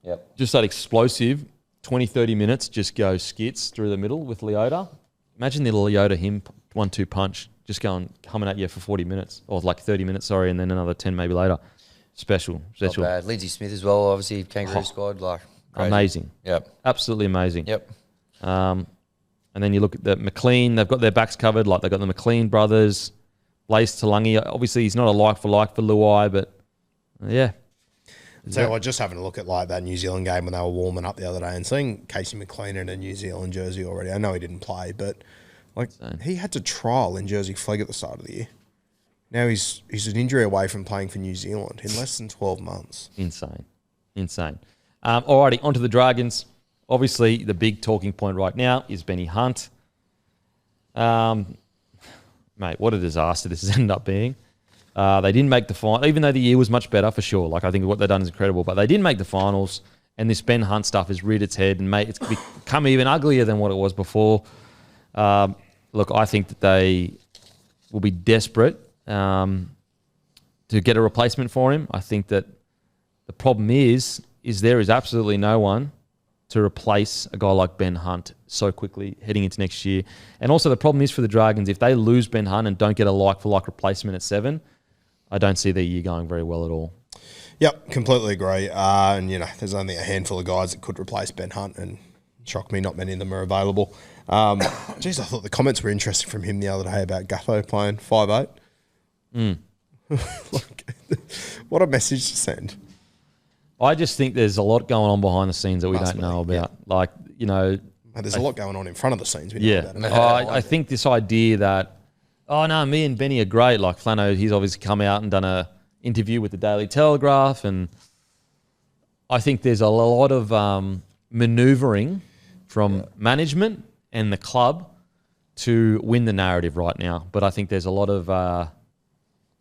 Yep. Just that explosive 20, 30 minutes, just go skits through the middle with Leota. Imagine the Leota him 1-2 punch, just coming at you for 40 minutes, or like 30 minutes, sorry, and then another 10 maybe later. Special. Not bad. Lindsay Smith as well, obviously, Kangaroo squad. Like crazy. Amazing. Yep. Absolutely amazing. Yep. And then you look at the McLean, they've got their backs covered, like they've got the McLean brothers, Blaise Talangi. Obviously, he's not a like for Luai, but yeah. So just having a look at like that New Zealand game when they were warming up the other day and seeing Casey McLean in a New Zealand jersey already. I know he didn't play, but like he had to trial in Jersey Flegg at the start of the year. Now he's an injury away from playing for New Zealand in less than 12 months. Insane. Alrighty, onto the Dragons. Obviously, the big talking point right now is Benny Hunt. Mate, what a disaster this has ended up being. They didn't make the final, even though the year was much better for sure. Like I think what they've done is incredible, but they didn't make the finals. And this Ben Hunt stuff has reared its head and it's become even uglier than what it was before. Look, I think that they will be desperate to get a replacement for him. I think that the problem is there is absolutely no one to replace a guy like Ben Hunt so quickly heading into next year. And also the problem is for the Dragons, if they lose Ben Hunt and don't get a like-for-like replacement at 7, I don't see their year going very well at all. Yep, completely agree. And, there's only a handful of guys that could replace Ben Hunt, and shocked me, not many of them are available. Geez, I thought the comments were interesting from him the other day about Gutho playing 5'8". What a message to send. I just think there's a lot going on behind the scenes that we don't know about. Yeah. Like, There's a lot going on in front of the scenes. We know about it. I think this idea that, me and Benny are great. Like Flano, he's obviously come out and done a interview with the Daily Telegraph, and I think there's a lot of manoeuvring from management and the club to win the narrative right now. But I think there's a lot of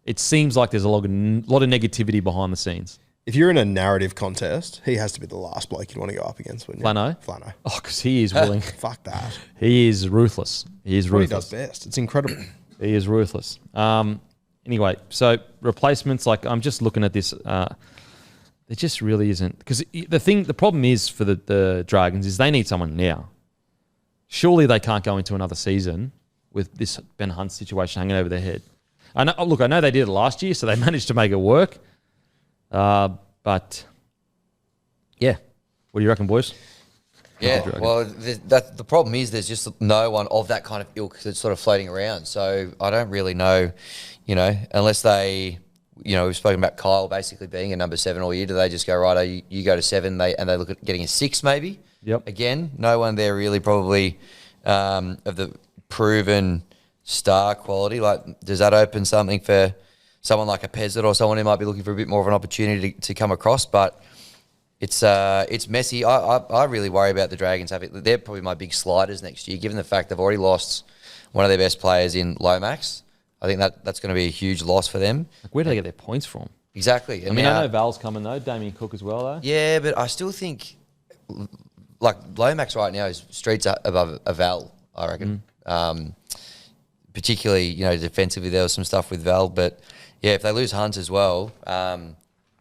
it seems like there's a lot of negativity behind the scenes. If you're in a narrative contest, he has to be the last bloke you'd want to go up against, wouldn't you? Flano. Oh, because he is willing. Fuck that. He is ruthless. He is What he ruthless. does best. It's incredible. He is ruthless. Anyway, so replacements, like I'm just looking at this. There just really isn't. Because the problem is for the Dragons is they need someone now. Surely they can't go into another season with this Ben Hunt situation hanging over their head. I know they did it last year, so they managed to make it work. But yeah, what do you reckon, boys? Yeah, well, the problem is there's just no one of that kind of ilk that's sort of floating around. So I don't really know, unless they we've spoken about Kyle basically being a number 7 all year. Do they just go, right, you go to 7, and they look at getting a 6 maybe? Yep. Again, no one there really probably of the proven star quality. Like, does that open something for someone like a Pezzett or someone who might be looking for a bit more of an opportunity to come across? But it's messy. I really worry about the Dragons. They're probably my big sliders next year, given the fact they've already lost one of their best players in Lomax. I think that's going to be a huge loss for them. Like, where do they get their points from? Exactly. I know Val's coming though. Damien Cook as well though. Yeah, but I still think like Lomax right now is streets above a Val, I reckon. Particularly, defensively there was some stuff with Val, but yeah, if they lose Hunt as well,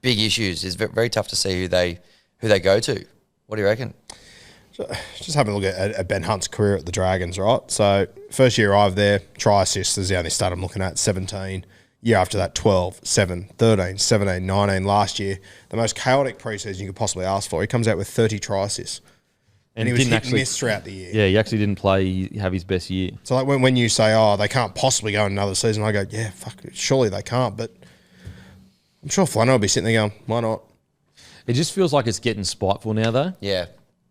big issues. It's very tough to see who they go to. What do you reckon? Just having a look at Ben Hunt's career at the Dragons, right? So first year arrived there, try assists is the only stat I'm looking at, 17. Year after that, 12, 7, 13, 17, 19. Last year, the most chaotic preseason you could possibly ask for. He comes out with 30 try assists. And he was hit and miss throughout the year. Yeah, he actually didn't have his best year. So like when you say, they can't possibly go another season, I go, yeah, fuck, surely they can't. But I'm sure Flano will be sitting there going, why not? It just feels like it's getting spiteful now though. Yeah.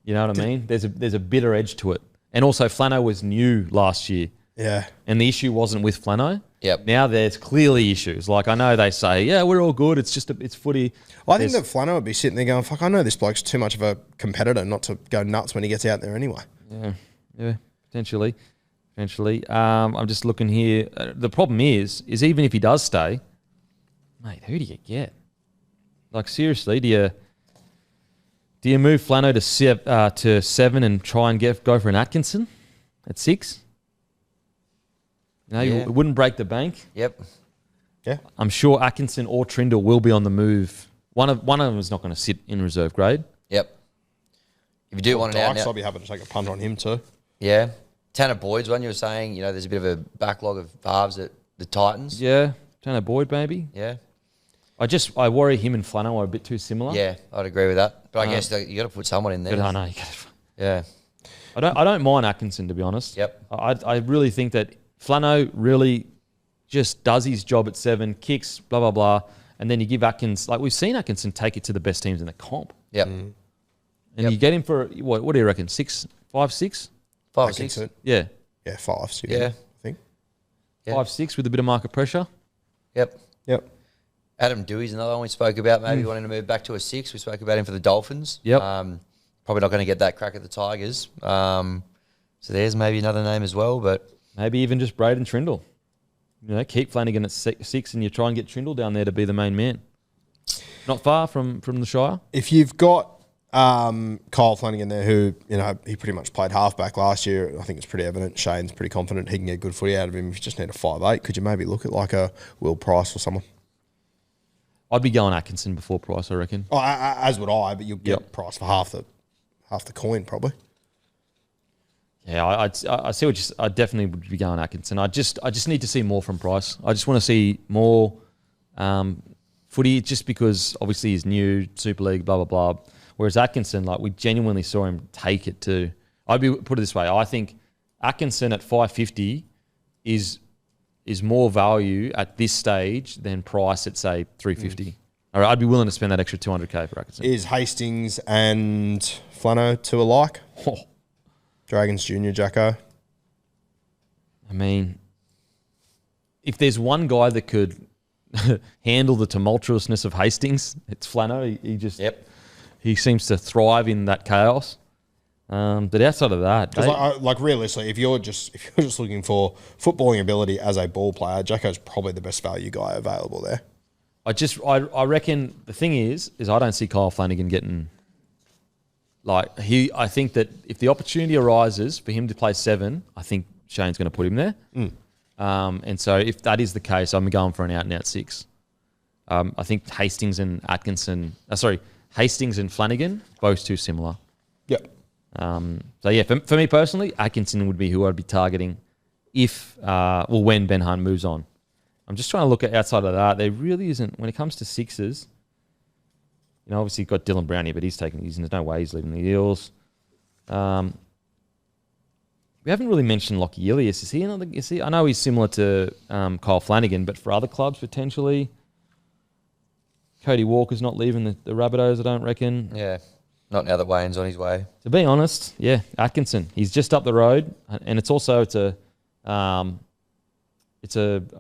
You know what I mean? There's a bitter edge to it. And also Flano was new last year. Yeah. And the issue wasn't with Flano. Yep. Now there's clearly issues. Like, I know they say, yeah, we're all good. It's just it's footy. I think that Flano would be sitting there going, fuck, I know this bloke's too much of a competitor not to go nuts when he gets out there anyway. Yeah, potentially. I'm just looking here. The problem is even if he does stay, mate, who do you get? Like, seriously, do you move Flano to 7 and try and go for an Atkinson at 6? No, Yeah. it wouldn't break the bank. Yep. Yeah. I'm sure Atkinson or Trindle will be on the move. One of them is not going to sit in reserve grade. Yep. If you do want an out Dykes, now, I'll be happy to take a punt on him too. yeah. Tanner Boyd's one you were saying, there's a bit of a backlog of halves at the Titans. Yeah, Tanner Boyd maybe. Yeah. I worry him and Flano are a bit too similar. Yeah, I'd agree with that. But I guess you got to put someone in there. But I know. Yeah. I don't mind Atkinson, to be honest. Yep. I really think that Flano really just does his job at 7, kicks, blah, blah, blah. And then you give Atkins, like we've seen Atkinson take it to the best teams in the comp. Yep. And Yep. you get him for, what do you reckon, 6, 5, 6? 5 or 6. Atkinson. Yeah. Yeah, 5. So Yeah. I think. Yeah. 5, 6 with a bit of market pressure. Yep. Yep. Adam Dewey's another one we spoke about, maybe wanting to move back to a 6. We spoke about him for the Dolphins. Yep. Probably not going to get that crack at the Tigers. So there's maybe another name as well, but... Maybe even just Braden Trindle. Keep Flanagan at 6 and you try and get Trindle down there to be the main man. Not far from the Shire. If you've got Kyle Flanagan there, who, he pretty much played halfback last year, I think it's pretty evident. Shane's pretty confident he can get good footy out of him if you just need a 5'8". Could you maybe look at like a Will Price or someone? I'd be going Atkinson before Price, I reckon. Oh, as would I, but you'll get Yep. Price for half the coin probably. Yeah, I see what you. I definitely would be going Atkinson. I just need to see more from Price. I just want to see more footy, just because obviously he's new, Super League, blah blah blah. Whereas Atkinson, like, we genuinely saw him take it to. Put it this way. I think Atkinson at 550 is more value at this stage than Price at, say, 350. All right, I'd be willing to spend that extra 200K for Atkinson. Is Hastings and Flano two alike? Oh, Dragons Junior, Jacko. I mean, if there's one guy that could handle the tumultuousness of Hastings, it's Flano. He just he seems to thrive in that chaos. But outside of that, Because realistically, if you're just looking for footballing ability as a ball player, Jacko's probably the best value guy available there. I reckon the thing is I don't see Kyle Flanagan getting, I think that if the opportunity arises for him to play 7, I think Shane's going to put him there. And so if that is the case, I'm going for an out-and-out 6. I think Hastings and Flanagan, both too similar. Yep. So yeah, for me personally, Atkinson would be who I'd be targeting when Ben Hunt moves on. I'm just trying to look at outside of that. There really isn't, when it comes to 6s, obviously you've got Dylan Brown here, but there's no way he's leaving the Eels. We haven't really mentioned Lockie Ilias. Is he? I know he's similar to Kyle Flanagan, but for other clubs potentially. Cody Walker's not leaving the Rabbitohs, I don't reckon. Yeah. Not now that Wayne's on his way. To be honest, yeah, Atkinson. He's just up the road, and it's a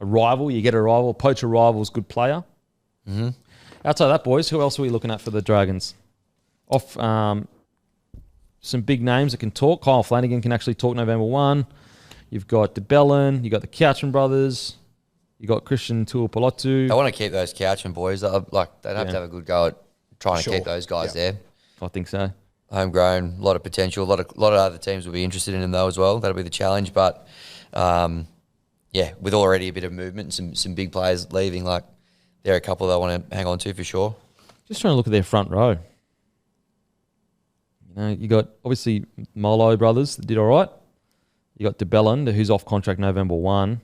rival. You get a rival. Poacher rival's good player. Mm-hmm. Outside of that, boys, who else are we looking at for the Dragons? Off some big names that can talk. Kyle Flanagan can actually talk November 1. You've got DeBellin. You've got the Couchman brothers. You got Christian Tuipulotu. They want to keep those Couchman boys. They'd have to have a good go at trying to keep those guys there. I think so. Homegrown, a lot of potential. A lot of other teams will be interested in them though as well. That'll be the challenge. But with already a bit of movement and some big players leaving, like there are a couple that I want to hang on to for sure. Just trying to look at their front row. You got obviously Molo brothers that did all right. You got DeBellin, who's off contract November 1.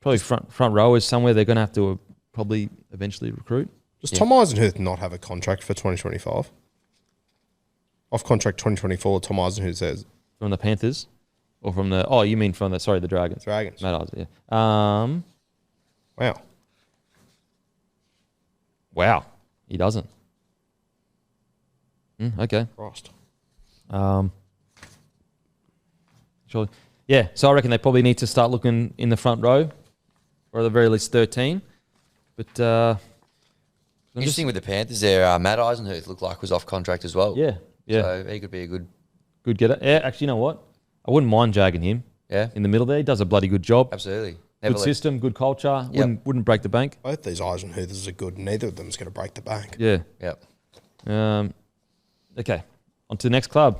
Probably front row is somewhere they're going to have to probably eventually recruit. Does Tom Eisenhuth not have a contract for 2025? Off contract 2024, Tom Eisenhuth says. From the Panthers? Or from the... Oh, you mean from the Dragons. Dragons. Matt Eisen, yeah. Wow. He doesn't. Okay. Christ. Surely. Yeah, so I reckon they probably need to start looking in the front row, or at the very least 13. But Interesting with the Panthers there, Matt Eisenhuth looked like was off contract as well. Yeah. So he could be a good getter. Yeah, actually, you know what? I wouldn't mind jagging him. Yeah. In the middle there, he does a bloody good job. Absolutely. Good system, good culture. Wouldn't break the bank. Both these Eisenhuths are good. Neither of them is going to break the bank. Yeah. Yep. Okay. On to the next club.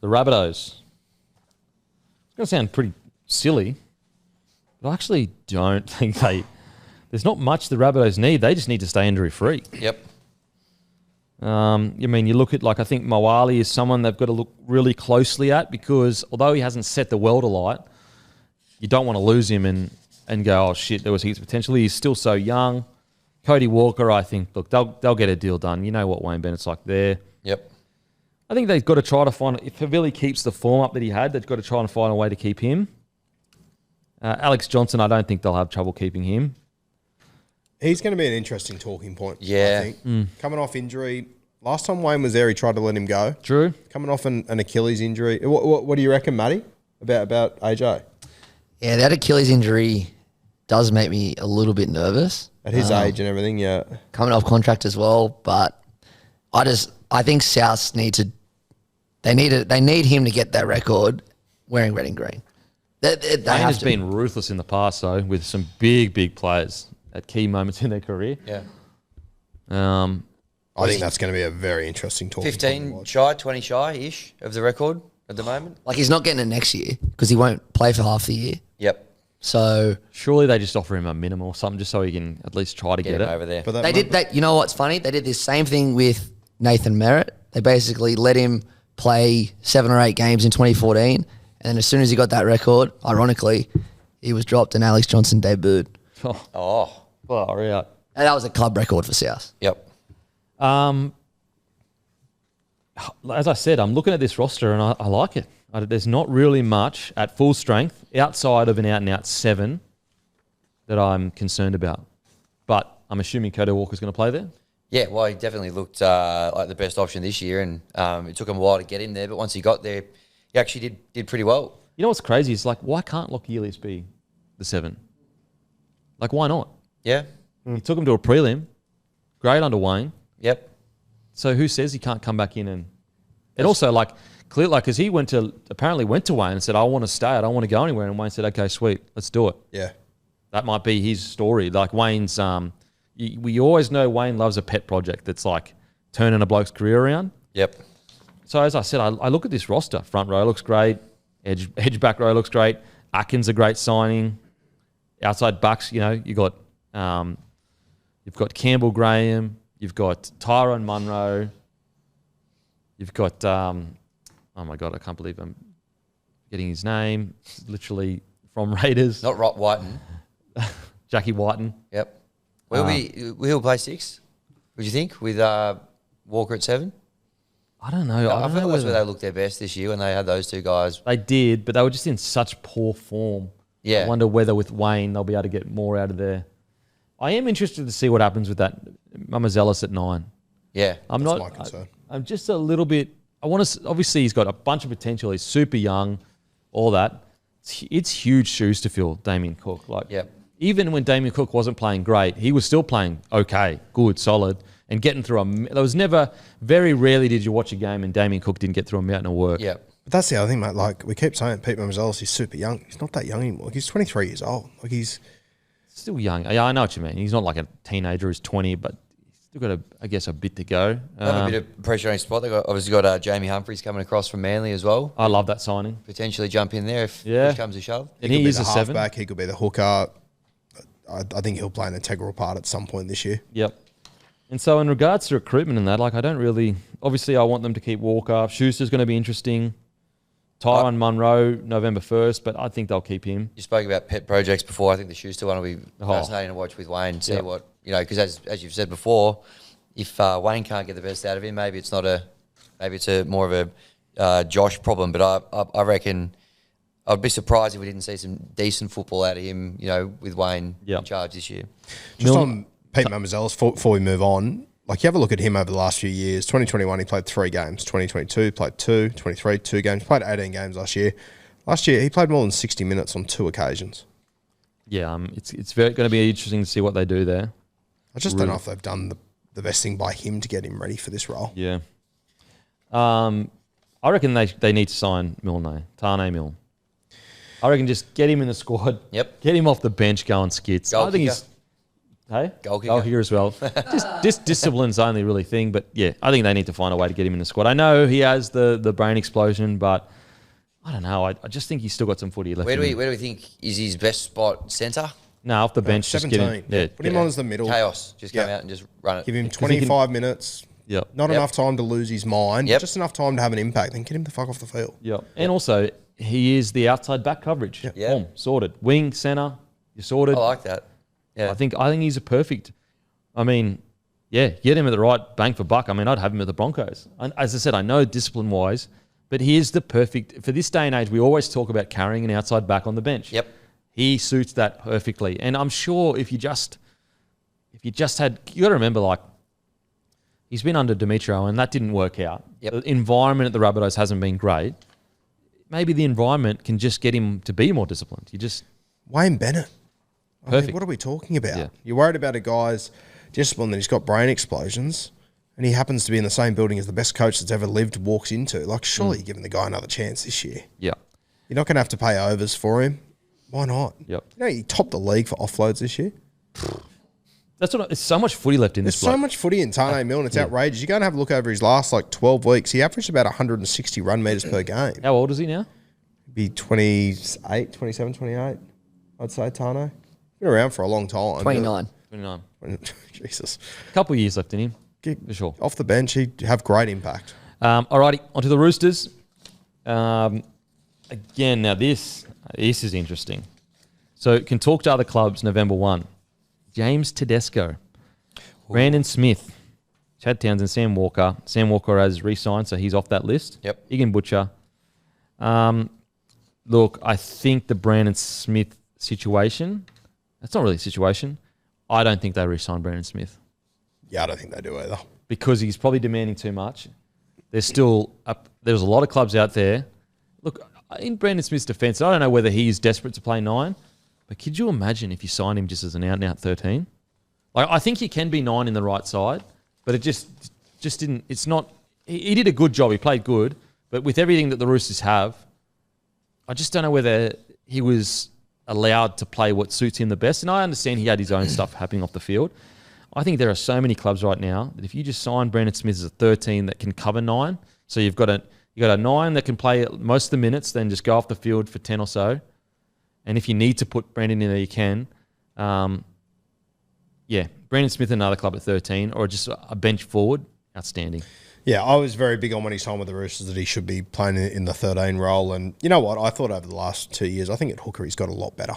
The Rabbitohs. It's going to sound pretty silly, but I actually don't think there's not much the Rabbitohs need. They just need to stay injury-free. Yep. You look at, I think Mawali is someone they've got to look really closely at, because although he hasn't set the world alight, you don't want to lose him and go, oh, shit, there was heaps of potential. He's still so young. Cody Walker, I think, look, they'll get a deal done. You know what Wayne Bennett's like there. Yep. I think they've got to try to find... If Havili keeps the form up that he had, they've got to try and find a way to keep him. Alex Johnson, I don't think they'll have trouble keeping him. He's going to be an interesting talking point, Yeah. I think. Coming off injury. Last time Wayne was there, he tried to let him go. True. Coming off an Achilles injury. What do you reckon, Matty, about AJ? Yeah, that Achilles injury does make me a little bit nervous. At his age and everything, yeah. Coming off contract as well, but I think South need him to get that record wearing red and green. They Wayne have has to. been ruthless in the past, though, with some big players at key moments in their career. Yeah. I think that's going to be a very interesting talking point. 15 shy, 20 shy-ish of the record at the moment. Like, he's not getting it next year because he won't play for half the year. Yep. So Surely they just offer him a minimum or something just so he can at least try to get Get him it. over there. But they did that. You know what's funny? They did this same thing with Nathan Merritt. They basically let him play 7 or 8 games in 2014, and then as soon as he got that record, ironically, he was dropped and Alex Johnson debuted. Oh. Far out. And that was a club record for South. Yep. As I said, I'm looking at this roster and I like it. There's not really much at full strength outside of an out-and-out 7 that I'm concerned about. But I'm assuming Cody Walker's going to play there? Yeah, well, he definitely looked like the best option this year, and it took him a while to get him there, but once he got there, he actually did pretty well. You know what's crazy? It's like, why can't Lockie Elias be the 7? Like, why not? Yeah. He took him to a prelim. Great under Wayne. Yep. So who says he can't come back in and also clear, because he apparently went to Wayne and said, I want to stay, I don't want to go anywhere. And Wayne said, okay, sweet, let's do it. Yeah. That might be his story. Like Wayne's, we always know Wayne loves a pet project that's like turning a bloke's career around. Yep. So as I said, I look at this roster. Front row looks great. Edge back row looks great. Atkins a great signing. Outside backs, you've got Campbell Graham. You've got Tyrone Munro. You've got, oh my God, I can't believe I'm getting his name. It's literally from Raiders. Not Rot Whiten. Jackie Whiten. Yep. Will he play 6? Would you think with Walker at 7? I don't know. I feel that's where they looked their best this year when they had those two guys. They did, but they were just in such poor form. Yeah. I wonder whether with Wayne they'll be able to get more out of there. I am interested to see what happens with that Mamazelis at 9. Yeah. I'm That's not. my concern. I'm just a little bit. I want to. Obviously, he's got a bunch of potential. He's super young, all that. It's huge shoes to fill, Damien Cook. Like, Yep. even when Damien Cook wasn't playing great, he was still playing okay, good, solid, and getting through there was never. Very rarely did you watch a game and Damien Cook didn't get through a mountain of work. Yeah. But that's the other thing, mate. Like, we keep saying Pete Mamazelis is super young. He's not that young anymore. Like, he's 23 years old. Like, he's... Still young. Yeah, I know what you mean. He's not like a teenager who's 20, but he's still got, I guess, a bit to go. Have a bit of pressure on his spot. They've obviously got Jamie Humphries coming across from Manly as well. I love that signing. Potentially jump in there if Yeah. push comes to shove. And He he could is be a the 7. halfback. He could be the hooker. I think he'll play an integral part at some point this year. Yep. And so in regards to recruitment and that, like I don't really... Obviously, I want them to keep Walker. Schuster's going to be interesting. Tyron Munro, November 1st, but I think they'll keep him. You spoke about pet projects before. I think the Schuster one will be Oh. fascinating to watch with Wayne. See Yep. what, because as you've said before, if Wayne can't get the best out of him, maybe it's a more of a Josh problem. But I reckon I'd be surprised if we didn't see some decent football out of him, with Wayne Yep. in charge this year. Just on Pete Mamazelis, before we move on, like you have a look at him over the last few years. 2021, he played 3 games. 2022, played 2. 23, 2 games. Played 18 games last year. Last year, he played more than 60 minutes on 2 occasions. Yeah, it's very going to be interesting to see what they do there. I just don't know if they've done the best thing by him to get him ready for this role. Yeah. I reckon they need to sign Milne, Tane Milne. I reckon just get him in the squad. Yep. Get him off the bench going skits. Goal I think kicker. he's... Hey? Goal kicker. Here as well. just discipline's the only really thing. But yeah, I think they need to find a way to get him in the squad. I know he has the brain explosion, but I don't know. I just think he's still got some footy left. Where do in him. we think is his best spot? Centre? No, off the bench, just 17. get him. Yeah, Put him on as the middle. Chaos. Just come Yeah. out and just run it. Give him 'cause he can- 25 minutes. Yep. Not Yep. enough time to lose his mind. Yep. Just enough time to have an impact. Then get him the fuck off the field. Yep. And also, he is the outside back coverage. Yeah. Boom, sorted. Wing, centre, you're sorted. I like that. Yeah. I think he's a perfect. I mean, yeah, get him at the right bang for buck. I mean, I'd have him at the Broncos. And as I said, I know discipline wise, but he is the perfect for this day and age. We always talk about carrying an outside back on the bench. Yep. He suits that perfectly. And I'm sure if you just had, you got to remember, like he's been under Demetrio and that didn't work out. Yep. The environment at the Rabbitohs hasn't been great. Maybe the environment can just get him to be more disciplined. You just Wayne Bennett. I mean, Perfect. what are we talking about? Yeah. You're worried about a guy's discipline that he's got brain explosions and he happens to be in the same building as the best coach that's ever lived walks into. Like, surely you're giving the guy another chance this year. yeah. You're not going to have to pay overs for him. Why not? Yep. He topped the league for offloads this year. That's what. There's so much footy left in There's this. so bloke. much footy in Tane Milne, it's outrageous. You go and have a look over his last 12 weeks. He averaged about 160 run metres per game. How old is he now? Be 28, 27, 28, I'd say, Tane. Been around for a long time. 29. 29. Jesus. A couple of years left in him, Get for sure. off the bench, he'd have great impact. Alrighty, onto the Roosters. Again, now this is interesting. So can talk to other clubs November 1. James Tedesco, Brandon Smith, Chad Townsend, Sam Walker. Sam Walker has re-signed, so he's off that list. Yep. Egan Butcher. Look, I think the Brandon Smith situation, that's not really a situation. I don't think they re-sign Brandon Smith Yeah, I don't think they do either. because he's probably demanding too much. There's a lot of clubs out there. Look, in Brandon Smith's defence, I don't know whether he's desperate to play 9, but could you imagine if you signed him just as an out-and-out 13? Like, I think he can be 9 in the right side, but it just didn't. It's not. He did a good job. He played good, but with everything that the Roosters have, I just don't know whether he was allowed to play what suits him the best. And I understand he had his own stuff happening off the field. I think there are so many clubs right now that if you just sign Brandon Smith as a 13 that can cover 9, so you've got a 9 that can play most of the minutes, then just go off the field for 10 or so. And if you need to put Brandon in there, you can. Brandon Smith another club at 13 or just a bench forward, outstanding. Yeah, I was very big on when he signed with the Roosters that he should be playing in the 13 role. And you know what? I thought over the last 2 years, I think at hooker he's got a lot better.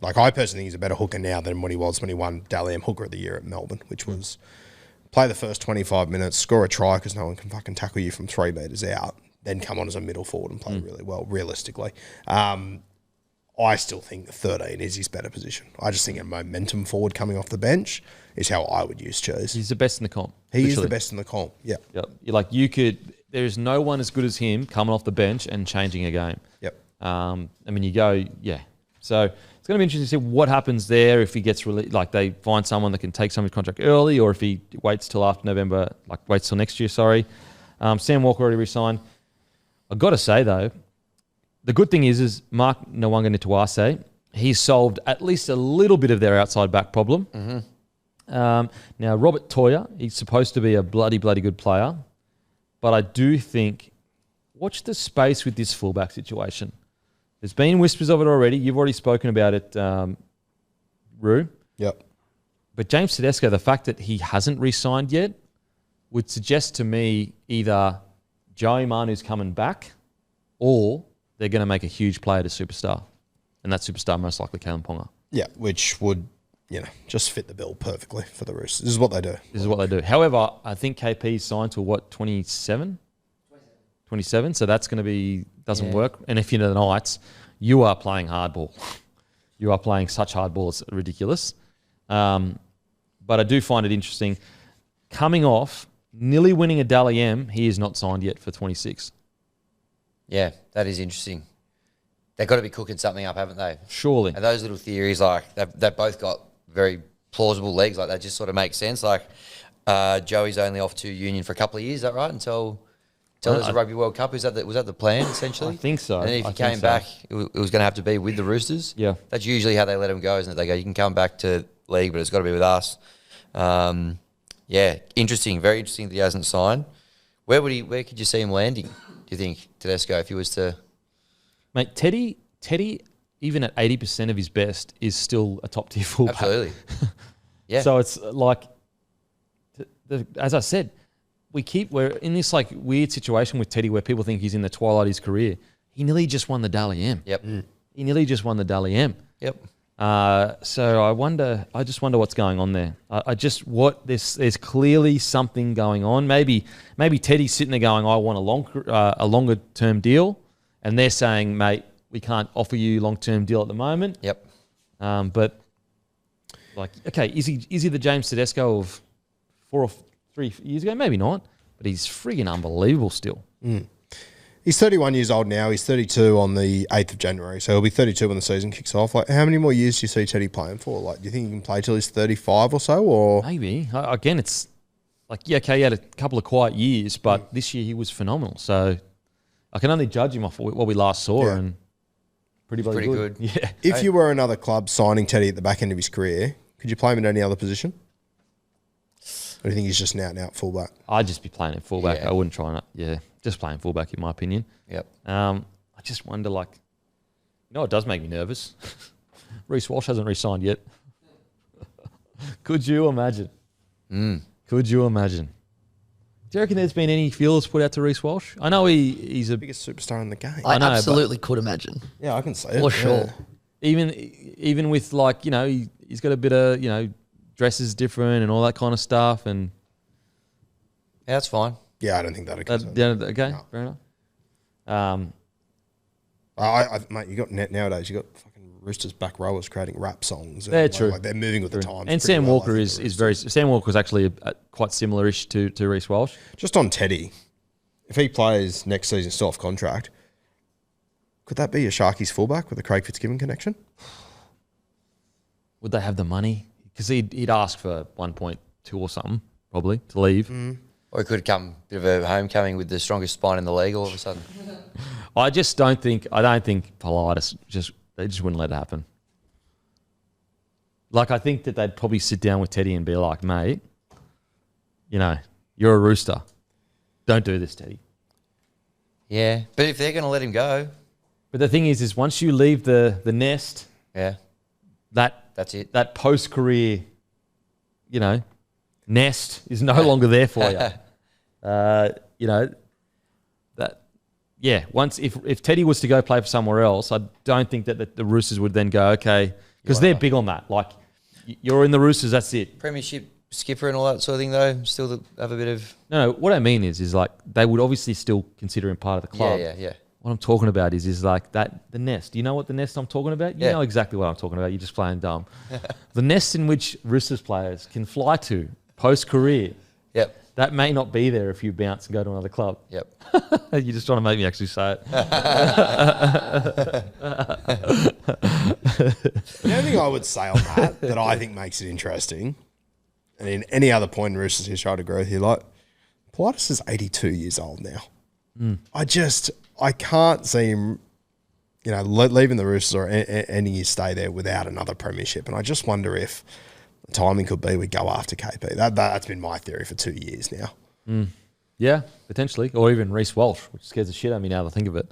Like, I personally think he's a better hooker now than when he was when he won Dally M Hooker of the Year at Melbourne, which was play the first 25 minutes, score a try because no one can fucking tackle you from 3 metres out, then come on as a middle forward and play really well, realistically. I still think 13 is his better position. I just think a momentum forward coming off the bench is how I would use Cheese. He's the best in the comp. He is the best in the comp, yeah. Yep. There is no one as good as him coming off the bench and changing a game. Yep. So it's going to be interesting to see what happens there if he gets like they find someone that can take some of his contract early, or if he waits till after November, like waits till next year. Sorry. Sam Walker already resigned. I've got to say though, the good thing is Mark Nwanga Nituase, he's solved at least a little bit of their outside back problem. Now Robert Toya, he's supposed to be a bloody good player, but I do think watch the space with this fullback situation. There's been whispers of it already. You've already spoken about it, Roo. Yep. But James Tedesco, the fact that he hasn't re-signed yet would suggest to me either Joey Manu's coming back or they're going to make a huge player to superstar. And that superstar most likely Kalen Ponga. Yeah, which would, just fit the bill perfectly for the Roosters. This is what they do. However, I think KP signed to 27? 27. So that's going to doesn't work. And if you're the Knights, you are playing hardball. You are playing such hardball, it's ridiculous. But I do find it interesting. Coming off, nearly winning a Dally M, he is not signed yet for 26. Yeah, that is interesting. They've got to be cooking something up, haven't they? Surely. And those little theories, like, they've both got very plausible legs. Like, that just sort of makes sense. Like, Joey's only off to Union for a couple of years, is that right? Until there's a Rugby World Cup. Was that the plan, essentially? I think so. And then if he came back, it was going to have to be with the Roosters. Yeah. That's usually how they let him go, isn't it? They go, you can come back to league, but it's got to be with us. Interesting. Very interesting that he hasn't signed. Where could you see him landing, do you think, Tedesco, if he was to... Mate, Teddy, even at 80% of his best, is still a top-tier fullback. Absolutely. Yeah. So it's like, as I said, we're in this like weird situation with Teddy where people think he's in the twilight of his career. He nearly just won the Dally M. Yep. He nearly just won the Dally M. Yep. So I just wonder what's going on there. There's clearly something going on. Maybe Teddy's sitting there going, I want a longer term deal. And they're saying, mate, we can't offer you long-term deal at the moment. Yep. But like, okay, is he the James Tedesco of 4 or 3 years ago? Maybe not, but he's friggin' unbelievable still. He's 31 years old now. He's 32 on the 8th of January, so he'll be 32 when the season kicks off. Like, how many more years do you see Teddy playing for? Like, do you think he can play till he's 35 or so? Or maybe. Again, it's like, he had a couple of quiet years, but this year he was phenomenal. So I can only judge him off what we last saw, and pretty good. Yeah. If you were another club signing Teddy at the back end of his career, could you play him in any other position? Or do you think he's just an out-and-out fullback? I'd just be playing at fullback. Yeah. I wouldn't try just playing fullback in my opinion. Yep. I just wonder, it does make me nervous. Reece Walsh hasn't re-signed yet. Could you imagine? Could you imagine? Do you reckon there's been any feelers put out to Reece Walsh? I know he's a Biggest superstar in the game. I know, absolutely could imagine. Yeah, I can say it. For sure. even with he's got a bit of dresses different and all that kind of stuff, and Yeah, that's fine. Yeah, I don't think that'll concern. okay, No. fair enough. Mate, you got nowadays. You got fucking Roosters back rowers creating rap songs. They're true. Like they're moving with the times. And pretty Sam well, Walker I think, is the Roosters. very. Sam Walker's actually quite similar-ish to Reece Walsh. Just on Teddy, if he plays next season still off contract, could that be a Sharkies fullback with a Craig Fitzgibbon connection? Would they have the money? Because he'd ask for 1.2 or something probably to leave. Or it could come a bit of a homecoming with the strongest spine in the league all of a sudden. I don't think Politis they just wouldn't let it happen. Like, I think that they'd probably sit down with Teddy and be like, mate, you're a Rooster. Don't do this, Teddy. Yeah. But if they're going to let him go, But the thing is once you leave the nest, yeah, that's it. that post-career, nest is no longer there for you. Once if Teddy was to go play for somewhere else, I don't think that the Roosters would then go, okay, because they're big on that. Like, you're in the Roosters, that's it. Premiership skipper and all that sort of thing, though? Still have a bit of... No, what I mean is like they would obviously still consider him part of the club. Yeah. What I'm talking about is like that the nest. You know what the nest I'm talking about? You know exactly what I'm talking about. You're just playing dumb. The nest in which Roosters players can fly to post-career. Yep. That may not be there if you bounce and go to another club. Yep. You're just trying to make me actually say it. The only thing I would say on that I think makes it interesting, and in any other point in Roosters history, I'd agree with you. Like, Pilatus is 82 years old now. I can't see him, leaving the Roosters or ending his stay there without another premiership. And I just wonder if the timing could be we go after KP. That's been my theory for 2 years now. Yeah, potentially. Or even Reece Walsh, which scares the shit out of me now to think of it.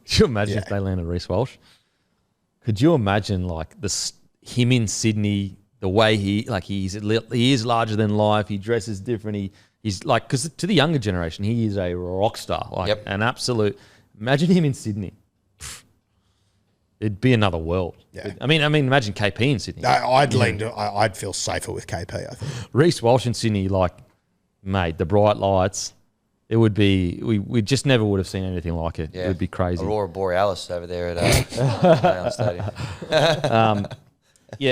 Could you imagine if they landed Reece Walsh? Could you imagine like him in Sydney, the way he is larger than life, he dresses different, he's like, because to the younger generation, he is a rock star, like an absolute. Imagine him in Sydney. It'd be another world. Yeah. I mean, imagine KP in Sydney. I'd feel safer with KP, I think. Reece Walsh in Sydney, like, mate, the bright lights. It would be. We just never would have seen anything like it. Yeah. It would be crazy. Aurora Borealis over there at Allianz Stadium.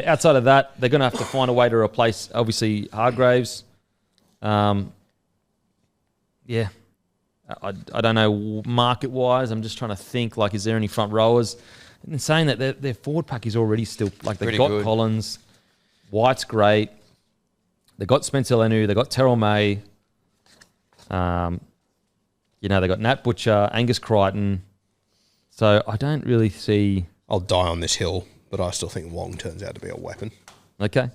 Outside of that, they're going to have to find a way to replace, obviously, Hargraves. I don't know, market-wise, I'm just trying to think, like, is there any front rowers? And saying that their forward pack is already still, like, they've got good. Collins, White's great, they've got Spencer Lenu, they've got Terrell May, they've got Nat Butcher, Angus Crichton. So I don't really see... I'll die on this hill, but I still think Wong turns out to be a weapon. Okay.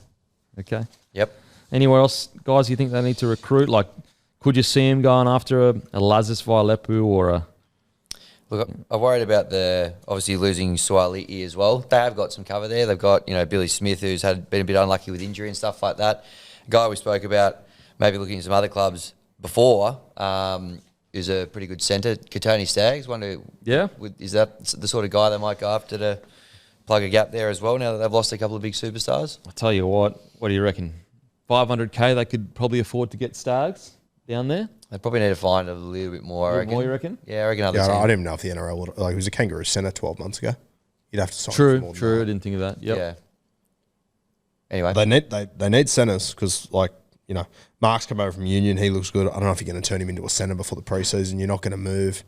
Yep. Anywhere else, guys, you think they need to recruit? Like, could you see him going after a Lazarus Vailepu or a... Look, I'm worried about obviously losing Suaalii as well. They have got some cover there. They've got, Billy Smith, who's been a bit unlucky with injury and stuff like that. A guy we spoke about, maybe looking at some other clubs before, is a pretty good centre, Katoni Staggs. Wonder, is that the sort of guy they might go after to plug a gap there as well, now that they've lost a couple of big superstars? I'll tell you what do you reckon? 500K they could probably afford to get Staggs down there? They probably need to find a little bit more, I reckon. More, you reckon? Yeah, I reckon other I team. don't even know if the NRL would... Like, he was a Kangaroo centre 12 months ago. You'd have to sign True. more than I that. didn't think of that. Yep. Yeah. Anyway. They need centres because, Mark's come over from Union. He looks good. I don't know if you're going to turn him into a centre before the preseason. You're not going to move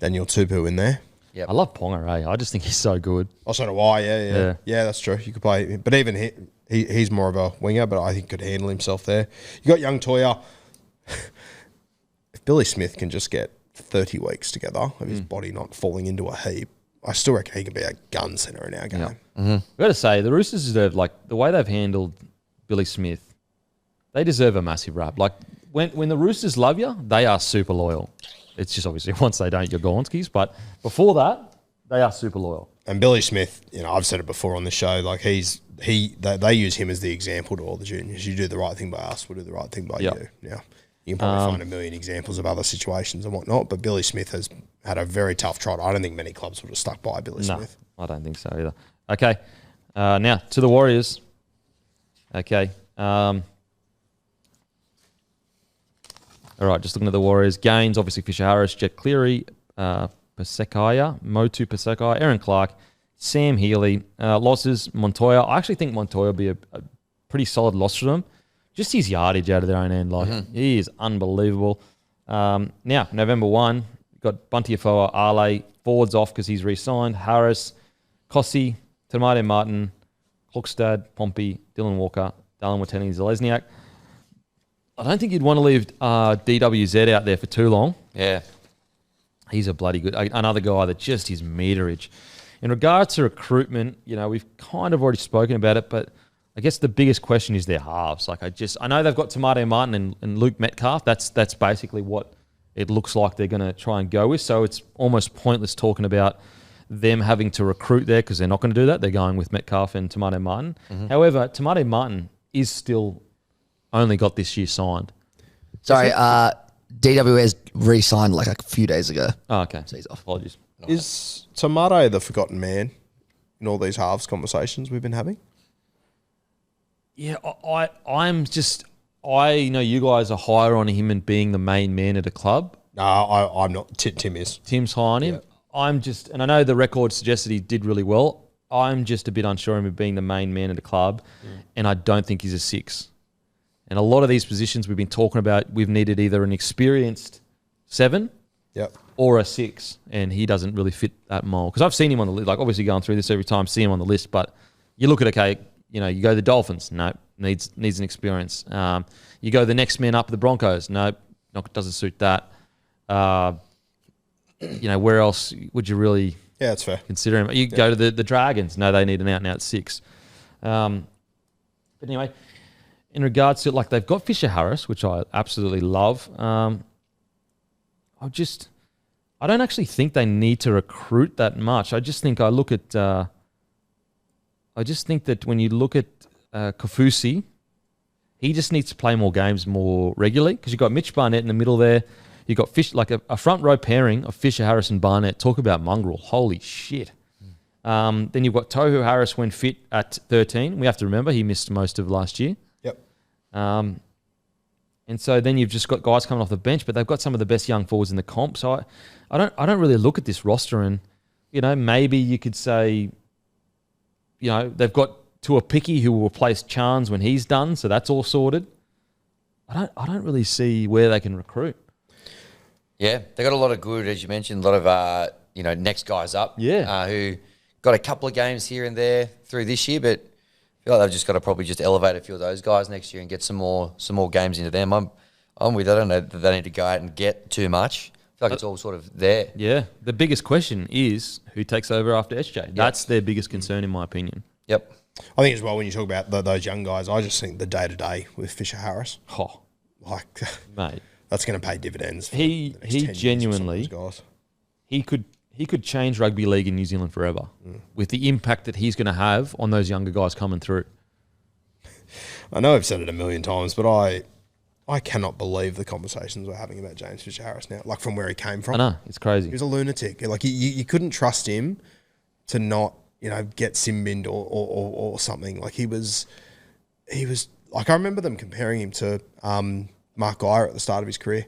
Daniel Tupu in there. Yep. I love Ponga, eh? I just think he's so good. Oh, so do I. Yeah. Yeah, that's true. You could play... But even he's more of a winger, but I think could handle himself there. You got young Toya. If Billy Smith can just get 30 weeks together of his body not falling into a heap, I still reckon he can be a gun centre in our game. Yep. I've got to say, the Roosters deserve, like, the way they've handled Billy Smith, they deserve a massive rap. Like, when the Roosters love you, they are super loyal. It's just obviously once they don't, you're Gonskis. But before that, they are super loyal. And Billy Smith, I've said it before on the show, like they use him as the example to all the juniors. You do the right thing by us, we'll do the right thing by you. Now, you can probably find a million examples of other situations and whatnot, but Billy Smith has had a very tough trot. I don't think many clubs would have stuck by Billy Smith. I don't think so either. Okay, now to the Warriors. Okay. All right, just looking at the Warriors. Gains, obviously Fisher Harris, Jet Cleary, Pasekaya, Motu Pasekaya, Aaron Clark, Sam Healy. Losses, Montoya. I actually think Montoya will be a pretty solid loss for them. Just his yardage out of their own end. He is unbelievable. Now, November 1, got Bunty Afoa, Ale, forwards off because he's re-signed. Harris, Kossi, Tamade Martin, Hookstad, Pompey, Dylan Walker, Dallin Wateni, Zalesniak. I don't think you'd want to leave DWZ out there for too long. Yeah. He's a bloody good... Another guy that just his meterage. In regards to recruitment, we've kind of already spoken about it, but I guess the biggest question is their halves. Like I know they've got Tamade Martin and Luke Metcalf. That's basically what it looks like they're going to try and go with. So it's almost pointless talking about them having to recruit there because they're not going to do that. They're going with Metcalf and Tamade Martin. However, Tamade Martin is still only got this year signed. Sorry, DWS re-signed like a few days ago. Oh, okay. So he's off. Apologies. Is Tamade the forgotten man in all these halves conversations we've been having? Yeah, I'm just... I know you guys are higher on him and being the main man at a club. No, I'm not. Tim is. Tim's high on him. Yeah. I'm just, and I know the record suggested he did really well. I'm just a bit unsure of him being the main man at the club, and I don't think he's a 6. And a lot of these positions we've been talking about, we've needed either an experienced 7 Yep. or a 6, and he doesn't really fit that mold. Because I've seen him on the list, like obviously going through this every time, see him on the list, but you look at, okay, you know, you go the Dolphins, no, needs an experience. You go the next man up, the Broncos, no, doesn't suit that. You know, where else would you really Yeah, that's fair. consider him? You go to the Dragons, no, they need an out-and-out 6. But anyway, in regards to, like, they've got Fisher Harris, which I absolutely love. I don't actually think they need to recruit that much. I just think that when you look at Kafusi, he just needs to play more games more regularly because you've got Mitch Barnett in the middle there. You've got a front row pairing of Fisher Harris and Barnett. Talk about mongrel. Holy shit. Then you've got Tohu Harris when fit at 13. We have to remember he missed most of last year. Yep. And so then you've just got guys coming off the bench, but they've got some of the best young forwards in the comp. So I don't really look at this roster and, you know, maybe you could say, you know, they've got Tua Picky who will replace Chance when he's done, so that's all sorted. I don't really see where they can recruit. Yeah, they got a lot of good, as you mentioned, a lot of next guys up. Yeah. Who got a couple of games here and there through this year, but I feel like they've just got to probably just elevate a few of those guys next year and get some more games into them. I'm with. I don't know that they need to go out and get too much. I feel like it's all sort of there. Yeah. The biggest question is who takes over after SJ. That's their biggest concern, in my opinion. Yep. I think as well, when you talk about those young guys, I just think the day-to-day with Fisher Harris, Oh, like, mate. that's going to pay dividends. For He the next 10 years genuinely- with some of those guys. He could change rugby league in New Zealand forever with the impact that he's going to have on those younger guys coming through. I know I've said it a million times, but I cannot believe the conversations we're having about James Fisher Harris now, like from where he came from. I know, it's crazy. He was a lunatic. Like you couldn't trust him to not, get sin-binned or something. Like he was like, I remember them comparing him to Mark Geyer at the start of his career.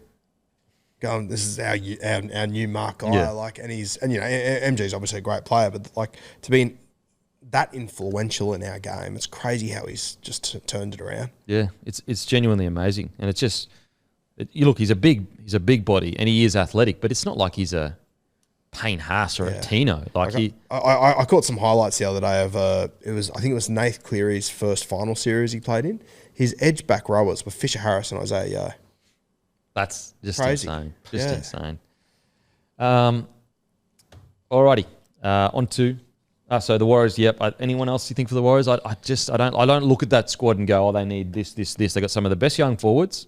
Going, this is our new Mark Geyer. Yeah. Like, and MG's obviously a great player, but like to be that influential in our game, it's crazy how he's just turned it around. Yeah, it's genuinely amazing, and it's just you look. He's a big body, and he is athletic, but it's not like he's a Payne Haas or a Tino. Like I caught some highlights the other day of I think it was Nath Cleary's first final series he played in. His edge back rowers were Fisher Harris and Isaiah Yeo. that's just Crazy. insane. Yeah. Insane. Alrighty, on to. So the Warriors, yep. Anyone else you think for the Warriors? I don't look at that squad and go, oh, they need this. They got some of the best young forwards.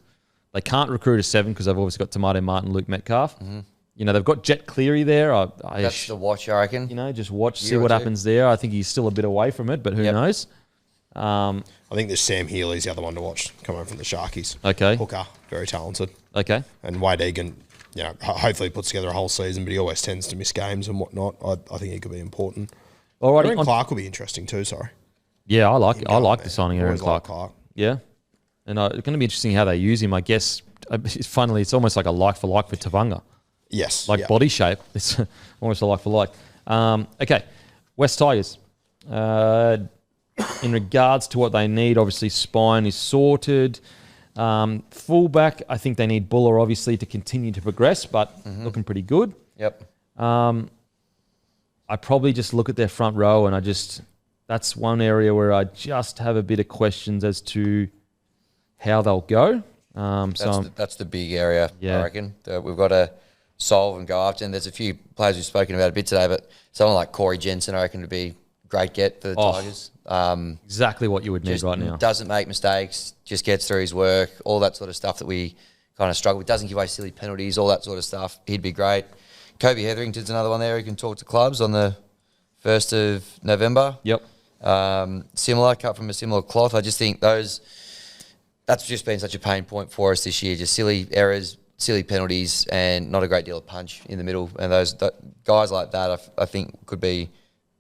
They can't recruit a 7 because they've obviously got Tomato Martin, Luke Metcalf. Mm-hmm. They've got Jet Cleary there. That's the watch, I reckon. Just watch, see Year or what two. happens there. I think he's still a bit away from it, but who Yep. knows? I think there's Sam Healy's the other one to watch coming from the Sharkies. Okay. Hooker, very talented. Okay. And Wade Egan, hopefully puts together a whole season, but he always tends to miss games and whatnot. I think he could be important. Alrighty. Aaron Clark will be interesting too, sorry. Yeah, I like there. the signing of Aaron Always liked Clark. Yeah. And it's going to be interesting how they use him. I guess, it's almost like a like for like for Tavanga. Yes. Like yeah. body shape. It's almost a like for like. Okay, West Tigers. In regards to what they need, obviously spine is sorted. Fullback, I think they need Buller obviously to continue to progress, but looking pretty good. Yep. I probably just look at their front row and that's one area where I just have a bit of questions as to how they'll go. That's the big area, Yeah. I reckon, that we've got to solve and go after. And there's a few players we've spoken about a bit today, but someone like Corey Jensen, I reckon, would be a great get for the Tigers. Exactly what you would need Just right now. doesn't make mistakes, just gets through his work, all that sort of stuff that we kind of struggle with. Doesn't give away silly penalties, all that sort of stuff. He'd be great. Kobe Hetherington's another one there who can talk to clubs on the 1st of November. Yep. Similar, cut from a similar cloth. I just think that's just been such a pain point for us this year. Just silly errors, silly penalties, and not a great deal of punch in the middle. And those guys like that, I think, could be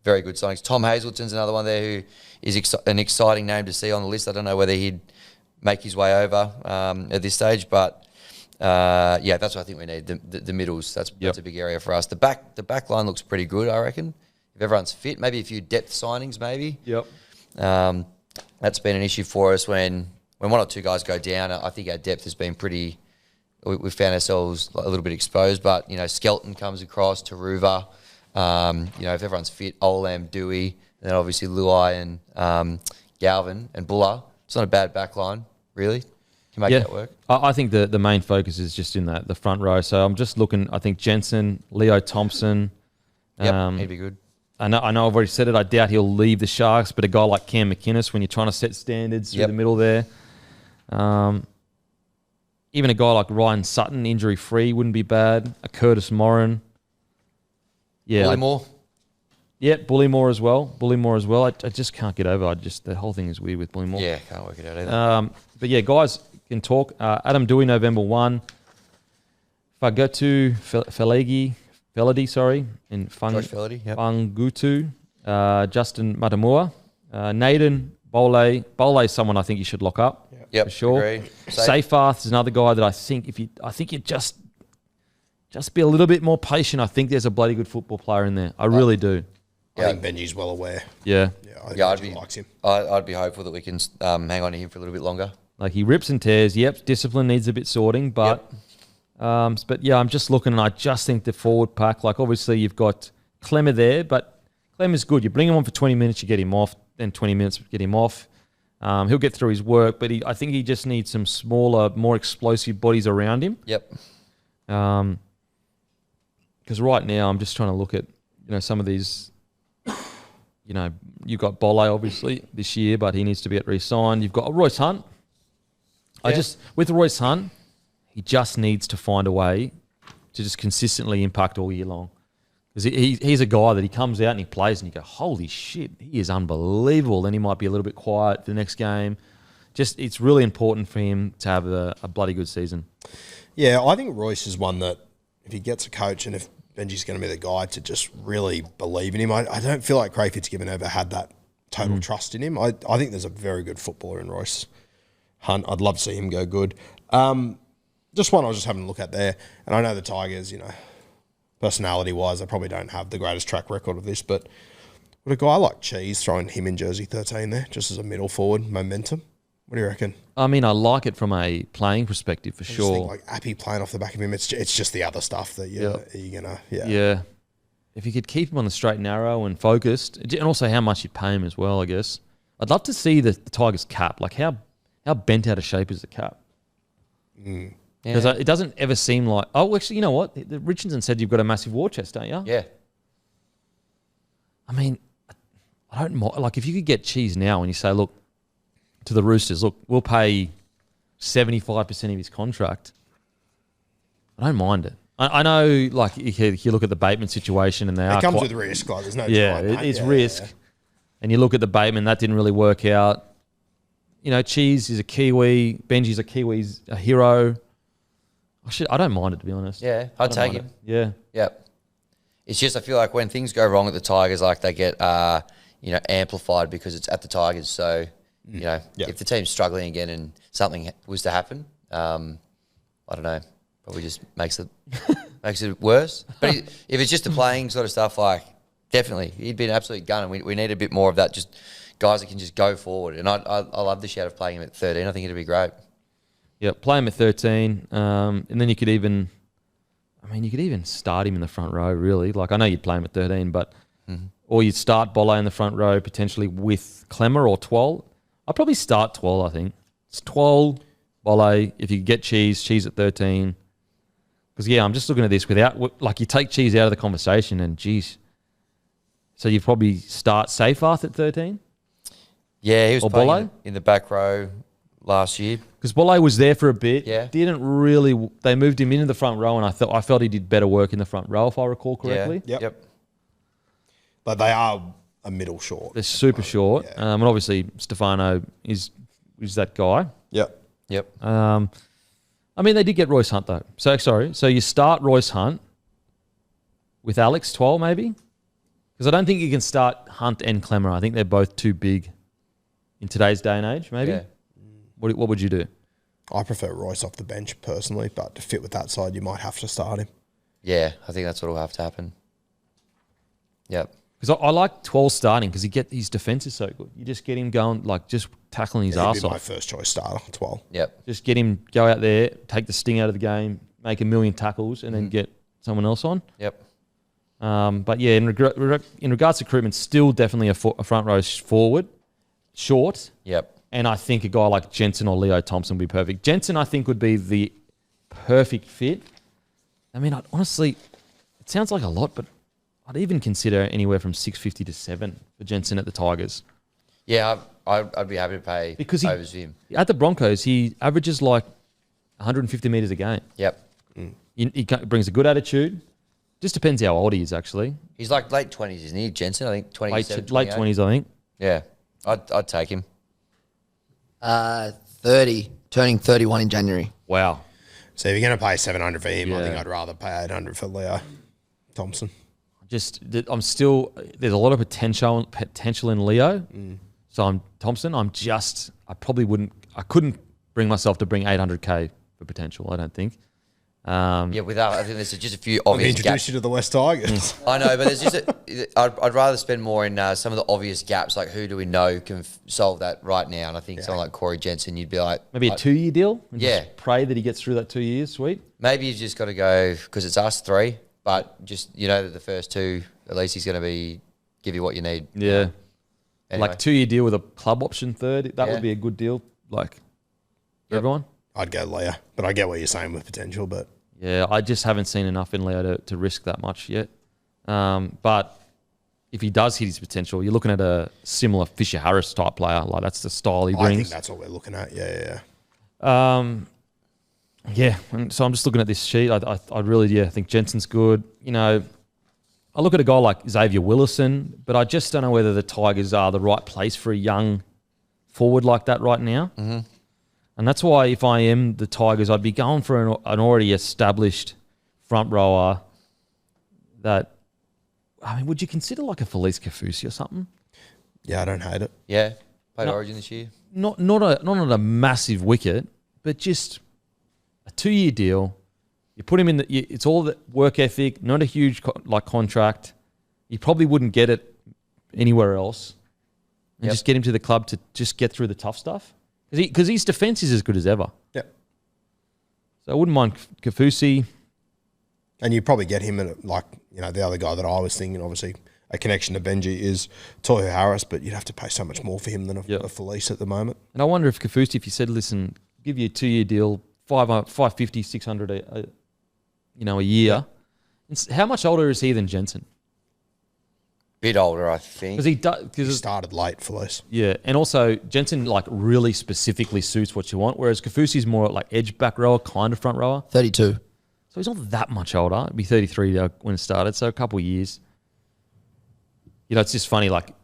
very good signings. Tom Hazelton's another one there who is an exciting name to see on the list. I don't know whether he'd make his way over at this stage. But that's what I think we need. The middles. That's a big area for us. The back line looks pretty good, I reckon. If everyone's fit, maybe a few depth signings, maybe. Yep. That's been an issue for us when one or two guys go down. I think our depth has been pretty. We found ourselves a little bit exposed, but Skelton comes across, Taruva. If everyone's fit, Olam, Dewey, and then obviously Luai and Galvin and Buller. It's not a bad back line, really. Can make that work. I think the main focus is just in the front row. So I'm just looking. I think Jensen, Leo Thompson. He'd be good. I know I've already said it. I doubt he'll leave the Sharks, but a guy like Cam McInnes, when you're trying to set standards through the middle there. Even a guy like Ryan Sutton, injury-free, wouldn't be bad. A Curtis Morin. Yeah. Bullymore. Bullymore as well. I just can't get over. The whole thing is weird with Bullymore. Yeah, can't work it out either. But yeah, guys can talk. Adam Dewey, November 1. If I go to Felady, in Josh Felady, Fangutu, Justin Matamua, Naden Bole. Bole is someone I think you should lock up. Yep, for sure. agree. Seyfarth is another guy that I think you just be a little bit more patient. I think there's a bloody good football player in there. I really do. I think Benji's well aware. Yeah. I think Benji likes him. I'd be hopeful that we can hang on to him for a little bit longer. Like he rips and tears. Yep, discipline needs a bit sorting, but I'm just looking and I just think the forward pack, like obviously you've got Clemmer there, but Clemmer's good. You bring him on for 20 minutes, you get him off, then 20 minutes, get him off. He'll get through his work, but I think he just needs some smaller, more explosive bodies around him. Yep. Because right now I'm just trying to look at, some of these, you've got Bolle obviously this year, but he needs to get re-signed. You've got Royce Hunt. With Royce Hunt, he just needs to find a way to just consistently impact all year long. Because he's a guy that he comes out and he plays and you go, holy shit, he is unbelievable. Then he might be a little bit quiet for the next game. It's really important for him to have a bloody good season. Yeah, I think Royce is one that if he gets a coach and if Benji's going to be the guy to just really believe in him, I don't feel like Craig Fitzgibbon ever had that total trust in him. I think there's a very good footballer in Royce Hunt. I'd love to see him go good. Just one I was just having a look at there. And I know the Tigers, personality-wise, they probably don't have the greatest track record of this, but would a guy like Cheese throwing him in jersey 13 there, just as a middle forward momentum? What do you reckon? I mean, I like it from a playing perspective for sure. I think like Appy playing off the back of him, it's just the other stuff that you're going to, Yeah. If you could keep him on the straight and narrow and focused, and also how much you'd pay him as well, I guess. I'd love to see the Tigers cap. Like how bent out of shape is the cap? Because it doesn't ever seem like... Oh, actually, you know what? Richardson said you've got a massive war chest, don't you? Yeah. I mean, I don't... Like, if you could get Cheese now and you say, look, to the Roosters, look, we'll pay 75% of his contract, I don't mind it. I know, like, if you look at the Bateman situation and they it comes with risk. Like, there's no it's risk. Yeah. And you look at the Bateman, that didn't really work out. Cheese is a Kiwi. Benji's a Kiwi. He's a hero. I don't mind it, to be honest. Yeah, I'd take him. Yeah. Yep. It's just I feel like when things go wrong at the Tigers, like they get amplified because it's at the Tigers. So if the team's struggling again and something was to happen, I don't know, probably just makes it worse. But if it's just the playing sort of stuff, like definitely he'd be an absolute gun, and we need a bit more of that. Just guys that can just go forward. And I love the shout of playing him at 13. I think it'd be great. Yeah, play him at 13, and then you could even start him in the front row, really. Like, I know you'd play him at 13, but or you'd start Bolle in the front row, potentially with Clemmer or Twal. I'd probably start Twal, I think. It's Twal, Bolle, if you could get Cheese at 13. Because, I'm just looking at this without, like, you take Cheese out of the conversation and, geez. So you'd probably start Seyfarth at 13? Yeah, he was or playing Bolle? in the back row last year. Because Bolle was there for a bit. Yeah. Didn't really... They moved him into the front row, and I felt he did better work in the front row, if I recall correctly. Yeah. Yep. But they are a middle short. They're super short. Yeah. And obviously, Stefano is that guy. Yep. I mean, they did get Royce Hunt, though. So you start Royce Hunt with Alex Twal, maybe? Because I don't think you can start Hunt and Clemmer. I think they're both too big in today's day and age, maybe. What would you do? I prefer Royce off the bench personally, but to fit with that side, you might have to start him. Yeah, I think that's what will have to happen. Yep. Because I like 12 starting because his defense is so good. You just get him going, like just tackling his He'd ass be my off. first choice starter, 12. Yep. Just get him, go out there, take the sting out of the game, make a million tackles, and then get someone else on. Yep. But yeah, in regards to recruitment, still definitely a front row forward, short. Yep. And I think a guy like Jensen or Leo Thompson would be perfect. Jensen, I think, would be the perfect fit. I mean, honestly, it sounds like a lot, but I'd even consider anywhere from 650 to 7 for Jensen at the Tigers. Yeah, I'd be happy to pay Because overs for him. at the Broncos, he averages like 150 metres a game. Yep. He brings a good attitude. Just depends how old he is, actually. He's like late 20s, isn't he? Jensen, I think 27, Late 20s, I think. Yeah, I'd take him. 30, turning 31 in January. Wow. So if you're going to pay 700 for him, I Yeah. think I'd rather pay 800 for Leo Thompson. There's a lot of potential in Leo. So I'm Thompson. I couldn't bring myself to bring 800K for potential, I don't think. I think there's just a few I'll obvious introduce gaps. you to the West Tigers. I know, but there's just I'd rather spend more in some of the obvious gaps, like who do we know can solve that right now? And I think someone like Corey Jensen, you'd be like... Maybe a 2-year deal? And Yeah. just pray that he gets through that 2 years, sweet. Maybe you've just got to go, because it's us 3, but just, that the first 2, at least he's going to give you what you need. Yeah. Anyway. Like 2-year deal with a club option third. That Yeah. would be a good deal, like, for everyone. I'd go Leo, but I get what you're saying with potential, but... Yeah, I just haven't seen enough in Leo to risk that much yet. But if he does hit his potential, you're looking at a similar Fisher Harris type player. Like that's the style he I think brings. that's what we're looking at. Yeah. Yeah, and so I'm just looking at this sheet. I really think Jensen's good. I look at a guy like Xavier Willison, but I just don't know whether the Tigers are the right place for a young forward like that right now. Mm-hmm. And that's why if I am the Tigers, I'd be going for an already established front rower that, would you consider like a Felice Kafusi or something? Yeah, I don't hate it. Yeah, played No. Origin this year. Not on a massive wicket, but just a 2-year deal. You put him in it's all the work ethic, not a huge contract. You probably wouldn't get it anywhere else. And just get him to the club to just get through the tough stuff. Because his defence is as good as ever. Yep. So I wouldn't mind Kafusi. And you probably get him at the other guy that I was thinking, obviously, a connection to Benji is Tohu Harris, but you'd have to pay so much more for him than a Felice at the moment. And I wonder if Kafusi, if you said, listen, give you a 2-year deal, 550, 600 a year. Yeah. How much older is he than Jensen? Bit older, I think. He started late, Felice. Yeah, and also Jensen really specifically suits what you want, whereas Kafusi's more like edge back rower, kind of front rower. 32. So he's not that much older. He'd be 33 when it started, so a couple of years. It's just funny, like,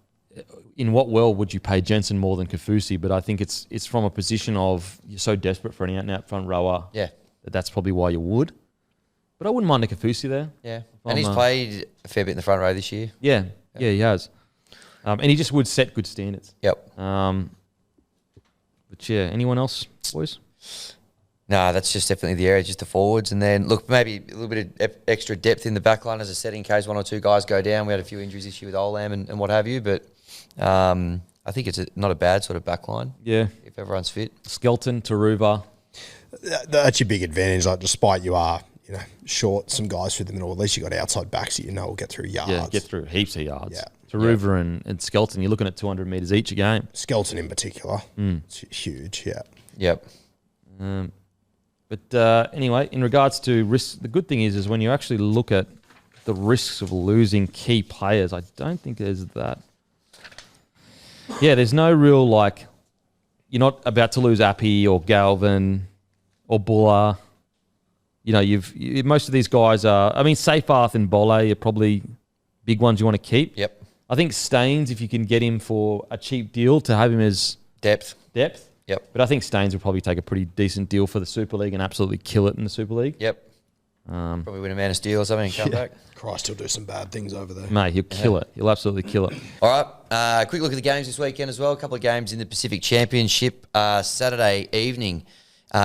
in what world would you pay Jensen more than Kafusi? But I think it's from a position of you're so desperate for an out-and-out front rower. Yeah. That's probably why you would. But I wouldn't mind a Kafusi there. Yeah. And he's played a fair bit in the front row this year. Yeah, he has. And he just would set good standards. Yep. But yeah, anyone else, boys? No, that's just definitely the area, just the forwards. And then, look, maybe a little bit of extra depth in the back line, as I said, in case 1 or 2 guys go down. We had a few injuries this year with Olam and what have you. But I think it's not a bad sort of back line. Yeah. If everyone's fit. Skelton, Taruva. That's your big advantage. Like, despite you are, short some guys through the middle, at least you got outside backs that will get through yards. Yeah, get through heaps of yards. Yeah. Taruva and Skelton, you're looking at 200 metres each a game. Skelton in particular. It's huge, yeah. Yep. But anyway, in regards to risks, the good thing is when you actually look at the risks of losing key players, I don't think there's that. Yeah, there's no real, you're not about to lose Appy or Galvin or Buller. Most of these guys are, Seyfarth and Bolle are probably big ones you want to keep. Yep. I think Staines, if you can get him for a cheap deal to have him as Depth. Yep. But I think Staines will probably take a pretty decent deal for the Super League and absolutely kill it in the Super League. Yep. Probably win a Man of Steel or something and come back. Christ, he'll do some bad things over there. Mate, he'll kill it. He'll absolutely kill it. All right, quick look at the games this weekend as well. A couple of games in the Pacific Championship. Saturday evening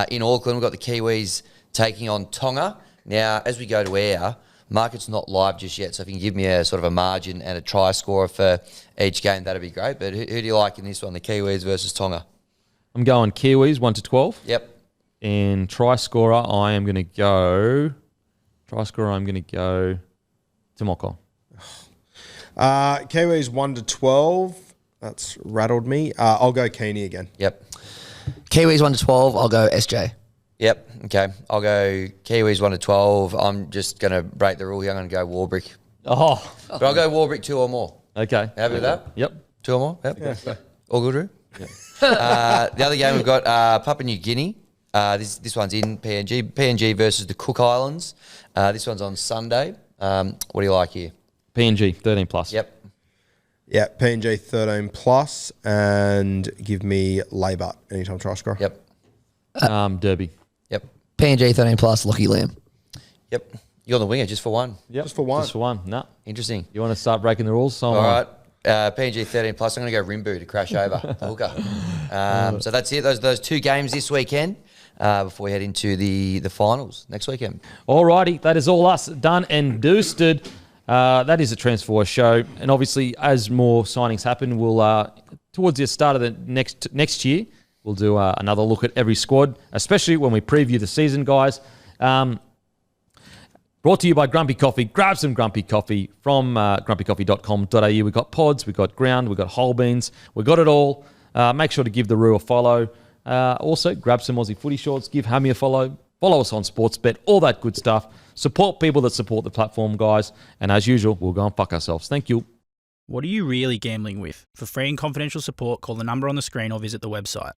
in Auckland, we've got the Kiwis taking on Tonga. Now, as we go to air, market's not live just yet, so if you can give me a sort of a margin and a try scorer for each game, that'd be great. But who do you like in this one, the Kiwis versus Tonga? I'm going Kiwis 1-12. Yep. And try scorer, I'm going to go Tomoko. Kiwis 1-12. That's rattled me. I'll go Keeney again. Yep. Kiwis 1-12. I'll go SJ. Yep. Okay. I'll go Kiwis 1-12. I'm just going to break the rule here. I'm going to go Warbrick. Oh, But I'll go Warbrick 2 or more. okay. Happy with that? Yep. 2 or more? Yep. All good, Roo? The other game we've got Papua New Guinea. This one's in PNG. PNG versus the Cook Islands. This one's on Sunday. What do you like here? PNG 13 plus. Yep. Yeah, PNG 13 plus, and give me Labour anytime try scorer. Yep. Derby. Yep. PNG 13 plus. Lockie Lamb. Yep. You're on the winger just for one. Yep. Just for one. Just for one. No. Interesting. You want to start breaking the rules? So All right. PNG 13 plus. I'm going to go Rimbu to crash over the hooker. So that's it. Those 2 games this weekend before we head into the finals next weekend. Alrighty, that is all us done and doosted. That is a Transfer show, and obviously, as more signings happen, we'll towards the start of the next year, we'll do another look at every squad, especially when we preview the season, guys. Brought to you by Grumpy Coffee. Grab some Grumpy Coffee from grumpycoffee.com.au. We've got pods, we've got ground, we've got whole beans, we've got it all. Make sure to give the Roo a follow. Also, grab some Aussie footy shorts, give Hammy a follow. Follow us on Sportsbet, all that good stuff. Support people that support the platform, guys. And as usual, we'll go and fuck ourselves. Thank you. What are you really gambling with? For free and confidential support, call the number on the screen or visit the website.